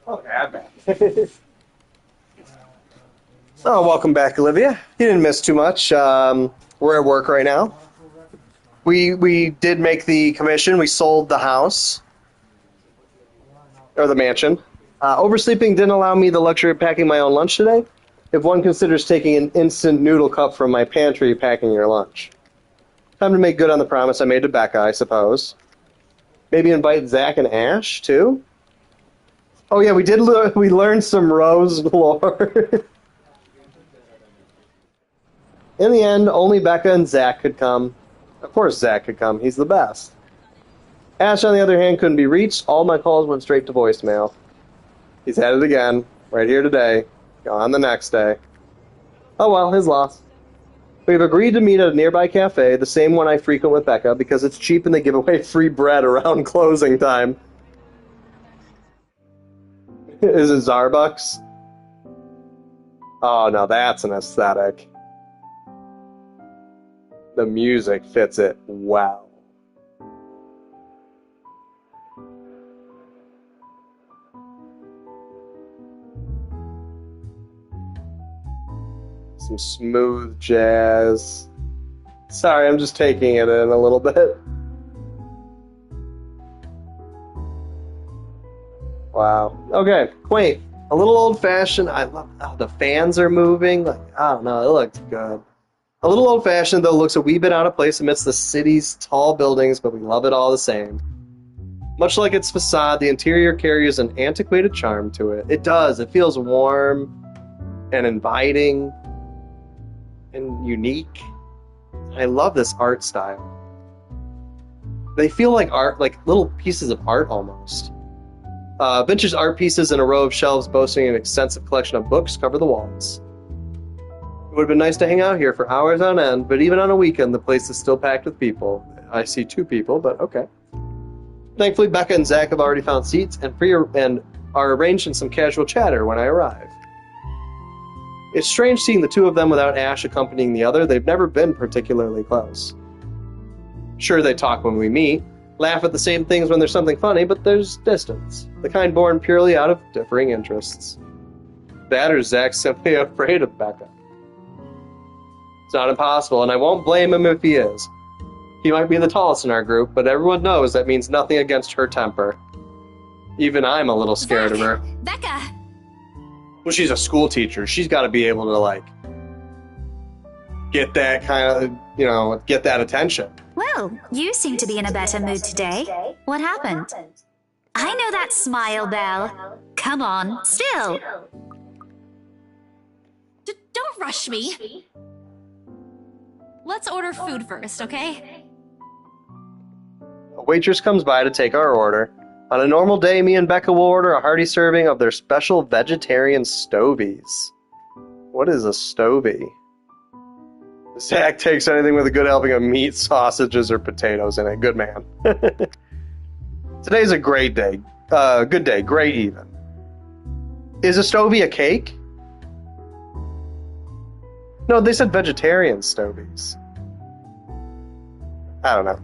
Okay, I'm back. Oh, welcome back, Olivia. You didn't miss too much. We're at work right now. We did make the commission. We sold the house. Or the mansion. Oversleeping didn't allow me the luxury of packing my own lunch today. If one considers taking an instant noodle cup from my pantry packing your lunch. Time to make good on the promise I made to Becca, I suppose. Maybe invite Zach and Ash, too? Oh yeah, we learned some Rose lore. In the end, only Becca and Zach could come. Of course Zach could come, he's the best. Ash, on the other hand, couldn't be reached. All my calls went straight to voicemail. He's at it again, right here today, gone the next day. Oh well, his loss. We've agreed to meet at a nearby cafe, the same one I frequent with Becca, because it's cheap and they give away free bread around closing time. Is it Zarbucks? Oh, no, that's an aesthetic. The music fits it well. Some smooth jazz. Sorry, I'm just taking it in a little bit. Wow. Okay, quaint. A little old-fashioned. I love how the fans are moving. Like, I don't know, it looks good. A little old-fashioned, though, looks a wee bit out of place amidst the city's tall buildings, but we love it all the same. Much like its facade, the interior carries an antiquated charm to it. It does. It feels warm and inviting and unique. I love this art style. They feel like art, like little pieces of art almost. Vintage art pieces in a row of shelves boasting an extensive collection of books cover the walls. It would have been nice to hang out here for hours on end, but even on a weekend, the place is still packed with people. I see 2 people, but okay. Thankfully, Becca and Zach have already found seats and are arranged in some casual chatter when I arrive. It's strange seeing the 2 of them without Ash accompanying the other. They've never been particularly close. Sure, they talk when we meet, laugh at the same things when there's something funny, but there's distance, the kind born purely out of differing interests. That or Zach's simply afraid of Becca. It's not impossible, and I won't blame him if he is. He might be the tallest in our group, but everyone knows that means nothing against her temper. Even I'm a little scared of her. Becca! Well, she's a school teacher. She's got to be able to, like, get that kind of, you know, get that attention. Well, you seem to be in a better mood today. What happened? I know that smile, Belle. Come on, still. Don't rush me. Let's order food first, okay? A waitress comes by to take our order. On a normal day, me and Becca will order a hearty serving of their special vegetarian stovies. What is a stovie? Zach takes anything with a good helping of meat, sausages, or potatoes in it. Good man. Today's a great day. Good day. Great even. Is a stovie a cake? No, they said vegetarian stovies. I don't know.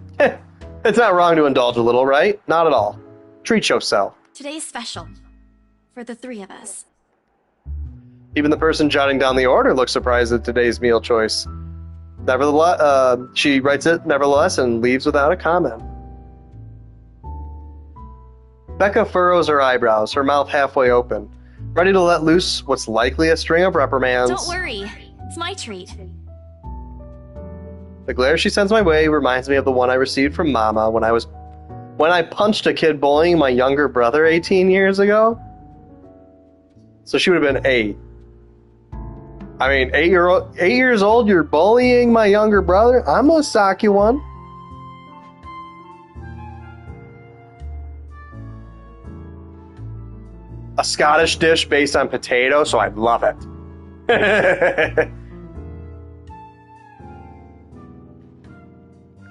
It's not wrong to indulge a little, right? Not at all. Treat yourself. Today's special. For the three of us. Even the person jotting down the order looks surprised at today's meal choice. Nevertheless, she writes it nevertheless and leaves without a comment. Becca furrows her eyebrows, her mouth halfway open, ready to let loose what's likely a string of reprimands. Don't worry. It's my treat. The glare she sends my way reminds me of the one I received from Mama when I punched a kid bullying my younger brother 18 years ago. So she would have been 8. I mean, 8 years old, you're bullying my younger brother? I'm gonna sock you one. A Scottish dish based on potato, so I'd love it.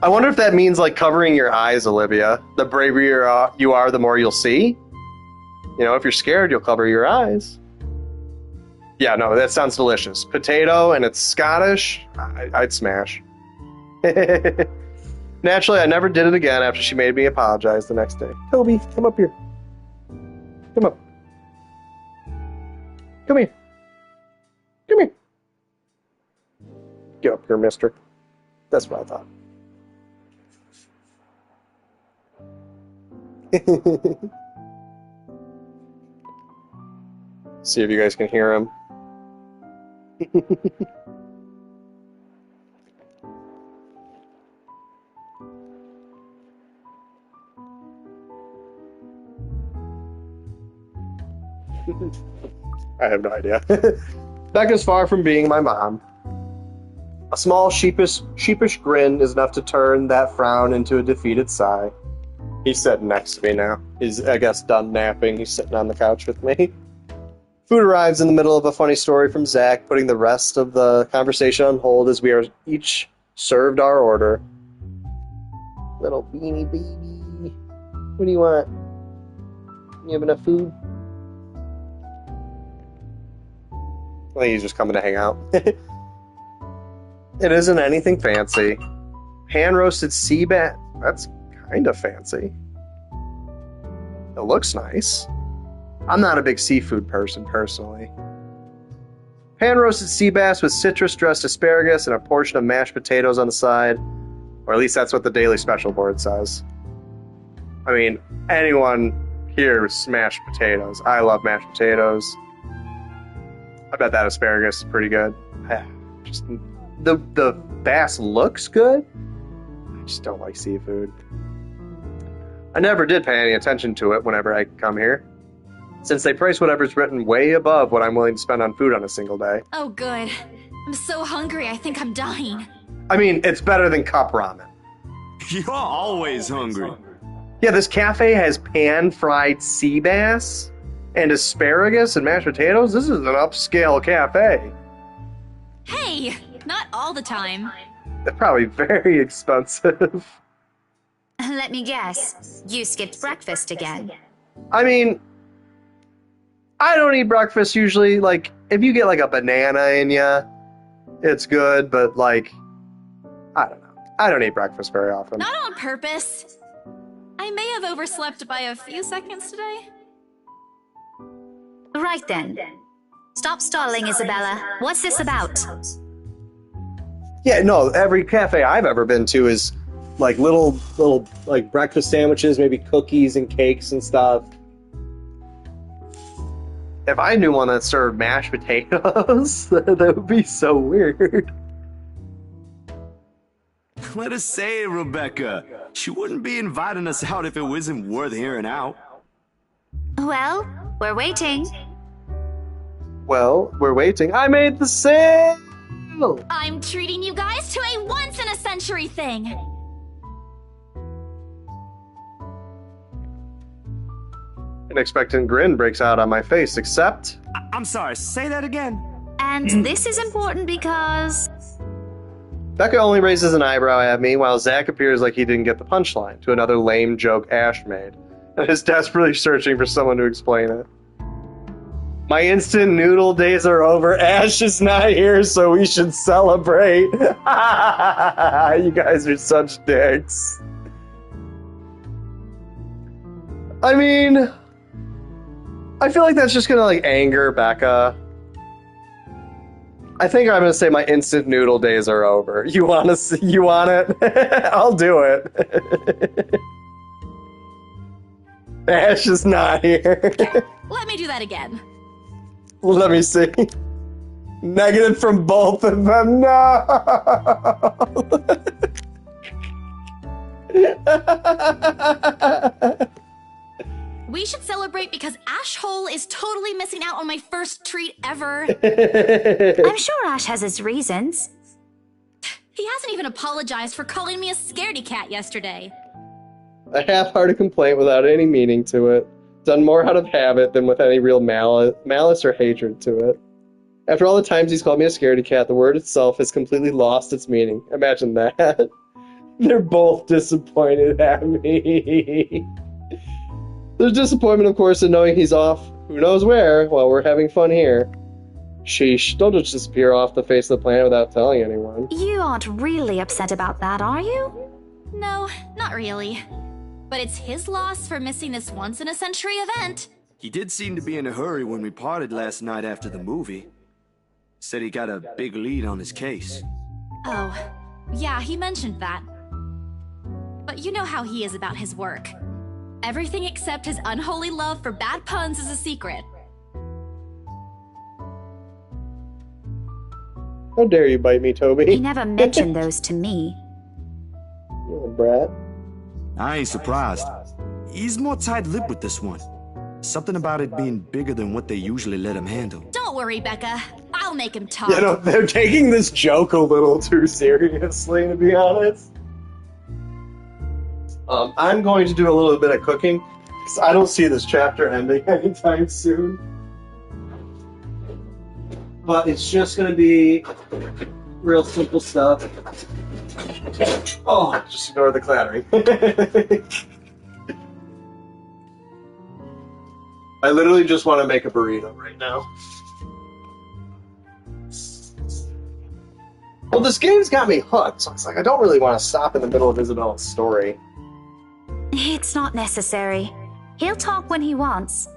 I wonder if that means like covering your eyes, Olivia. The braver you are, the more you'll see. You know, if you're scared, you'll cover your eyes. Yeah, no, that sounds delicious. Potato and it's Scottish, I'd smash. Naturally, I never did it again after she made me apologize the next day. Toby, come up here. Come up. Come here. Come here. Get up here, mister. That's what I thought. See if you guys can hear him. I have no idea. Becca's far from being my mom. A small sheepish grin is enough to turn that frown into a defeated sigh. He's sitting next to me now. He's, I guess, done napping. He's sitting on the couch with me. Food arrives in the middle of a funny story from Zach, putting the rest of the conversation on hold as we are each served our order. Little beanie baby. What do you want? You have enough food? I think he's just coming to hang out. It isn't anything fancy. Pan-roasted sea bass. That's kind of fancy. It looks nice. I'm not a big seafood person, personally. Pan-roasted sea bass with citrus-dressed asparagus and a portion of mashed potatoes on the side. Or at least that's what the daily special board says. I mean, anyone here smashed potatoes. I love mashed potatoes. I bet that asparagus is pretty good. Just the bass looks good. I just don't like seafood. I never did pay any attention to it whenever I come here, since they price whatever's written way above what I'm willing to spend on food on a single day. Oh, good. I'm so hungry, I think I'm dying. I mean, it's better than cup ramen. You're always hungry. Yeah, this cafe has pan-fried sea bass and asparagus and mashed potatoes. This is an upscale cafe. Hey, not all the time. They're probably very expensive. Let me guess. You skipped breakfast again. I mean, I don't eat breakfast usually. Like, if you get like a banana in ya, it's good, but like, I don't know. I don't eat breakfast very often. Not on purpose. I may have overslept by a few seconds today. Right then. Stop stalling, Isabella. What's this about? Yeah, no, every cafe I've ever been to is like little like breakfast sandwiches, maybe cookies and cakes and stuff. If I knew one that served mashed potatoes, that would be so weird. Let us say, Rebecca, she wouldn't be inviting us out if it wasn't worth hearing out. Well, we're waiting. Well, we're waiting. I made the sale! I'm treating you guys to a once-in-a-century thing! An expectant grin breaks out on my face, except... I'm sorry, say that again. And this is important because... Becca only raises an eyebrow at me, while Zach appears like he didn't get the punchline to another lame joke Ash made, and is desperately searching for someone to explain it. My instant noodle days are over. Ash is not here, so we should celebrate. You guys are such dicks. I mean, I feel like that's just gonna like anger Becca. I think I'm gonna say my instant noodle days are over. You want it? I'll do it. Ash is not here. Let me do that again. Let me see. Negative from both of them. No. We should celebrate because Ash Hole is totally missing out on my first treat ever. I'm sure Ash has his reasons. He hasn't even apologized for calling me a scaredy cat yesterday. A half-hearted complaint without any meaning to it. Done more out of habit than with any real malice or hatred to it. After all the times he's called me a scaredy cat, the word itself has completely lost its meaning. Imagine that. They're both disappointed at me. There's disappointment, of course, in knowing he's off who knows where while we're having fun here. Sheesh, don't just disappear off the face of the planet without telling anyone. You aren't really upset about that, are you? No, not really. But it's his loss for missing this once-in-a-century event. He did seem to be in a hurry when we parted last night after the movie. Said he got a big lead on his case. Oh, yeah, he mentioned that. But you know how he is about his work. Everything except his unholy love for bad puns is a secret. How dare you bite me, Toby? He never mentioned those to me. You're a brat. I ain't surprised. He's more tight-lipped with this one. Something about it being bigger than what they usually let him handle. Don't worry, Becca. I'll make him talk. You know, they're taking this joke a little too seriously, to be honest. I'm going to do a little bit of cooking, because I don't see this chapter ending anytime soon. But it's just going to be real simple stuff. Oh, just ignore the clattering. I literally just want to make a burrito right now. Well, this game's got me hooked, so it's like I don't really want to stop in the middle of Isabella's story. It's not necessary. He'll talk when he wants.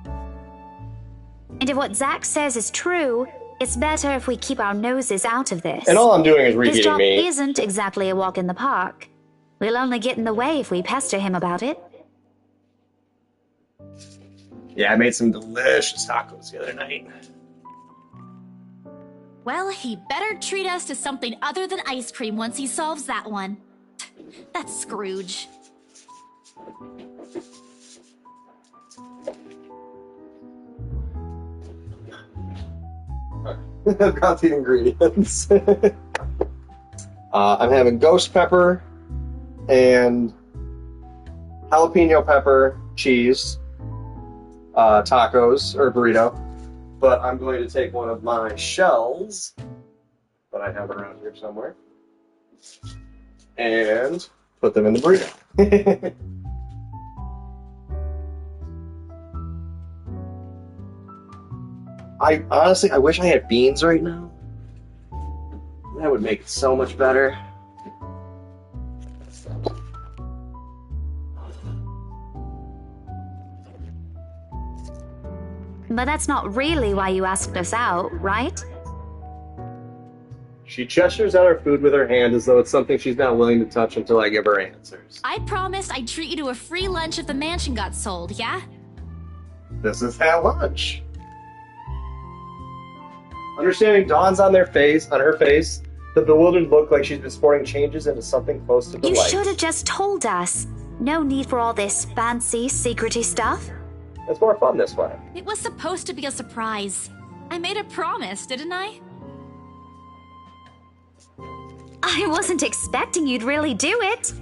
And if what Zach says is true, it's better if we keep our noses out of this. And all I'm doing is reheating His job meat. isn't exactly a walk in the park. We'll only get in the way if we pester him about it. Yeah, I made some delicious tacos the other night. Well, he better treat us to something other than ice cream once he solves that one. That's Scrooge. I've got the ingredients. I'm having ghost pepper and jalapeno pepper, cheese, tacos, or burrito. But I'm going to take one of my shells that I have around here somewhere and put them in the burrito. I honestly wish I had beans right now. That would make it so much better. But that's not really why you asked us out, right? She gestures at her food with her hand as though it's something she's not willing to touch until I give her answers. I promised I'd treat you to a free lunch if the mansion got sold, yeah? This is that lunch. Understanding dawns on her face, the bewildered look like she's been sporting changes into something close to delight. You should have just told us. No need for all this fancy, secrety stuff. It's more fun this way. It was supposed to be a surprise. I made a promise, didn't I? I wasn't expecting you'd really do it.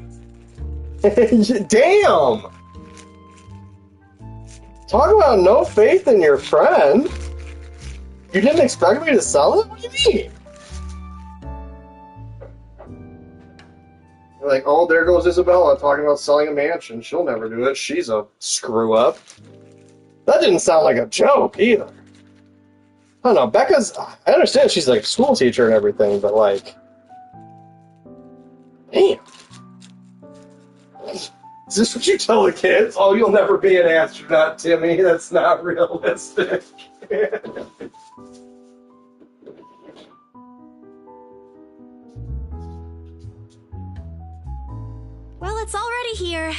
Damn! Talk about no faith in your friend. You didn't expect me to sell it? What do you mean? You're like, oh, there goes Isabella talking about selling a mansion. She'll never do it. She's a screw-up. That didn't sound like a joke, either. I don't know, Becca's... I understand she's like a school teacher and everything, but like... Damn. Is this what you tell the kids? Oh, you'll never be an astronaut, Timmy. That's not realistic. Well, it's already here.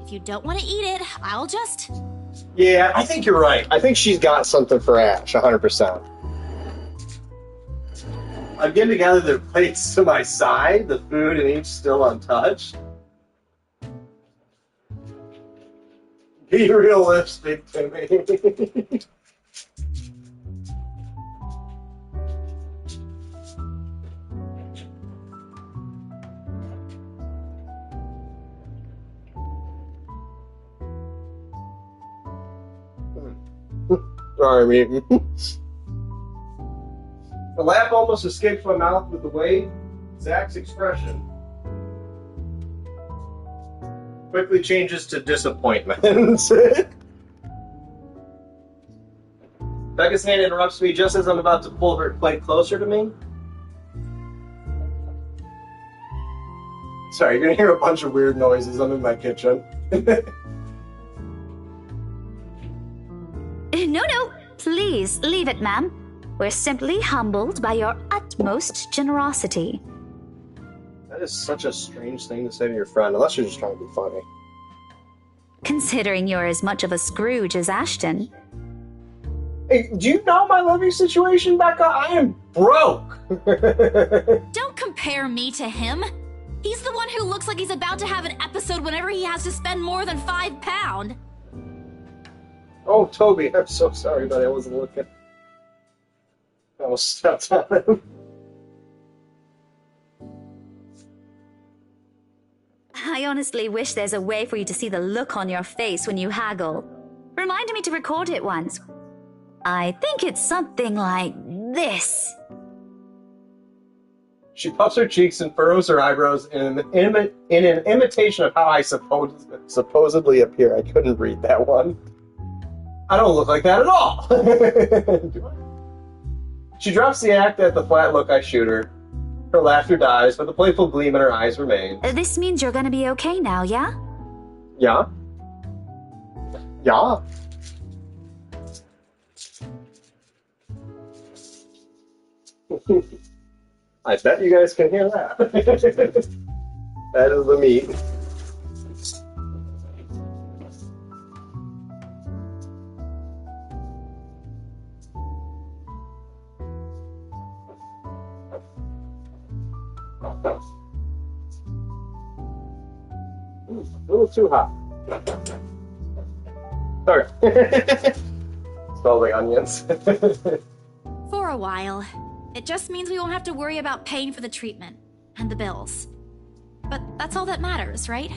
If you don't want to eat it, I'll just... Yeah, I think you're right. I think she's got something for Ash, 100%. I'm getting together their plates to my side, the food in each still untouched. Be realistic, Timmy. Sorry, me. The laugh almost escapes my mouth with the way Zach's expression quickly changes to disappointment. Becca's hand interrupts me just as I'm about to pull her plate closer to me. Sorry, you're gonna hear a bunch of weird noises. I'm in my kitchen. No, please leave it, ma'am. We're simply humbled by your utmost generosity. That is such a strange thing to say to your friend, unless you're just trying to be funny. Considering you're as much of a Scrooge as Ashton. Hey, do you know my living situation, Becca? I am broke. Don't compare me to him. He's the one who looks like he's about to have an episode whenever he has to spend more than £5. Oh, Toby, I'm so sorry, buddy. I wasn't looking. I almost stepped on him. I honestly wish there's a way for you to see the look on your face when you haggle. Remind me to record it once. I think it's something like this. She puffs her cheeks and furrows her eyebrows in an imitation of how I supposedly appear. I couldn't read that one. I don't look like that at all. She drops the act at the flat look I shoot her. Her laughter dies, but the playful gleam in her eyes remains. This means you're gonna be okay now, yeah? Yeah. Yeah. I bet you guys can hear that. That is the meat. A little too hot. Okay. Smells like onions. For a while. It just means we won't have to worry about paying for the treatment and the bills. But that's all that matters, right?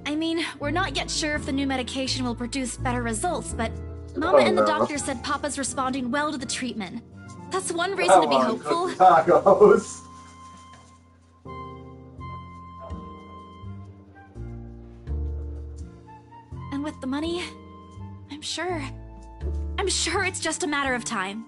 I mean, we're not yet sure if the new medication will produce better results, but Mama and the doctor said Papa's responding well to the treatment. That's one reason to be hopeful. Tacos. And with the money, I'm sure it's just a matter of time.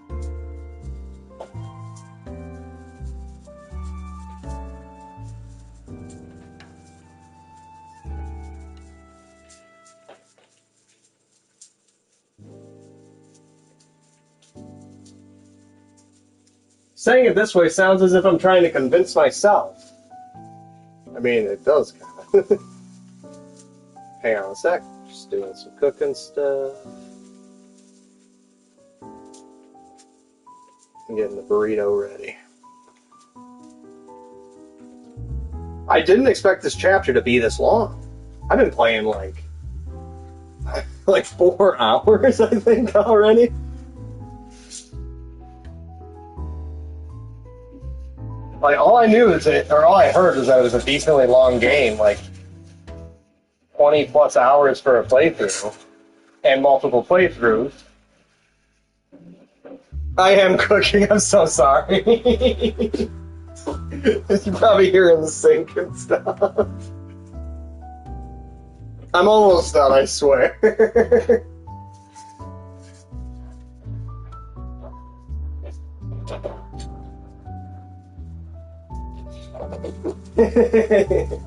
Saying it this way sounds as if I'm trying to convince myself. I mean, it does kind of. Hang on a sec. Just doing some cooking stuff. I'm getting the burrito ready. I didn't expect this chapter to be this long. I've been playing like 4 hours, I think, already. Like, all I knew is that, or all I heard was that it was a decently long game, like 20 plus hours for a playthrough, and multiple playthroughs. I am cooking, I'm so sorry. You probably hear in the sink and stuff. I'm almost done, I swear.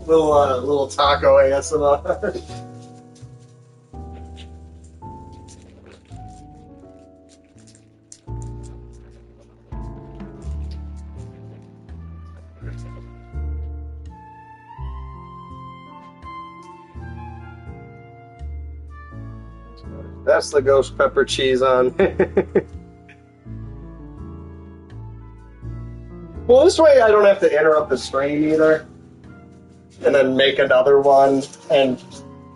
little taco ASMR. That's the ghost pepper cheese on. Well, this way I don't have to interrupt the stream either. And then make another one and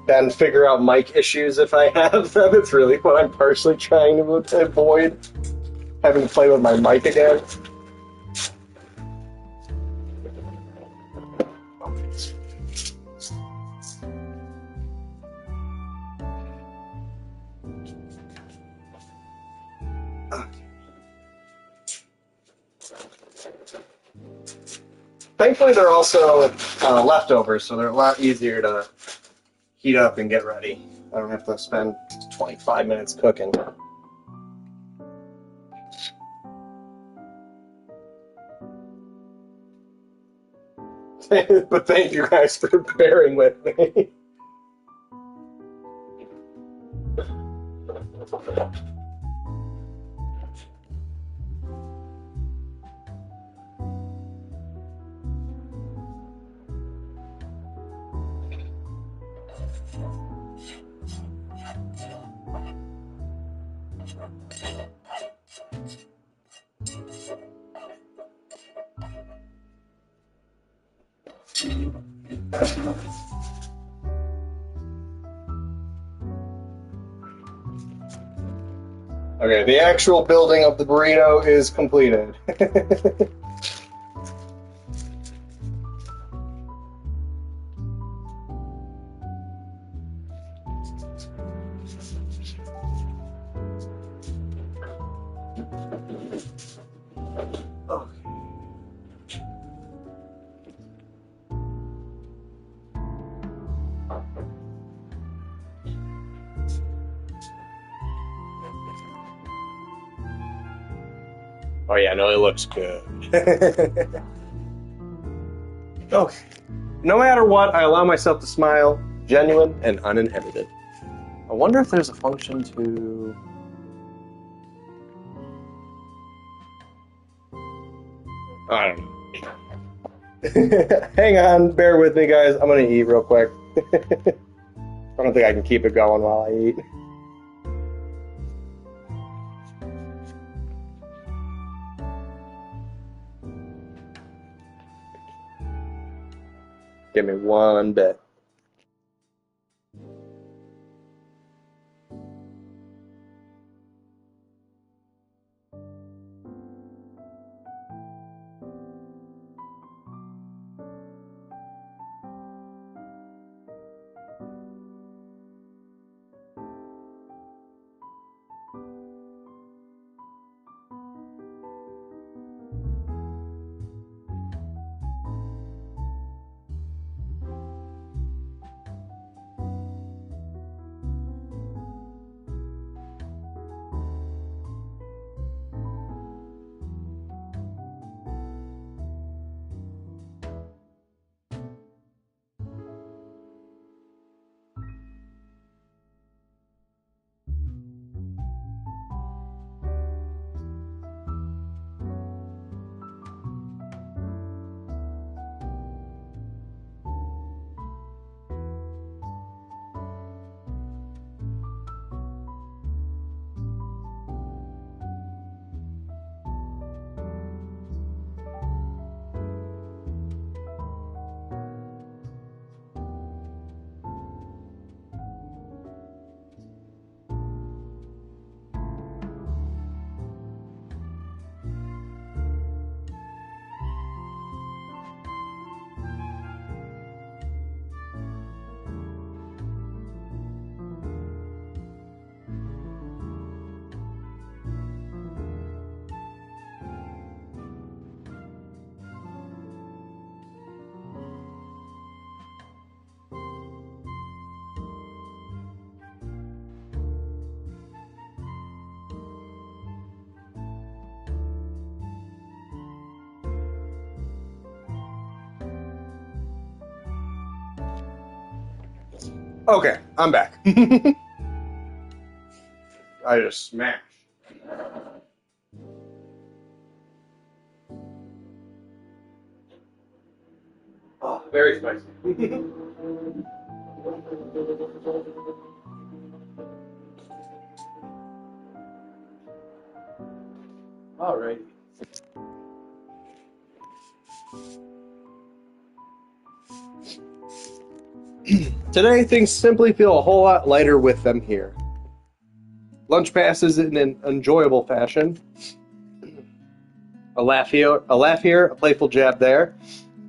then figure out mic issues if I have them. It's really what I'm personally trying to avoid. Having to play with my mic again. Thankfully, they're also leftovers, so they're a lot easier to heat up and get ready. I don't have to spend 25 minutes cooking. But thank you guys for bearing with me. Okay, the actual building of the burrito is completed. Oh yeah, no, it looks good. Okay. No matter what, I allow myself to smile, genuine and uninhibited. I wonder if there's a function to... I don't know. Hang on, bear with me, guys. I'm gonna eat real quick. I don't think I can keep it going while I eat. Give me one bit. Okay, I'm back. I just smashed. Oh, very spicy. All right. Today, things simply feel a whole lot lighter with them here. Lunch passes in an enjoyable fashion. A laugh here, a playful jab there.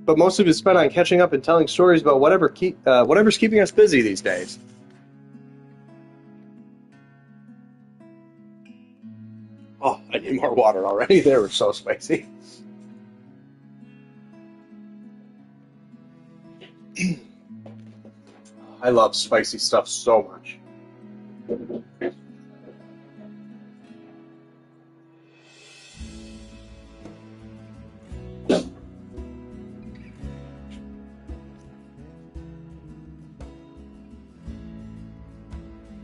But most of it is spent on catching up and telling stories about whatever's keeping us busy these days. Oh, I need more water already. They were so spicy. I love spicy stuff so much.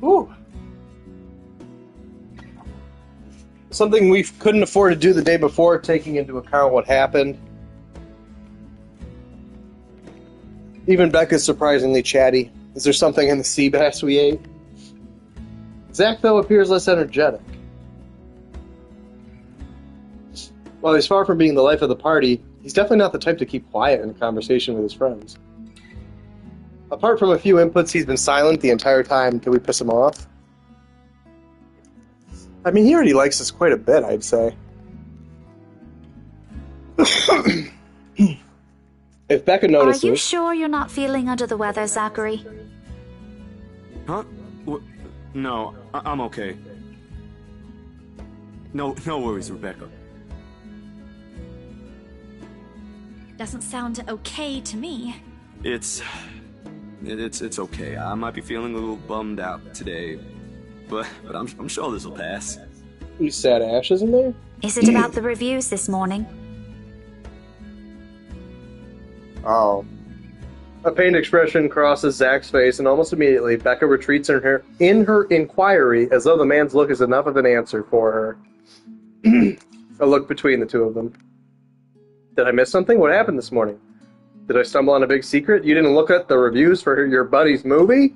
Ooh. Something we couldn't afford to do the day before, taking into account what happened. Even Becca's surprisingly chatty. Is there something in the sea bass we ate? Zach, though, appears less energetic. While he's far from being the life of the party, he's definitely not the type to keep quiet in a conversation with his friends. Apart from a few inputs, he's been silent the entire time until we piss him off. I mean, he already likes us quite a bit, I'd say. If Becca notices... Are you sure you're not feeling under the weather, Zachary? Huh? No, I'm okay. No worries, Rebecca. Doesn't sound okay to me. It's okay. I might be feeling a little bummed out today, but I'm sure this will pass. You sad ashes in there? Is it about the reviews this morning? Oh. A pained expression crosses Zach's face, and almost immediately, Becca retreats in her inquiry as though the man's look is enough of an answer for her. A look between the two of them. Did I miss something? What happened this morning? Did I stumble on a big secret? You didn't look at the reviews for your buddy's movie?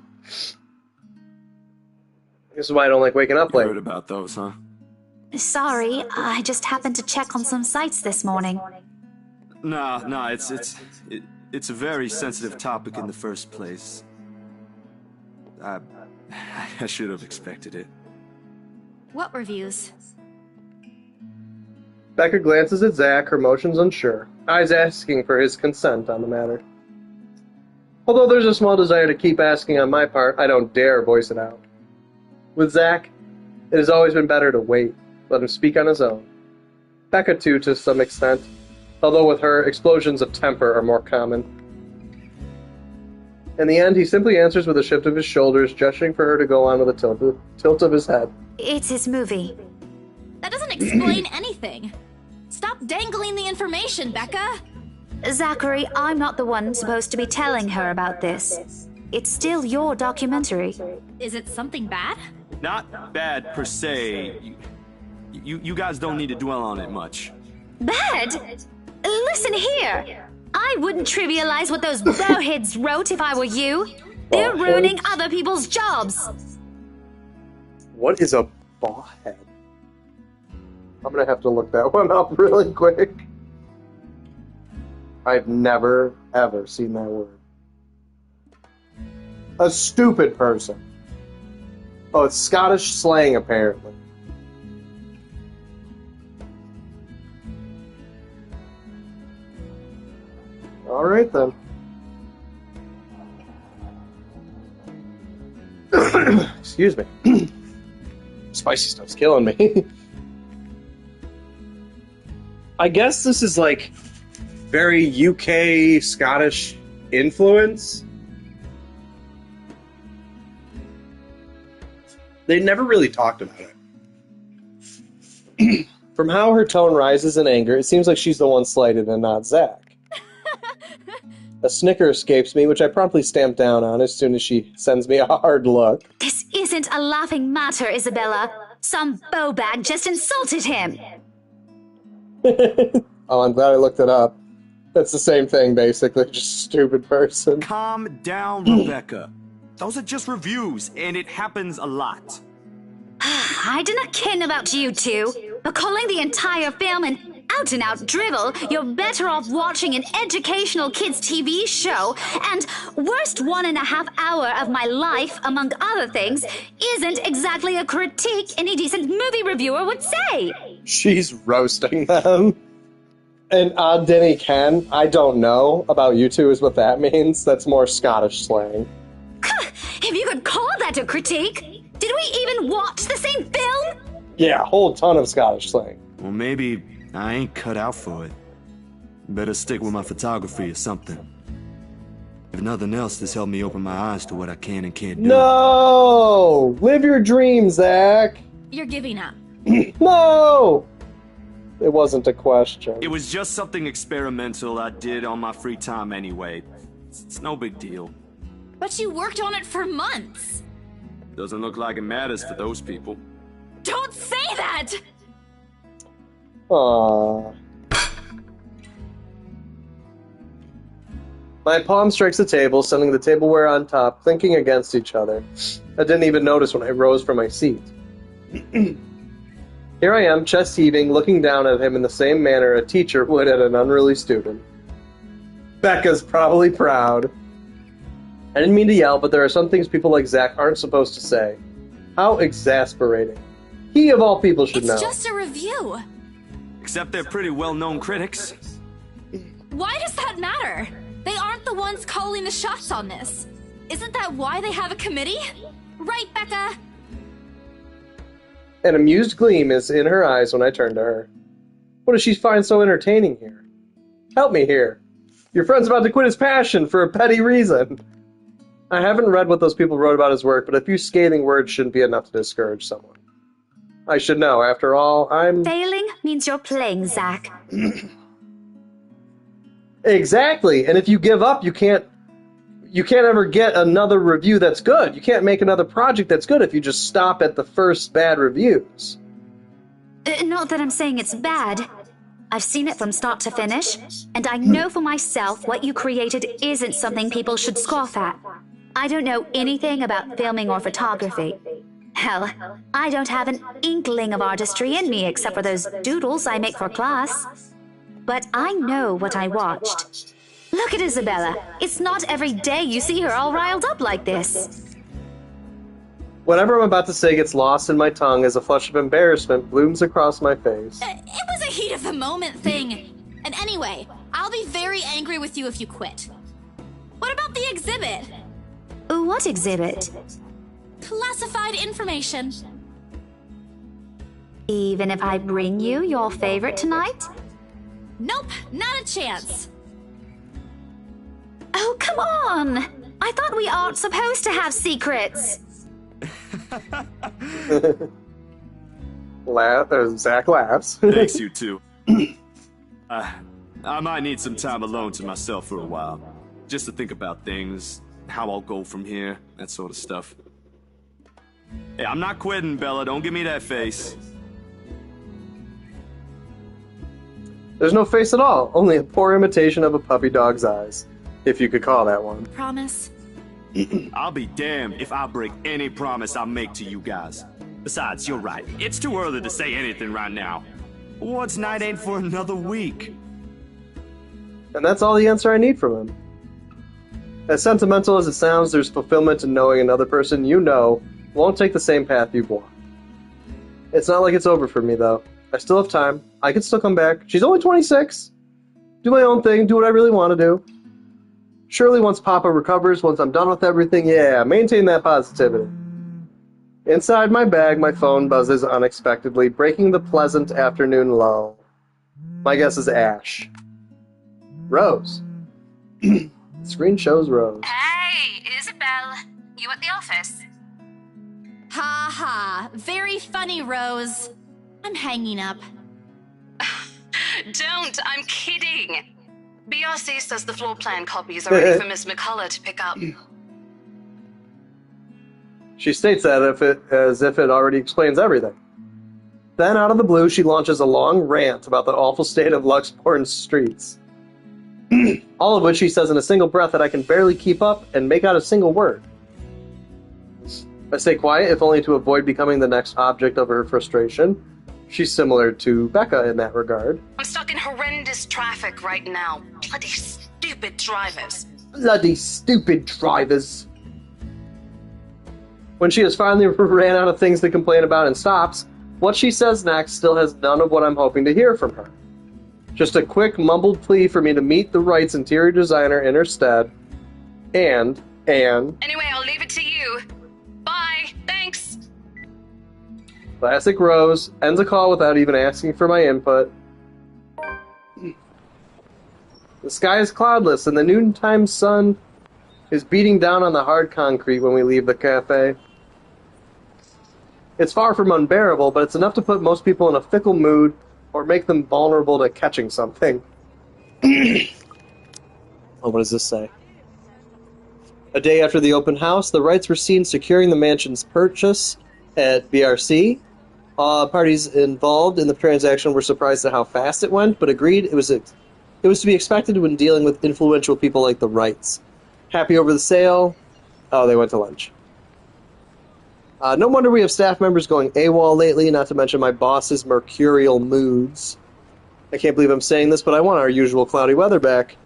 This is why I don't like waking up late. You heard about those, huh? Sorry, I just happened to check on some sites this morning. Nah, it's a very sensitive topic in the first place. I should have expected it. What reviews? Becca glances at Zach, her motions unsure, eyes asking for his consent on the matter. Although there's a small desire to keep asking on my part, I don't dare voice it out. With Zach, it has always been better to wait, let him speak on his own. Becca, too, to some extent, although with her, explosions of temper are more common. In the end, he simply answers with a shift of his shoulders, gesturing for her to go on with a tilt of his head. It's his movie. That doesn't explain anything. Stop dangling the information, Becca! Zachary, I'm not the one supposed to be telling her about this. It's still your documentary. Is it something bad? Not bad, per se. You guys don't need to dwell on it much. Bad? Listen here. I wouldn't trivialize what those bowheads wrote if I were you. They're ruining other people's jobs. What is a ballhead? I'm gonna have to look that one up really quick. I've never, ever seen that word. A stupid person. Oh, it's Scottish slang, apparently. Alright then. Excuse me. Spicy stuff's killing me. I guess this is like very UK Scottish influence. They never really talked about it. From how her tone rises in anger, it seems like she's the one slighted and not Zach. A snicker escapes me, which I promptly stamp down on as soon as she sends me a hard look. This isn't a laughing matter, Isabella. Some bowbag just insulted him. Oh, I'm glad I looked it up. That's the same thing, basically. Just a stupid person. Calm down, Rebecca. Those are just reviews, and it happens a lot. I do not ken about you two, but calling the entire film an out-and-out drivel, you're better off watching an educational kids' TV show, and worst 1.5 hour of my life, among other things, isn't exactly a critique any decent movie reviewer would say. She's roasting them. And Denny Ken, I don't know about you two is what that means. That's more Scottish slang. If you could call that a critique, did we even watch the same film? Yeah, a whole ton of Scottish slang. Well, maybe I ain't cut out for it. Better stick with my photography or something. If nothing else, this helped me open my eyes to what I can and can't do. No! Live your dreams, Zach! You're giving up. No! It wasn't a question. It was just something experimental I did on my free time anyway. It's no big deal. But you worked on it for months. Doesn't look like it matters for those people. Don't say that! Aww. My palm strikes the table, sending the tableware on top clinking against each other. I didn't even notice when I rose from my seat. Here I am, chest heaving, looking down at him in the same manner a teacher would at an unruly student. Becca's probably proud. I didn't mean to yell, but there are some things people like Zach aren't supposed to say. How exasperating. He, of all people, should know. It's just a review. Except they're pretty well-known critics. Why does that matter? They aren't the ones calling the shots on this. Isn't that why they have a committee? Right, Becca? An amused gleam is in her eyes when I turn to her. What does she find so entertaining here? Help me here. Your friend's about to quit his passion for a petty reason. I haven't read what those people wrote about his work, but a few scathing words shouldn't be enough to discourage someone. I should know. After all, I'm... Failing means you're playing, Zach. Exactly. And if you give up, you can't ever get another review that's good. You can't make another project that's good if you just stop at the first bad reviews. Not that I'm saying it's bad. I've seen it from start to finish, and I know for myself what you created isn't something people should scoff at. I don't know anything about filming or photography. Hell, I don't have an inkling of artistry in me except for those doodles I make for class. But I know what I watched. Look at Isabella. It's not every day you see her all riled up like this. Whatever I'm about to say gets lost in my tongue as a flush of embarrassment blooms across my face. It was a heat of the moment thing. And anyway, I'll be very angry with you if you quit. What about the exhibit? What exhibit? Classified information. Even if I bring you your favorite tonight? Nope, not a chance. Oh, come on! I thought we aren't supposed to have secrets. Zach laughs. Thanks, you two. I might need some time alone to myself for a while. Just to think about things, how I'll go from here, that sort of stuff. Hey, I'm not quitting, Bella. Don't give me that face. There's no face at all, only a poor imitation of a puppy dog's eyes, if you could call that one. Promise? I'll be damned if I break any promise I make to you guys. Besides, you're right. It's too early to say anything right now. What's night ain't for another week? And that's all the answer I need from him. As sentimental as it sounds, there's fulfillment in knowing another person you know won't take the same path you've walked. It's not like it's over for me, though. I still have time. I can still come back. She's only 26. Do my own thing, do what I really want to do. Surely once Papa recovers, once I'm done with everything, yeah, maintain that positivity. Inside my bag, my phone buzzes unexpectedly, breaking the pleasant afternoon lull. My guess is Ash. Rose. The screen shows Rose. Hey, Isabel. You at the office? Ha ha. Very funny, Rose. I'm hanging up. Don't. I'm kidding. BRC says the floor plan copies are ready for Miss McCullough to pick up. She states that as if it already explains everything. Then, out of the blue, she launches a long rant about the awful state of Luxporn's streets. All of which she says in a single breath that I can barely keep up and make out a single word. I stay quiet, if only to avoid becoming the next object of her frustration. She's similar to Becca in that regard. I'm stuck in horrendous traffic right now. Bloody stupid drivers. Bloody stupid drivers. When she has finally ran out of things to complain about and stops, what she says next still has none of what I'm hoping to hear from her. Just a quick mumbled plea for me to meet the Wright's interior designer in her stead, and... Anyway, I'll leave it to you. Bye, thanks. Classic Rose ends a call without even asking for my input. The sky is cloudless, and the noontime sun is beating down on the hard concrete when we leave the cafe. It's far from unbearable, but it's enough to put most people in a fickle mood or make them vulnerable to catching something. Oh, what does this say? A day after the open house, the Wrights were seen securing the mansion's purchase at BRC. Parties involved in the transaction were surprised at how fast it went, but agreed it was to be expected when dealing with influential people like the Wrights. Happy over the sale. Oh, they went to lunch. No wonder we have staff members going AWOL lately, not to mention my boss's mercurial moods. I can't believe I'm saying this, but I want our usual cloudy weather back.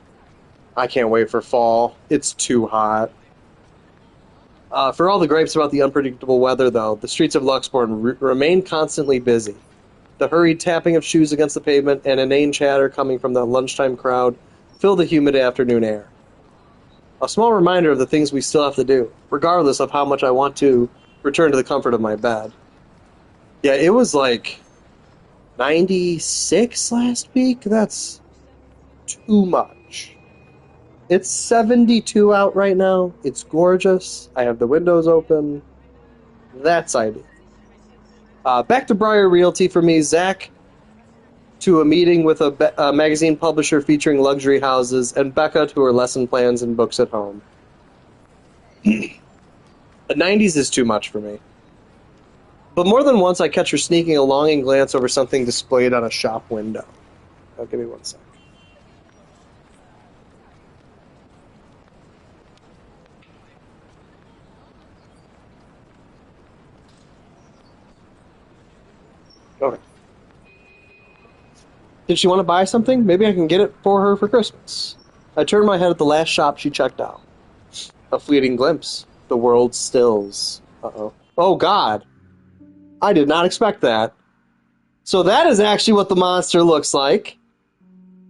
I can't wait for fall. It's too hot. For all the gripes about the unpredictable weather, though, the streets of Luxporn remain constantly busy. The hurried tapping of shoes against the pavement and inane chatter coming from the lunchtime crowd fill the humid afternoon air. A small reminder of the things we still have to do, regardless of how much I want to return to the comfort of my bed. Yeah, it was like 96 last week. That's too much. It's 72 out right now. It's gorgeous. I have the windows open. That's ideal. Back to Briar Realty for me. Zach to a meeting with a magazine publisher featuring luxury houses, and Becca to her lesson plans and books at home. The 90s is too much for me. But more than once I catch her sneaking a longing glance over something displayed on a shop window. Oh, give me 1 sec. Okay. Did she want to buy something? Maybe I can get it for her for Christmas. I turned my head at the last shop she checked out. A fleeting glimpse. The world stills. Uh-oh. Oh, God. I did not expect that. So that is actually what the monster looks like.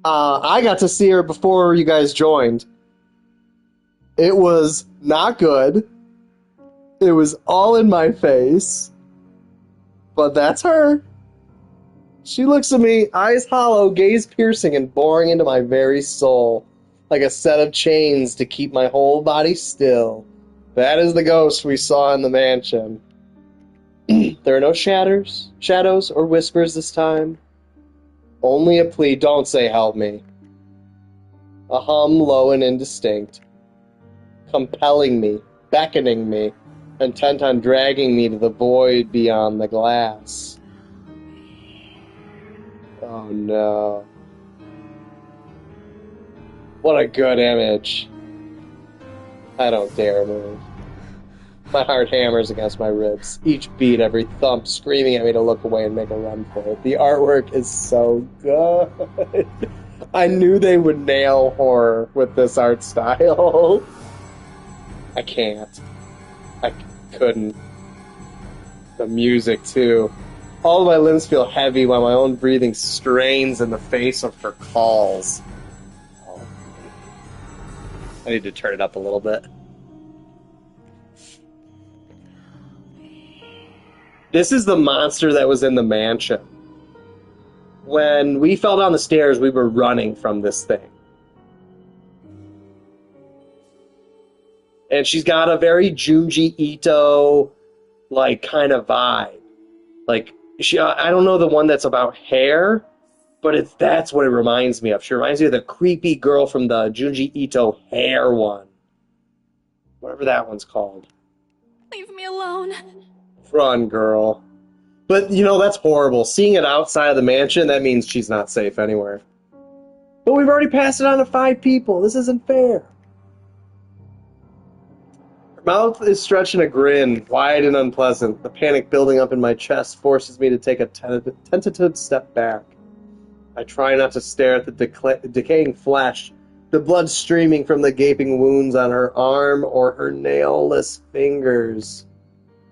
I got to see her before you guys joined. It was not good. It was all in my face. But that's her. She looks at me, eyes hollow, gaze piercing, and boring into my very soul, like a set of chains to keep my whole body still. That is the ghost we saw in the mansion. There are no shadows, or whispers this time. Only a plea, don't say help me. A hum low and indistinct, compelling me, beckoning me, intent on dragging me to the void beyond the glass. Oh no. What a good image. I don't dare move. My heart hammers against my ribs, each beat, every thump screaming at me to look away and make a run for it. The artwork is so good. I knew they would nail horror with this art style. I can't. I couldn't. The music, too. All of my limbs feel heavy while my own breathing strains in the face of her calls. Oh. I need to turn it up a little bit. This is the monster that was in the mansion. When we fell down the stairs, we were running from this thing. And she's got a very Junji Ito, like, kind of vibe. Like, I don't know the one that's about hair, But that's what it reminds me of. She reminds me of the creepy girl from the Junji Ito Hair one. Whatever that one's called. Leave me alone. Run, girl. But, you know, that's horrible. Seeing it outside of the mansion, that means she's not safe anywhere. But we've already passed it on to 5 people. This isn't fair. Her mouth is stretched in a grin, wide and unpleasant. The panic building up in my chest forces me to take a tentative step back. I try not to stare at the decaying flesh, the blood streaming from the gaping wounds on her arm or her nail-less fingers.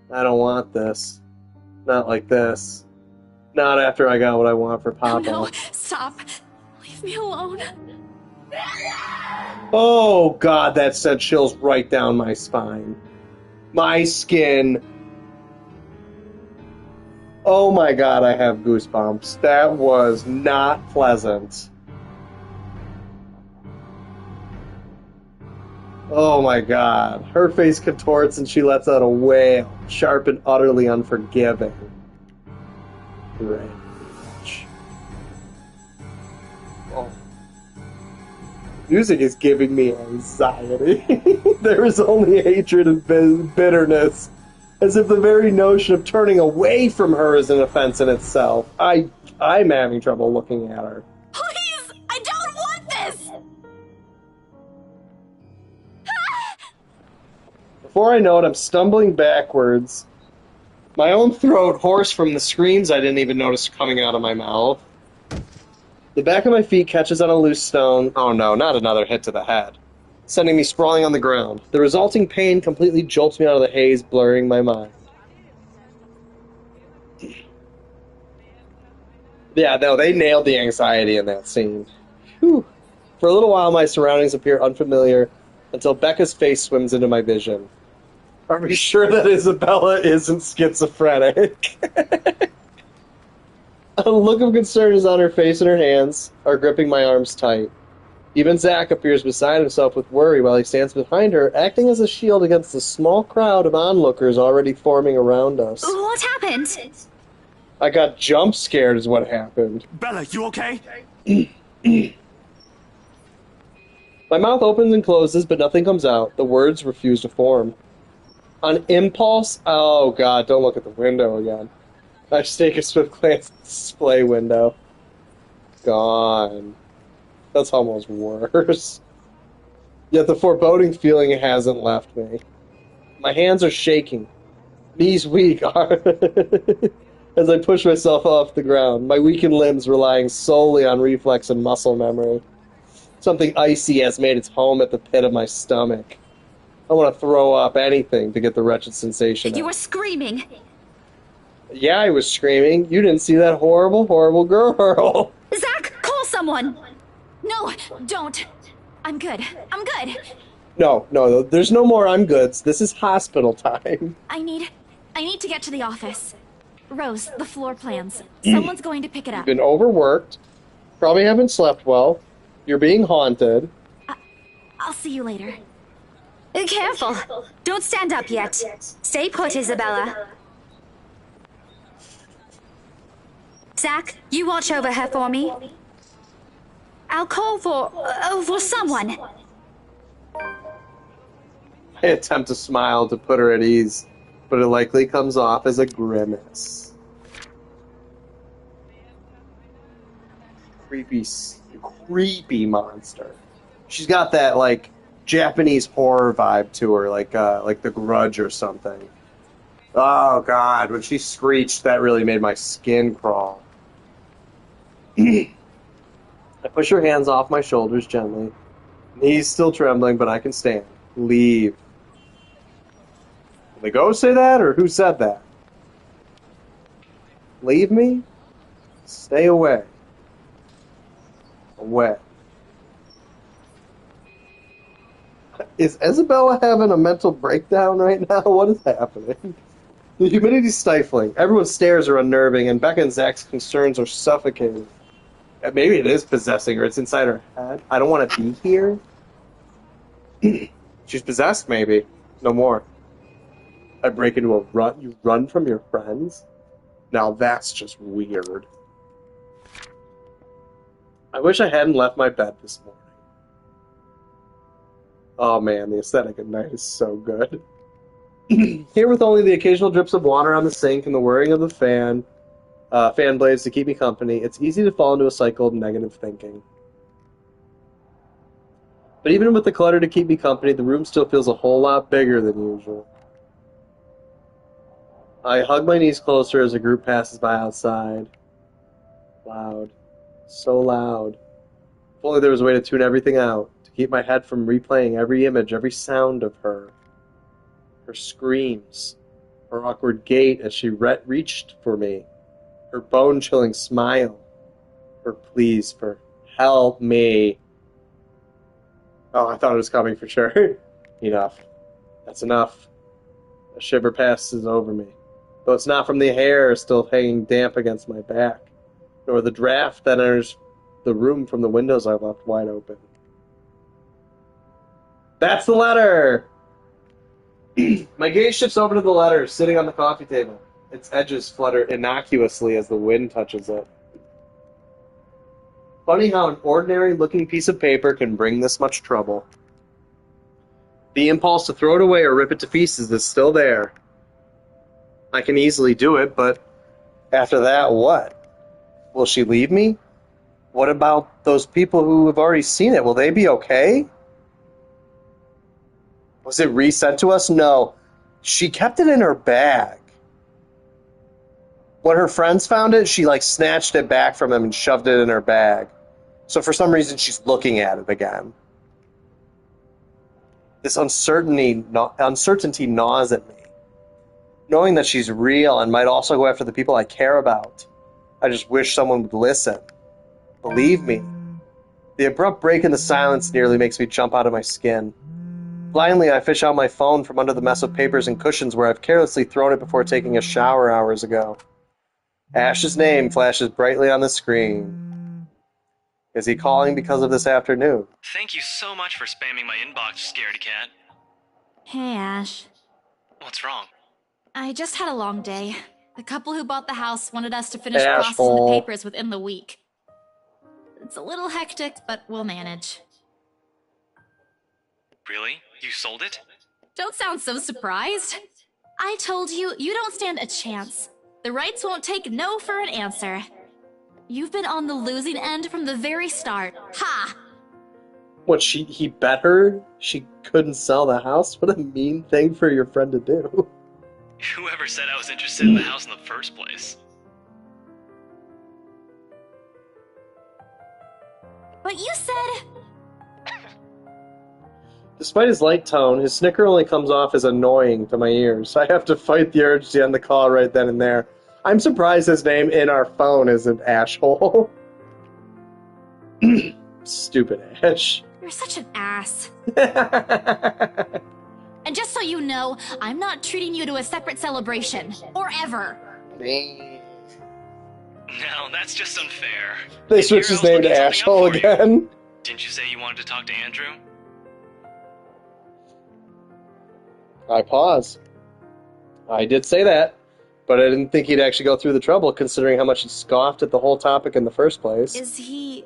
I don't want this. Not like this. Not after I got what I want for Papa. Oh no, stop. Leave me alone. Oh god, that sent chills right down my spine. My skin. Oh my god, I have goosebumps. That was not pleasant. Oh my god. Her face contorts and she lets out a wail, sharp and utterly unforgiving. Rage. Oh. Music is giving me anxiety. There is only hatred and bitterness. As if the very notion of turning away from her is an offense in itself. I'm having trouble looking at her. Please! I don't want this! Before I know it, I'm stumbling backwards. My own throat hoarse from the screams I didn't even notice coming out of my mouth. The back of my feet catches on a loose stone. Oh no, not another hit to the head. Sending me sprawling on the ground. The resulting pain completely jolts me out of the haze, blurring my mind. Yeah, no, they nailed the anxiety in that scene. Whew. For a little while, my surroundings appear unfamiliar, until Becca's face swims into my vision. Are we sure that Isabella isn't schizophrenic? A look of concern is on her face, and her hands are gripping my arms tight. Even Zack appears beside himself with worry while he stands behind her, acting as a shield against the small crowd of onlookers already forming around us. What happened? I got jump scared is what happened. Bella, you okay? My mouth opens and closes, but nothing comes out. The words refuse to form. On impulse, oh god, don't look at the window again. I just take a swift glance at the display window. Gone. That's almost worse. Yet the foreboding feeling hasn't left me. My hands are shaking. Knees weak as I push myself off the ground, my weakened limbs relying solely on reflex and muscle memory. Something icy has made its home at the pit of my stomach. I want to throw up anything to get the wretched sensation You out. were screaming. Yeah, I was screaming. You didn't see that horrible, horrible girl. Zack, call someone! No, don't. I'm good. I'm good. No, there's no more I'm goods. This is hospital time. I need to get to the office. Rose, the floor plans. Someone's going to pick it You've up. been overworked. Probably haven't slept well. You're being haunted. I'll see you later. Careful. Don't stand up yet. Stay put, Isabella. Zack, you watch over her for me. I'll call for someone. I attempt to smile to put her at ease, but it likely comes off as a grimace. Creepy monster. She's got that, like, Japanese horror vibe to her, like The Grudge or something. Oh, God, when she screeched, that really made my skin crawl. I push her hands off my shoulders gently. Knees still trembling, but I can stand. Leave. Did the ghost say that, or who said that? Leave me? Stay away. Away. Is Isabella having a mental breakdown right now? What is happening? The humidity's stifling. Everyone's stares are unnerving, and Becca and Zack's concerns are suffocating. Maybe it is possessing her. It's inside her head. I don't want to be here. She's possessed, maybe. No more. I break into a run. You run from your friends? Now that's just weird. I wish I hadn't left my bed this morning. Oh man, the aesthetic at night is so good. Here with only the occasional drips of water on the sink and the whirring of the fan blades to keep me company, it's easy to fall into a cycle of negative thinking. But even with the clutter to keep me company, the room still feels a whole lot bigger than usual. I hug my knees closer as a group passes by outside. Loud. So loud. If only there was a way to tune everything out, to keep my head from replaying every image, every sound of her. Her screams. Her awkward gait as she reached for me. Her bone-chilling smile. Her pleas for help me. Oh, I thought it was coming for sure. Enough. That's enough. A shiver passes over me. Though it's not from the hair still hanging damp against my back, nor the draft that enters the room from the windows I left wide open. That's the letter! My gaze shifts over to the letter, sitting on the coffee table. Its edges flutter innocuously as the wind touches it. Funny how an ordinary-looking piece of paper can bring this much trouble. The impulse to throw it away or rip it to pieces is still there. I can easily do it, but after that, what? Will she leave me? What about those people who have already seen it? Will they be okay? Was it resent to us? No. She kept it in her bag. When her friends found it, she snatched it back from them and shoved it in her bag. So for some reason, she's looking at it again. This uncertainty gnaws at me. Knowing that she's real and might also go after the people I care about. I just wish someone would listen. Believe me. The abrupt break in the silence nearly makes me jump out of my skin. Blindly, I fish out my phone from under the mess of papers and cushions where I've carelessly thrown it before taking a shower hours ago. Ash's name flashes brightly on the screen. Is he calling because of this afternoon? Thank you so much for spamming my inbox, scaredy cat. Hey, Ash. What's wrong? I just had a long day. The couple who bought the house wanted us to finish Asshole. processing the papers within the week. It's a little hectic, but we'll manage. Really? You sold it? Don't sound so surprised. I told you, you don't stand a chance. The rights won't take no for an answer. You've been on the losing end from the very start. Ha! What, he bet her she couldn't sell the house? What a mean thing for your friend to do. Whoever said I was interested in the house in the first place? But you said... Despite his light tone, his snicker only comes off as annoying to my ears. I have to fight the urge to end the call right then and there. I'm surprised his name in our phone isn't Ashhole. Stupid Ash. You're such an ass. And just so you know, I'm not treating you to a separate celebration. Or ever. No, that's just unfair. They switched his name to Ashhole again. Didn't you say you wanted to talk to Andrew? I pause. I did say that, but I didn't think he'd actually go through the trouble, considering how much he scoffed at the whole topic in the first place. Is he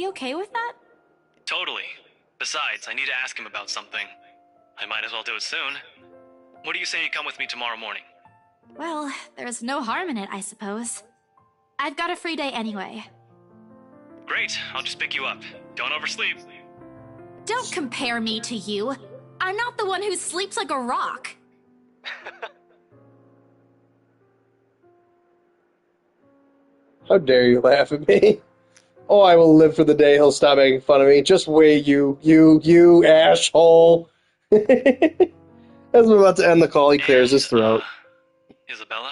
okay with that? Totally. Besides, I need to ask him about something. I might as well do it soon. What do you say you come with me tomorrow morning? Well, there's no harm in it, I suppose. I've got a free day anyway. Great, I'll just pick you up. Don't oversleep. Don't compare me to you. I'm not the one who sleeps like a rock. How dare you laugh at me? Oh, I will live for the day he'll stop making fun of me. Just wait, you Ashhole. As we're about to end the call, he clears his throat. Isabella?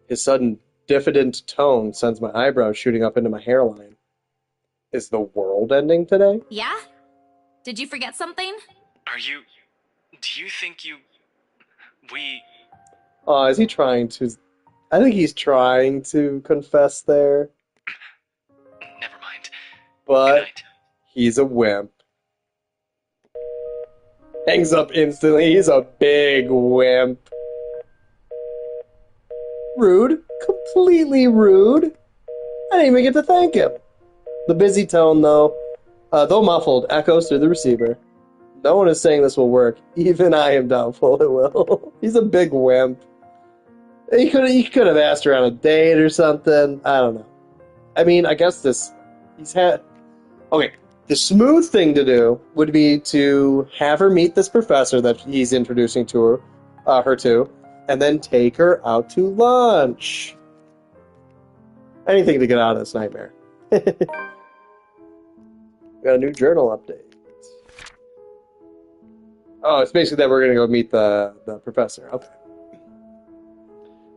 His sudden diffident tone sends my eyebrows shooting up into my hairline. Is the world ending today? Yeah? Did you forget something? Do you think we... Oh, is he trying to... I think he's trying to confess there. Never mind. But he's a wimp. Hangs up instantly. He's a big wimp. Rude. Completely rude. I didn't even get to thank him. The busy tone, though muffled, echoes through the receiver. No one is saying this will work. Even I am doubtful it will. He's a big wimp. He could have asked her on a date or something. I don't know. I mean, I guess okay, the smooth thing to do would be to have her meet this professor that he's introducing to her to, and then take her out to lunch. Anything to get out of this nightmare. We got a new journal update. Oh, it's basically that we're going to go meet the professor. Okay.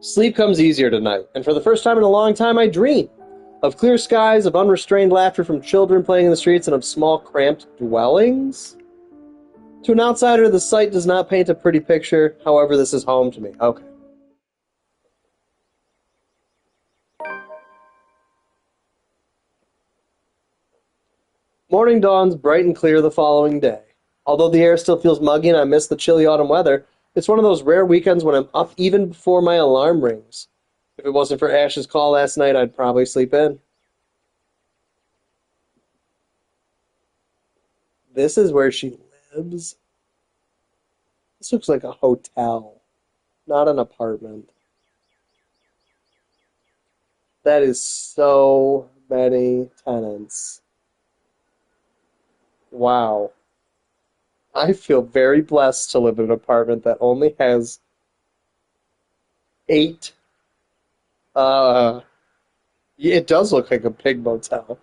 Sleep comes easier tonight, and for the first time in a long time, I dream of clear skies, of unrestrained laughter from children playing in the streets, and of small, cramped dwellings. To an outsider, the sight does not paint a pretty picture. However, this is home to me. Okay. Morning dawns bright and clear the following day. Although the air still feels muggy and I miss the chilly autumn weather, it's one of those rare weekends when I'm up even before my alarm rings. If it wasn't for Ash's call last night, I'd probably sleep in. This is where she lives. This looks like a hotel, not an apartment. That is so many tenants. Wow. I feel very blessed to live in an apartment that only has 8. It does look like a pig motel.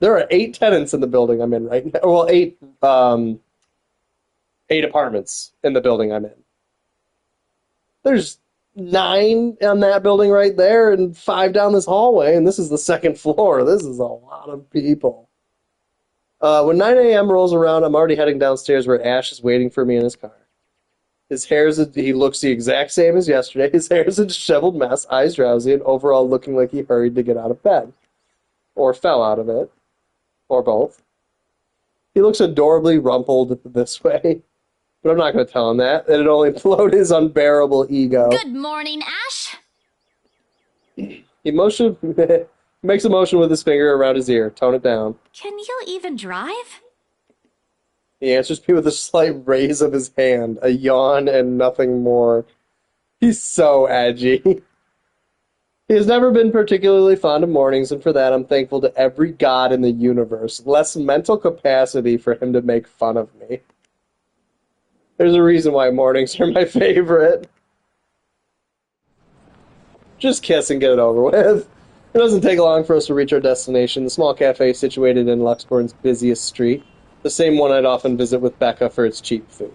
There are 8 tenants in the building I'm in right now. Well, 8 apartments in the building I'm in. There's 9 on that building right there and 5 down this hallway, and this is the second floor. This is a lot of people. When 9 a.m. rolls around, I'm already heading downstairs where Ash is waiting for me in his car. He looks the exact same as yesterday. His hair is a disheveled mess, eyes drowsy, and overall looking like he hurried to get out of bed. Or fell out of it. Or both. He looks adorably rumpled this way. But I'm not going to tell him that. It'd only bloat his unbearable ego. Good morning, Ash. Makes a motion with his finger around his ear. Tone it down. Can you even drive? He answers me with a slight raise of his hand, a yawn, and nothing more. He's so edgy. He has never been particularly fond of mornings, and for that I'm thankful to every god in the universe. Less mental capacity for him to make fun of me. There's a reason why mornings are my favorite. Just kiss and get it over with. It doesn't take long for us to reach our destination, the small cafe situated in Luxbourne's busiest street, the same one I'd often visit with Becca for its cheap food.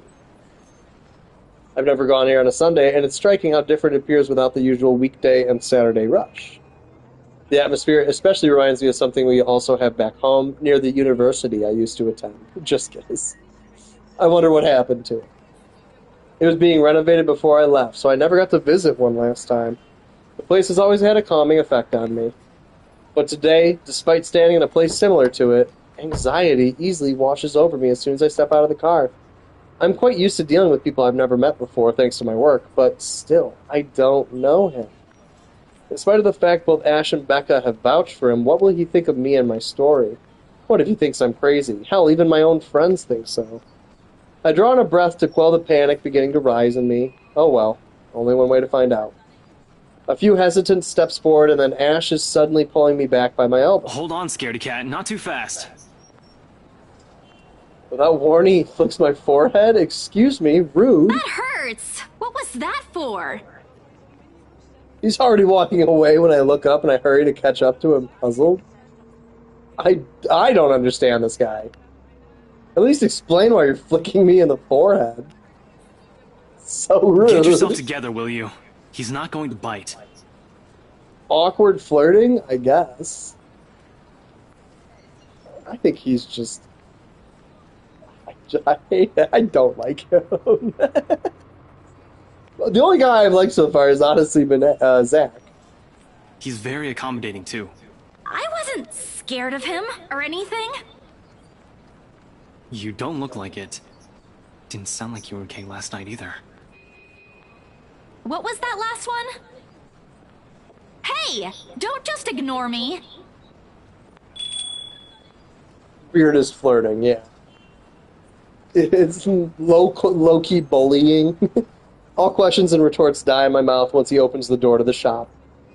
I've never gone here on a Sunday, and it's striking how different it appears without the usual weekday and Saturday rush. The atmosphere especially reminds me of something we also have back home, near the university I used to attend. Just kidding. I wonder what happened to it. It was being renovated before I left, so I never got to visit one last time. The place has always had a calming effect on me. But today, despite standing in a place similar to it, anxiety easily washes over me as soon as I step out of the car. I'm quite used to dealing with people I've never met before thanks to my work, but still, I don't know him. In spite of the fact both Ash and Becca have vouched for him, what will he think of me and my story? What if he thinks I'm crazy? Hell, even my own friends think so. I draw in a breath to quell the panic beginning to rise in me. Oh well, only one way to find out. A few hesitant steps forward, and then Ash is suddenly pulling me back by my elbow. Hold on, scaredy cat. Not too fast. Without warning, he flicks my forehead. Excuse me, rude. That hurts! What was that for? He's already walking away when I look up and I hurry to catch up to him, puzzled. I don't understand this guy. At least explain why you're flicking me in the forehead. So rude. Get yourself together, will you? He's not going to bite. Awkward flirting, I guess. I think he's just... I don't like him. The only guy I've liked so far is honestly Zach. He's very accommodating, too. I wasn't scared of him or anything. You don't look like it. Didn't sound like you were okay last night either. What was that last one? Hey! Hey! Don't just ignore me! Weirdest flirting, yeah. It's low-key bullying. All questions and retorts die in my mouth once he opens the door to the shop.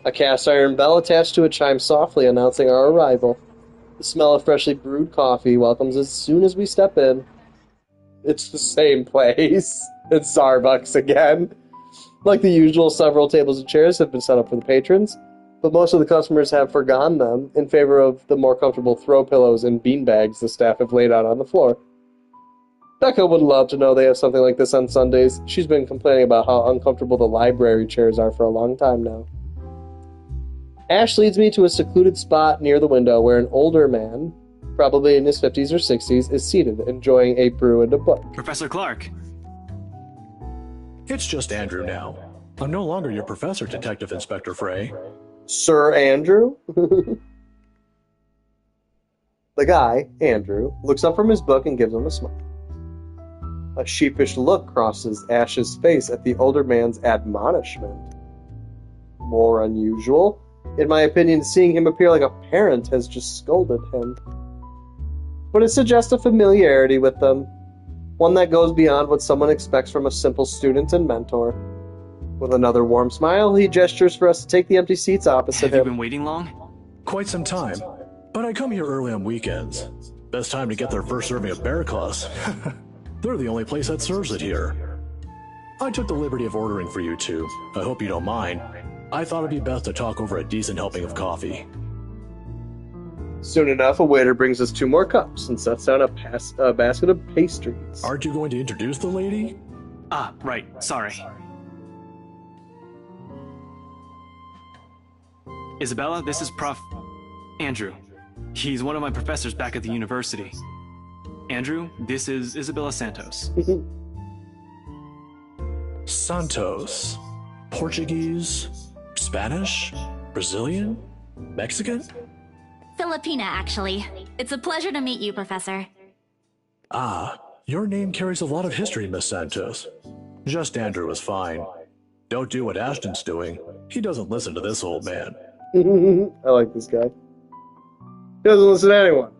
A cast-iron bell attached to it chimes softly, announcing our arrival. The smell of freshly brewed coffee welcomes as soon as we step in. It's the same place. It's Starbucks again. Like the usual, several tables and chairs have been set up for the patrons, but most of the customers have forgone them in favor of the more comfortable throw pillows and beanbags the staff have laid out on the floor. Becca would love to know they have something like this on Sundays. She's been complaining about how uncomfortable the library chairs are for a long time now. Ash leads me to a secluded spot near the window where an older man, probably in his 50s or 60s, is seated, enjoying a brew and a book. Professor Clark. It's just Andrew now. I'm no longer your professor, Detective Inspector Frey. Sir Andrew? The guy, Andrew, looks up from his book and gives him a smile. A sheepish look crosses Ash's face at the older man's admonishment. More unusual. In my opinion, seeing him appear like a parent has just scolded him. But it suggests a familiarity with them, one that goes beyond what someone expects from a simple student and mentor. With another warm smile, he gestures for us to take the empty seats opposite him. Have you been waiting long? Quite some time, but I come here early on weekends. Best time to get their first serving of bear claws. They're the only place that serves it here. I took the liberty of ordering for you two. I hope you don't mind. I thought it'd be best to talk over a decent helping of coffee. Soon enough, a waiter brings us 2 more cups and sets down a basket of pastries. Aren't you going to introduce the lady? Ah, right. Sorry. Isabella, this is Prof. Andrew. He's one of my professors back at the university. Andrew, this is Isabella Santos. Santos. Portuguese? Spanish? Brazilian? Mexican? Filipina, actually. It's a pleasure to meet you, Professor. Ah, your name carries a lot of history, Miss Santos. Just Andrew is fine. Don't do what Ashton's doing. He doesn't listen to this old man. I like this guy. He doesn't listen to anyone.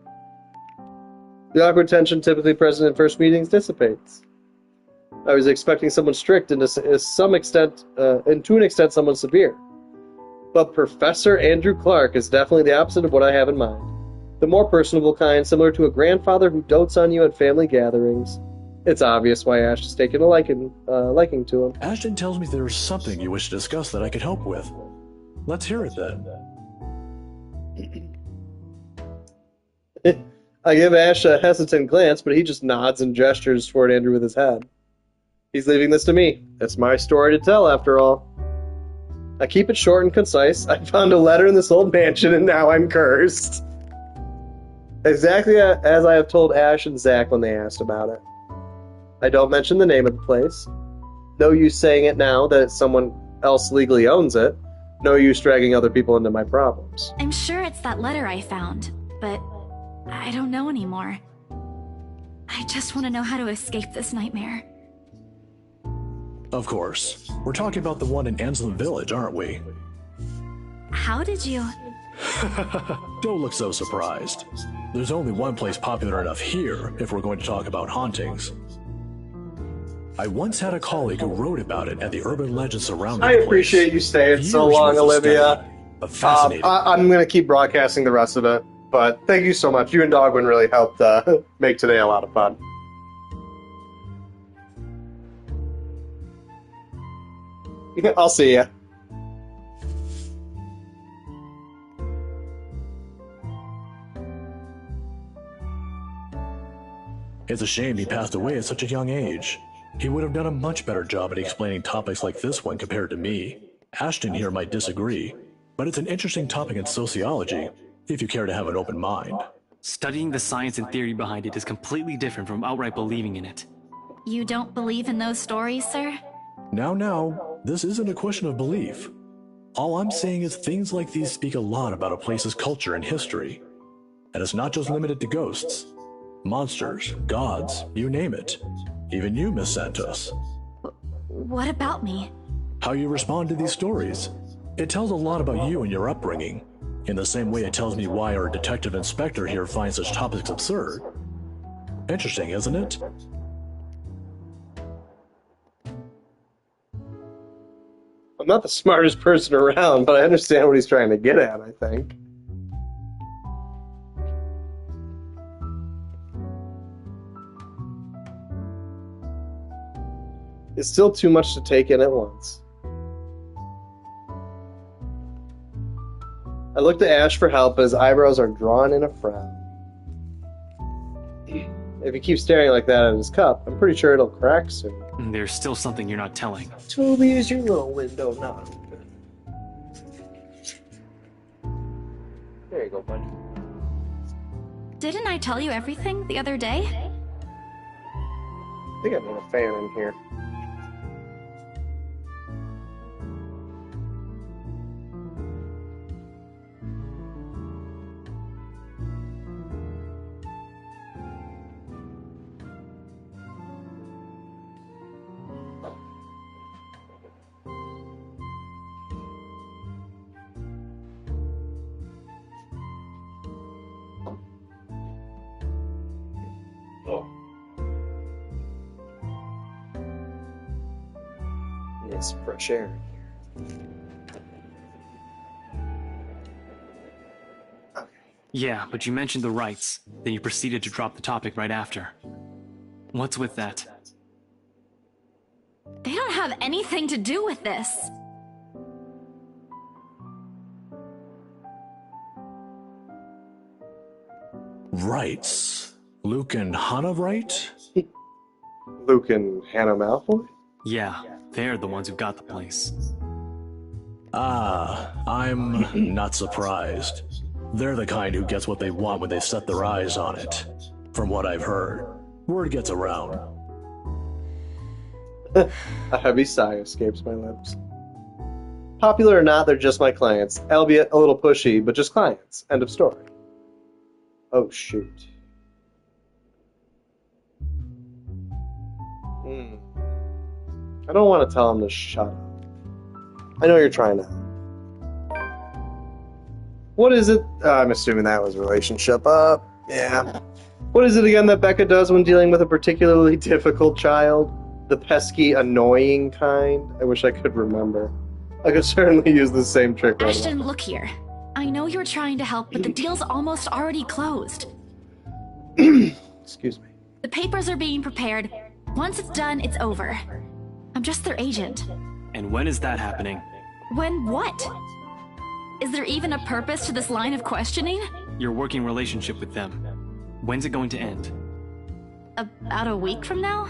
The awkward tension typically present in first meetings dissipates. I was expecting someone strict and to an extent someone severe. But Professor Andrew Clark is definitely the opposite of what I have in mind. The more personable kind, similar to a grandfather who dotes on you at family gatherings. It's obvious why Ash has taken a liking to him. Ashton tells me there's something you wish to discuss that I could help with. Let's hear it then. I give Ash a hesitant glance, but he just nods and gestures toward Andrew with his head. He's leaving this to me. It's my story to tell, after all. I keep it short and concise. I found a letter in this old mansion, and now I'm cursed. Exactly as I have told Ash and Zach when they asked about it. I don't mention the name of the place. No use saying it now that someone else legally owns it. No use dragging other people into my problems. I'm sure it's that letter I found, but I don't know anymore. I just want to know how to escape this nightmare. Of course. We're talking about the one in Anselm Village, aren't we? How did you... Don't look so surprised. There's only one place popular enough here if we're going to talk about hauntings. I once had a colleague who wrote about it at the urban legend surrounding the place. I appreciate you staying so long, Olivia. I'm going to keep broadcasting the rest of it, but thank you so much. You and Dogwin really helped make today a lot of fun. I'll see ya. It's a shame he passed away at such a young age. He would have done a much better job at explaining topics like this one compared to me. Ashton here might disagree, but it's an interesting topic in sociology, if you care to have an open mind. Studying the science and theory behind it is completely different from outright believing in it. You don't believe in those stories, sir? Now, this isn't a question of belief. All I'm saying is things like these speak a lot about a place's culture and history. And it's not just limited to ghosts. Monsters, gods, you name it. Even you, Miss Santos. What about me? How you respond to these stories. It tells a lot about you and your upbringing, in the same way it tells me why our detective inspector here finds such topics absurd. Interesting, isn't it? I'm not the smartest person around, but I understand what he's trying to get at, I think. It's still too much to take in at once. I look to Ash for help, but his eyebrows are drawn in a frown. If he keeps staring like that at his cup, I'm pretty sure it'll crack soon. There's still something you're not telling. Toby, is your little window not open? There you go, buddy. Didn't I tell you everything the other day? I think I need a fan in here. Some fresh air in here. Okay. Yeah, but you mentioned the rights, then you proceeded to drop the topic right after. What's with that? They don't have anything to do with this. Rights? Luke and Hannah, right? Luke and Hannah Malfoy? Yeah, they're the ones who got the place. Ah, I'm not surprised. They're the kind who gets what they want when they set their eyes on it. From what I've heard, word gets around. A heavy sigh escapes my lips. Popular or not, they're just my clients, albeit a little pushy, but just clients. End of story. Oh, shoot. I don't want to tell him to shut up. I know you're trying to. What is it? I'm assuming that was relationship. Yeah. What is it again that Becca does when dealing with a particularly difficult child? The pesky, annoying kind? I wish I could remember. I could certainly use the same trick right Ashton, now. look here. I know you're trying to help, but the deal's almost already closed. Excuse me. The papers are being prepared. Once it's done, it's over. I'm just their agent. And when is that happening? When what? Is there even a purpose to this line of questioning? Your working relationship with them. When's it going to end? About a week from now?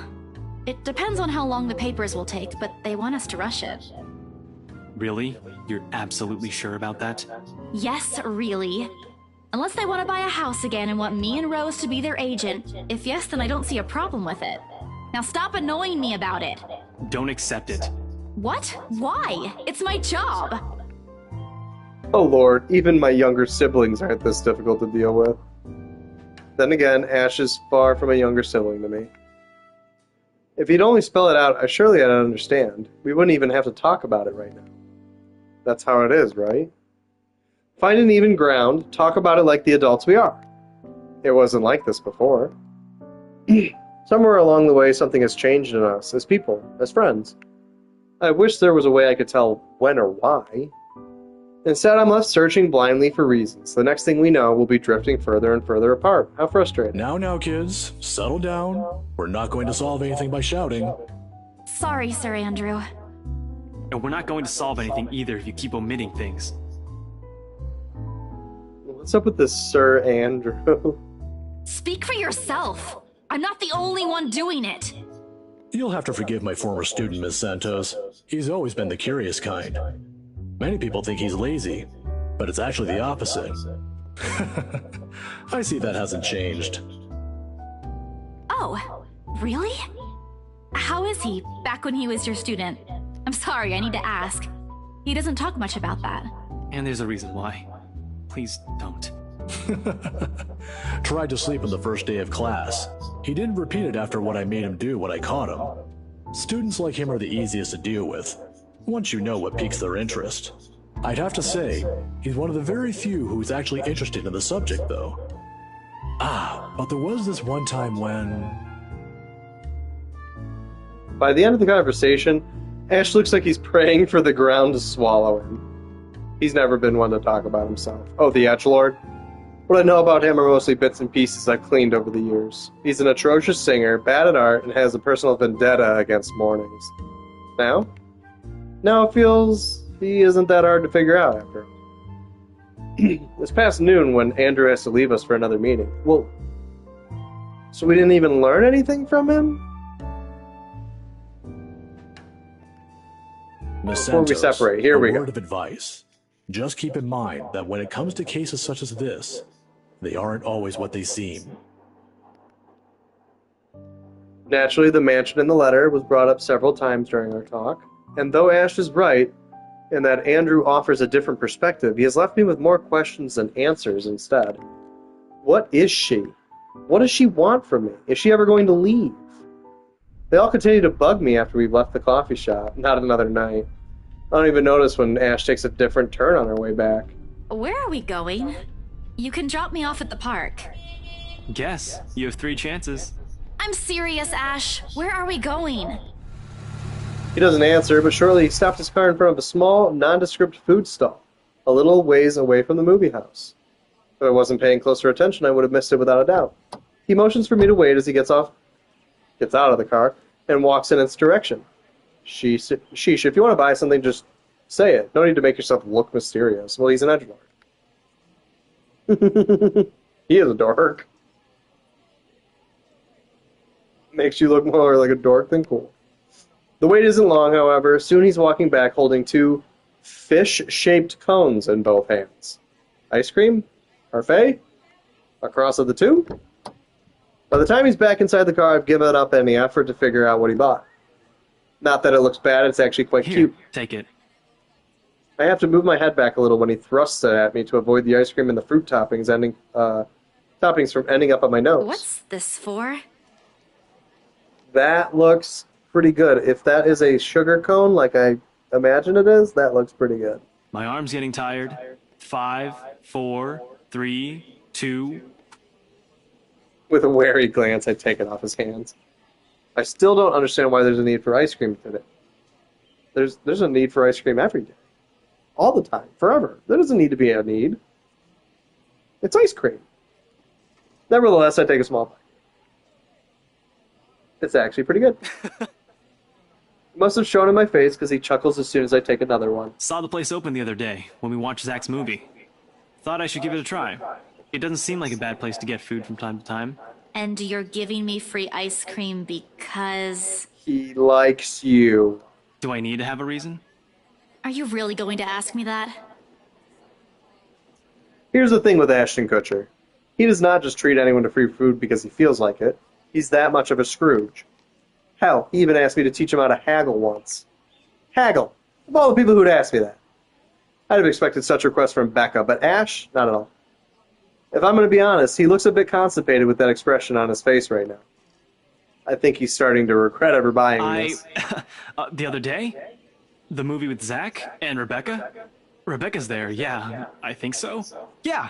It depends on how long the papers will take, but they want us to rush it. Really? You're absolutely sure about that? Yes, really. Unless they want to buy a house again and want me and Rose to be their agent. If yes, then I don't see a problem with it. Now stop annoying me about it. Don't accept it. What? Why? It's my job. Oh lord, even my younger siblings aren't this difficult to deal with. Then again, Ash is far from a younger sibling to me. If he'd only spell it out, surely I'd understand. We wouldn't even have to talk about it right now. That's how it is, right? Find an even ground, talk about it like the adults we are. It wasn't like this before. Somewhere along the way, something has changed in us, as people, as friends. I wish there was a way I could tell when or why. Instead, I'm left searching blindly for reasons. The next thing we know, we'll be drifting further and further apart. How frustrating. Now, kids, settle down. We're not going to solve anything by shouting. Sorry, Sir Andrew. And we're not going to solve anything either if you keep omitting things. What's up with this Sir Andrew? Speak for yourself. I'm not the only one doing it. You'll have to forgive my former student, Miss Santos. He's always been the curious kind. Many people think he's lazy, but it's actually the opposite. I see that hasn't changed. Oh, really? How is he, back when he was your student? I'm sorry, I need to ask. He doesn't talk much about that. And there's a reason why. Please don't. Tried to sleep on the first day of class. He didn't repeat it after what I made him do when I caught him. Students like him are the easiest to deal with, once you know what piques their interest. I'd have to say, he's one of the very few who's actually interested in the subject, though. Ah, but there was this one time when... By the end of the conversation, Ash looks like he's praying for the ground to swallow him. He's never been one to talk about himself. Oh, the Edgelord? What I know about him are mostly bits and pieces I've cleaned over the years. He's an atrocious singer, bad at art, and has a personal vendetta against mornings. Now it feels he isn't that hard to figure out after all. It's past noon when Andrew has to leave us for another meeting. Well, so we didn't even learn anything from him? Miss Before we Santos, separate, here we a go. word of advice. Just keep in mind that when it comes to cases such as this, they aren't always what they seem. Naturally, the mansion in the letter was brought up several times during our talk, and though Ash is right in that Andrew offers a different perspective, he has left me with more questions than answers instead. What is she? What does she want from me? Is she ever going to leave? They all continue to bug me after we've left the coffee shop. Not another night. I don't even notice when Ash takes a different turn on her way back. Where are we going? You can drop me off at the park. Guess. You have 3 chances. I'm serious, Ash. Where are we going? He doesn't answer, but shortly he stopped his car in front of a small, nondescript food stall, a little ways away from the movie house. If I wasn't paying closer attention, I would have missed it without a doubt. He motions for me to wait as he gets out of the car, and walks in its direction. Sheesh, if you want to buy something, just say it. No need to make yourself look mysterious. Well, he's an edgelord. He is a dork. Makes you look more like a dork than cool. The wait isn't long, however. Soon he's walking back holding 2 fish-shaped cones in both hands. Ice cream? Parfait? A cross of the 2? By the time he's back inside the car, I've given up any effort to figure out what he bought. Not that it looks bad, it's actually quite cute. Take it. I have to move my head back a little when he thrusts it at me to avoid the ice cream and the fruit toppings from ending up on my nose. What's this for? That looks pretty good. If that is a sugar cone like I imagine it is, that looks pretty good. My arm's getting tired. 5, 4, 3, 2... With a wary glance, I take it off his hands. I still don't understand why there's a need for ice cream today. There's a need for ice cream every day. All the time. Forever. There doesn't need to be a need. It's ice cream. Nevertheless, I take a small bite. It's actually pretty good. Must have shown in my face because he chuckles as soon as I take another one. Saw the place open the other day when we watched Zach's movie. Thought I should give it a try. It doesn't seem like a bad place to get food from time to time. And you're giving me free ice cream because... He likes you. Do I need to have a reason? Are you really going to ask me that? Here's the thing with Ashton Kutcher. He does not just treat anyone to free food because he feels like it. He's that much of a Scrooge. Hell, he even asked me to teach him how to haggle once. Haggle! Of all the people who'd asked me that. I'd have expected such requests from Becca, but Ash, not at all. If I'm going to be honest, he looks a bit constipated with that expression on his face right now. I think he's starting to regret ever buying this. The other day? The movie with Zach and Rebecca? Rebecca's there, yeah. I think so. Yeah.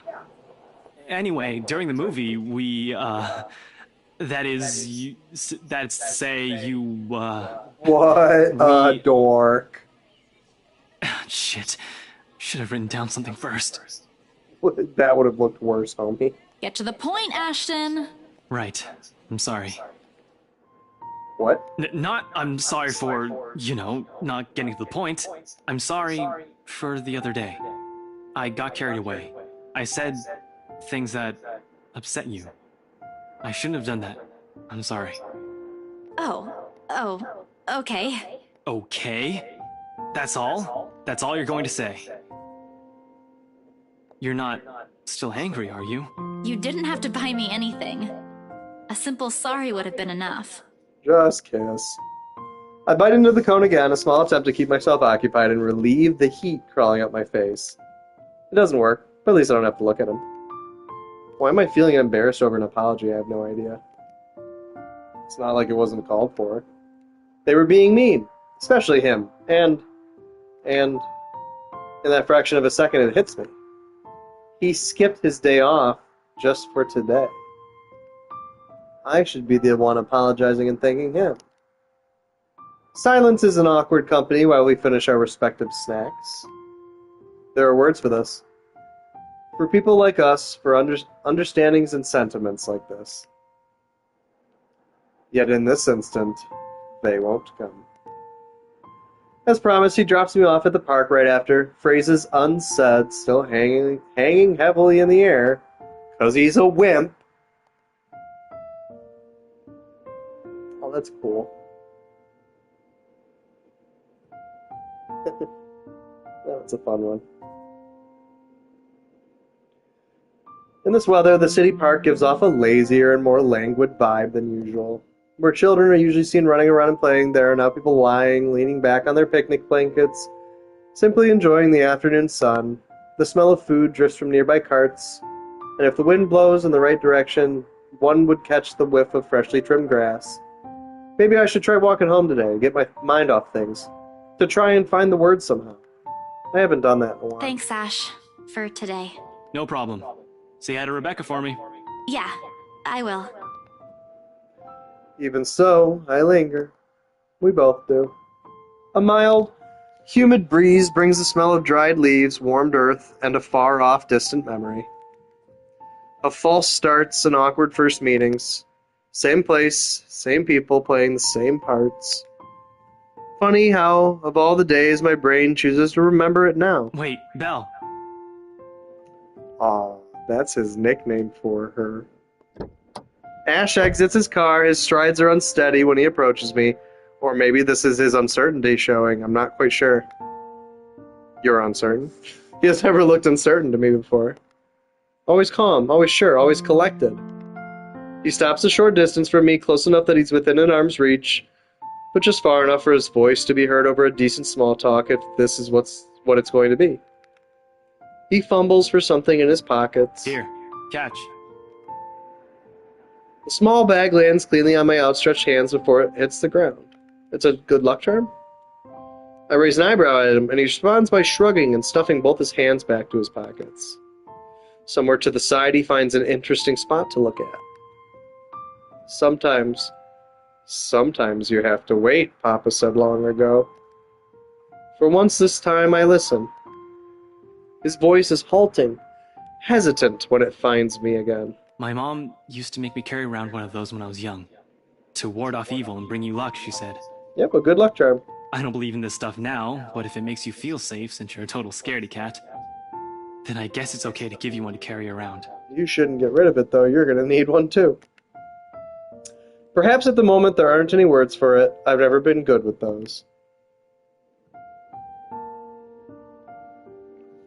Anyway, during the movie, we, that's to say, you, What a dork. Shit. Should have written down something first. That would have looked worse, homie. Get to the point, Ashton. Right. I'm sorry. What? I'm sorry for, not getting to the point. I'm sorry for the other day. I got carried away. I said things that upset you. I shouldn't have done that. I'm sorry. Oh, okay. Okay? That's all? That's all you're going to say? You're not still angry, are you? You didn't have to buy me anything. A simple sorry would have been enough. Just kiss. I bite into the cone again, a small attempt to keep myself occupied and relieve the heat crawling up my face. It doesn't work, but at least I don't have to look at him. Why am I feeling embarrassed over an apology? I have no idea. It's not like it wasn't called for. They were being mean, especially him, and In that fraction of a second, it hits me. He skipped his day off just for today. I should be the one apologizing and thanking him. Silence is an awkward company while we finish our respective snacks. There are words for this. For people like us, for understandings and sentiments like this. Yet in this instant, they won't come. As promised, he drops me off at the park right after, phrases unsaid, still hanging heavily in the air, 'cause he's a wimp. Oh, that's cool. That's a fun one. In this weather, the city park gives off a lazier and more languid vibe than usual. Where children are usually seen running around and playing, there are now people lying, leaning back on their picnic blankets, simply enjoying the afternoon sun. The smell of food drifts from nearby carts, and if the wind blows in the right direction, one would catch the whiff of freshly trimmed grass. Maybe I should try walking home today, get my mind off things, to try and find the words somehow. I haven't done that in a while. Thanks, Ash, for today. No problem. Say hi to Rebecca for me. Yeah, I will. Even so, I linger. We both do. A mild, humid breeze brings the smell of dried leaves, warmed earth, and a far-off distant memory. Of false starts and awkward first meetings. Same place, same people playing the same parts. Funny how, of all the days, my brain chooses to remember it now. Wait, Belle. Aw, that's his nickname for her. Ash exits his car, his strides are unsteady when he approaches me. Or maybe this is his uncertainty showing, I'm not quite sure. You're uncertain? He has never looked uncertain to me before. Always calm, always sure, always collected. He stops a short distance from me, close enough that he's within an arm's reach, but just far enough for his voice to be heard over a decent small talk if this is what it's going to be. He fumbles for something in his pockets. Here, catch. The small bag lands cleanly on my outstretched hands before it hits the ground. It's a good luck charm? I raise an eyebrow at him, and he responds by shrugging and stuffing both his hands back to his pockets. Somewhere to the side, he finds an interesting spot to look at. Sometimes you have to wait, Papa said long ago. For once this time, I listen. His voice is halting, hesitant when it finds me again. My mom used to make me carry around one of those when I was young. To ward off evil and bring you luck, she said. Yep, a good luck charm. I don't believe in this stuff now, but if it makes you feel safe since you're a total scaredy cat, then I guess it's okay to give you one to carry around. You shouldn't get rid of it, though. You're going to need one, too. Perhaps at the moment there aren't any words for it. I've never been good with those.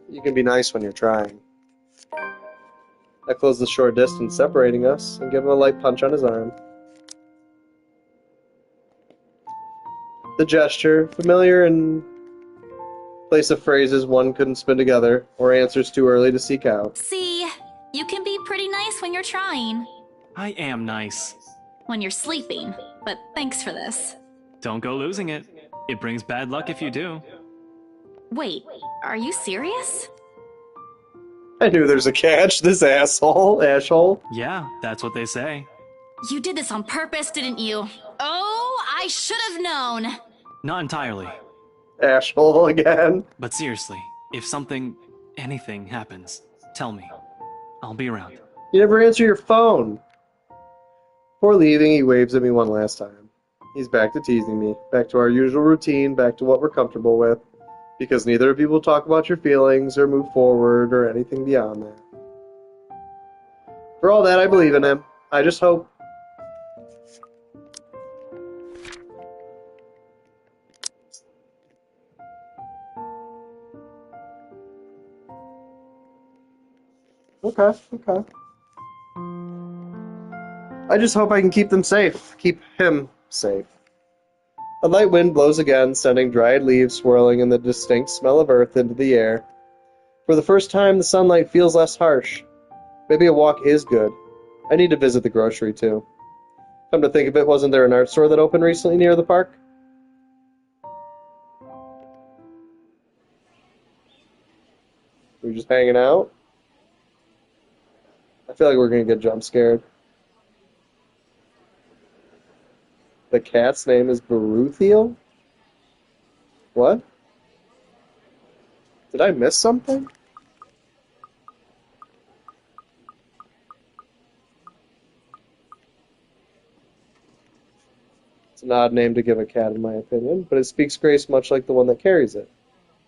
You can be nice when you're trying. I close the short distance separating us and give him a light punch on his arm. The gesture, familiar in place of phrases one couldn't spin together, or answers too early to seek out. See, you can be pretty nice when you're trying. I am nice. When you're sleeping, but thanks for this. Don't go losing it. It brings bad luck if you do. Wait, are you serious? I knew there's a catch, this asshole. Yeah, that's what they say. You did this on purpose, didn't you? Oh, I should have known. Not entirely. Asshole again. But seriously, if anything happens, tell me. I'll be around. You never answer your phone. Before leaving, he waves at me one last time. He's back to teasing me, back to our usual routine, back to what we're comfortable with, because neither of you will talk about your feelings or move forward or anything beyond that. For all that, I believe in him. I just hope. Okay. I just hope I can keep them safe. Keep him safe. A light wind blows again, sending dried leaves swirling and the distinct smell of earth into the air. For the first time, the sunlight feels less harsh. Maybe a walk is good. I need to visit the grocery, too. Come to think of it, wasn't there an art store that opened recently near the park? We just hanging out? I feel like we're gonna get jump scared. The cat's name is Baruthiel? What? Did I miss something? It's an odd name to give a cat, in my opinion, but it speaks grace much like the one that carries it.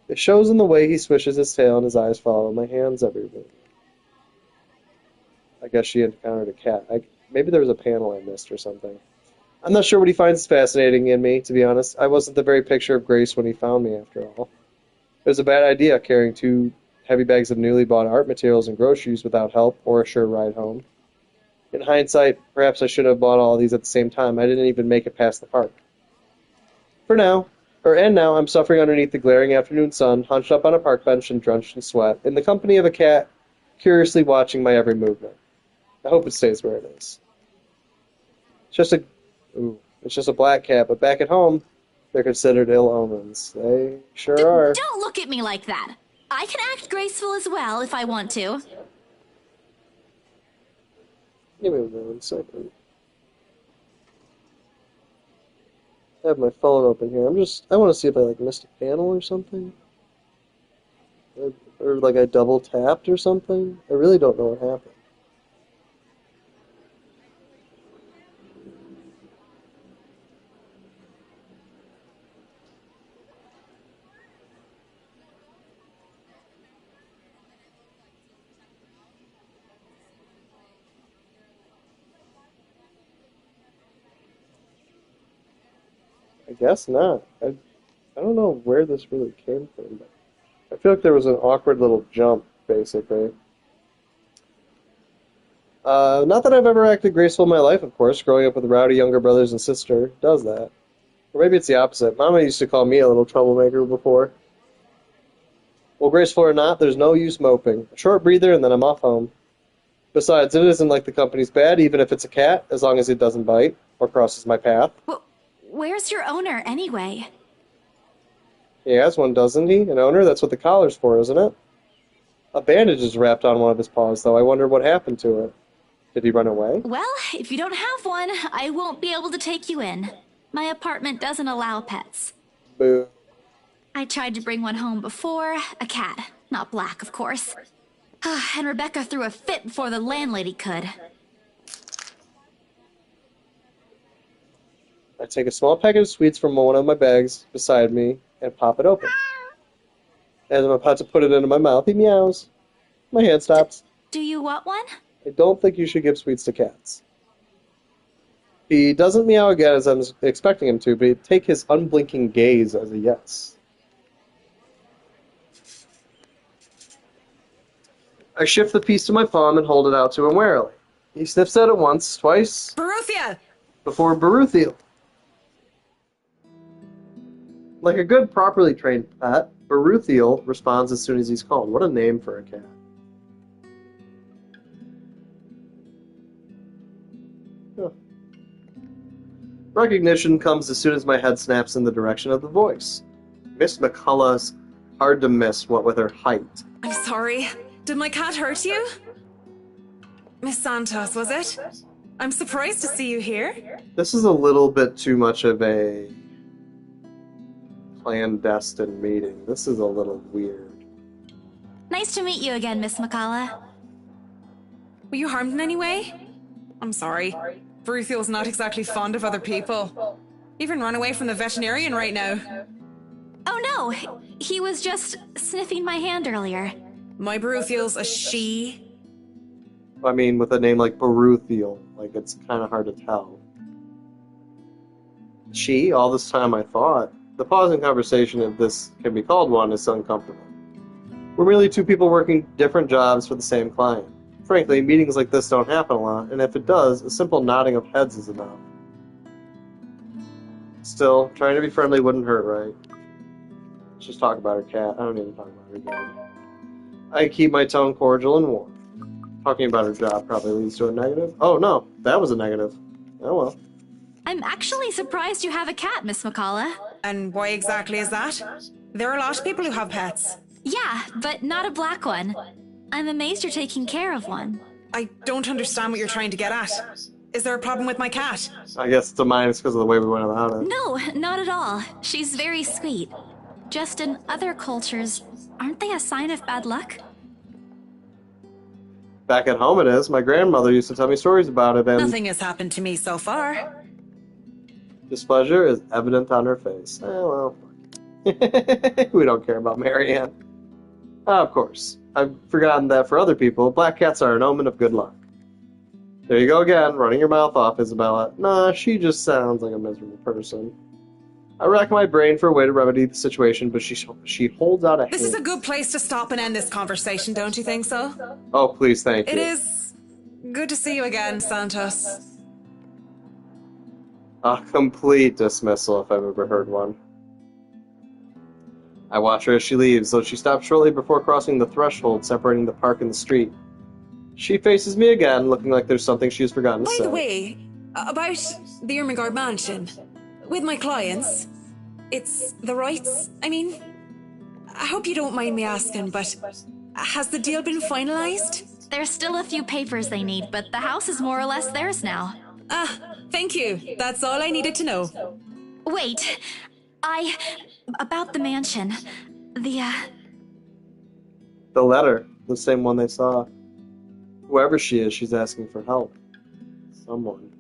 It shows in the way he swishes his tail and his eyes follow my hands every move. I guess she encountered a cat. Maybe there was a panel I missed or something. I'm not sure what he finds fascinating in me, to be honest. I wasn't the very picture of grace when he found me, after all. It was a bad idea carrying 2 heavy bags of newly bought art materials and groceries without help or a sure ride home. In hindsight, perhaps I should have bought all these at the same time. I didn't even make it past the park. Now, I'm suffering underneath the glaring afternoon sun, hunched up on a park bench and drenched in sweat, in the company of a cat, curiously watching my every movement. I hope it stays where it is. It's just a black cat, but back at home, they're considered ill omens. They sure are. Don't look at me like that. I can act graceful as well if I want to. Give me 1 second. I have my phone open here. I want to see if I missed a panel or something. Or I double tapped or something. I really don't know what happened. I guess not. I don't know where this really came from, but I feel like there was an awkward little jump, basically. Not that I've ever acted graceful in my life, of course. Growing up with rowdy younger brothers and sister does that. Or maybe it's the opposite. Mama used to call me a little troublemaker before. Well, graceful or not, there's no use moping. A short breather and then I'm off home. Besides, it isn't like the company's bad, even if it's a cat, as long as it doesn't bite or crosses my path. Well, where's your owner, anyway? He has one, doesn't he? An owner? That's what the collar's for, isn't it? A bandage is wrapped on one of his paws, though. I wonder what happened to it. Did he run away? Well, if you don't have one, I won't be able to take you in. My apartment doesn't allow pets. Boo. I tried to bring one home before. A cat. Not black, of course. And Rebecca threw a fit before the landlady could. I take a small packet of sweets from one of my bags beside me and pop it open. As I'm about to put it into my mouth, he meows. My hand stops. Do you want one? I don't think you should give sweets to cats. He doesn't meow again as I'm expecting him to, but he'd take his unblinking gaze as a yes. I shift the piece to my palm and hold it out to him warily. He sniffs at it once, twice. Baruthia! Before Baruthiel. Like a good, properly trained pet, Baruthiel responds as soon as he's called. What a name for a cat. Huh. Recognition comes as soon as my head snaps in the direction of the voice. Miss McCullough's hard to miss, what with her height. I'm sorry. Did my cat hurt you? Miss Santos, was it? I'm surprised to see you here. This is a little bit too much of a clandestine meeting. This is a little weird. Nice to meet you again, Miss McCullough. Were you harmed in any way? I'm sorry. Baruthiel's not exactly fond of other people. Even run away from the veterinarian right now. Oh no, he was just sniffing my hand earlier. My Baruthiel's a she. I mean, with a name like Baruthiel, it's kind of hard to tell. She, all this time I thought. The pause in conversation, if this can be called one, is uncomfortable. We're merely two people working different jobs for the same client. Frankly, meetings like this don't happen a lot, and if it does, a simple nodding of heads is enough. Still, trying to be friendly wouldn't hurt, right? Let's just talk about her cat. I don't need to talk about her again. I keep my tone cordial and warm. Talking about her job probably leads to a negative. Oh no, that was a negative. Oh well. I'm actually surprised you have a cat, Miss McCullough. And why exactly is that? There are a lot of people who have pets. Yeah, but not a black one. I'm amazed you're taking care of one. I don't understand what you're trying to get at. Is there a problem with my cat? I guess it's a minus because of the way we went about it. No, not at all. She's very sweet. Just in other cultures, aren't they a sign of bad luck? Back at home it is. My grandmother used to tell me stories about it, and Nothing has happened to me so far. displeasure is evident on her face. Well, we don't care about Marianne. Of course. I've forgotten that for other people, black cats are an omen of good luck. There you go again, running your mouth off, Isabella. Nah, she just sounds like a miserable person. I rack my brain for a way to remedy the situation, but she holds out a hand. This is a good place to stop and end this conversation, don't you think so? Oh, please, thank you. It is good to see you again, Santos. A complete dismissal, if I've ever heard one. I watch her as she leaves, though she stops shortly before crossing the threshold separating the park and the street. She faces me again, looking like there's something she has forgotten to say. By the way, about the Ermengarde mansion, with my clients, it's the rights. I mean, I hope you don't mind me asking, but has the deal been finalized? There's still a few papers they need, but the house is more or less theirs now. Ah, thank you. That's all I needed to know. Wait, about the mansion. The letter, the same one they saw. Whoever she is, she's asking for help. Someone.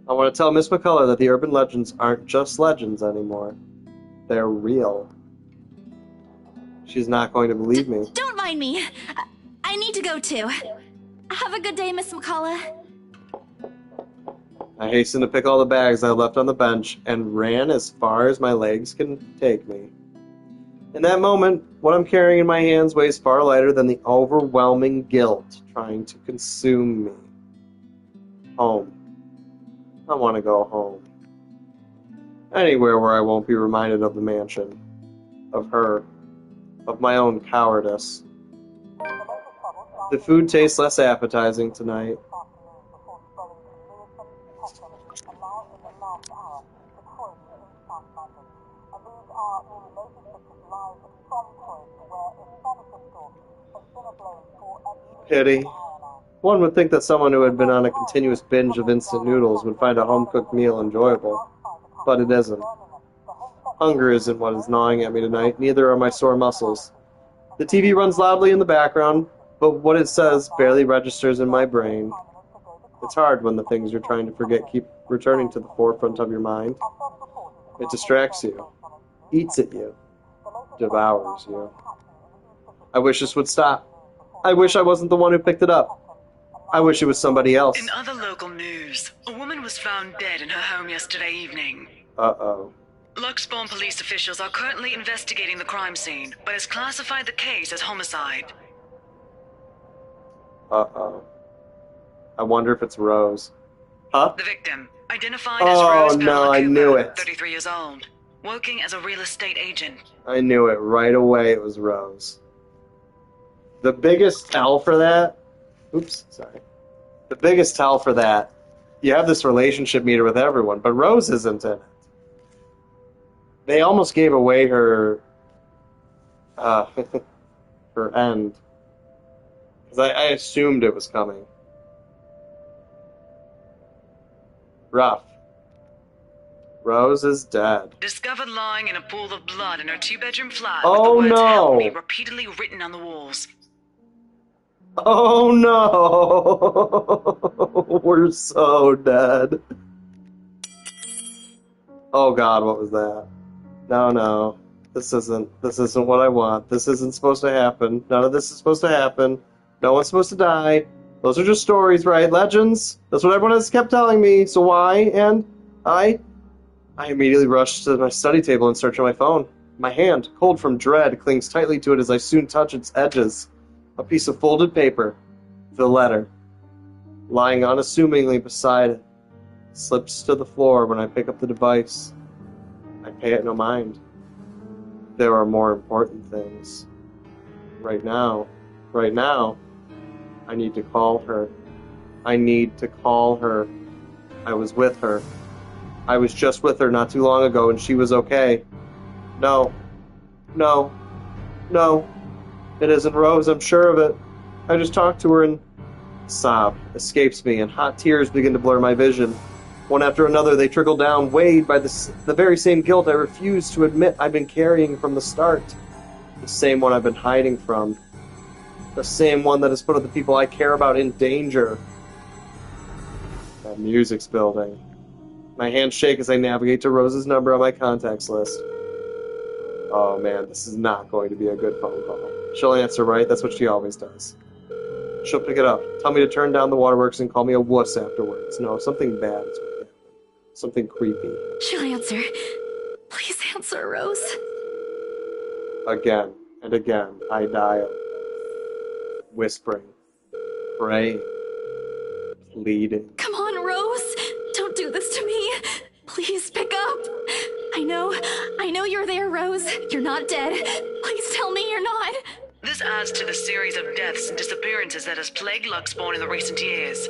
I want to tell Miss McCullough that the urban legends aren't just legends anymore. They're real. She's not going to believe me. Don't mind me. I need to go too. Have a good day, Miss McCullough. I hasten to pick all the bags I left on the bench and ran as far as my legs can take me. In that moment, what I'm carrying in my hands weighs far lighter than the overwhelming guilt trying to consume me. Home. I want to go home. Anywhere where I won't be reminded of the mansion. Of her. Of my own cowardice. The food tastes less appetizing tonight. Pity. One would think that someone who had been on a continuous binge of instant noodles would find a home-cooked meal enjoyable. But it isn't. Hunger isn't what is gnawing at me tonight, neither are my sore muscles. The TV runs loudly in the background, but what it says barely registers in my brain. It's hard when the things you're trying to forget keep returning to the forefront of your mind. It distracts you, eats at you, devours you. I wish this would stop. I wish I wasn't the one who picked it up. I wish it was somebody else. In other local news, a woman was found dead in her home yesterday evening. Uh-oh. Luxbourne police officials are currently investigating the crime scene, but has classified the case as homicide. Uh-oh. I wonder if it's Rose. Huh? The victim, identified as Rose Oh, Pamela no, I Cooper, knew it. 33 years old, working as a real estate agent. I knew it right away it was Rose. The biggest tell for that... Oops, sorry. The biggest tell for that, you have this relationship meter with everyone, but Rose isn't in it. They almost gave away her... her end. Because I assumed it was coming. Rough. Rose is dead. Discovered lying in a pool of blood in her two-bedroom flat Oh, with the words no. "Help me" repeatedly written on the walls. Oh no! We're so dead. Oh god, what was that? No. This isn't what I want. This isn't supposed to happen. None of this is supposed to happen. No one's supposed to die. Those are just stories, right? Legends? That's what everyone has kept telling me. So why? And I immediately rushed to my study table and searched on my phone. My hand, cold from dread, clings tightly to it as I soon touch its edges. A piece of folded paper. The letter. Lying unassumingly beside it. Slips to the floor when I pick up the device. I pay it no mind. There are more important things. Right now, I need to call her. I need to call her. I was with her. I was just with her not too long ago and she was okay. No. No, it isn't Rose, I'm sure of it. I just talked to her and... Sob escapes me, and hot tears begin to blur my vision. One after another, they trickle down, weighed by the very same guilt I refuse to admit I've been carrying from the start. The same one I've been hiding from. The same one that has put the people I care about in danger. That music's building. My hands shake as I navigate to Rose's number on my contacts list. Oh man, this is not going to be a good phone call. She'll answer, right? That's what she always does. She'll pick it up, tell me to turn down the waterworks, and call me a wuss afterwards. No, something bad is going to happen. Something creepy. She'll answer. Please answer, Rose. Again and again, I dial. Whispering. Praying. Pleading. Come on, Rose. Don't do this to me. Please pick up. I know you're there, Rose. You're not dead. Please tell me you're not. This adds to the series of deaths and disappearances that has plagued Luxborn in the recent years.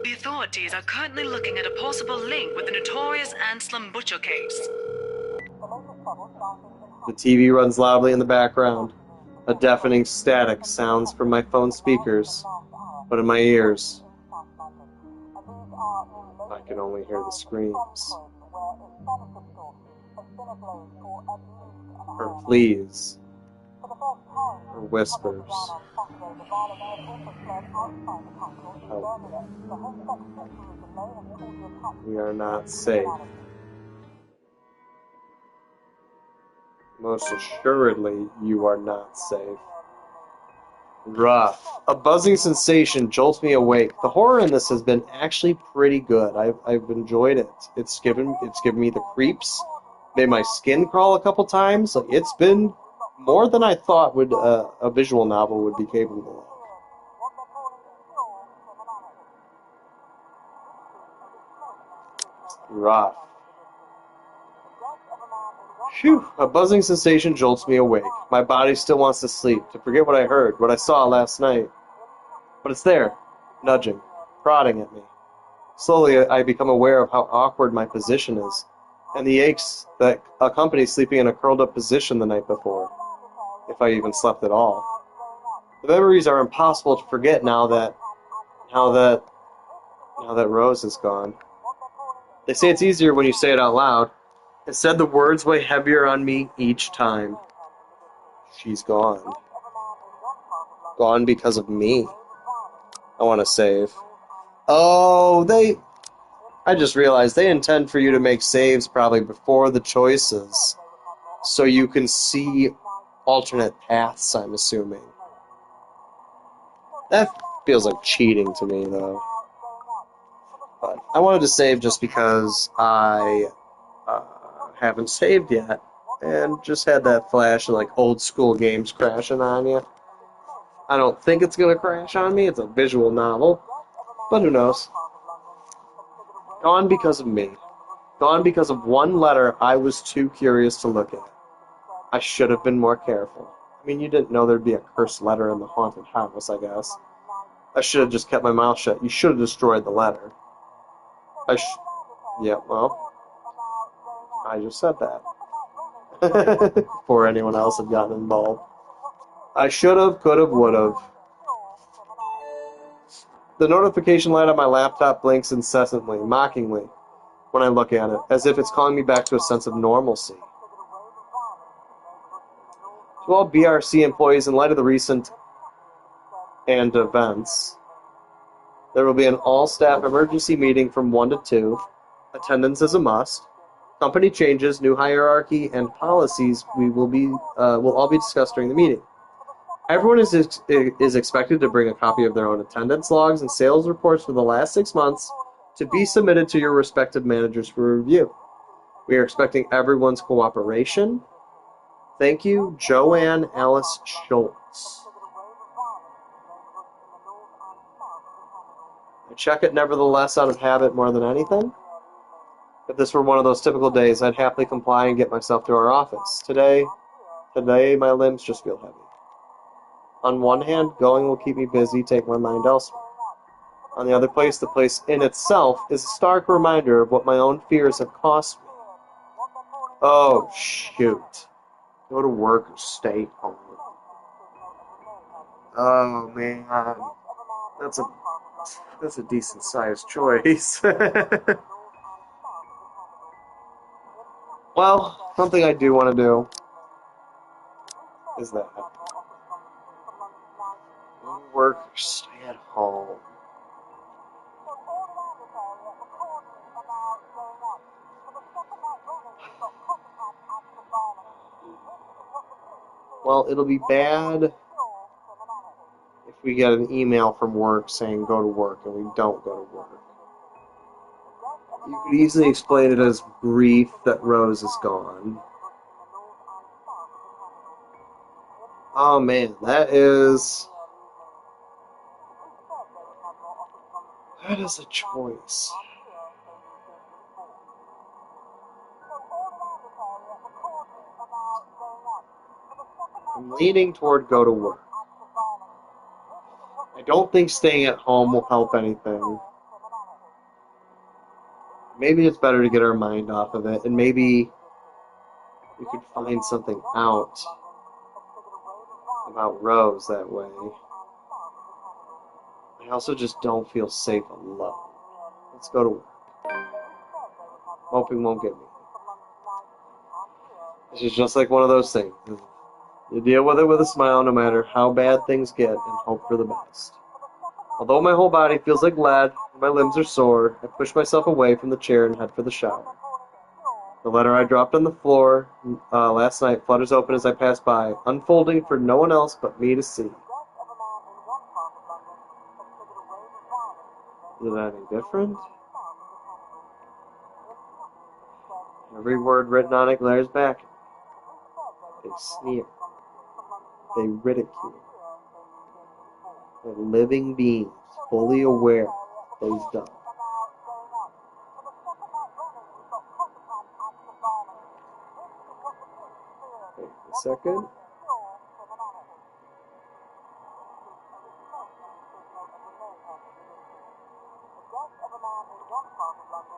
The authorities are currently looking at a possible link with the notorious Anselm Butcher case. The TV runs loudly in the background. A deafening static sounds from my phone speakers, but in my ears, I can only hear the screams. Her pleas. Her whispers. Help me. We are not safe. Most assuredly, you are not safe. Rough. A buzzing sensation jolts me awake. The horror in this has been actually pretty good. I've enjoyed it. It's given me the creeps. Made my skin crawl a couple times. Like, it's been more than I thought would a visual novel would be capable of. Rough. Phew, a buzzing sensation jolts me awake. My body still wants to sleep, to forget what I heard, what I saw last night. But it's there, nudging, prodding at me. Slowly, I become aware of how awkward my position is, and the aches that accompany sleeping in a curled-up position the night before, if I even slept at all. The memories are impossible to forget now that Rose is gone. They say it's easier when you say it out loud. Instead, the words weigh heavier on me each time. She's gone. Gone because of me. I want to save. Oh, I just realized they intend for you to make saves probably before the choices. So you can see alternate paths, I'm assuming. That feels like cheating to me, though. But I wanted to save just because I haven't saved yet, and just had that flash of like old school games crashing on you. I don't think it's gonna crash on me. It's a visual novel, but who knows? Gone because of me. Gone because of one letter I was too curious to look at. I should have been more careful. I mean, you didn't know there'd be a cursed letter in the haunted house, I guess. I should have just kept my mouth shut. You should have destroyed the letter. Yeah, well, I just said that. Before anyone else had gotten involved. I should have, could have, would have. The notification light on my laptop blinks incessantly, mockingly, when I look at it, as if it's calling me back to a sense of normalcy. To all BRC employees, in light of the recent events, there will be an all-staff emergency meeting from 1 to 2. Attendance is a must. Company changes, new hierarchy, and policies will all be discussed during the meeting. Everyone is expected to bring a copy of their own attendance logs and sales reports for the last 6 months to be submitted to your respective managers for review. We are expecting everyone's cooperation. Thank you, Joanne Alice Schultz. I check it nevertheless out of habit more than anything. If this were one of those typical days, I'd happily comply and get myself to our office. Today, my limbs just feel heavy. On one hand, going will keep me busy, take my mind elsewhere. On the other place, the place in itself is a stark reminder of what my own fears have cost me. Oh, shoot. Go to work or stay home. Oh man, that's a decent sized choice. Well, something I do want to do is that. Go to work or stay at home. Well, it'll be bad if we get an email from work saying go to work and we don't go to work. You could easily explain it as grief that Rose is gone. Oh man, that is a choice. I'm leaning toward go to work. I don't think staying at home will help anything. Maybe it's better to get our mind off of it, and maybe we could find something out about Rose that way. I also just don't feel safe alone. Let's go to work. Hoping won't get me. This is just like one of those things. You deal with it with a smile no matter how bad things get and hope for the best. Although my whole body feels like lead and my limbs are sore, I push myself away from the chair and head for the shower. The letter I dropped on the floor last night flutters open as I pass by, unfolding for no one else but me to see. Is it any different? Every word written on it glares back at me. They sneer. They ridicule. They're living beings, fully aware of what they've done. Wait a second.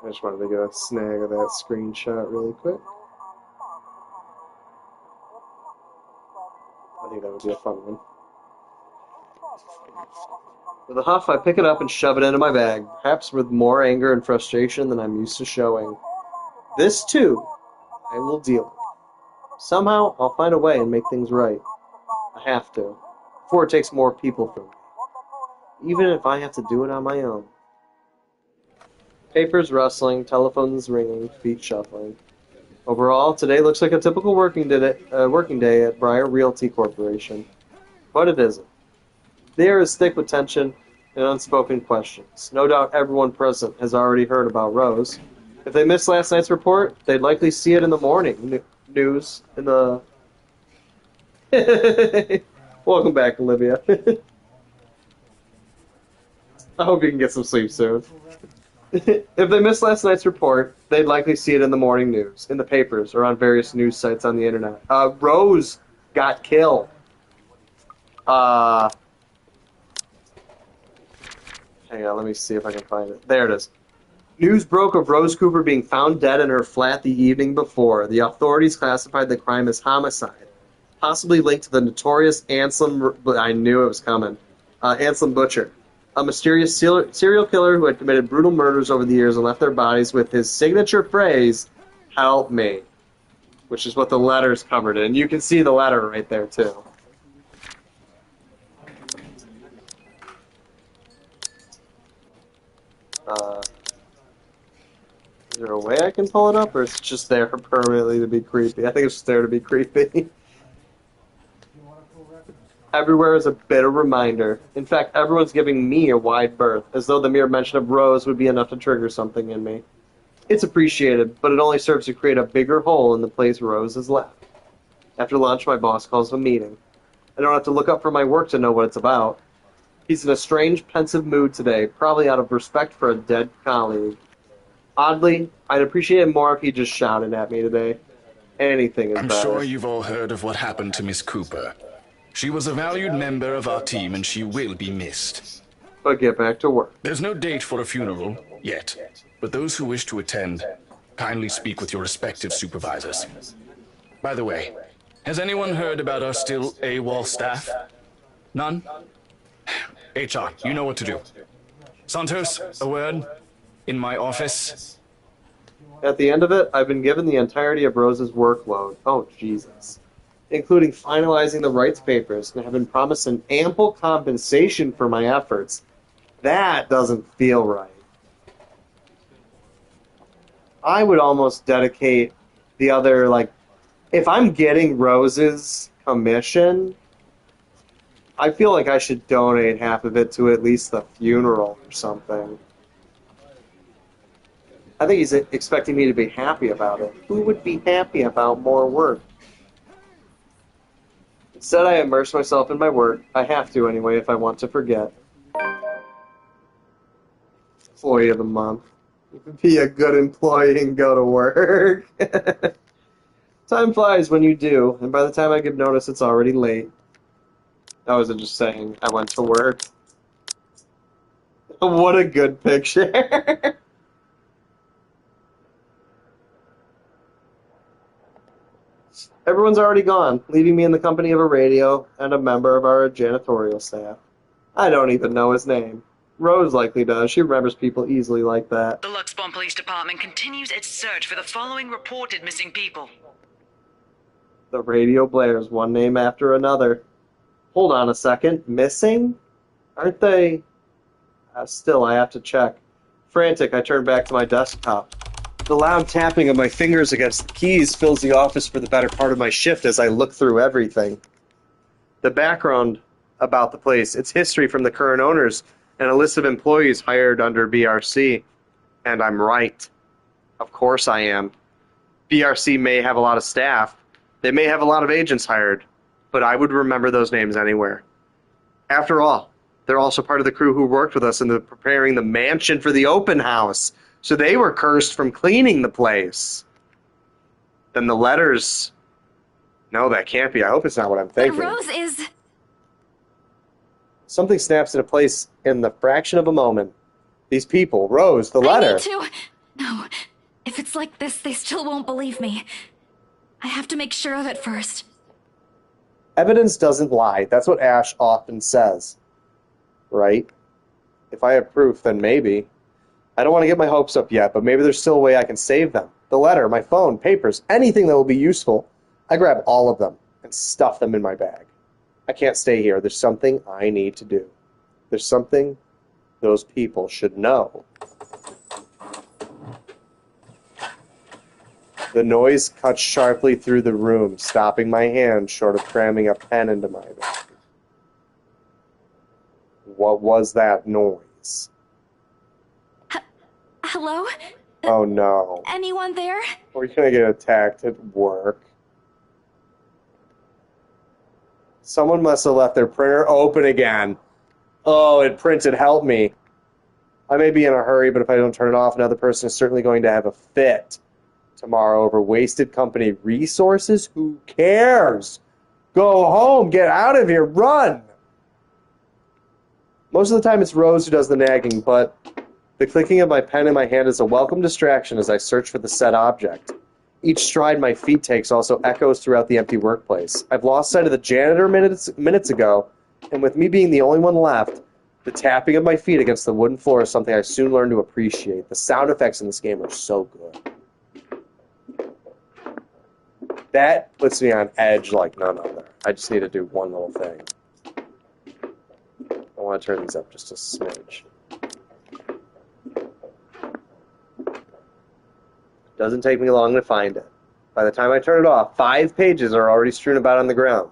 I just wanted to get a snag of that screenshot really quick. I think that would be a fun one. With a huff, I pick it up and shove it into my bag, perhaps with more anger and frustration than I'm used to showing. This, too, I will deal with. Somehow, I'll find a way and make things right. I have to, before it takes more people from me. Even if I have to do it on my own. Papers rustling, telephones ringing, feet shuffling. Overall, today looks like a typical working day at Briar Realty Corporation. But it isn't. The air is thick with tension and unspoken questions. No doubt everyone present has already heard about Rose. If they missed last night's report, they'd likely see it in the morning news in the... Welcome back, Olivia. I hope you can get some sleep soon. If they missed last night's report, they'd likely see it in the morning news, in the papers, or on various news sites on the internet. Rose got killed. Hang on, let me see if I can find it. There it is. News broke of Rose Cooper being found dead in her flat the evening before. The authorities classified the crime as homicide, possibly linked to the notorious Anselm... I knew it was coming. Anselm Butcher. A mysterious serial killer who had committed brutal murders over the years and left their bodies with his signature phrase, "Help me," which is what the letter's covered in. You can see the letter right there, too. Is there a way I can pull it up, or is it just there permanently to be creepy? I think it's just there to be creepy. Everywhere is a bitter reminder. In fact, everyone's giving me a wide berth, as though the mere mention of Rose would be enough to trigger something in me. It's appreciated, but it only serves to create a bigger hole in the place Rose has left. After lunch, my boss calls a meeting. I don't have to look up from my work to know what it's about. He's in a strange, pensive mood today, probably out of respect for a dead colleague. Oddly, I'd appreciate it more if he just shouted at me today. Anything is I'm better. sure you've all heard of what happened to Miss Cooper. She was a valued member of our team and she will be missed. But get back to work. There's no date for a funeral, yet. But those who wish to attend, kindly speak with your respective supervisors. By the way, Has anyone heard about our still AWOL staff? None? HR, you know what to do. Santos, a word? In my office? At the end of it, I've been given the entirety of Rose's workload. Oh, Jesus. Including finalizing the rights papers, and have been promised an ample compensation for my efforts. That doesn't feel right. I would almost dedicate the other, like, if I'm getting Rose's commission, I feel like I should donate half of it to at least the funeral or something. I think he's expecting me to be happy about it. Who would be happy about more work? Instead, I immerse myself in my work. I have to anyway if I want to forget. Employee of the month. Be a good employee and go to work. Time flies when you do, and by the time I give notice, it's already late. I wasn't just saying I went to work. What a good picture. Everyone's already gone, leaving me in the company of a radio and a member of our janitorial staff. I don't even know his name. Rose likely does. She remembers people easily like that. The Luxbourne Police Department continues its search for the following reported missing people. The radio blares one name after another. Hold on a second. Missing? Aren't they... still, I have to check. Frantic, I turn back to my desktop. The loud tapping of my fingers against the keys fills the office for the better part of my shift as I look through everything. The background about the place, its history from the current owners, and a list of employees hired under BRC. And I'm right. Of course I am. BRC may have a lot of staff. They may have a lot of agents hired. But I would remember those names anywhere. After all, they're also part of the crew who worked with us in preparing the mansion for the open house. So they were cursed from cleaning the place. Then the letters... No, that can't be. I hope it's not what I'm thinking. Rose is... Something snaps into place in the fraction of a moment. These people, Rose, the letter... I need to... No, if it's like this, they still won't believe me. I have to make sure of it first. Evidence doesn't lie. That's what Ash often says. Right? If I have proof, then maybe... I don't want to get my hopes up yet, but maybe there's still a way I can save them. The letter, my phone, papers, anything that will be useful. I grab all of them and stuff them in my bag. I can't stay here. There's something I need to do. There's something those people should know. The noise cuts sharply through the room, stopping my hand short of cramming a pen into my bag. What was that noise? Hello? Oh no. Anyone there? We're gonna get attacked at work. Someone must have left their printer open again. Oh, it printed, help me. I may be in a hurry, but if I don't turn it off, another person is certainly going to have a fit tomorrow over wasted company resources. Who cares? Go home, get out of here, run! Most of the time it's Rose who does the nagging, but the clicking of my pen in my hand is a welcome distraction as I search for the said object. Each stride my feet takes also echoes throughout the empty workplace. I've lost sight of the janitor minutes ago, and with me being the only one left, the tapping of my feet against the wooden floor is something I soon learned to appreciate. The sound effects in this game are so good. That puts me on edge like none other. I just need to do one little thing. I want to turn these up just a smidge. Doesn't take me long to find it. By the time I turn it off, 5 pages are already strewn about on the ground,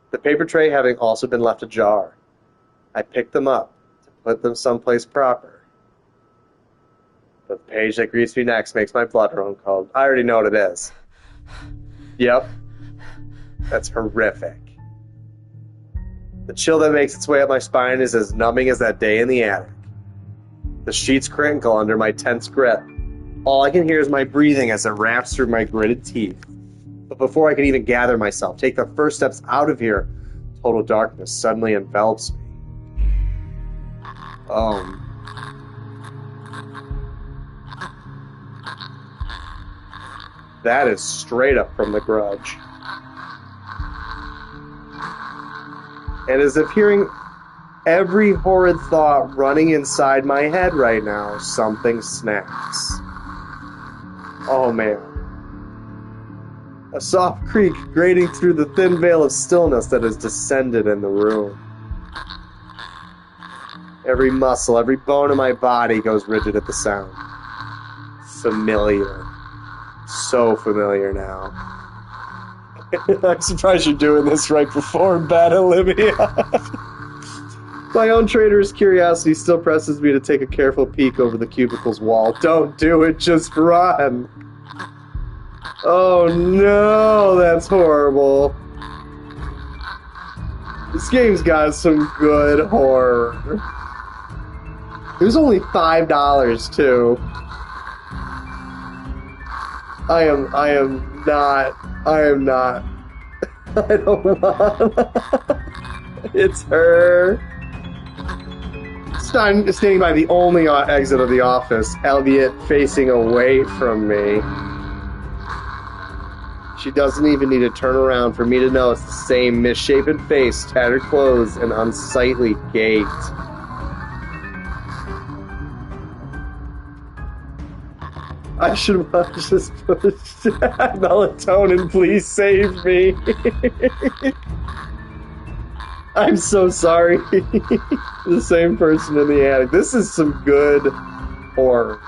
the paper tray having also been left ajar. I pick them up to put them someplace proper. But the page that greets me next makes my blood run cold. I already know what it is. Yep. That's horrific. The chill that makes its way up my spine is as numbing as that day in the attic. The sheets crinkle under my tense grip. All I can hear is my breathing as it wraps through my gritted teeth. But before I can even gather myself, take the first steps out of here, total darkness suddenly envelops me. That is straight up from The Grudge. And as if hearing every horrid thought running inside my head right now, something snaps. Oh man. A soft creak grating through the thin veil of stillness that has descended in the room. Every muscle, every bone in my body goes rigid at the sound. Familiar. So familiar now. I'm surprised you're doing this right before bed, Olivia. My own traitorous curiosity still presses me to take a careful peek over the cubicle's wall. Don't do it, just run. Oh no, that's horrible. This game's got some good horror. It was only $5 too. I am not. I don't want. It's her. Standing by the only exit of the office, albeit facing away from me. She doesn't even need to turn around for me to know it's the same misshapen face, tattered clothes, and unsightly gait. I should watch this melatonin, please save me. I'm so sorry. The same person in the attic. This is some good horror.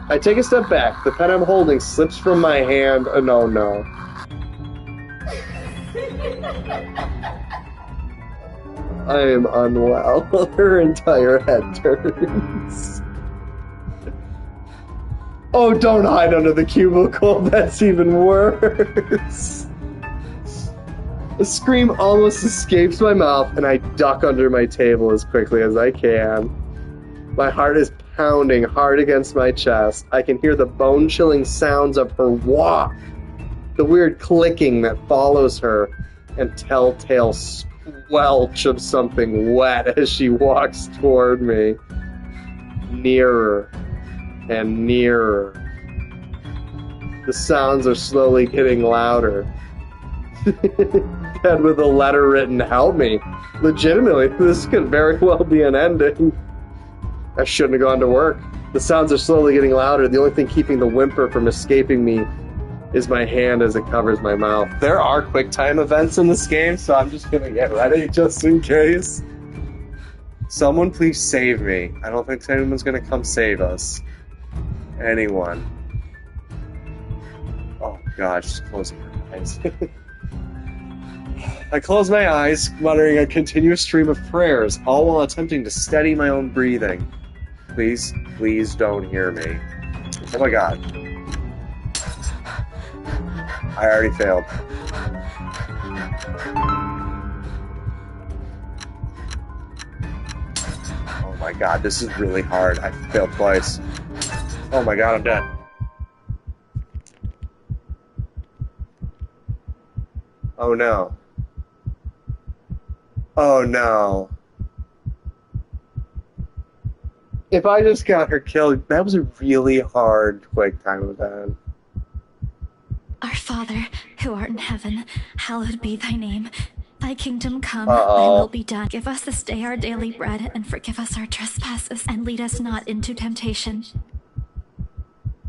I take a step back. The pen I'm holding slips from my hand. No. I am unwell. Her entire head turns. Oh, don't hide under the cubicle. That's even worse. A scream almost escapes my mouth, and I duck under my table as quickly as I can. My heart is pounding hard against my chest. I can hear the bone-chilling sounds of her walk, the weird clicking that follows her, and telltale squelch of something wet as she walks toward me. Nearer and nearer. The sounds are slowly getting louder. Dead with a letter written, "Help me." Legitimately, this could very well be an ending. I shouldn't have gone to work. The sounds are slowly getting louder. The only thing keeping the whimper from escaping me is my hand as it covers my mouth. There are QuickTime events in this game, so I'm just gonna get ready just in case. Someone please save me. I don't think anyone's gonna come save us. Anyone. Oh god, just closing my eyes. I close my eyes, muttering a continuous stream of prayers, all while attempting to steady my own breathing. Please, please don't hear me. Oh my god. I already failed. Oh my god, this is really hard. I failed twice. Oh my god, I'm dead. Oh no. Oh no. If I just got her killed, that was a really hard QuickTime event. Our Father, who art in heaven, hallowed be thy name. Thy kingdom come, thy will be done. Give us this day our daily bread, and forgive us our trespasses, and lead us not into temptation.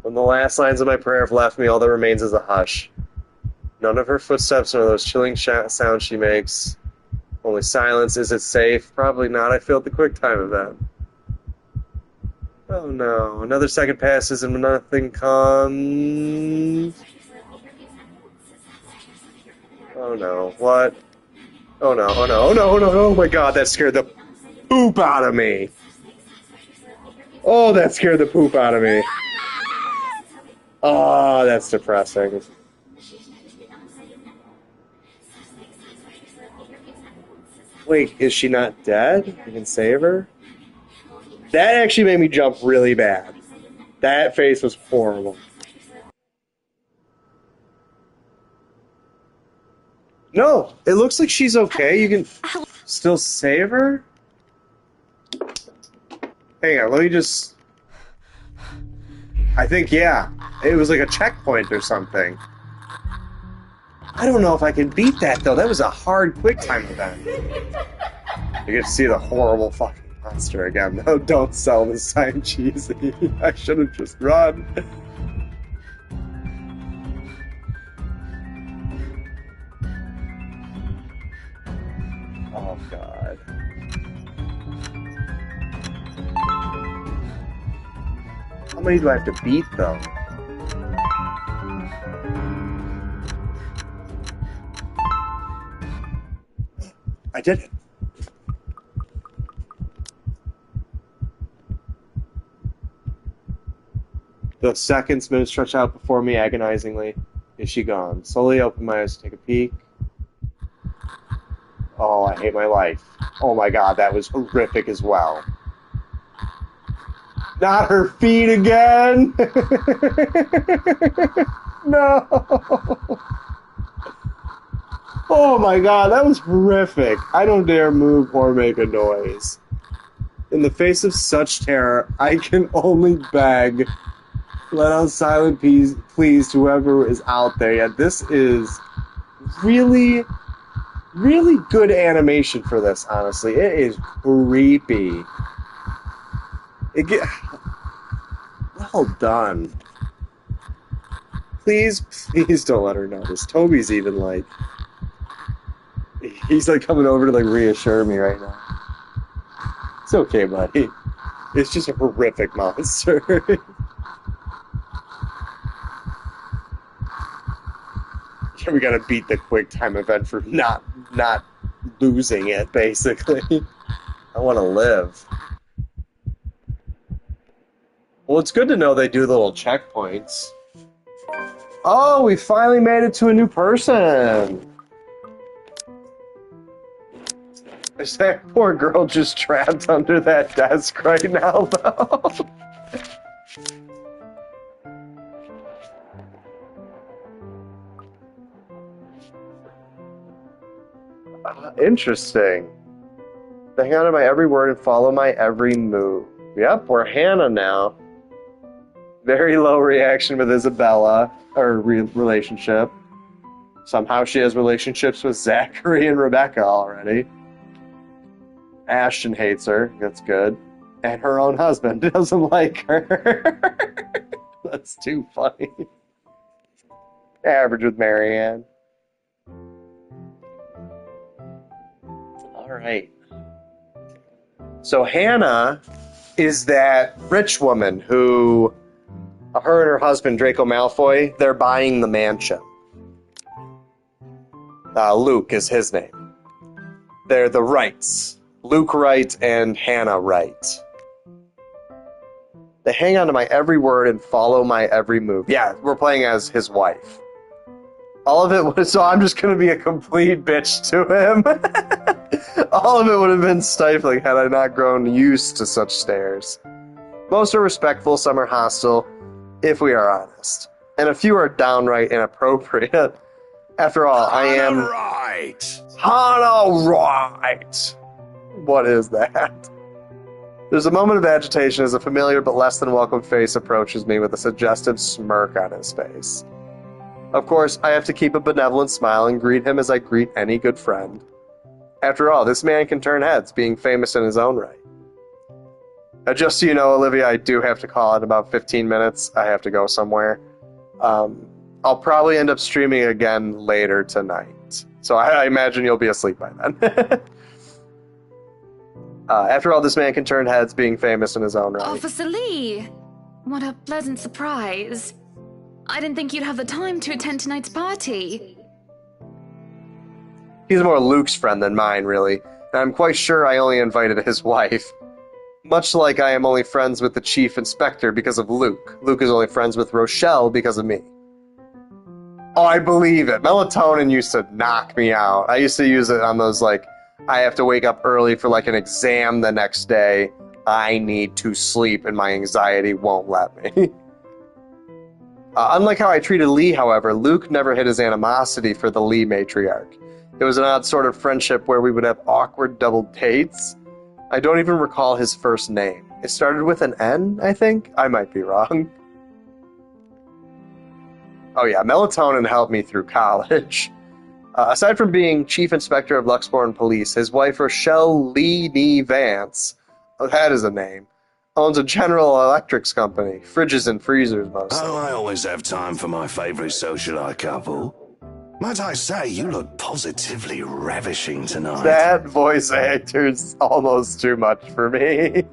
When the last lines of my prayer have left me, all that remains is a hush. None of her footsteps nor those chilling sounds she makes. Only silence. Is it safe? Probably not. I failed the QuickTime event. Oh no. Another second passes and nothing comes. Oh no. What? Oh no. Oh no. Oh no. Oh no. Oh my god, that scared the poop out of me. Oh, that scared the poop out of me. Oh, that's depressing. Wait, is she not dead? I can save her? That actually made me jump really bad. That face was horrible. No, it looks like she's okay. You can still save her? Hang on, let me just... I think, yeah. It was like a checkpoint or something. I don't know if I can beat that, though. That was a hard quick time event. You get to see the horrible fucking monster again, though. Don't sell this time, cheesy. I should have just run. Oh, God. How many do I have to beat, though? I did it. The seconds, minutes stretch out before me agonizingly. Is she gone? Slowly open my eyes to take a peek. Oh, I hate my life. Oh my God, that was horrific as well. Not her feet again! No! Oh my God, that was horrific. I don't dare move or make a noise. In the face of such terror, I can only beg, let out silent please to whoever is out there. Yeah, this is really, really good animation for this, honestly. It is creepy. Well done. Please don't let her notice. Toby's even like... He's like coming over to like reassure me right now. It's okay, buddy. It's just a horrific monster. We gotta beat the quick time event for not losing it, basically. I want to live. Well, it's good to know they do little checkpoints. Oh, we finally made it to a new person! Is that poor girl just trapped under that desk right now, though? Interesting. Hang on to my every word and follow my every move. Yep, we're Hannah now. Very low reaction with Isabella, or relationship. Somehow she has relationships with Zachary and Rebecca already. Ashton hates her, that's good. And her own husband doesn't like her. That's too funny. Average with Marianne. Alright. So Hannah is that rich woman who, her and her husband, Draco Malfoy, they're buying the mansion. Luke is his name. They're the Wrights. Luke Wright and Hannah Wright. They hang on to my every word and follow my every move. Yeah, we're playing as his wife. All of it was, so I'm just going to be a complete bitch to him. All of it would have been stifling had I not grown used to such stares. Most are respectful, some are hostile, if we are honest. And a few are downright inappropriate. After all, I am... Hannah Wright! What is that? There's a moment of agitation as a familiar but less than welcome face approaches me with a suggestive smirk on his face. Of course, I have to keep a benevolent smile and greet him as I greet any good friend. After all, this man can turn heads, being famous in his own right. Just so you know, Olivia, I do have to call in about 15 minutes. I have to go somewhere. I'll probably end up streaming again later tonight. So I imagine you'll be asleep by then. After all, this man can turn heads, being famous in his own right. Officer Lee! What a pleasant surprise. I didn't think you'd have the time to attend tonight's party. He's more Luke's friend than mine, really. And I'm quite sure I only invited his wife. Much like I am only friends with the chief inspector because of Luke. Luke is only friends with Rochelle because of me. Oh, I believe it. Melatonin used to knock me out. I used to use it on those, like, I have to wake up early for, like, an exam the next day. I need to sleep and my anxiety won't let me. Unlike how I treated Lee, however, Luke never hid his animosity for the Lee matriarch. It was an odd sort of friendship where we would have awkward double dates. I don't even recall his first name. It started with an N, I think? I might be wrong. Oh yeah, melatonin helped me through college. Aside from being Chief Inspector of Luxborn Police, his wife Rochelle Lee Nee Vance, oh, that is a name, owns a General Electrics company, fridges and freezers mostly. Oh, I always have time for my favourite socialite couple. Might I say, you look positively ravishing tonight. That voice actor's almost too much for me.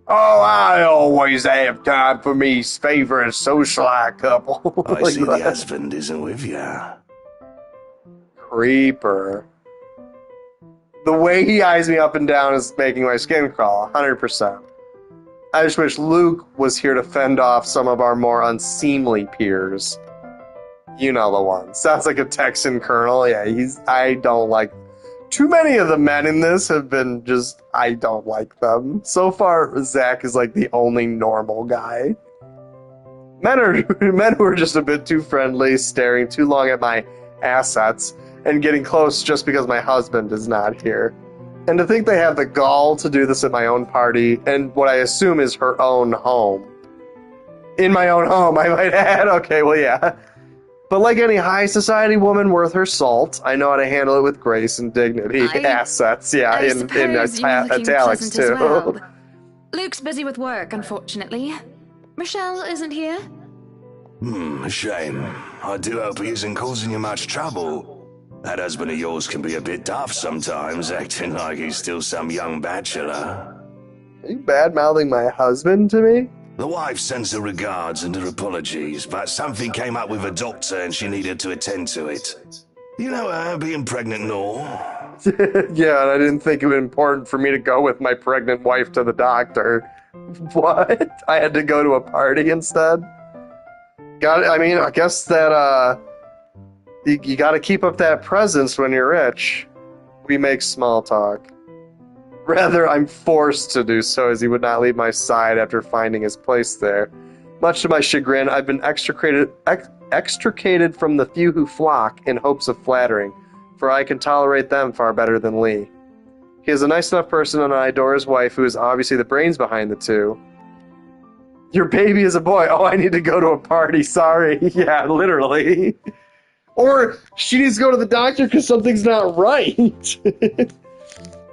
Oh, I always have time for me favorite socialite couple. I see the husband isn't with ya. Creeper. The way he eyes me up and down is making my skin crawl, 100%. I just wish Luke was here to fend off some of our more unseemly peers. You know the one. Sounds like a Texan colonel. Yeah, I don't like... Too many of the men in this have been just... I don't like them. So far, Zach is like the only normal guy. Men who are just a bit too friendly, staring too long at my assets, and getting close just because my husband is not here. And to think they have the gall to do this at my own party, and what I assume is her own home. In my own home, I might add. Okay, well, yeah. But like any high society woman worth her salt, I know how to handle it with grace and dignity. Assets, yeah, in italics too. Well. Luke's busy with work, unfortunately. Rochelle isn't here. A shame. I do hope he isn't causing you much trouble. That husband of yours can be a bit daft sometimes, acting like he's still some young bachelor. Are you bad-mouthing my husband to me? The wife sends her regards and her apologies, but something came up with a doctor and she needed to attend to it. You know her, being pregnant and all. Yeah, and I didn't think it was important for me to go with my pregnant wife to the doctor. What? I had to go to a party instead? I guess that, you gotta keep up that presence when you're rich. We make small talk. Rather, I'm forced to do so, as he would not leave my side after finding his place there. Much to my chagrin, I've been extricated from the few who flock in hopes of flattering, for I can tolerate them far better than Lee. He is a nice enough person, and I adore his wife, who is obviously the brains behind the two. Your baby is a boy. Oh, I need to go to a party. Sorry. Yeah, literally. Or she needs to go to the doctor because something's not right.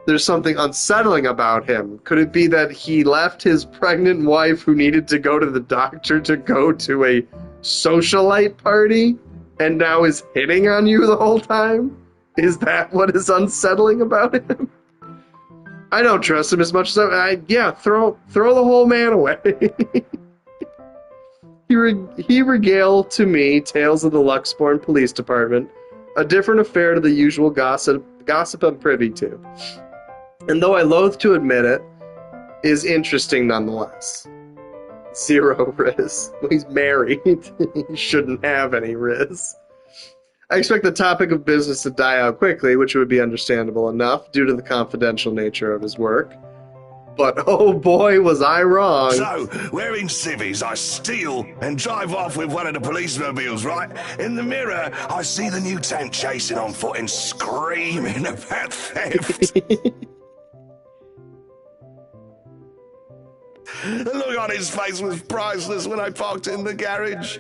There's something unsettling about him. Could it be that he left his pregnant wife who needed to go to the doctor to go to a socialite party and now is hitting on you the whole time? Is that what is unsettling about him? I don't trust him as much as throw the whole man away. He regaled to me tales of the Luxborn Police Department, a different affair to the usual gossip I'm privy to. And though I loathe to admit it, is interesting nonetheless. Zero riz. Well, he's married. He shouldn't have any riz. I expect the topic of business to die out quickly, which would be understandable enough due to the confidential nature of his work. But oh boy, was I wrong. So, wearing civvies, I steal and drive off with one of the police mobiles, right? In the mirror, I see the mutant chasing on foot and screaming about theft. The look on his face was priceless when I parked in the garage.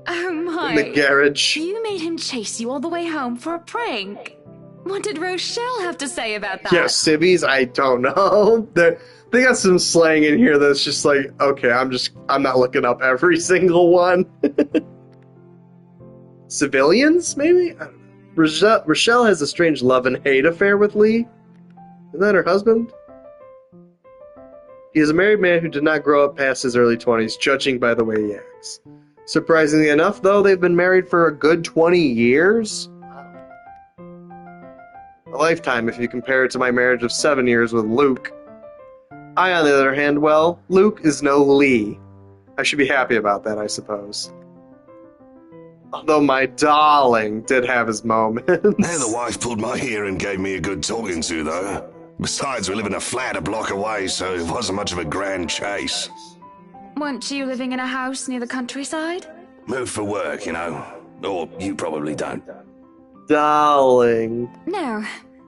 Oh my. In the garage. You made him chase you all the way home for a prank. What did Rochelle have to say about that? Yeah, civvies, I don't know. They got some slang in here that's just like, okay, I'm not looking up every single one. Civilians, maybe? I don't know. Rochelle has a strange love and hate affair with Lee. Isn't that her husband? He is a married man who did not grow up past his early 20s, judging by the way he acts. Surprisingly enough, though, they've been married for a good 20 years. A lifetime if you compare it to my marriage of 7 years with Luke. I, on the other hand, well, Luke is no Lee. I should be happy about that, I suppose. Although my darling did have his moments. Yeah, the wife pulled my ear and gave me a good talking to, though. Besides, we live in a flat a block away, so it wasn't much of a grand chase. Weren't you living in a house near the countryside? Moved for work, you know. Or you probably don't. Darling. No,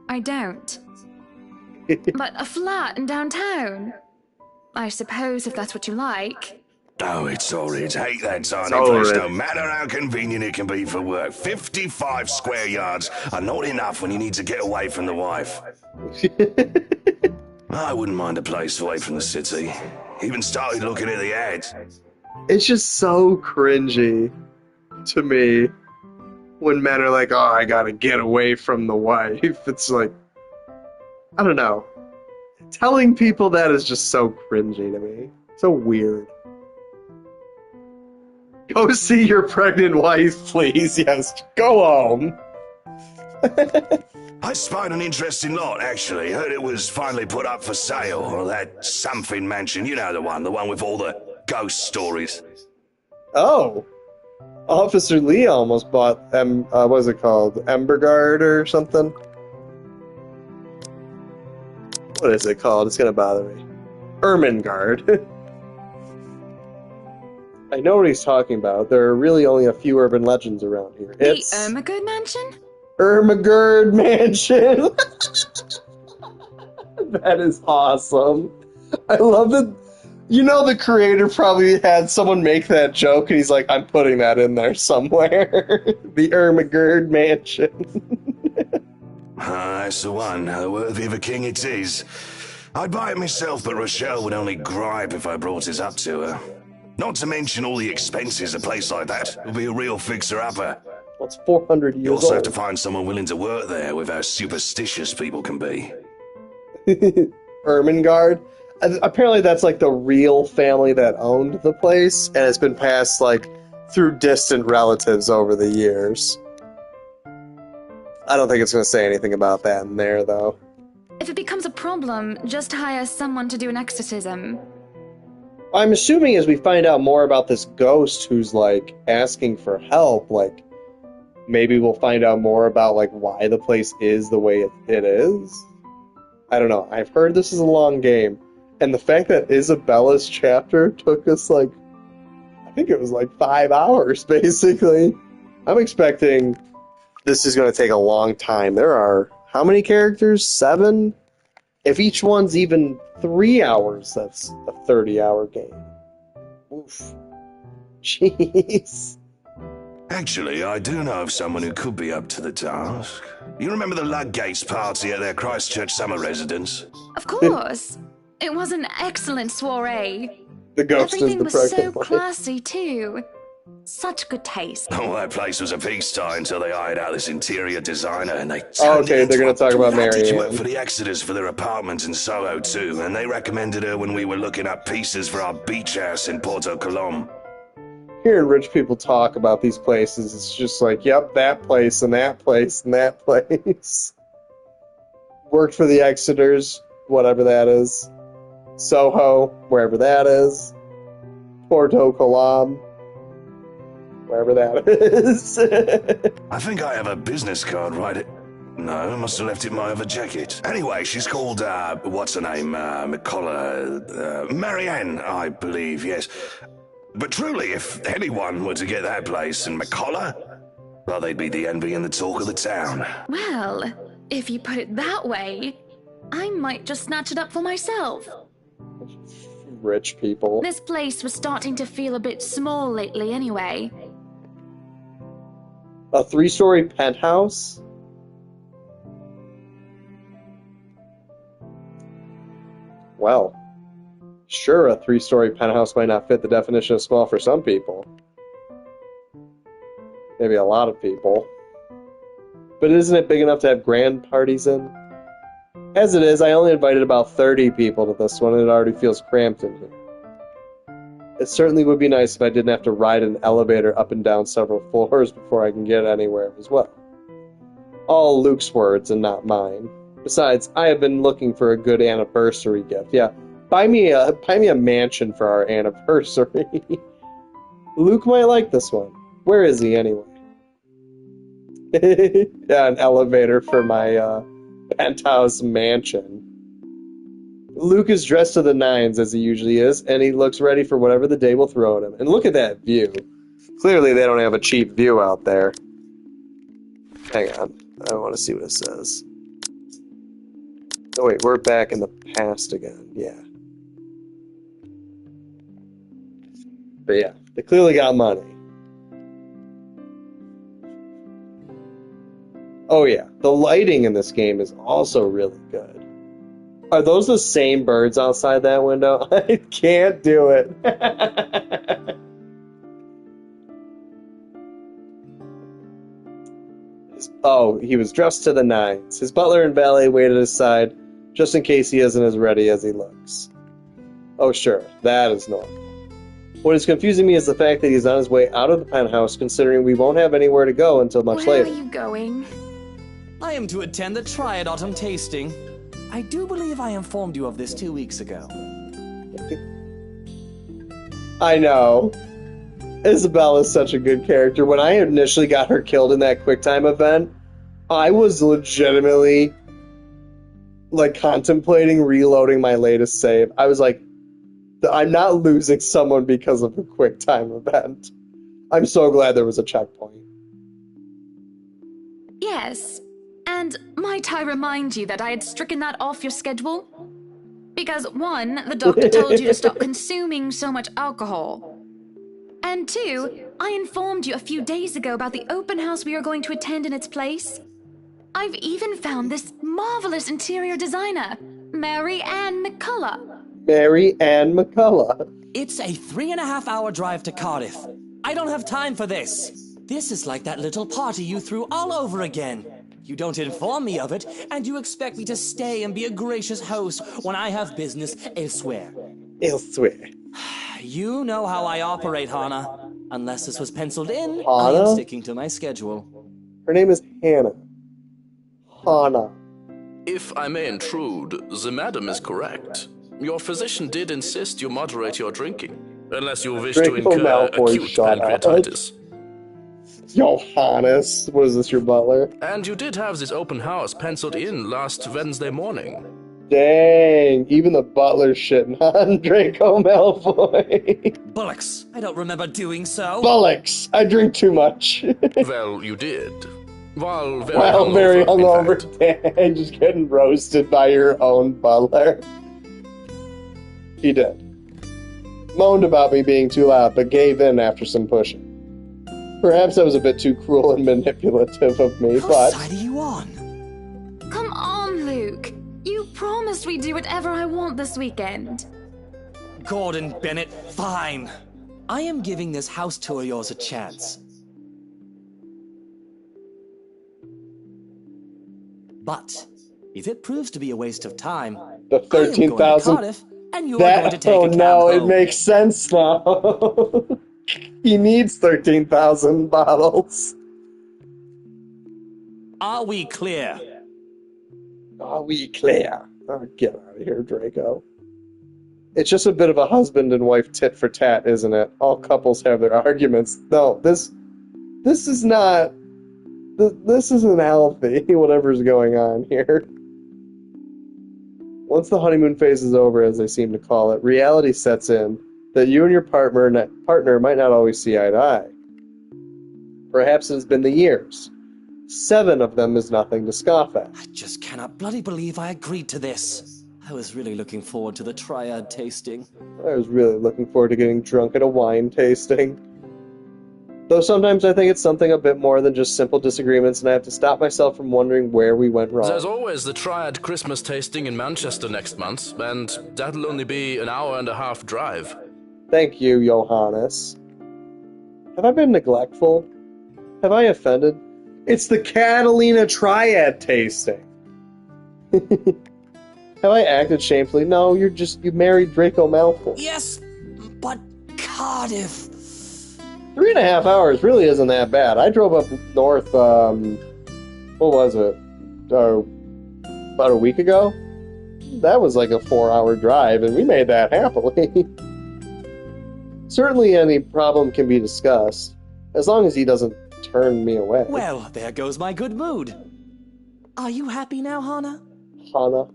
I don't. But a flat in downtown? I suppose if that's what you like. Oh, it's horrid. Hate that tiny horrid. place, no matter how convenient it can be for work. 55 square yards are not enough when you need to get away from the wife. I wouldn't mind a place away from the city. Even started looking at the ads. It's just so cringy to me when men are like, oh, I gotta get away from the wife. It's like, I don't know. Telling people that is just so cringy to me. So weird. Go see your pregnant wife, please. Yes, go home. I spied an interesting lot, actually. Heard it was finally put up for sale, or that something mansion. You know the one with all the ghost stories. Oh. Officer Lee almost bought, what was it called? Emberguard or something? What is it called? It's gonna bother me. Ermengarde. I know what he's talking about. There are really only a few urban legends around here. It's The Ermengarde Mansion? Ermengarde Mansion. That is awesome. I love that. You know, the creator probably had someone make that joke, and he's like, I'm putting that in there somewhere. The Ermengarde Mansion. That's the one. Worthy of a king it is. I'd buy it myself, but Rochelle would only gripe if I brought it up to her. Not to mention all the expenses a place like that would be a real fixer-upper. Well, it's 400 years You also old. have to find someone willing to work there with how superstitious people can be. Ermengarde. Apparently that's like the real family that owned the place, and it's been passed like through distant relatives over the years. I don't think it's going to say anything about that in there, though. If it becomes a problem, just hire someone to do an exorcism. I'm assuming as we find out more about this ghost who's, like, asking for help, like, maybe we'll find out more about, like, why the place is the way it is? I don't know. I've heard this is a long game, and the fact that Isabella's chapter took us, like, I think it was, like, 5 hours, basically. I'm expecting this is going to take a long time. There are, how many characters? 7? If each one's even 3 hours, that's a 30-hour game. Oof. Jeez. Actually, I do know of someone who could be up to the task. You remember the Ludgates party at their Christchurch summer residence? Of course. It was an excellent soiree. The ghost Everything is the was so pregnant wife. classy, too. Such good taste. Oh, that place was a pigsty until they hired out this interior designer, and they Oh, okay, they're going to talk about Did Mary work for Ann. the Exeters for their apartment in Soho too, and they recommended her when we were looking up pieces for our beach house in Porto Colom. Hearing rich people talk about these places, it's just like, yep, that place and that place and that place. Worked for the Exeters, whatever that is. Soho, wherever that is. Porto Colom, wherever that is. I think I have a business card, right? No, I must have left it in my other jacket. Anyway, she's called, what's her name? McCullough, Marianne, I believe, yes. But truly, if anyone were to get that place in McCullough, well, they'd be the envy and the talk of the town. Well, if you put it that way, I might just snatch it up for myself. Rich people. This place was starting to feel a bit small lately anyway. A 3-story penthouse? Well, sure, a 3-story penthouse might not fit the definition of small for some people. Maybe a lot of people. But isn't it big enough to have grand parties in? As it is, I only invited about 30 people to this one, and it already feels cramped in here. It certainly would be nice if I didn't have to ride an elevator up and down several floors before I can get anywhere as well. All Luke's words and not mine. Besides, I have been looking for a good anniversary gift. Yeah, buy me a mansion for our anniversary. Luke might like this one. Where is he anyway? Yeah, an elevator for my penthouse mansion. Luke is dressed to the nines as he usually is, and he looks ready for whatever the day will throw at him. And look at that view. Clearly they don't have a cheap view out there. Hang on. I want to see what it says. Oh wait, we're back in the past again. Yeah. But yeah, they clearly got money. Oh yeah, the lighting in this game is also really good. Are those the same birds outside that window? I can't do it. Oh, he was dressed to the nines. His butler and valet wait at his side, just in case he isn't as ready as he looks. Oh sure, that is normal. What is confusing me is the fact that he's on his way out of the penthouse, considering we won't have anywhere to go until much later. Where are you going? I am to attend the Triad Autumn Tasting. I do believe I informed you of this 2 weeks ago. I know. Isabelle is such a good character. When I initially got her killed in that QuickTime event, I was legitimately contemplating reloading my latest save. I was like, I'm not losing someone because of a QuickTime event. I'm so glad there was a checkpoint. Yes. And might I remind you that I had stricken that off your schedule? Because 1, the doctor told you to stop consuming so much alcohol. And 2, I informed you a few days ago about the open house we are going to attend in its place. I've even found this marvelous interior designer, Mary Ann McCullough. Mary Ann McCullough. It's a 3.5-hour drive to Cardiff. I don't have time for this. This is like that little party you threw all over again. You don't inform me of it, and you expect me to stay and be a gracious host when I have business elsewhere. Elsewhere. You know how I operate, Hana. Unless this was penciled in, Hana? I am sticking to my schedule. Her name is Hannah. Hana. If I may intrude, the madam is correct. Your physician did insist you moderate your drinking, unless you wish to incur acute pancreatitis. Johannes, what is this, your butler? And you did have this open house penciled in last Wednesday morning. Dang, even the butler's shitting on Draco Malfoy. Bullocks, I don't remember doing so. Bullocks, I drink too much. Well, you did. While very hungover. Dang, just getting roasted by your own butler. He did. Moaned about me being too loud, but gave in after some pushing. Perhaps that was a bit too cruel and manipulative of me, but... What side are you on? Come on, Luke. You promised we'd do whatever I want this weekend. Gordon Bennett, fine. I am giving this house tour of yours a chance. But if it proves to be a waste of time, the 13,000. And you are going to take a cab no, home. It makes sense now. He needs 13,000 bottles. Are we clear? Are we clear? Oh, get out of here, Draco. It's just a bit of a husband and wife tit for tat, isn't it? All couples have their arguments. No, this is not. This isn't healthy. Whatever's going on here. Once the honeymoon phase is over, as they seem to call it, reality sets in that you and your partner might not always see eye to eye. Perhaps it has been the years. 7 of them is nothing to scoff at. I just cannot bloody believe I agreed to this. I was really looking forward to the Triad tasting. I was really looking forward to getting drunk at a wine tasting. Though sometimes I think it's something a bit more than just simple disagreements, and I have to stop myself from wondering where we went wrong. There's always the Triad Christmas tasting in Manchester next month, and that'll only be an hour-and-a-half drive. Thank you, Johannes. Have I been neglectful? Have I offended? It's the Catalina Triad tasting. Have I acted shamefully? No, you married Draco Malfoy. Yes, but Cardiff. 3.5 hours really isn't that bad. I drove up north, what was it? About a week ago? That was like a 4-hour drive, and we made that happily. Certainly any problem can be discussed, as long as he doesn't turn me away. Well, there goes my good mood. Are you happy now, Hana? Hana.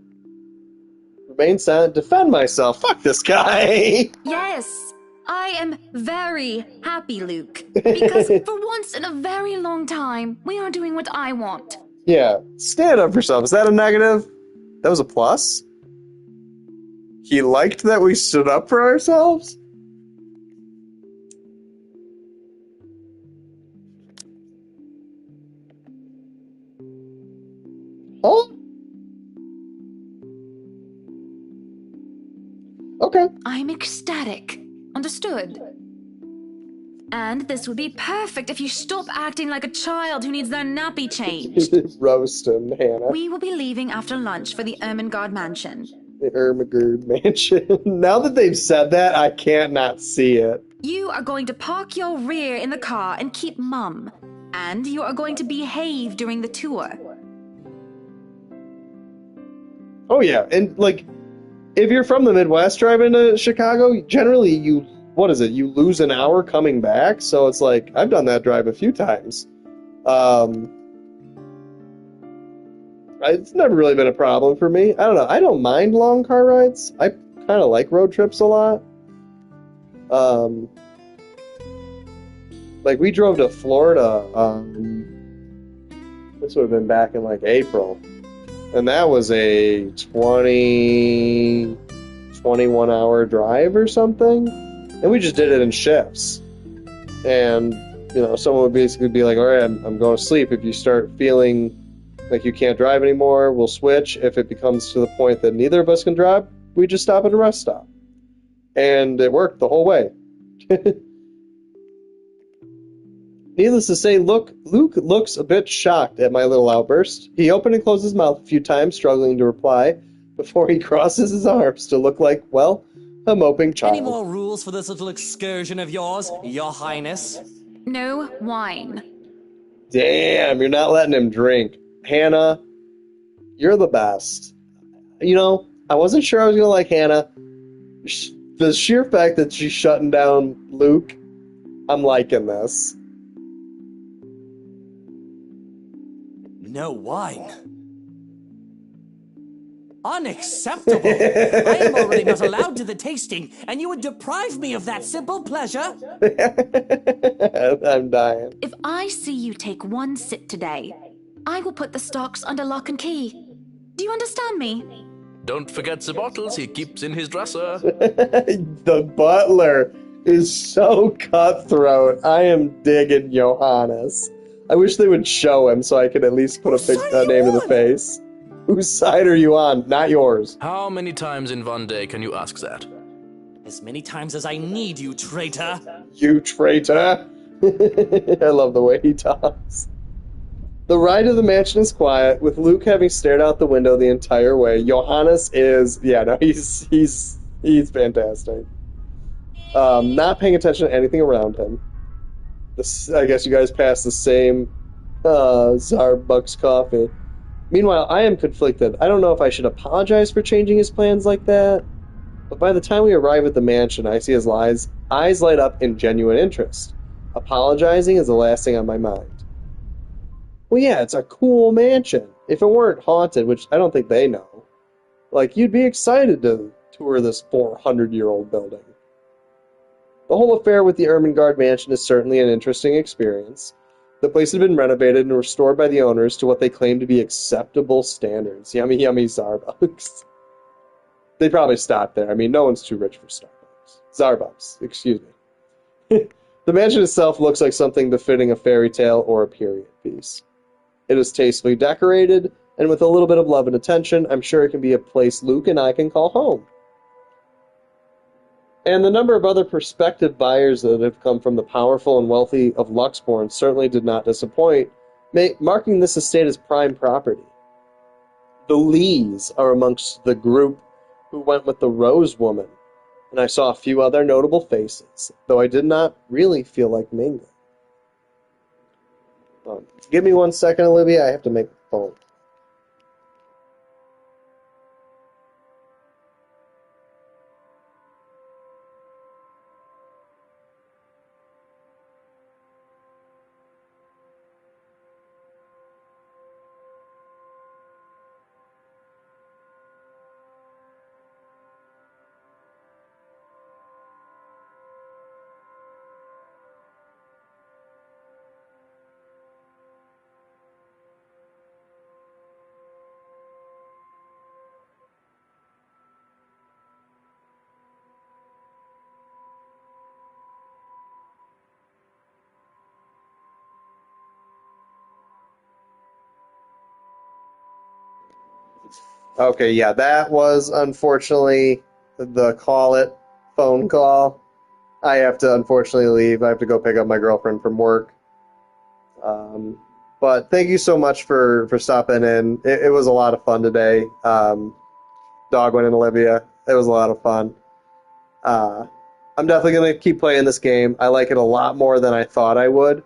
Remain silent, defend myself. Fuck this guy! Yes, I am very happy, Luke. Because for once in a very long time, we are doing what I want. Yeah, stand up for yourself. Is that a negative? That was a plus? He liked that we stood up for ourselves? Oh. Okay. I'm ecstatic. Understood? And this would be perfect if you stop acting like a child who needs their nappy changed. Roast him, Hannah. We will be leaving after lunch for the Ermengarde mansion. The Ermengarde mansion. Now that they've said that, I can't not see it. You are going to park your rear in the car and keep mum. And you are going to behave during the tour. Oh yeah, and like, if you're from the Midwest driving to Chicago, generally you lose an hour coming back, so it's like, I've done that drive a few times. It's never really been a problem for me. I don't know, I don't mind long car rides. I kind of like road trips a lot. Like, we drove to Florida, this would have been back in, like, April. And that was a 21-hour drive or something. And we just did it in shifts. And, someone would basically be like, all right, I'm going to sleep. If you start feeling like you can't drive anymore, we'll switch. If it becomes to the point that neither of us can drive, we just stop at a rest stop. And it worked the whole way. Needless to say, Luke looks a bit shocked at my little outburst. He opened and closed his mouth a few times, struggling to reply, before he crosses his arms to look like, well, a moping child. Any more rules for this little excursion of yours, Your Highness? No wine. Damn, you're not letting him drink. Hannah, you're the best. I wasn't sure I was going to like Hannah. The sheer fact that she's shutting down Luke, I'm liking this. No wine. Unacceptable! I am already not allowed to the tasting, and you would deprive me of that simple pleasure? I'm dying. If I see you take one sip today, I will put the stocks under lock and key. Do you understand me? Don't forget the bottles he keeps in his dresser. The butler is so cutthroat. I am digging Johannes. I wish they would show him so I could at least put a name to the face. Whose side are you on? Not yours. How many times in one day can you ask that? As many times as I need you, traitor. You traitor. I love the way he talks. The ride to the mansion is quiet, with Luke having stared out the window the entire way. Johannes is, he's fantastic. Not paying attention to anything around him. I guess you guys passed the same Starbucks coffee. Meanwhile, I am conflicted. I don't know if I should apologize for changing his plans like that, but by the time we arrive at the mansion, I see his eyes light up in genuine interest. Apologizing is the last thing on my mind. Well, yeah, it's a cool mansion. If it weren't haunted, which I don't think they know, you'd be excited to tour this 400-year-old building. The whole affair with the Ermengarde mansion is certainly an interesting experience. The place had been renovated and restored by the owners to what they claim to be acceptable standards. Yummy, yummy Starbucks. They probably stopped there. I mean, no one's too rich for Starbucks. Starbucks, excuse me. The mansion itself looks like something befitting a fairy tale or a period piece. It is tastefully decorated, and with a little bit of love and attention, I'm sure it can be a place Luke and I can call home. And the number of other prospective buyers that have come from the powerful and wealthy of Luxborn certainly did not disappoint, marking this estate as prime property. The Lees are amongst the group who went with the Rose Woman, and I saw a few other notable faces, though I did not really feel like mingling. Give me 1 second, Olivia. I have to make a phone. Okay, yeah, that was unfortunately the call it phone call. I have to unfortunately leave. I have to go pick up my girlfriend from work. But thank you so much for stopping in. It was a lot of fun today. Dogwin and Olivia, it was a lot of fun. I'm definitely going to keep playing this game. I like it a lot more than I thought I would.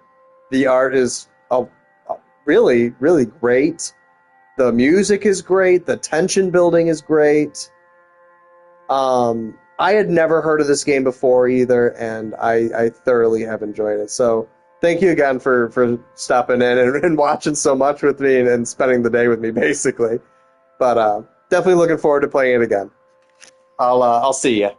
The art is really, really great. The music is great. The tension building is great. I had never heard of this game before either, and I thoroughly have enjoyed it. So thank you again for stopping in and watching so much with me and spending the day with me, basically. But definitely looking forward to playing it again. I'll see you.